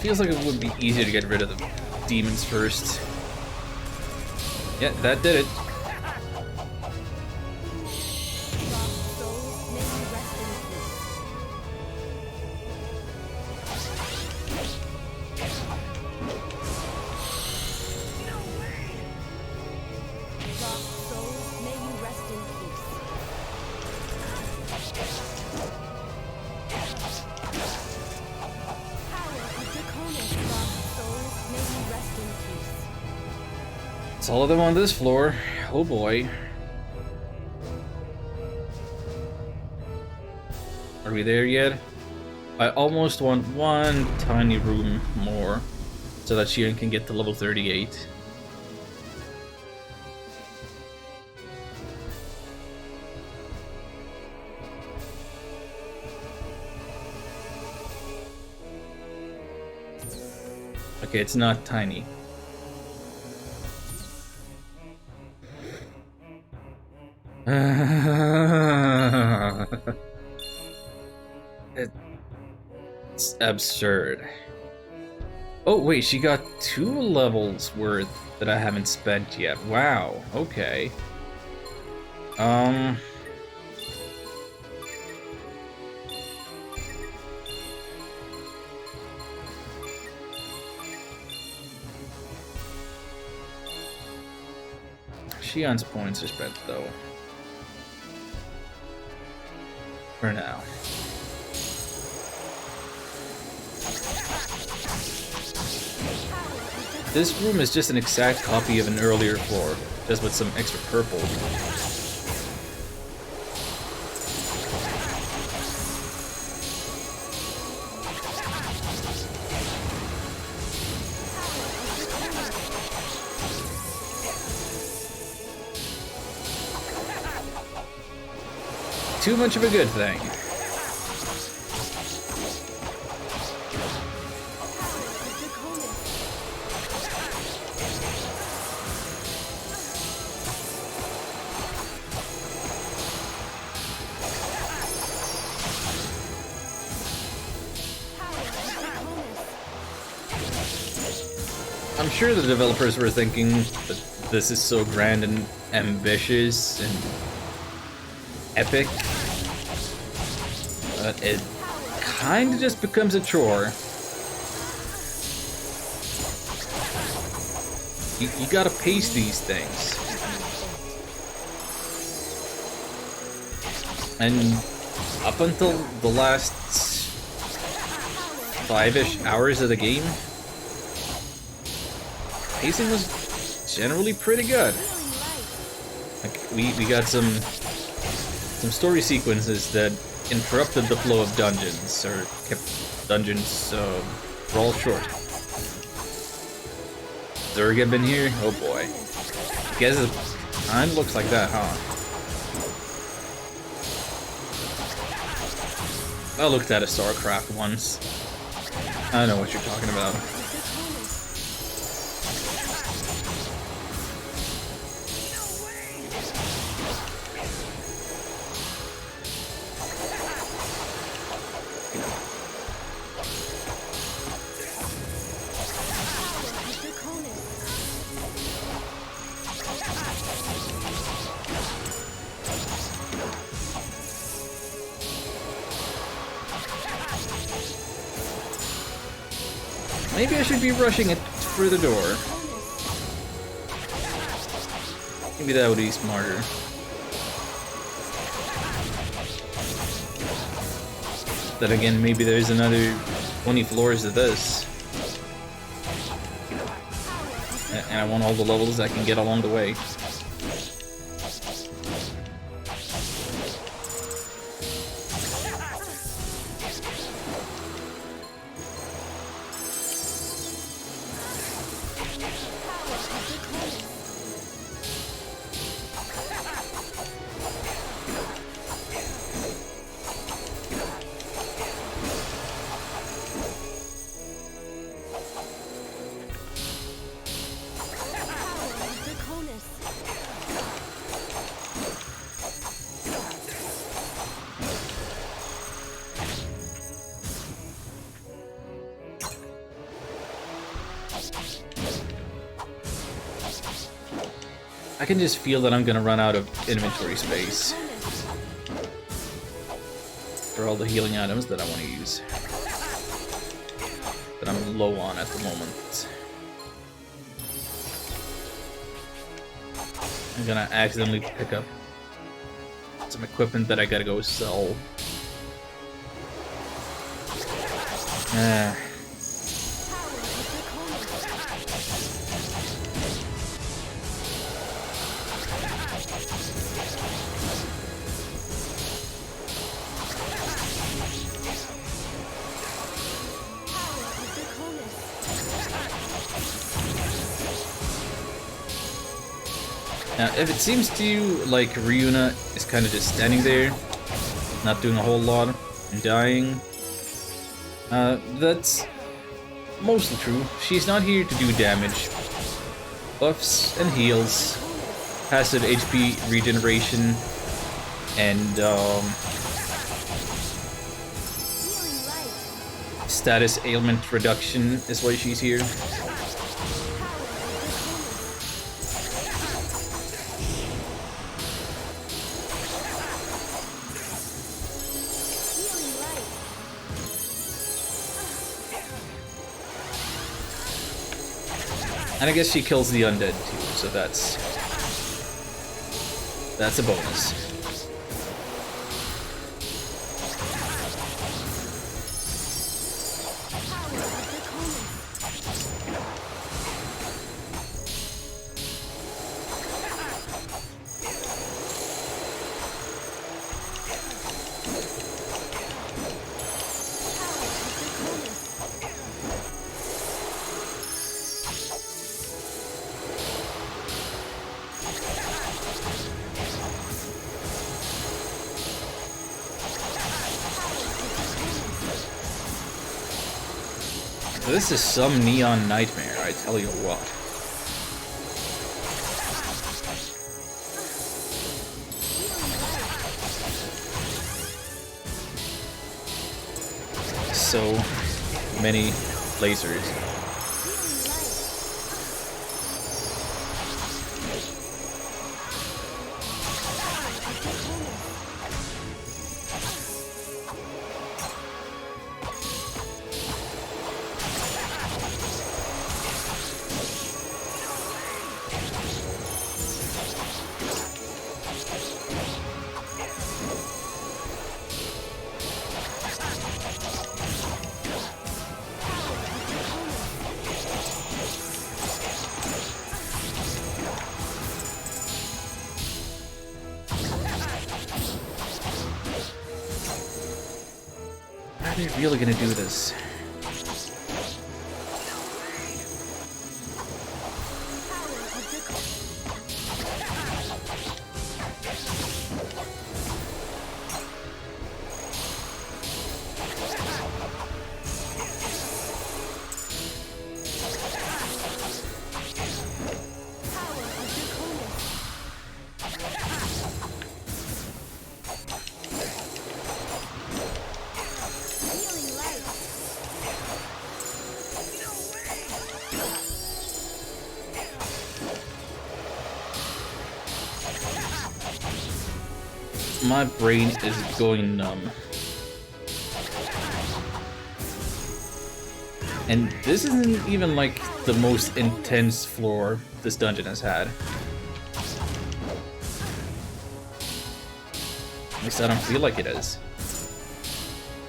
Feels like it would be easier to get rid of the demons first. Yeah, that did it. It's all of them on this floor. Oh boy. Are we there yet? I almost want one tiny room more so that Shion can get to level 38. Okay, it's not tiny. It's absurd. Oh wait, she got 2 levels worth that I haven't spent yet. Wow, okay. Shion's points are spent though. For now. This room is just an exact copy of an earlier floor, just with some extra purple. too much of a good thing. I'm sure the developers were thinking that this is so grand and ambitious and epic, but it kind of just becomes a chore. You gotta pace these things. And up until the last 5-ish hours of the game, pacing was generally pretty good. Like we got some story sequences that interrupted the flow of dungeons, or kept dungeons roll short. Zerga been here? Oh boy. Guess it kinda looks like that, huh? I looked at a StarCraft once. I know what you're talking about. Maybe I should be rushing it for the door. Maybe that would be smarter. Then again, maybe there's another 20 floors of this. And I want all the levels I can get along the way. I can just feel that I'm gonna run out of inventory space for all the healing items that I want to use, that I'm low on at the moment. I'm gonna accidentally pick up some equipment that I gotta go sell. Now, if it seems to you like Ryuna is kind of just standing there, not doing a whole lot, and dying, that's mostly true. She's not here to do damage. Buffs and heals, passive HP regeneration, and status ailment reduction is why she's here. And I guess she kills the undead too, so that's a bonus. This is some neon nightmare, I tell you what. So many lasers. Are they really gonna do this? My brain is going numb. And this isn't even like the most intense floor this dungeon has had. At least I don't feel like it is.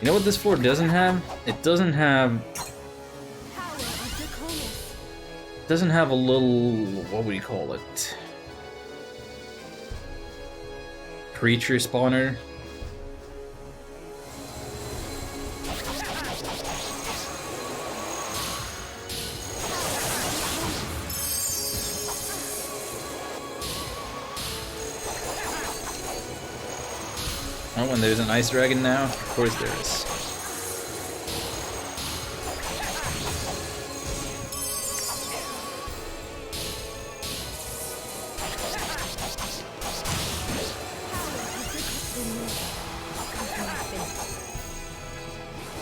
You know what this floor doesn't have? It doesn't have... It doesn't have a little... what would you call it? Creature spawner. Oh, and there's an ice dragon now? Of course there is.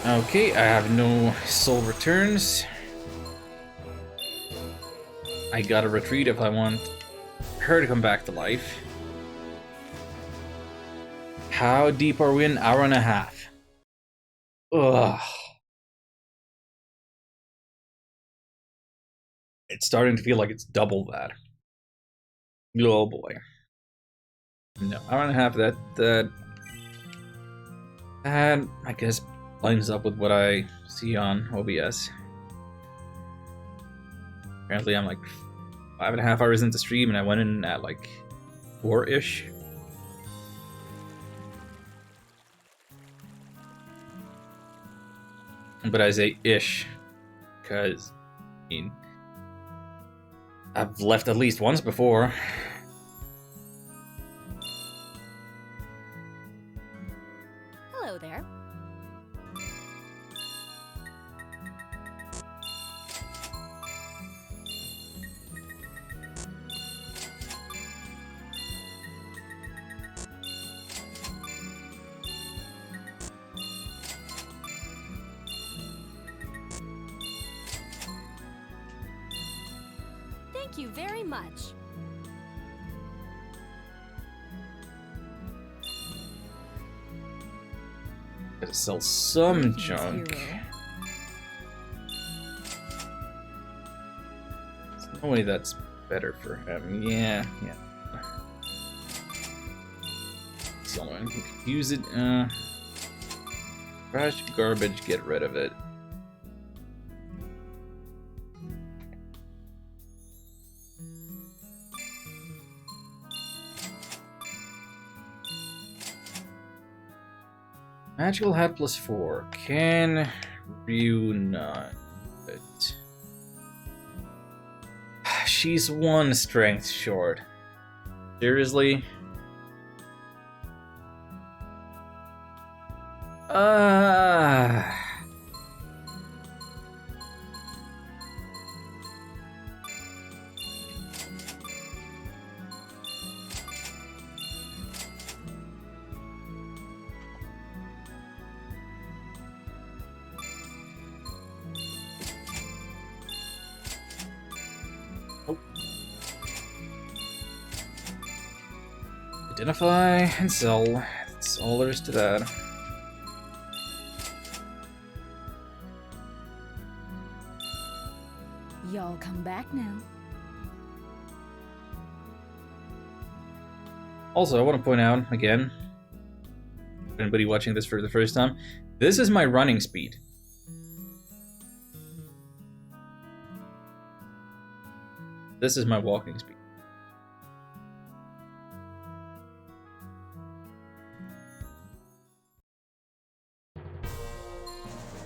Okay, I have no soul returns. I gotta retreat if I want her to come back to life. How deep are we? An hour and a half. Ugh. It's starting to feel like it's double that. Oh boy. No, hour and a half, that I guess lines up with what I see on OBS. Apparently I'm like 5.5 hours into stream and I went in at like 4-ish. But I say ish because, I mean, I've left at least once before. Hello there. Thank you very much. Gotta sell some junk. There's no way that's better for him. Yeah. It's the only one who could use it. Trash, garbage, get rid of it. Magical hat +4. Can Ryu it? She's 1 strength short. Seriously? Identify and sell. That's all there is to that. Y'all come back now. Also, I want to point out again, for anybody watching this for the first time, this is my running speed. This is my walking speed.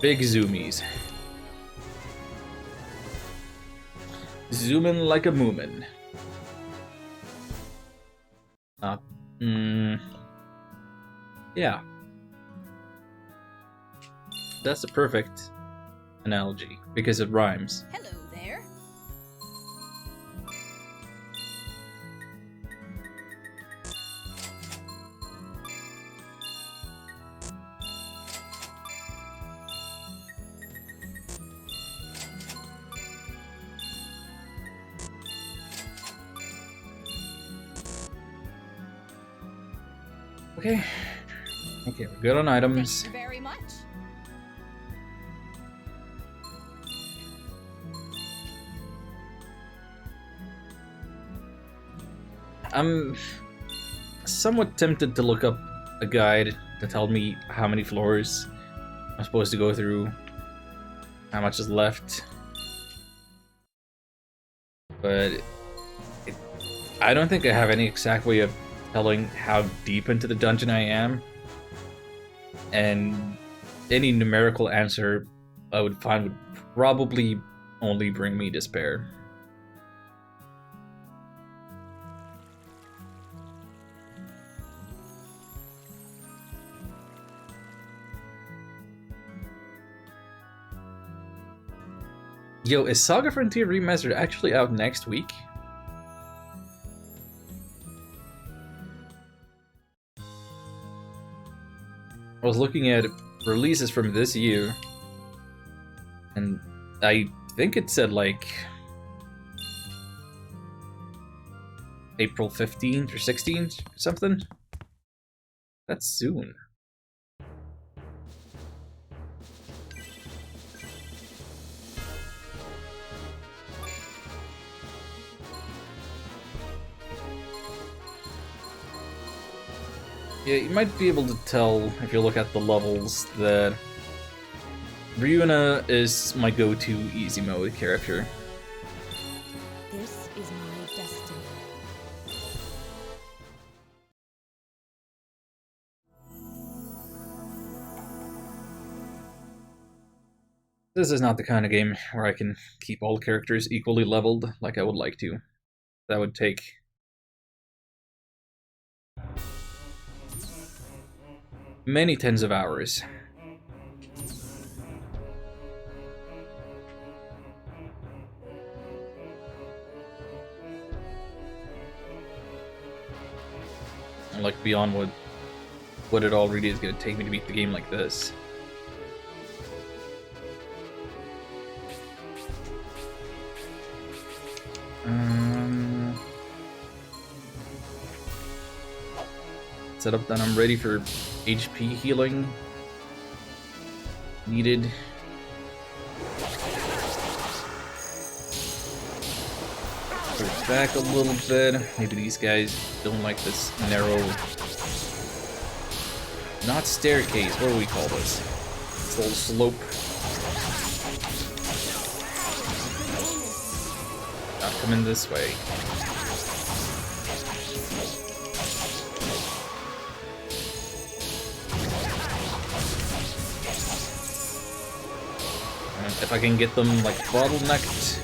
Big zoomies. Zooming like a moomin. Yeah. That's a perfect analogy, because it rhymes. Hello there. Okay. Okay, we're good on items. Thank you very much. I'm somewhat tempted to look up a guide to tell me how many floors I'm supposed to go through, how much is left. But I don't think I have any exact way of telling how deep into the dungeon I am. And any numerical answer I would find would probably only bring me despair. Yo, is Saga Frontier Remastered actually out next week? I was looking at releases from this year, and I think it said like April 15th or 16th or something. That's soon. Yeah, you might be able to tell if you look at the levels that Ryuna is my go-to easy mode character. This is my destiny. This is not the kind of game where I can keep all characters equally leveled like I would like to. That would take many tens of hours. And like beyond what it already is going to take me to beat the game like this. Set up that I'm ready for HP healing. Needed. Put it back a little bit. Maybe these guys don't like this narrow... Not staircase, what do we call this? This little slope. Not coming this way. If I can get them like bottlenecked,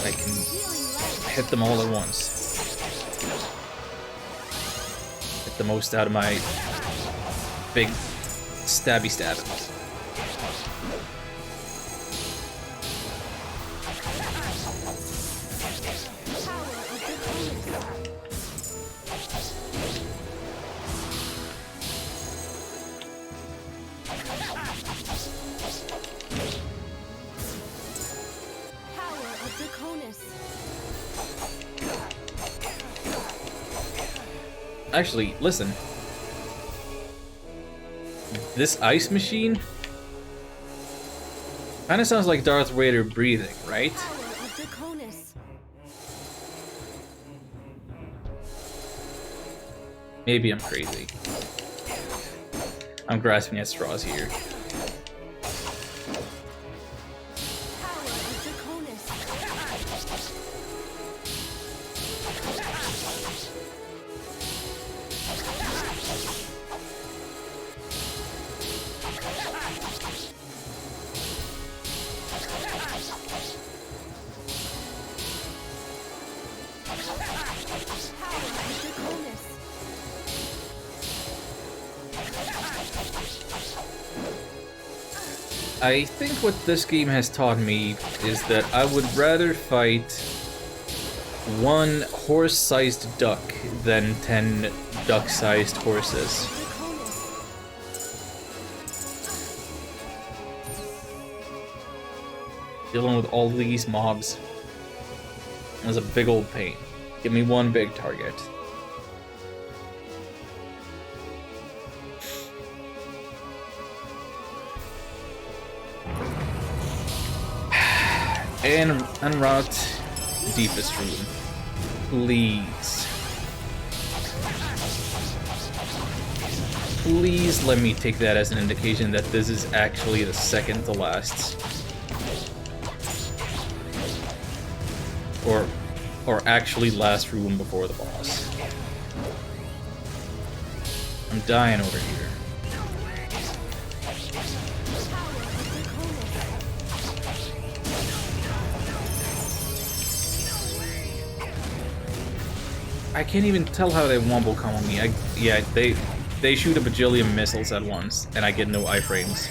I can hit them all at once. Get the most out of my big stabby stab. Actually, listen. This ice machine kind of sounds like Darth Vader breathing, right? Power of Draconis. Maybe I'm crazy. I'm grasping at straws here. Power of Draconis. I think what this game has taught me is that I would rather fight one horse-sized duck than 10 duck-sized horses. Dealing with all these mobs is a big old pain. Give me one big target. En route, deepest room. Please. Please let me take that as an indication that this is actually the second to last. Or actually last room before the boss. I'm dying over here. I can't even tell how they wombo come on me. Yeah, they shoot a bajillion missiles at once, and I get no iframes.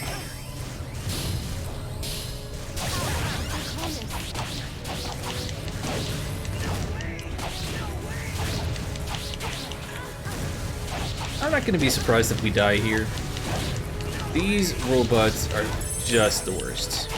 I'm not gonna be surprised if we die here. These robots are just the worst.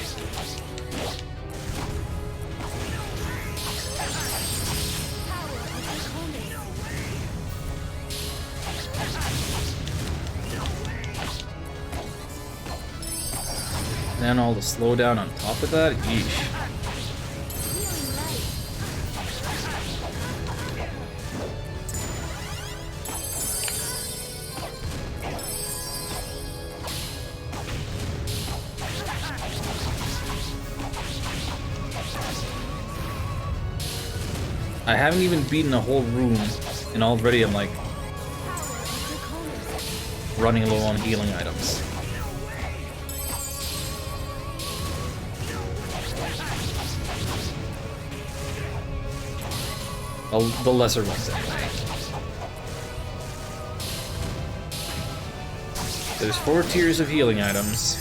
And all the slowdown on top of that, yeesh. I haven't even beaten a whole room, and already I'm like running low on healing items. The lesser ones anyway. There's 4 tiers of healing items.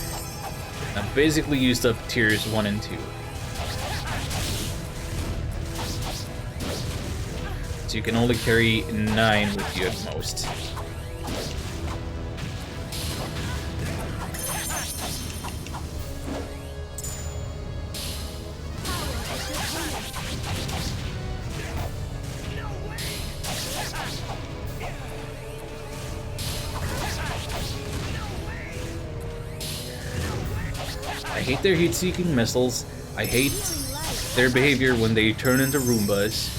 I've basically used up tiers 1 and 2. So you can only carry 9 with you at most. I hate their heat-seeking missiles. I hate their behavior when they turn into Roombas.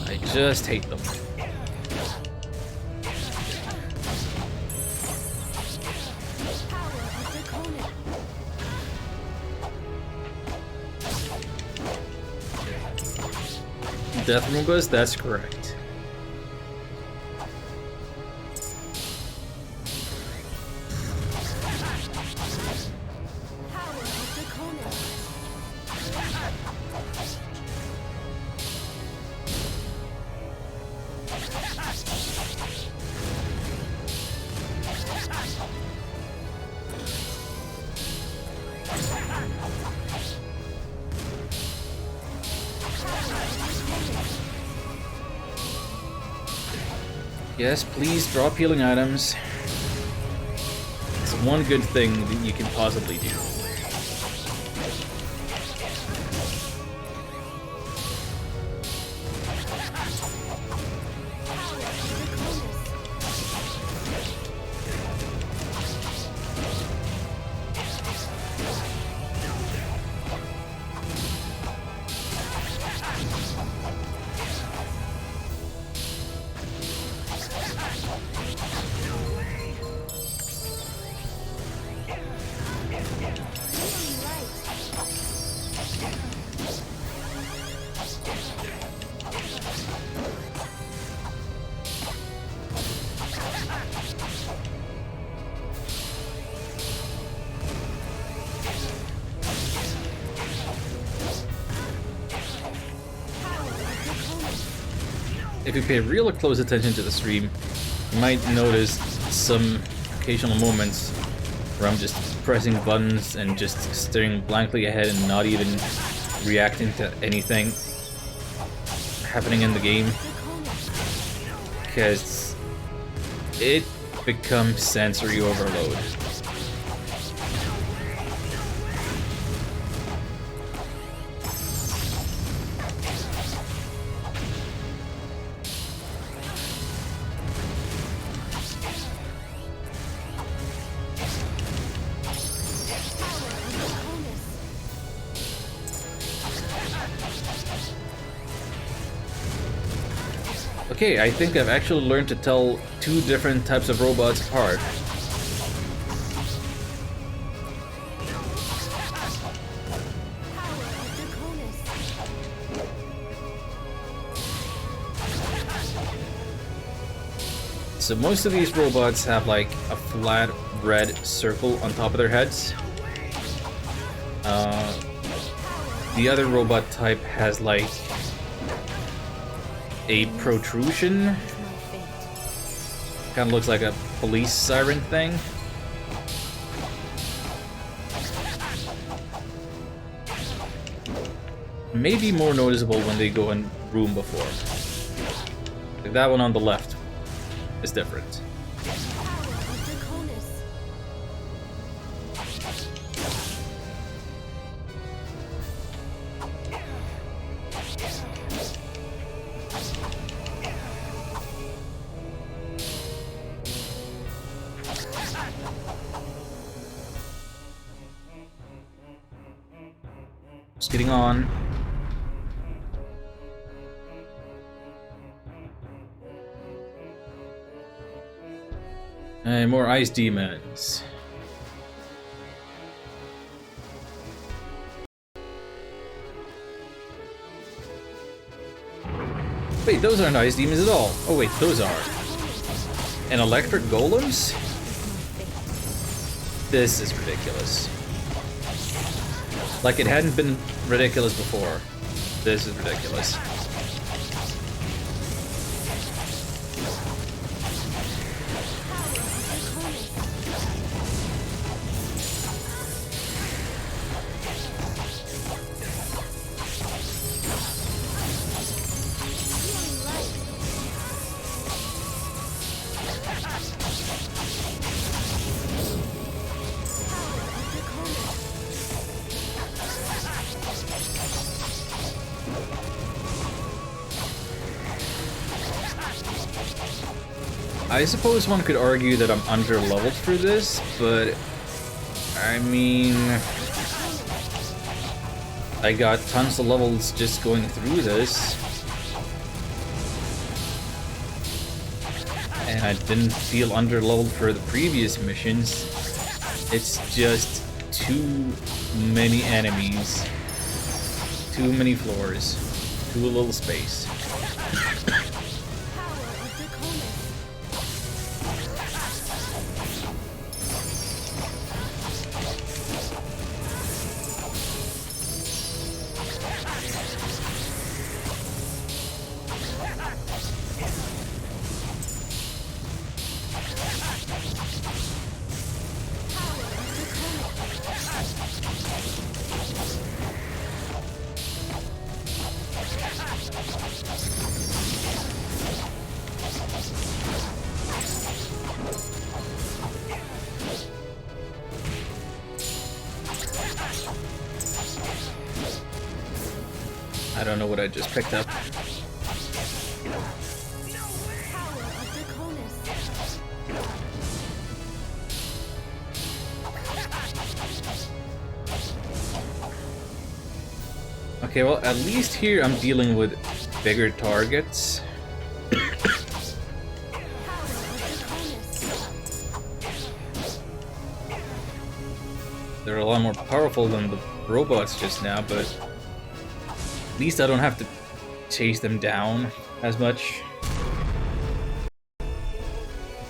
I just hate them. Death Roombas? That's correct. Yes, please drop healing items. It's one good thing that you can possibly do. if you pay real close attention to the stream, you might notice some occasional moments where I'm just pressing buttons and just staring blankly ahead and not even reacting to anything happening in the game, because it becomes sensory overload. Okay, I think I've actually learned to tell two different types of robots apart. So most of these robots have like a flat red circle on top of their heads. The other robot type has like a protrusion. Kind of looks like a police siren thing. Maybe more noticeable when they go in room before. Like that one on the left is different. Just getting on. And more ice demons. Wait, those aren't ice demons at all. Oh wait, those are. And electric golems? This is ridiculous. Like it hadn't been ridiculous before. This is ridiculous. I suppose one could argue that I'm under-leveled for this, but I mean, I got tons of levels just going through this, and I didn't feel under-leveled for the previous missions. It's just too many enemies, too many floors, too little space. I don't know what I just picked up. Okay, well, at least here I'm dealing with bigger targets. They're a lot more powerful than the robots just now, but at least I don't have to chase them down as much.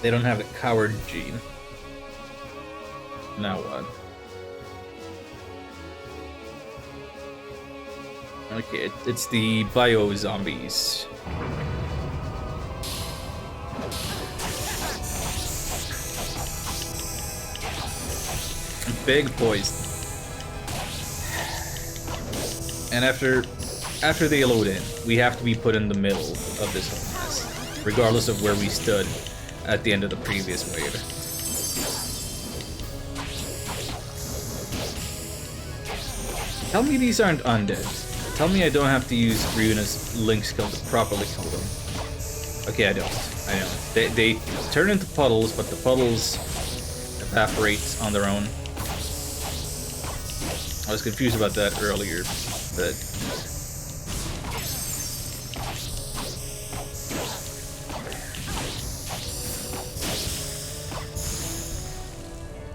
They don't have the coward gene. Now what? Okay, it's the bio zombies. big poison. And after they load in, we have to be put in the middle of this whole mess, regardless of where we stood at the end of the previous wave. Tell me these aren't undead. Tell me I don't have to use Ryuna's Link skill to properly kill them. Okay, I don't. I know. They turn into puddles, but the puddles evaporate on their own. I was confused about that earlier, but...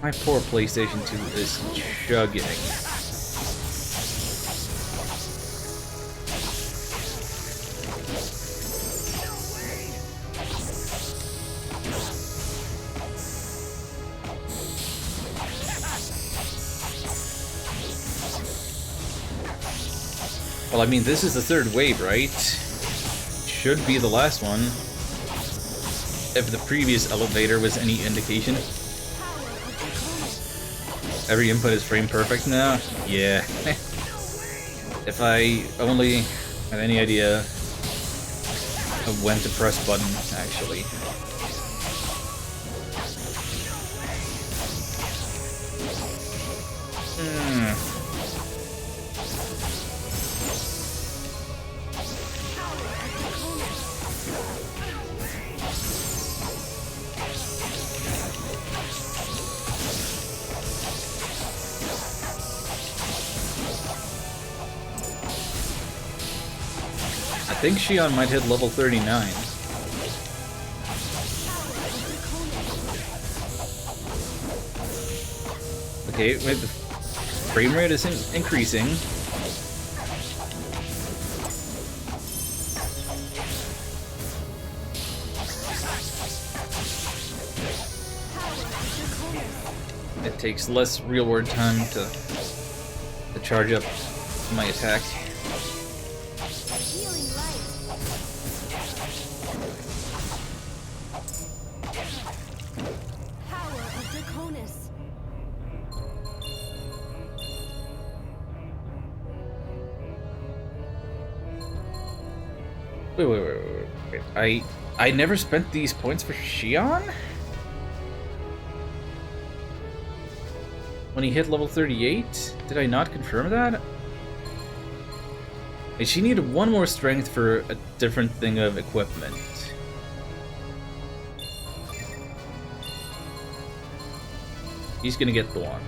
My poor PlayStation 2 is chugging. Well, I mean, this is the third wave, right? Should be the last one. If the previous elevator was any indication. Every input is frame perfect now? Yeah. If I only had any idea of when to press button, actually. I think Shion might hit level 39. Okay, wait, the frame rate is increasing. It takes less real-world time to charge up my attack. Wait. I never spent these points for Shion? When he hit level 38? Did I not confirm that? Wait, she needed one more strength for a different thing of equipment. He's gonna get the one.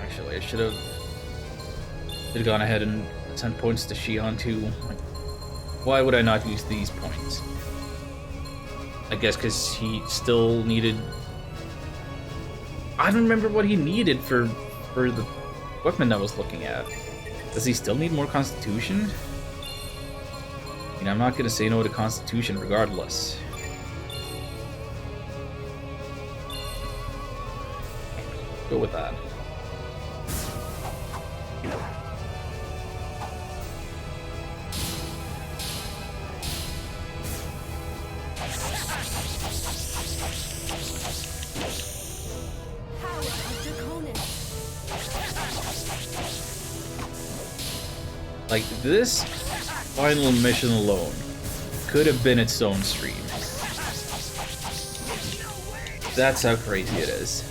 Actually, I should have gone ahead and sent points to Shion too. Like, why would I not use these points? I guess because he still needed... I don't remember what he needed for the equipment I was looking at. Does he still need more Constitution? I mean, I'm not gonna say no to Constitution regardless. Go with that. Like, this final mission alone could have been its own stream. That's how crazy it is.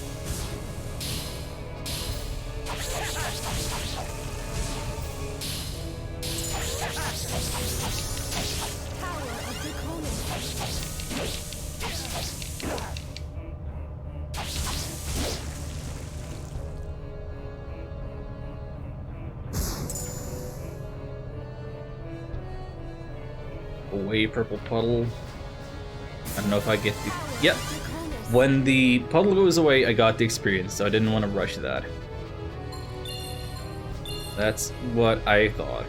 Away, purple puddle. I don't know if I get the... Yep. When the puddle goes away, I got the experience, so I didn't want to rush that. That's what I thought.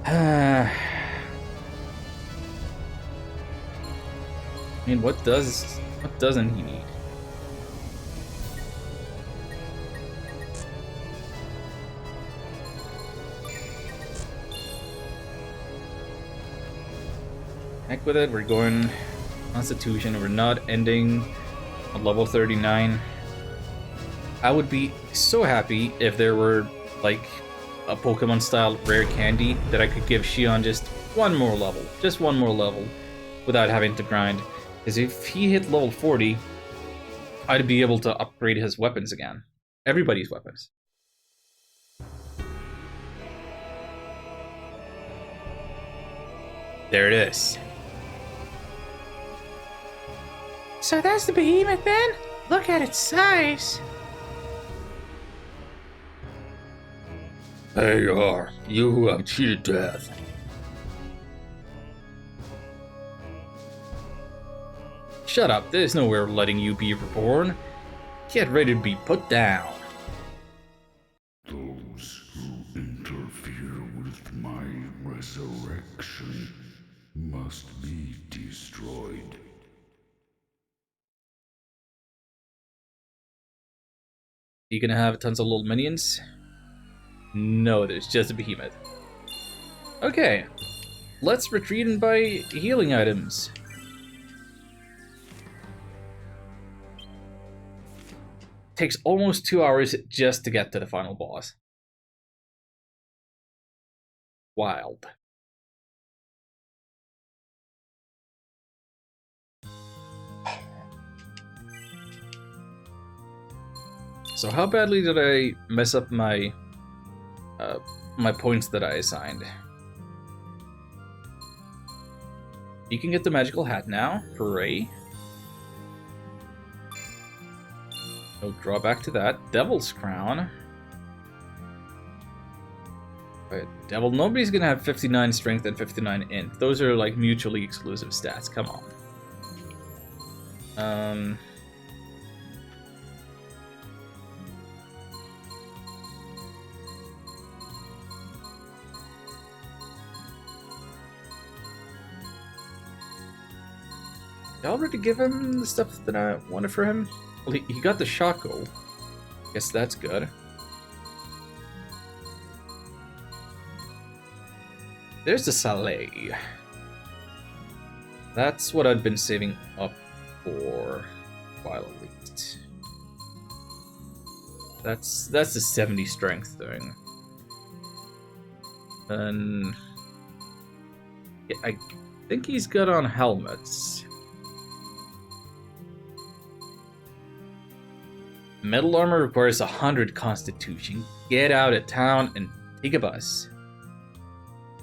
I mean, what doesn't he need? Heck with it, we're going Constitution. We're not ending at level 39. I would be so happy if there were like a Pokemon style rare candy that I could give Xion just one more level without having to grind. Because if he hit level 40, I'd be able to upgrade his weapons again. Everybody's weapons. There it is. So that's the behemoth then? Look at its size. There you are, you who have cheated death. Shut up, there's nowhere letting you be reborn. Get ready to be put down. Those who interfere with my resurrection must be destroyed. You gonna have tons of little minions? No, there's just a behemoth. Okay, let's retreat and buy healing items. Takes almost 2 hours just to get to the final boss. Wild. So how badly did I mess up my my points that I assigned? You can get the magical hat now. Hooray. No drawback to that. Devil's Crown. But Devil, nobody's gonna have 59 strength and 59 int. Those are like mutually exclusive stats. Come on. Did I already give him the stuff that I wanted for him? Well, he got the Shaco. Guess that's good. There's the Saleh. That's what I'd been saving up for a while at least. That's the 70 strength thing. And yeah, I think he's good on helmets. Metal armor requires 100 constitution. Get out of town and take a bus.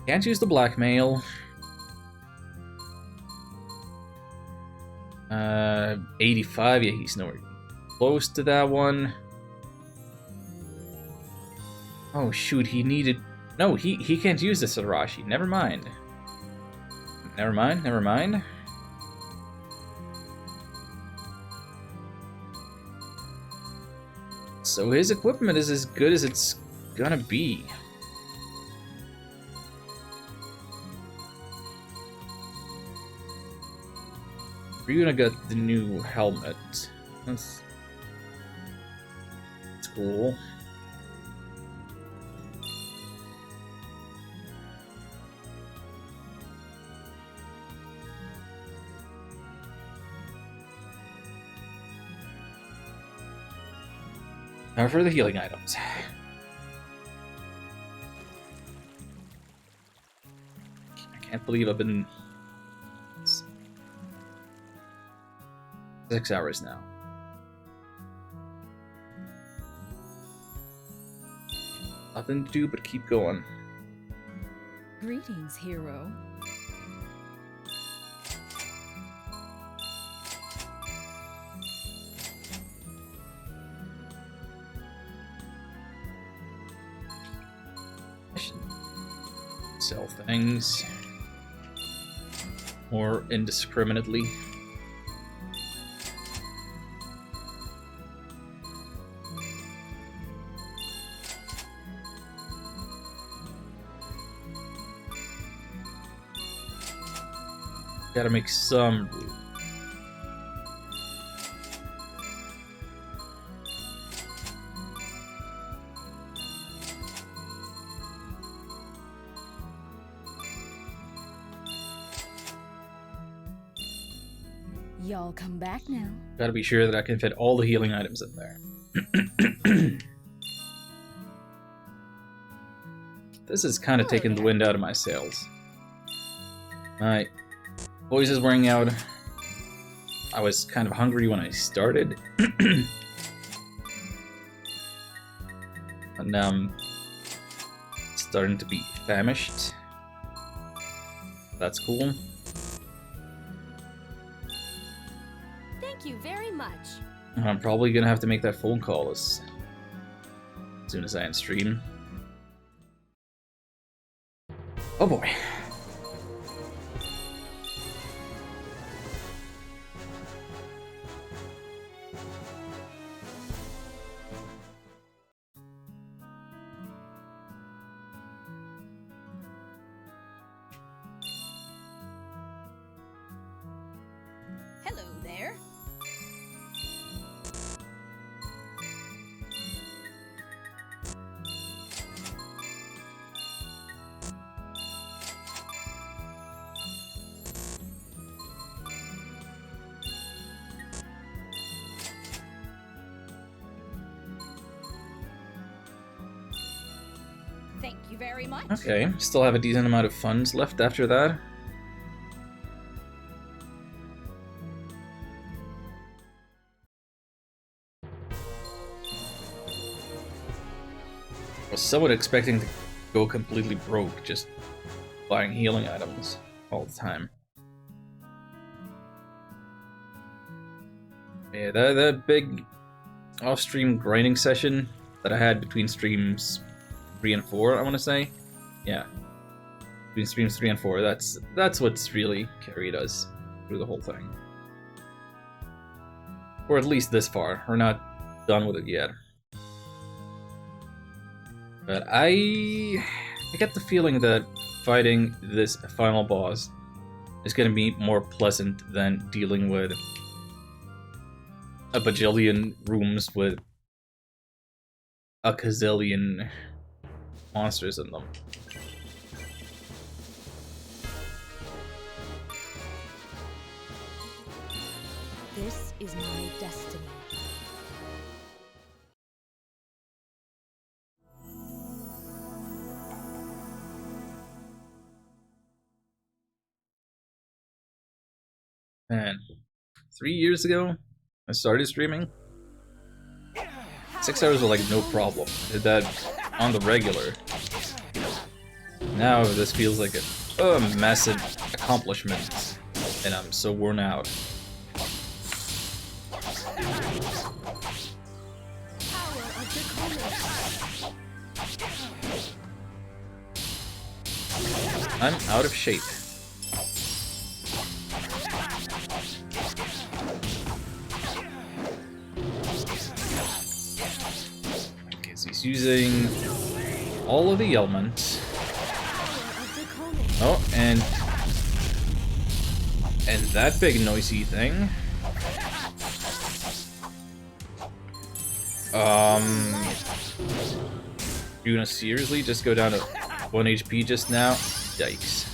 Can't use the blackmail. 85, yeah, he's nowhere close to that one. Oh shoot, he needed... No, he can't use the Sarashi. Never mind. Never mind. So his equipment is as good as it's gonna be. Ryuna got the new helmet. That's cool. Now for the healing items. I can't believe I've been 6 hours now. Nothing to do but keep going. Greetings, hero. Sell things more indiscriminately. Gotta make some room. Y'all come back now. Gotta be sure that I can fit all the healing items in there. This is kind of taking the wind out of my sails. My voice is wearing out. I was kind of hungry when I started. And now I'm starting to be famished. That's cool. Thank you very much. I'm probably gonna have to make that phone call as soon as I end stream. Oh boy. Hello there. Thank you very much. Okay, still have a decent amount of funds left after that. Was somewhat expecting to go completely broke just buying healing items all the time. Yeah, that big off-stream grinding session that I had between streams 3 and 4, I want to say. Yeah, between streams 3 and 4, that's what's really carried us through the whole thing. Or at least this far. We're not done with it yet. But I get the feeling that fighting this final boss is going to be more pleasant than dealing with a bajillion rooms with a gazillion monsters in them. This is my destiny. Man, 3 years ago, I started streaming. 6 hours were like no problem. I did that on the regular. Now this feels like a massive accomplishment, and I'm so worn out. Power of Draconis. I'm out of shape. Okay, so he's using all of the elements. Oh, and that big noisy thing. You gonna seriously just go down to 1 HP just now? Yikes.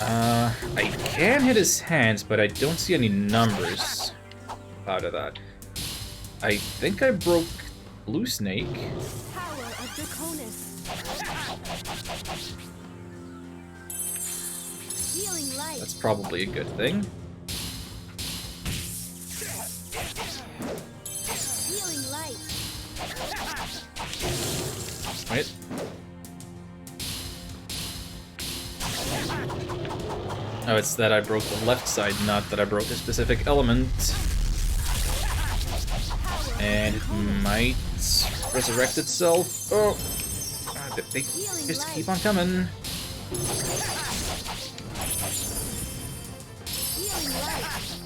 I can hit his hands, but I don't see any numbers out of that. I think I broke Blue Snake. Power of Draconis. Healing light. That's probably a good thing. Healing light. Wait. Oh, it's that I broke the left side, not that I broke a specific element. And it might resurrect itself. Oh! They just keep on coming. Healing light.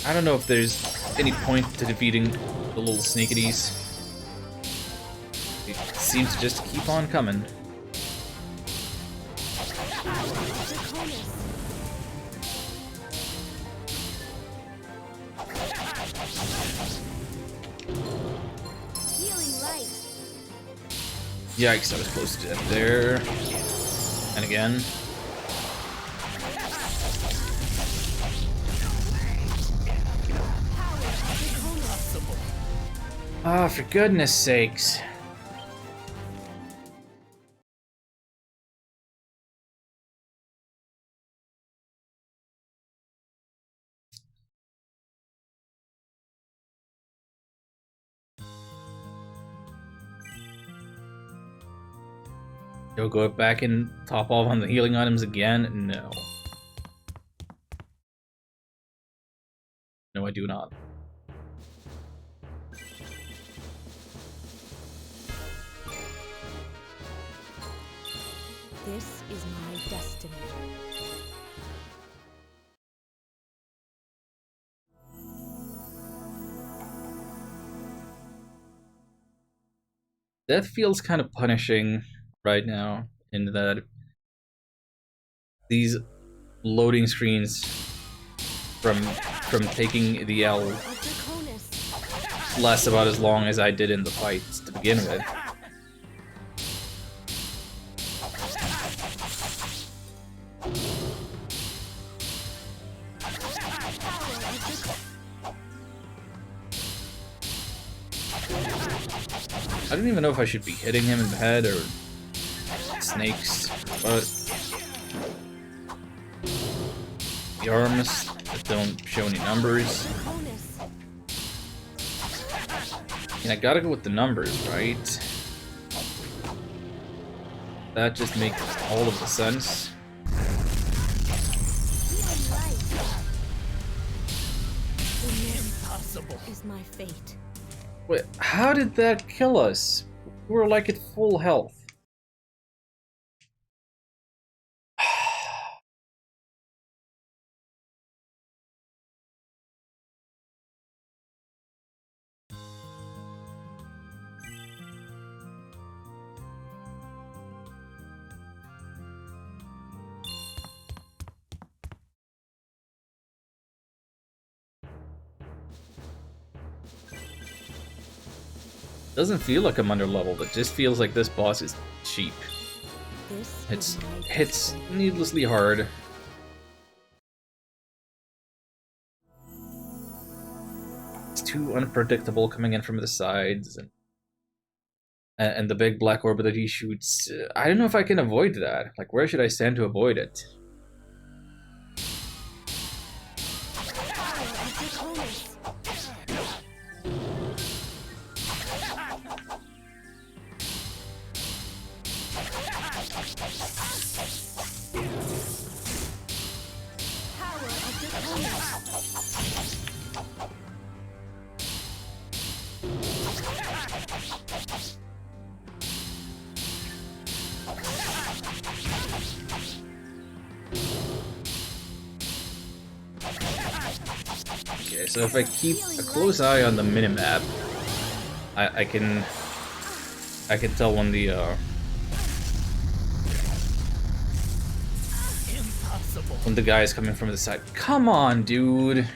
I don't know if there's any point to defeating the little sneakities. It seems to just keep on coming. Draconis. Healing light. Yikes, I was close to death there. And again. Ah, for goodness sakes. You'll go back and top off on the healing items again? No. No, I do not. This is my destiny. That feels kind of punishing right now, in that these loading screens from taking the L Of Draconis. last about as long as I did in the fights to begin with. I don't even know if I should be hitting him in the head or snakes, but the arms that don't show any numbers. Draconis. And I gotta go with the numbers, right? That just makes all of the sense. Healing light. Impossible. This is my fate. Wait, how did that kill us? We were like at full health. Doesn't feel like I'm underleveled, it just feels like this boss is cheap. This It's is my hits destiny. needlessly hard. It's too unpredictable coming in from the sides, and the big black orb that he shoots. I don't know if I can avoid that. Like, where should I stand to avoid it? Power of Draconis. Power of Draconis. Okay, so if I keep a close eye on the minimap, I can tell when the Impossible. when the guy is coming from the side. Come on, dude.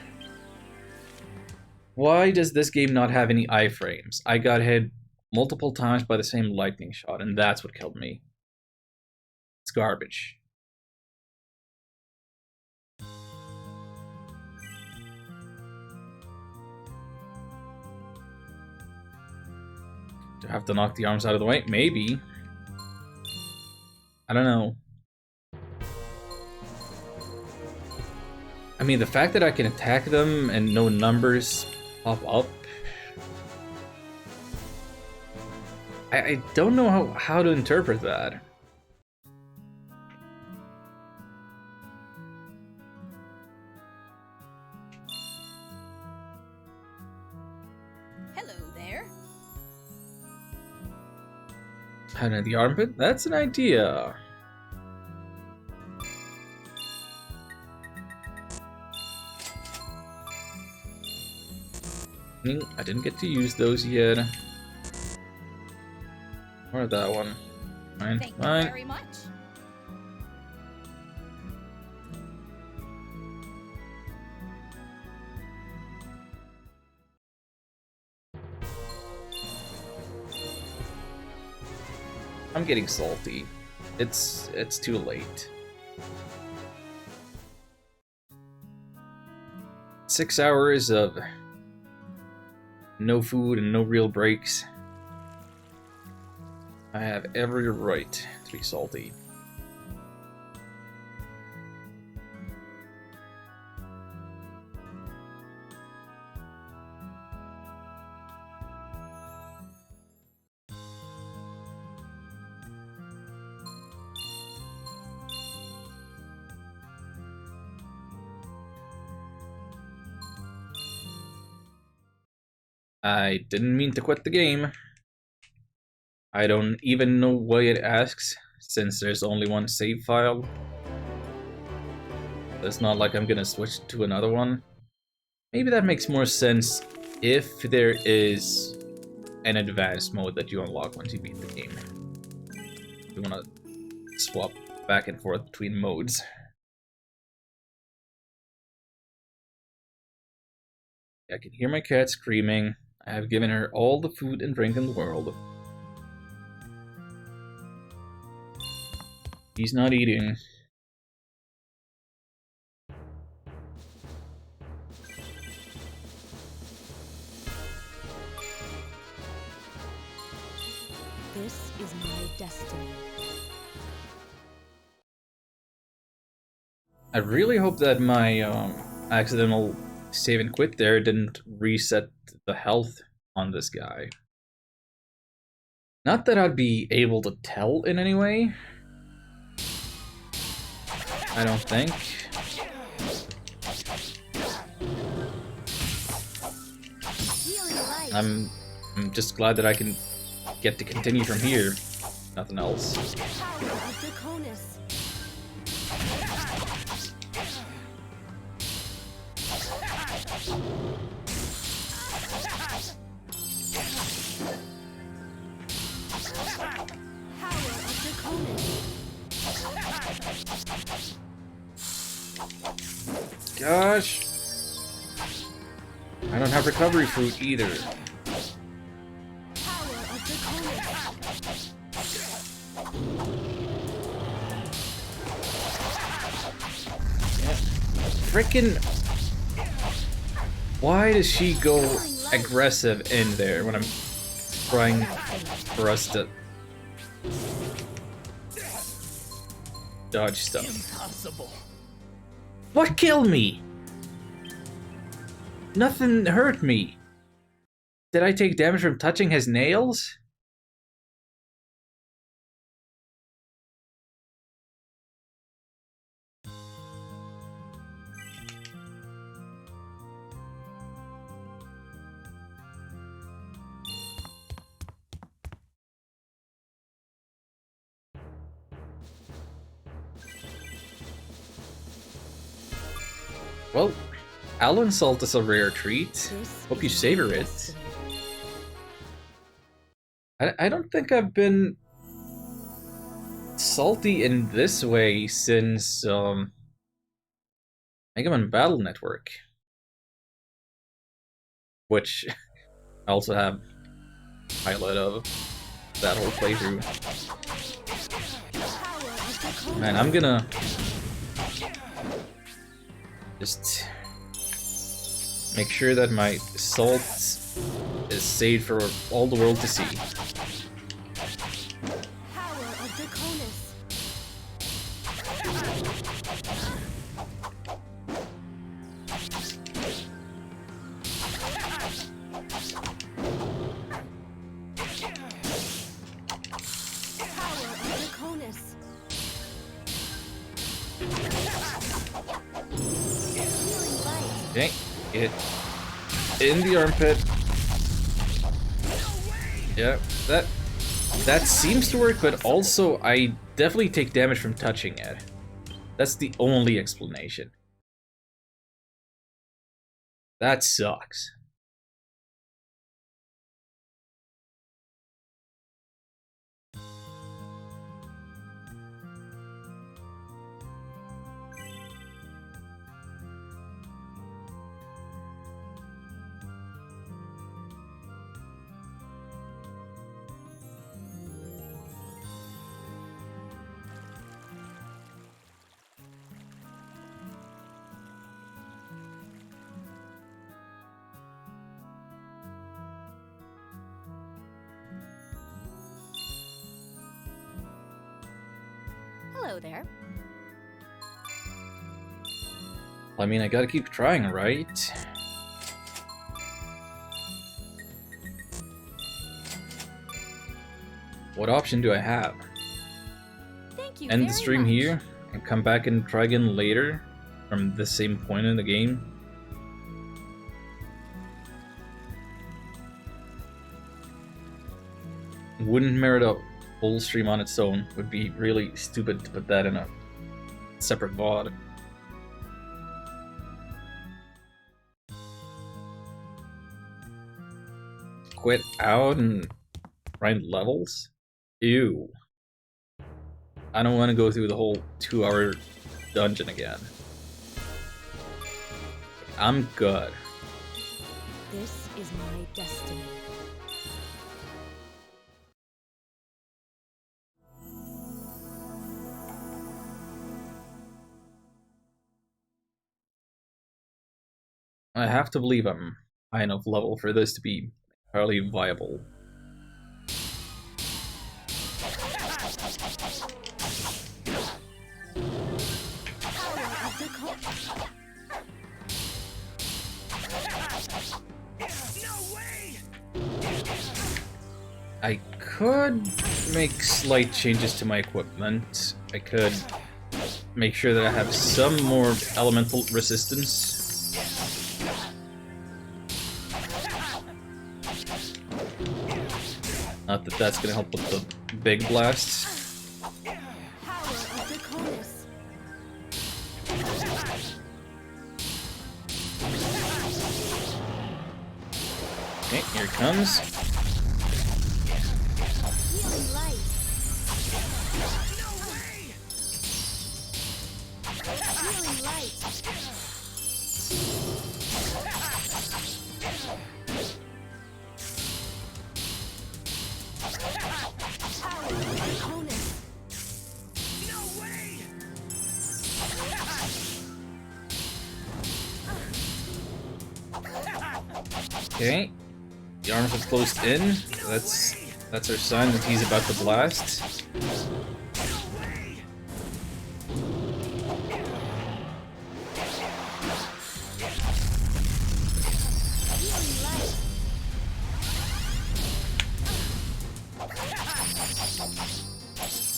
Why does this game not have any iframes? I got hit multiple times by the same lightning shot, and that's what killed me. It's garbage. Do I have to knock the arms out of the way? Maybe. I don't know. I mean, the fact that I can attack them and no numbers pop up. I don't know how to interpret that. Hello there. Under the armpit? That's an idea. I didn't get to use those yet. Or that one. Fine, Thank you fine. very much. I'm getting salty. It's too late. 6 hours of no food and no real breaks. I have every right to be salty. I didn't mean to quit the game. I don't even know why it asks, since there's only one save file. It's not like I'm gonna switch to another one. Maybe that makes more sense if there is an advanced mode that you unlock once you beat the game. You wanna swap back and forth between modes. I can hear my cat screaming. I have given her all the food and drink in the world. He's not eating. This is my destiny. I really hope that my accidental save and quit there didn't reset the health on this guy. Not that I'd be able to tell in any way. I don't think. I'm just glad that I can get to continue from here. Nothing else. Power of Draconis. Power of Draconis. Gosh. I don't have recovery fruit either. Power of Draconis. Frickin'. Why does she go aggressive in there when I'm trying for us to dodge stuff? Impossible. What killed me? Nothing hurt me. Did I take damage from touching his nails? Well, Allen Salt is a rare treat. This Hope you is my savor it. destiny. I don't think I've been salty in this way since Mega Man Battle Network, which I also have highlight of that whole playthrough. Power of Draconis. Man, I'm gonna just make sure that my salt is saved for all the world to see. Power of Draconis. Power of Draconis. Healing light. Okay, get in the armpit. Yeah, that seems to work, but also I definitely take damage from touching it. That's the only explanation. That sucks. Hello there. I mean, I gotta keep trying, right? What option do I have? Thank you End very the stream much. here and come back and try again later from the same point in the game? Wouldn't merit a full stream on its own. Would be really stupid to put that in a separate VOD. Quit out and grind levels? Ew. I don't want to go through the whole 2-hour dungeon again. I'm good. This is my destiny. I have to believe I'm high enough level for this to be entirely viable. Power of the No way! I could make slight changes to my equipment. I could make sure that I have some more elemental resistance. Not that that's gonna help with the big blasts. power of the Conus. Okay, here it comes. Healing light. Healing light. Power of the Conus. No way! Okay. The arms have closed in. So that's our sign that he's about to blast. Healing light.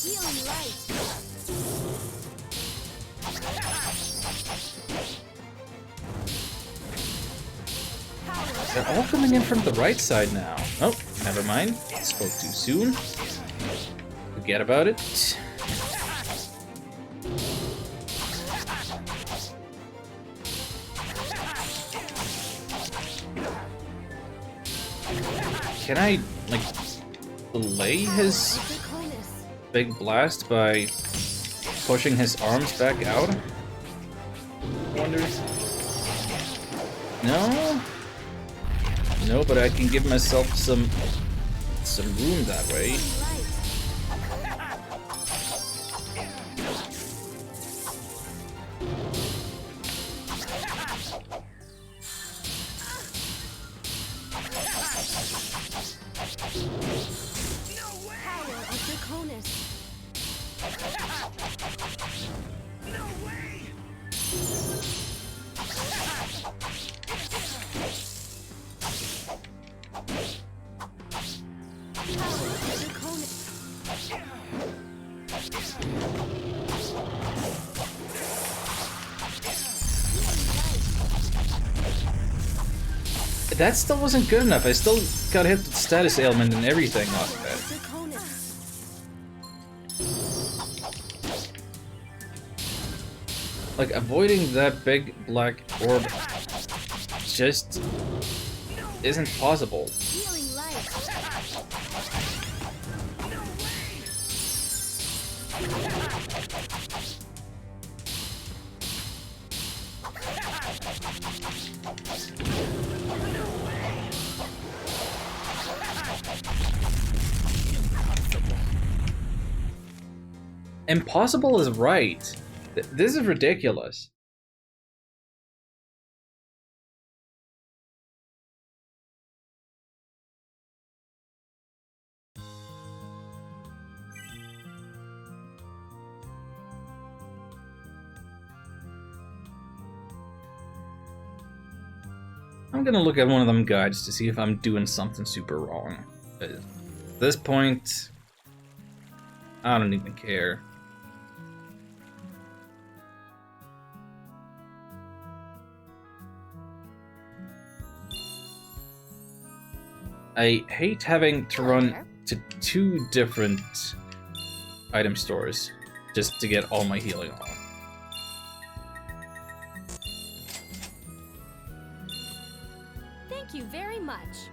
Healing light. They're all coming in from the right side now. Oh, never mind. Spoke too soon. Forget about it. Can I, like, delay his The Conus. big blast by pushing his arms back out? I wonder. No? No, but I can give myself some room that way. Healing light. Power of the Conus. Power of the Conus. That still wasn't good enough. I still got hit with status ailment and everything off of it. The Conus. Like, avoiding that big black orb just isn't possible. Healing light. Impossible is right. This is ridiculous. I'm gonna look at one of them guides to see if I'm doing something super wrong. At this point, I don't even care. I hate having to run to 2 different item stores just to get all my healing on. Thank you very much.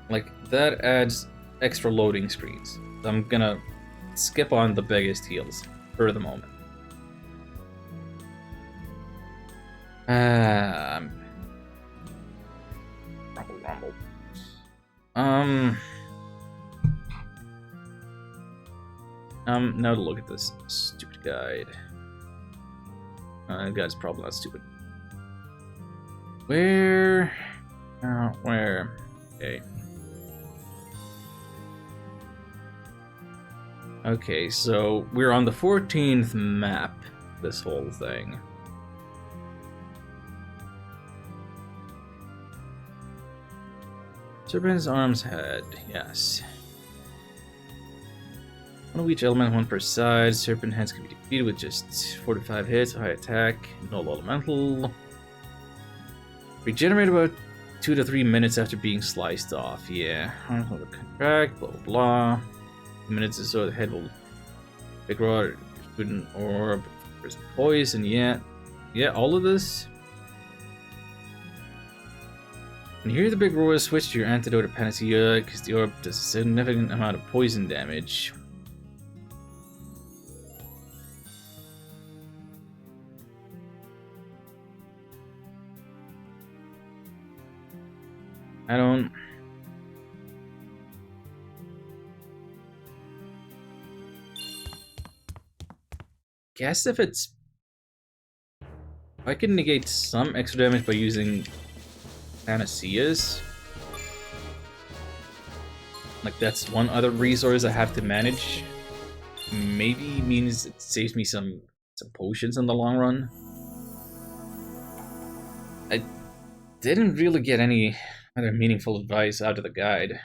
Like, that adds extra loading screens. So I'm gonna skip on the biggest heals for the moment. Rumble. Now to look at this stupid guide. Guide's probably not stupid. Where? Where? Okay. Okay, so we're on the 14th map, this whole thing. Serpent's Arms Head, yes. One of each element, 1 per side. Serpent heads can be defeated with just 45 hits, high attack, no elemental. Regenerate about 2 to 3 minutes after being sliced off. Yeah, contract, blah blah blah. Minutes or so, the head will big rod, an orb, there's poison. Yeah, all of this. And here the big roar, switch to your antidote or panacea because the orb does a significant amount of poison damage. I don't. Guess if I can negate some extra damage by using panaceas. Like, that's one other resource I have to manage. Maybe means it saves me some potions in the long run. I didn't really get any other meaningful advice out of the guide.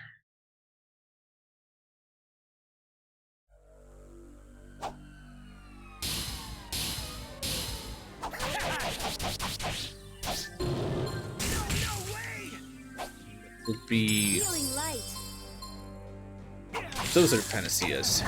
Would be Healing light. those are panaceas.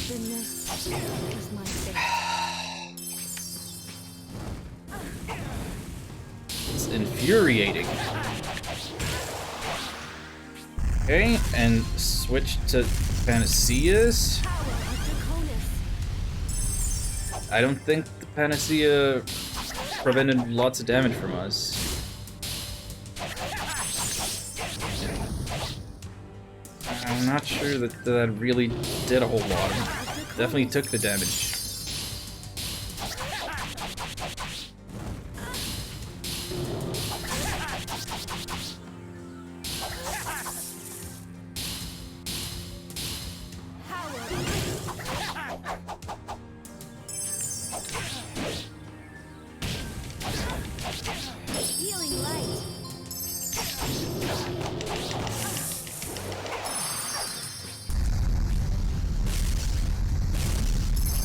Goodness is my fate. It's infuriating. Okay, and switch to panaceas. I don't think the panacea prevented lots of damage from us. I'm not sure that really did a whole lot. Definitely took the damage. Healing light.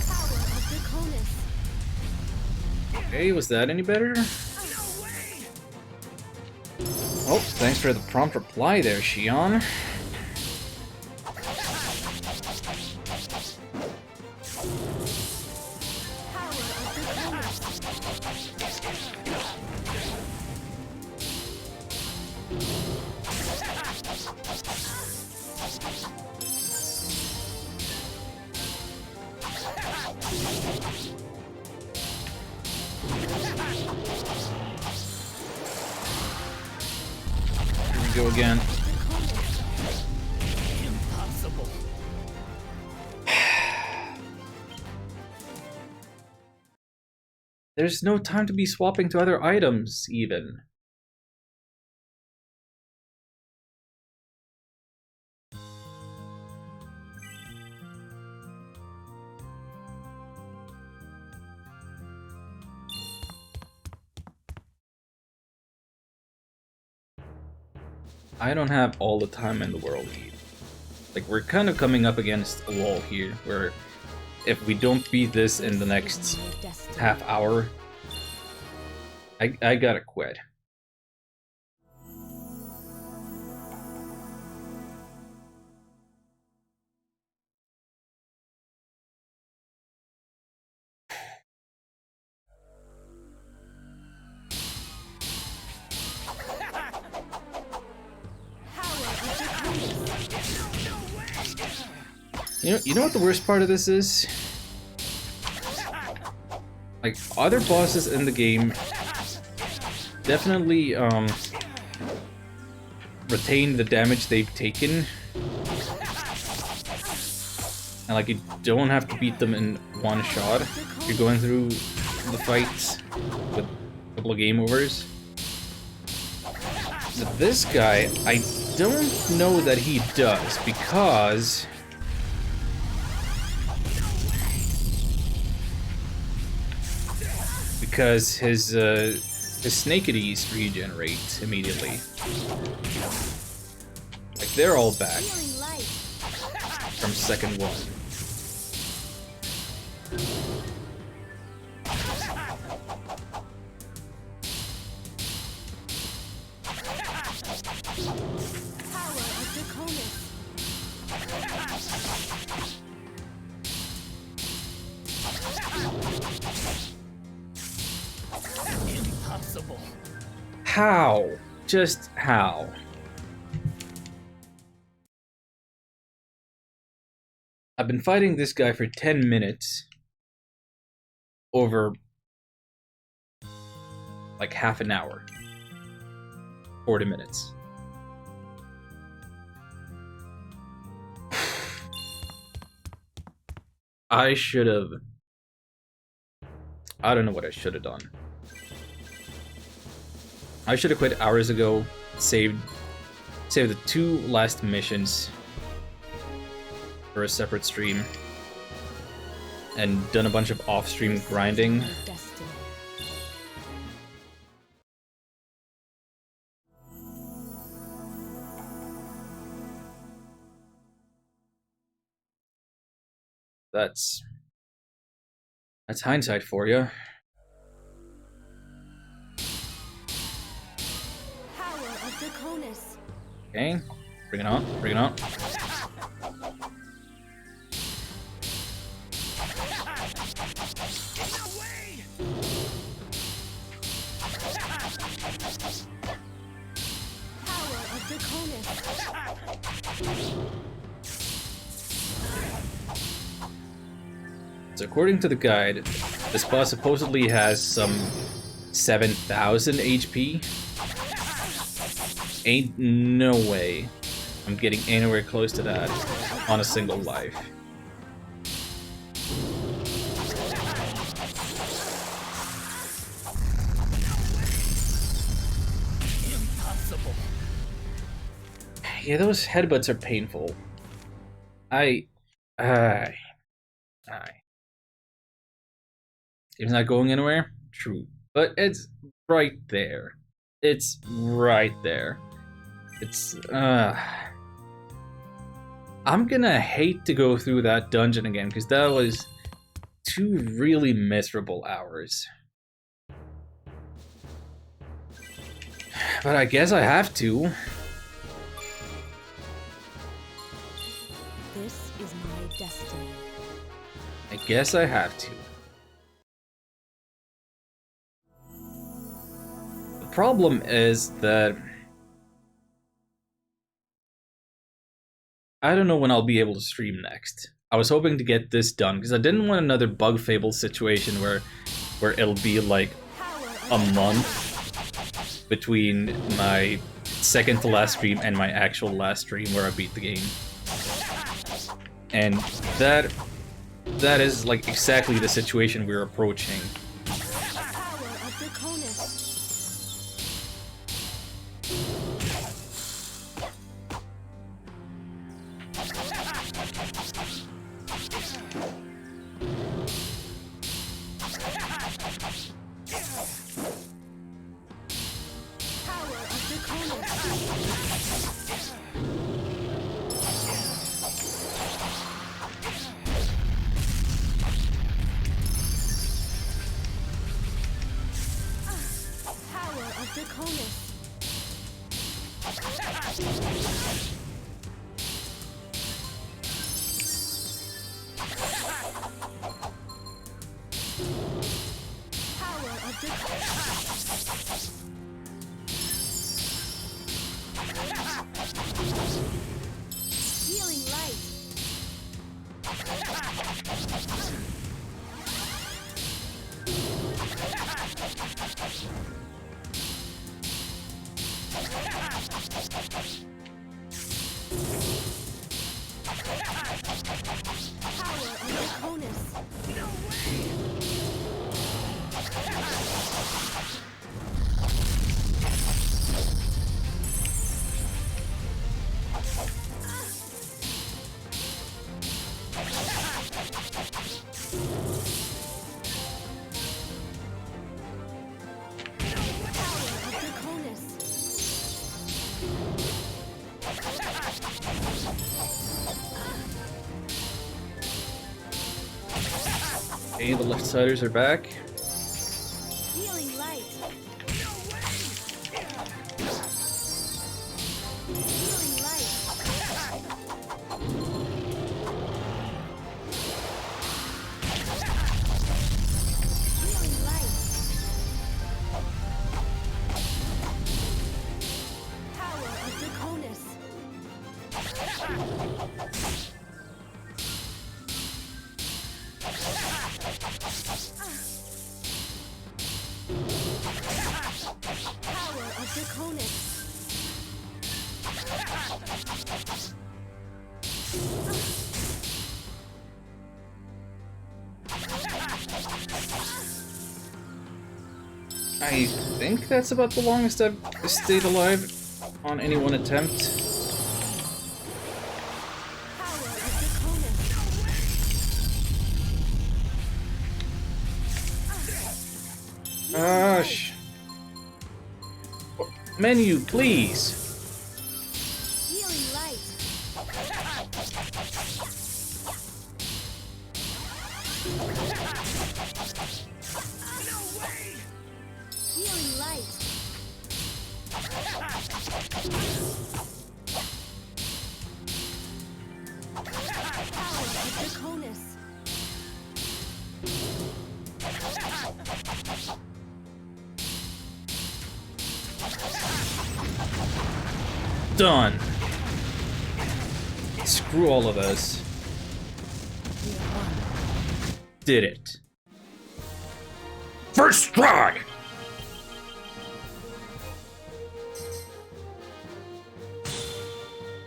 Power of Draconis. Okay, was that any better? Oh, thanks for the prompt reply there, Shion. Here we go again. Impossible. There's no time to be swapping to other items, even. I don't have all the time in the world either. Like, we're kind of coming up against a wall here, where if we don't beat this in the next half hour, I gotta quit. You know what the worst part of this is? Like, other bosses in the game definitely retain the damage they've taken. And like, you don't have to beat them in one shot. You're going through the fights with a couple of game overs. But this guy, I don't know that he does, because his snakities regenerate immediately. Like, they're all back from second one. Power of Draconis. Impossible. How? Just how? I've been fighting this guy for 10 minutes over like half an hour. 40 minutes. I should have... I don't know what I should have done. I should have quit hours ago, saved the 2 last missions for a separate stream, and done a bunch of off-stream grinding. Destiny. That's hindsight for you. Power of Draconis. Okay, bring it on, bring it on. Power of Draconis. So according to the guide, this boss supposedly has some 7,000 HP. Ain't no way I'm getting anywhere close to that on a single life. Impossible. Yeah, those headbutts are painful. It's not going anywhere? True. But it's right there. It's right there. It's, I'm gonna hate to go through that dungeon again, because that was 2 really miserable hours. But I guess I have to. This is my destiny. I guess I have to. The problem is that I don't know when I'll be able to stream next. I was hoping to get this done because I didn't want another Bug Fable situation where it'll be like a month between my second to last stream and my actual last stream where I beat the game. And that is like exactly the situation we're approaching. Draconis. Power of Draconis. Healing light. Power of Draconis. Power of Draconis. Okay, the left-siders are back. Healing light. Healing light. Healing light. Power of Draconis. Power of Draconis. I think that's about the longest I've stayed alive on any one attempt. Power of Draconis. Gosh. Menu, please. Healing light. Healing light. Power of Draconis. Done. Screw all of us. Did it. First try!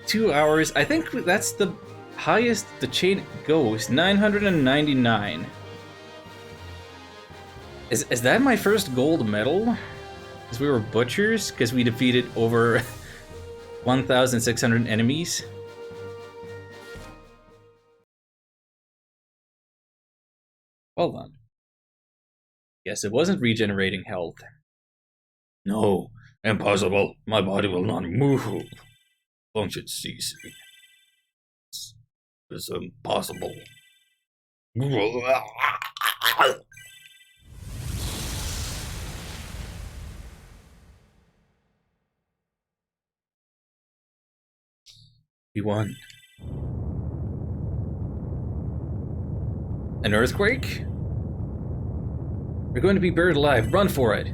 $2. I think that's the highest the chain goes. 999. Is that my first gold medal? Because we were butchers? Because we defeated over 1,600 enemies? Well done. Yes, it wasn't regenerating health. No, impossible. My body will not move. Function ceasing. It's impossible. We won. An earthquake? We're going to be buried alive. Run for it.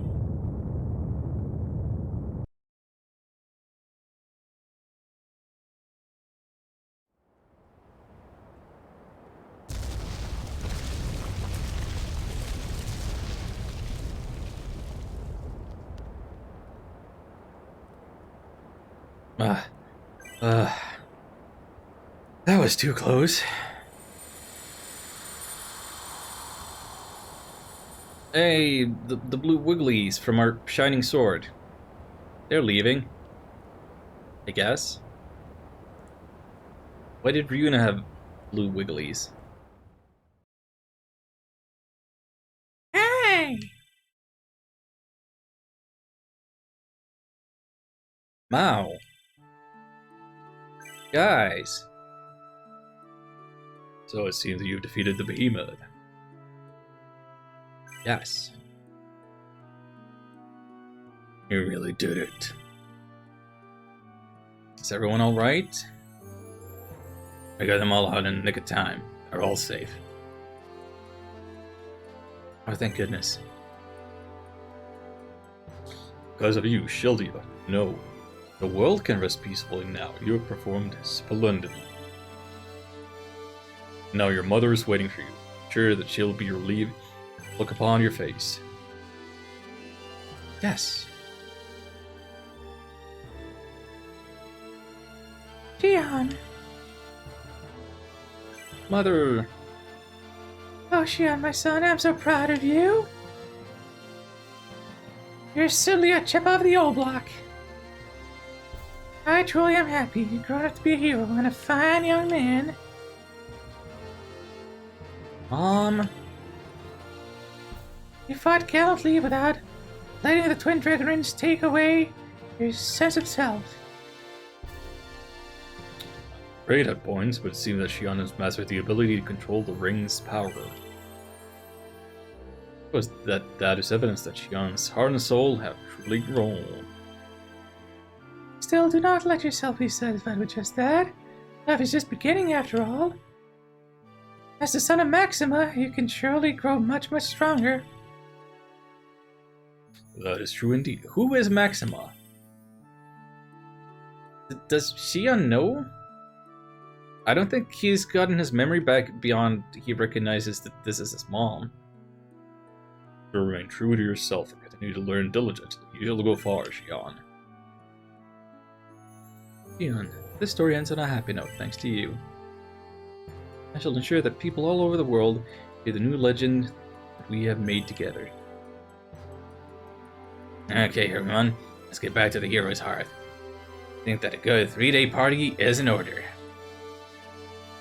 That was too close. Hey, the blue wigglies from our shining sword. They're leaving. I guess. Why did Ryuna have blue wigglies? Hey! Mao. Guys. So it seems that you've defeated the behemoth. Yes. You really did it. Is everyone alright? I got them all out in the nick of time. They're all safe. Oh, thank goodness. Because of you, Shieldea. No. The world can rest peacefully now. You have performed splendidly. Now your mother is waiting for you. Sure that she'll be relieved. Look upon your face. Yes. Shion. Mother. Oh, Shion, my son, I'm so proud of you. You're certainly a chip off the old block. I truly am happy you've grown up to be a hero and a fine young man. Mom. You fought gallantly without letting the Twin Dragon Rings take away your sense of self. Great at points, but it seems that Shion has mastered the ability to control the ring's power. Because that is evidence that Shion's heart and soul have truly grown. Still, do not let yourself be satisfied with just that. Life is just beginning after all. As the son of Maxima, you can surely grow much, much stronger. That is true indeed. Who is Maxima? Does Shion know? I don't think he's gotten his memory back beyond he recognizes that this is his mom. To remain true to yourself and continue to learn diligently. You shall go far, Shion. Shion, this story ends on a happy note, thanks to you. I shall ensure that people all over the world hear the new legend that we have made together. Okay, everyone, let's get back to the hero's hearth. I think that a good 3-day party is in order.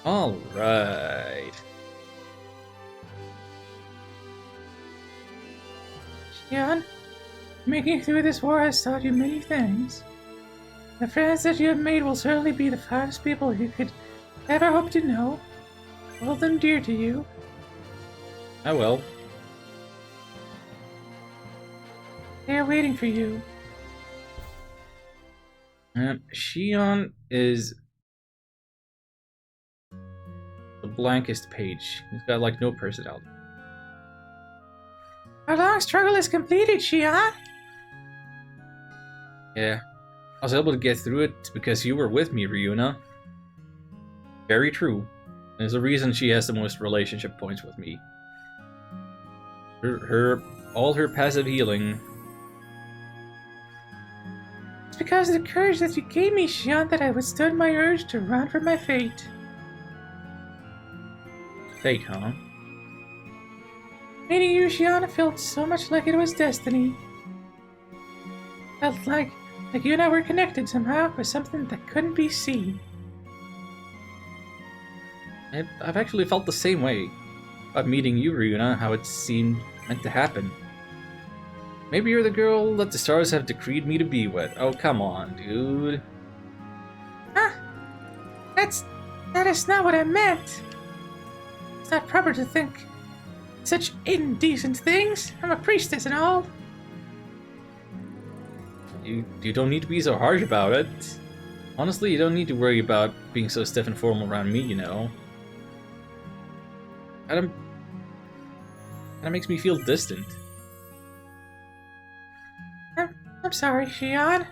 Alright. Shion, making it through this war has taught you many things. The friends that you have made will certainly be the finest people you could ever hope to know. Hold them dear to you. I will. They are waiting for you. Shion is the blankest page. He's got like no personality. Our long struggle is completed, Shion. Yeah. I was able to get through it because you were with me, Ryuna. Very true. There's a reason she has the most relationship points with me. All her passive healing. It's because of the courage that you gave me, Shion, that I withstood my urge to run from my fate. Fate, huh? Meeting you, Shion, felt so much like it was destiny. Felt like you and I were connected somehow with something that couldn't be seen. I've actually felt the same way about meeting you, Ryuna, how it seemed meant to happen. Maybe you're the girl that the stars have decreed me to be with. Oh, come on, dude. Huh? That is not what I meant. It's not proper to think such indecent things. I'm a priestess and all. You don't need to be so harsh about it. Honestly, you don't need to worry about being so stiff and formal around me, you know. That makes me feel distant. I'm sorry, Shion.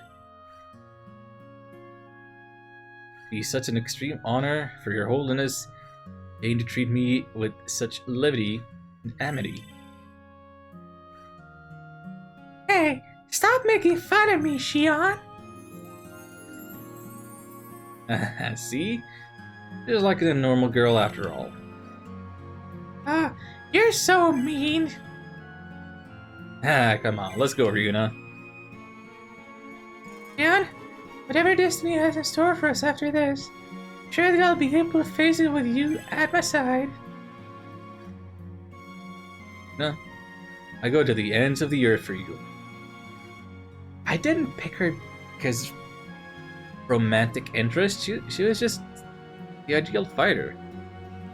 Be such an extreme honor for your holiness, deign to treat me with such levity and amity. Hey, stop making fun of me, Shion. See? Just like a normal girl after all. Ah, you're so mean. Ah, come on, let's go, Ryuna. Shion, whatever destiny has in store for us after this, I'm sure that I'll be able to face it with you at my side. No, I go to the ends of the earth for you. I didn't pick her because romantic interest. She was just the ideal fighter.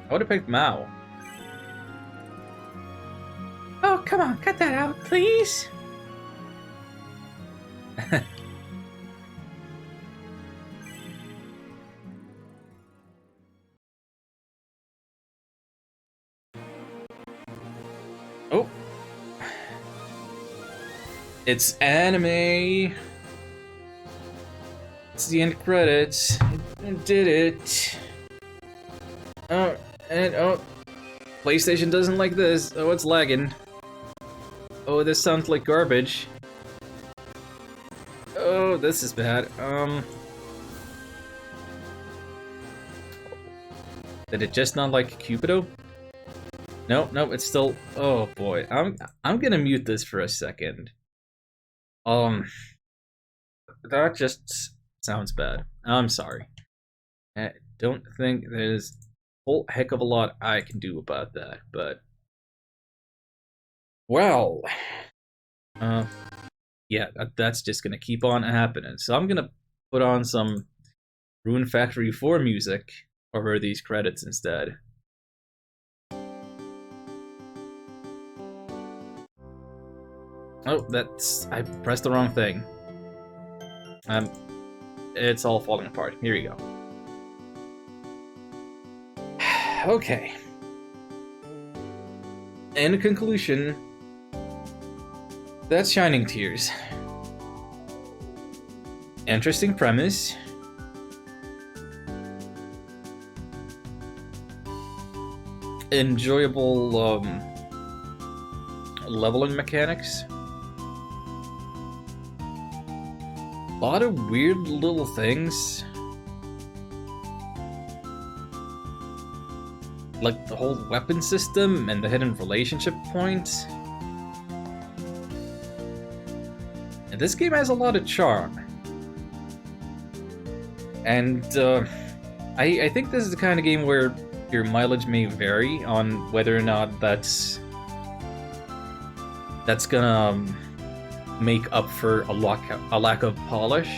I would have picked Mao. Oh, come on, cut that out, please. Oh. It's anime. It's the end credits. It did it. Oh, and oh. PlayStation doesn't like this. Oh, it's lagging. Oh, this sounds like garbage. Oh, this is bad. Did it just not like Cupido? No, no, it's still. Oh boy, I'm gonna mute this for a second. That just sounds bad. I'm sorry. I don't think there's a whole heck of a lot I can do about that, but well, yeah, that's just gonna keep on happening. So I'm gonna put on some Rune Factory 4 music over these credits instead. Oh, I pressed the wrong thing. It's all falling apart. Here you go. Okay. In conclusion, that's Shining Tears. Interesting premise. Enjoyable, leveling mechanics. A lot of weird little things. Like the whole weapon system and the hidden relationship points. And this game has a lot of charm. And I think this is the kind of game where your mileage may vary on whether or not that's gonna make up for a lack of polish,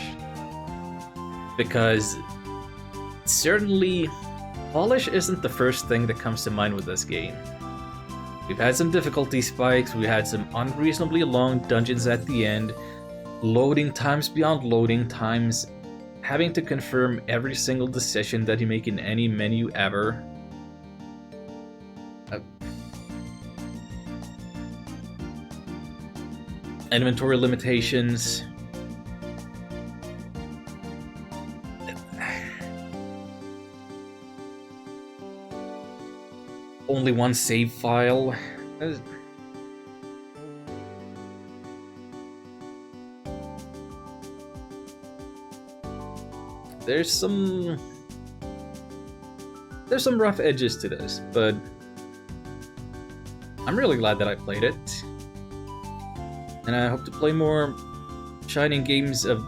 because certainly polish isn't the first thing that comes to mind with this game. We've had some difficulty spikes, we had some unreasonably long dungeons at the end, loading times beyond loading times, having to confirm every single decision that you make in any menu ever. Inventory limitations. Only one save file. There's some rough edges to this, but I'm really glad that I played it. And I hope to play more Shining games of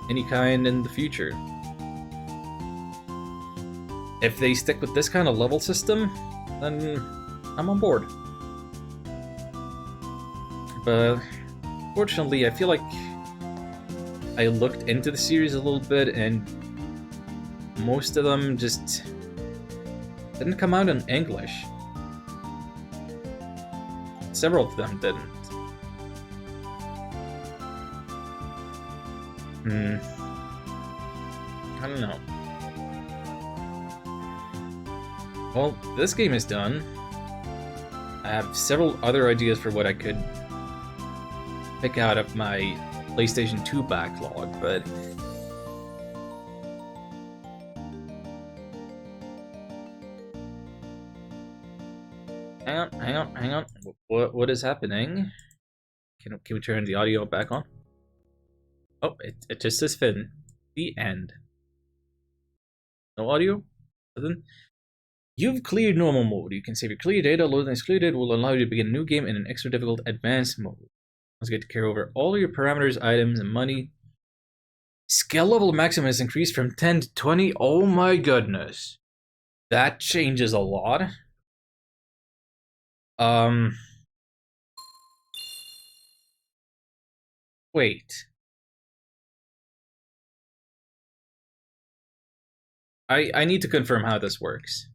any kind in the future. If they stick with this kind of level system, then I'm on board. But fortunately, I feel like I looked into the series a little bit, and most of them just didn't come out in English. Several of them didn't. I don't know. Well, this game is done. I have several other ideas for what I could pick out of my PlayStation 2 backlog, but hang on. What is happening? Can we turn the audio back on? Oh, it just says Finn. The end. No audio? Nothing? You've cleared normal mode. You can save your clear data. Loading this clear data will allow you to begin a new game in an extra difficult advanced mode. Once you get to carry over all your parameters, items, and money. Skill level maximum is increased from 10 to 20. Oh my goodness. That changes a lot. Wait. I need to confirm how this works.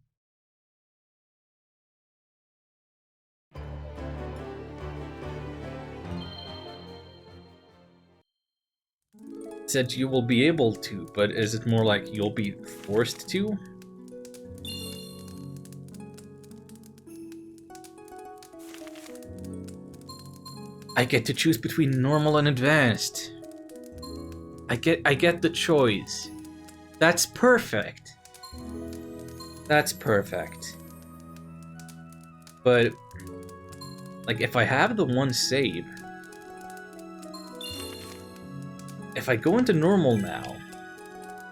said you will be able to, but is it more like you'll be forced to? I get to choose between normal and advanced. I get the choice. That's perfect. That's perfect. But like if I have the one save, if I go into normal now,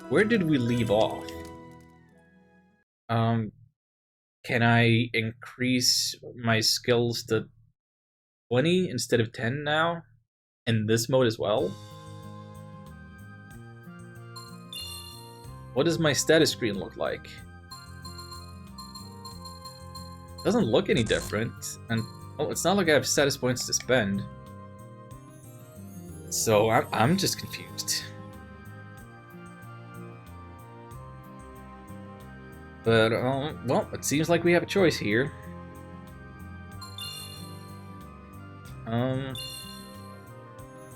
where did we leave off? Can I increase my skills to 20 instead of 10 now? In this mode as well? What does my status screen look like? Doesn't look any different, and well, it's not like I have status points to spend. So I'm just confused. But well, it seems like we have a choice here.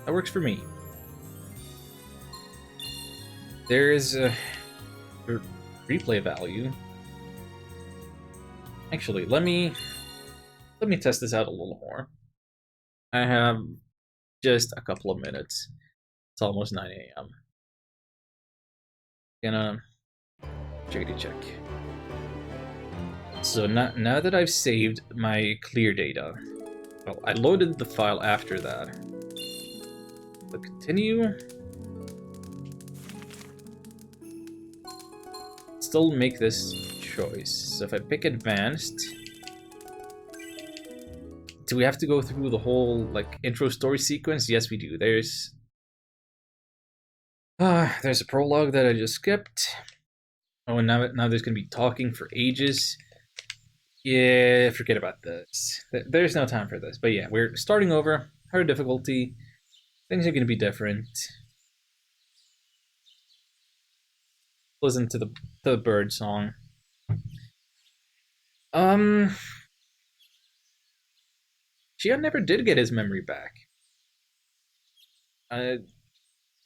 That works for me. There is a replay value. Actually, let me test this out a little more. I have just a couple of minutes. It's almost 9 a.m. Gonna check. So now that I've saved my clear data, well, I loaded the file after that. So continue. Still make this choice. So if I pick advanced, do we have to go through the whole like intro story sequence? Yes, we do. There's a prologue that I just skipped. Oh, and now there's gonna be talking for ages. Yeah, forget about this. There's no time for this. But yeah, we're starting over. Hard difficulty. Things are gonna be different. Listen to the bird song. Shion never did get his memory back.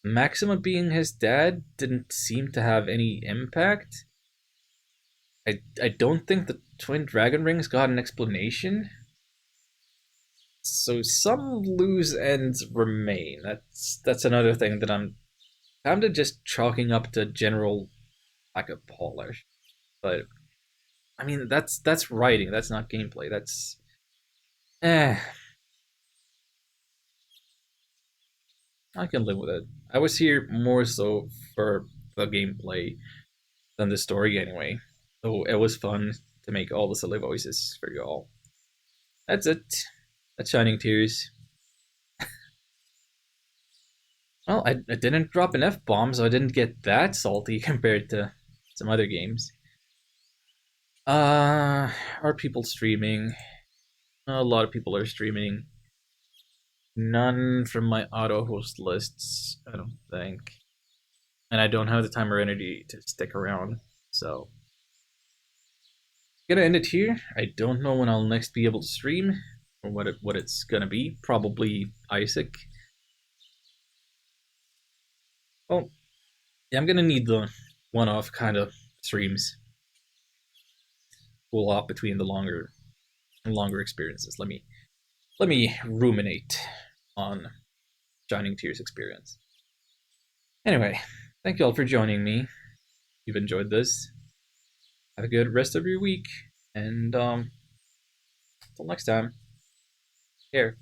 Maxima being his dad didn't seem to have any impact. I don't think the twin dragon rings got an explanation. So some loose ends remain. That's another thing that I'm kind of just chalking up to general lack of polish. But I mean that's writing, that's not gameplay. That's I can live with it. I was here more so for the gameplay than the story anyway. So it was fun to make all the silly voices for y'all. That's it. That's Shining Tears. Well, I didn't drop an F-bomb, so I didn't get that salty compared to some other games. Are people streaming? A lot of people are streaming. None from my auto host lists, I don't think. And I don't have the time or energy to stick around, so gonna end it here. I don't know when I'll next be able to stream or what it's gonna be. Probably Isaac. Well, yeah, I'm gonna need the one-off kind of streams. Cool off between the longer experiences. Let me ruminate on Shining Tears experience. Anyway, thank you all for joining me. If you've enjoyed this, have a good rest of your week, and until next time, take care.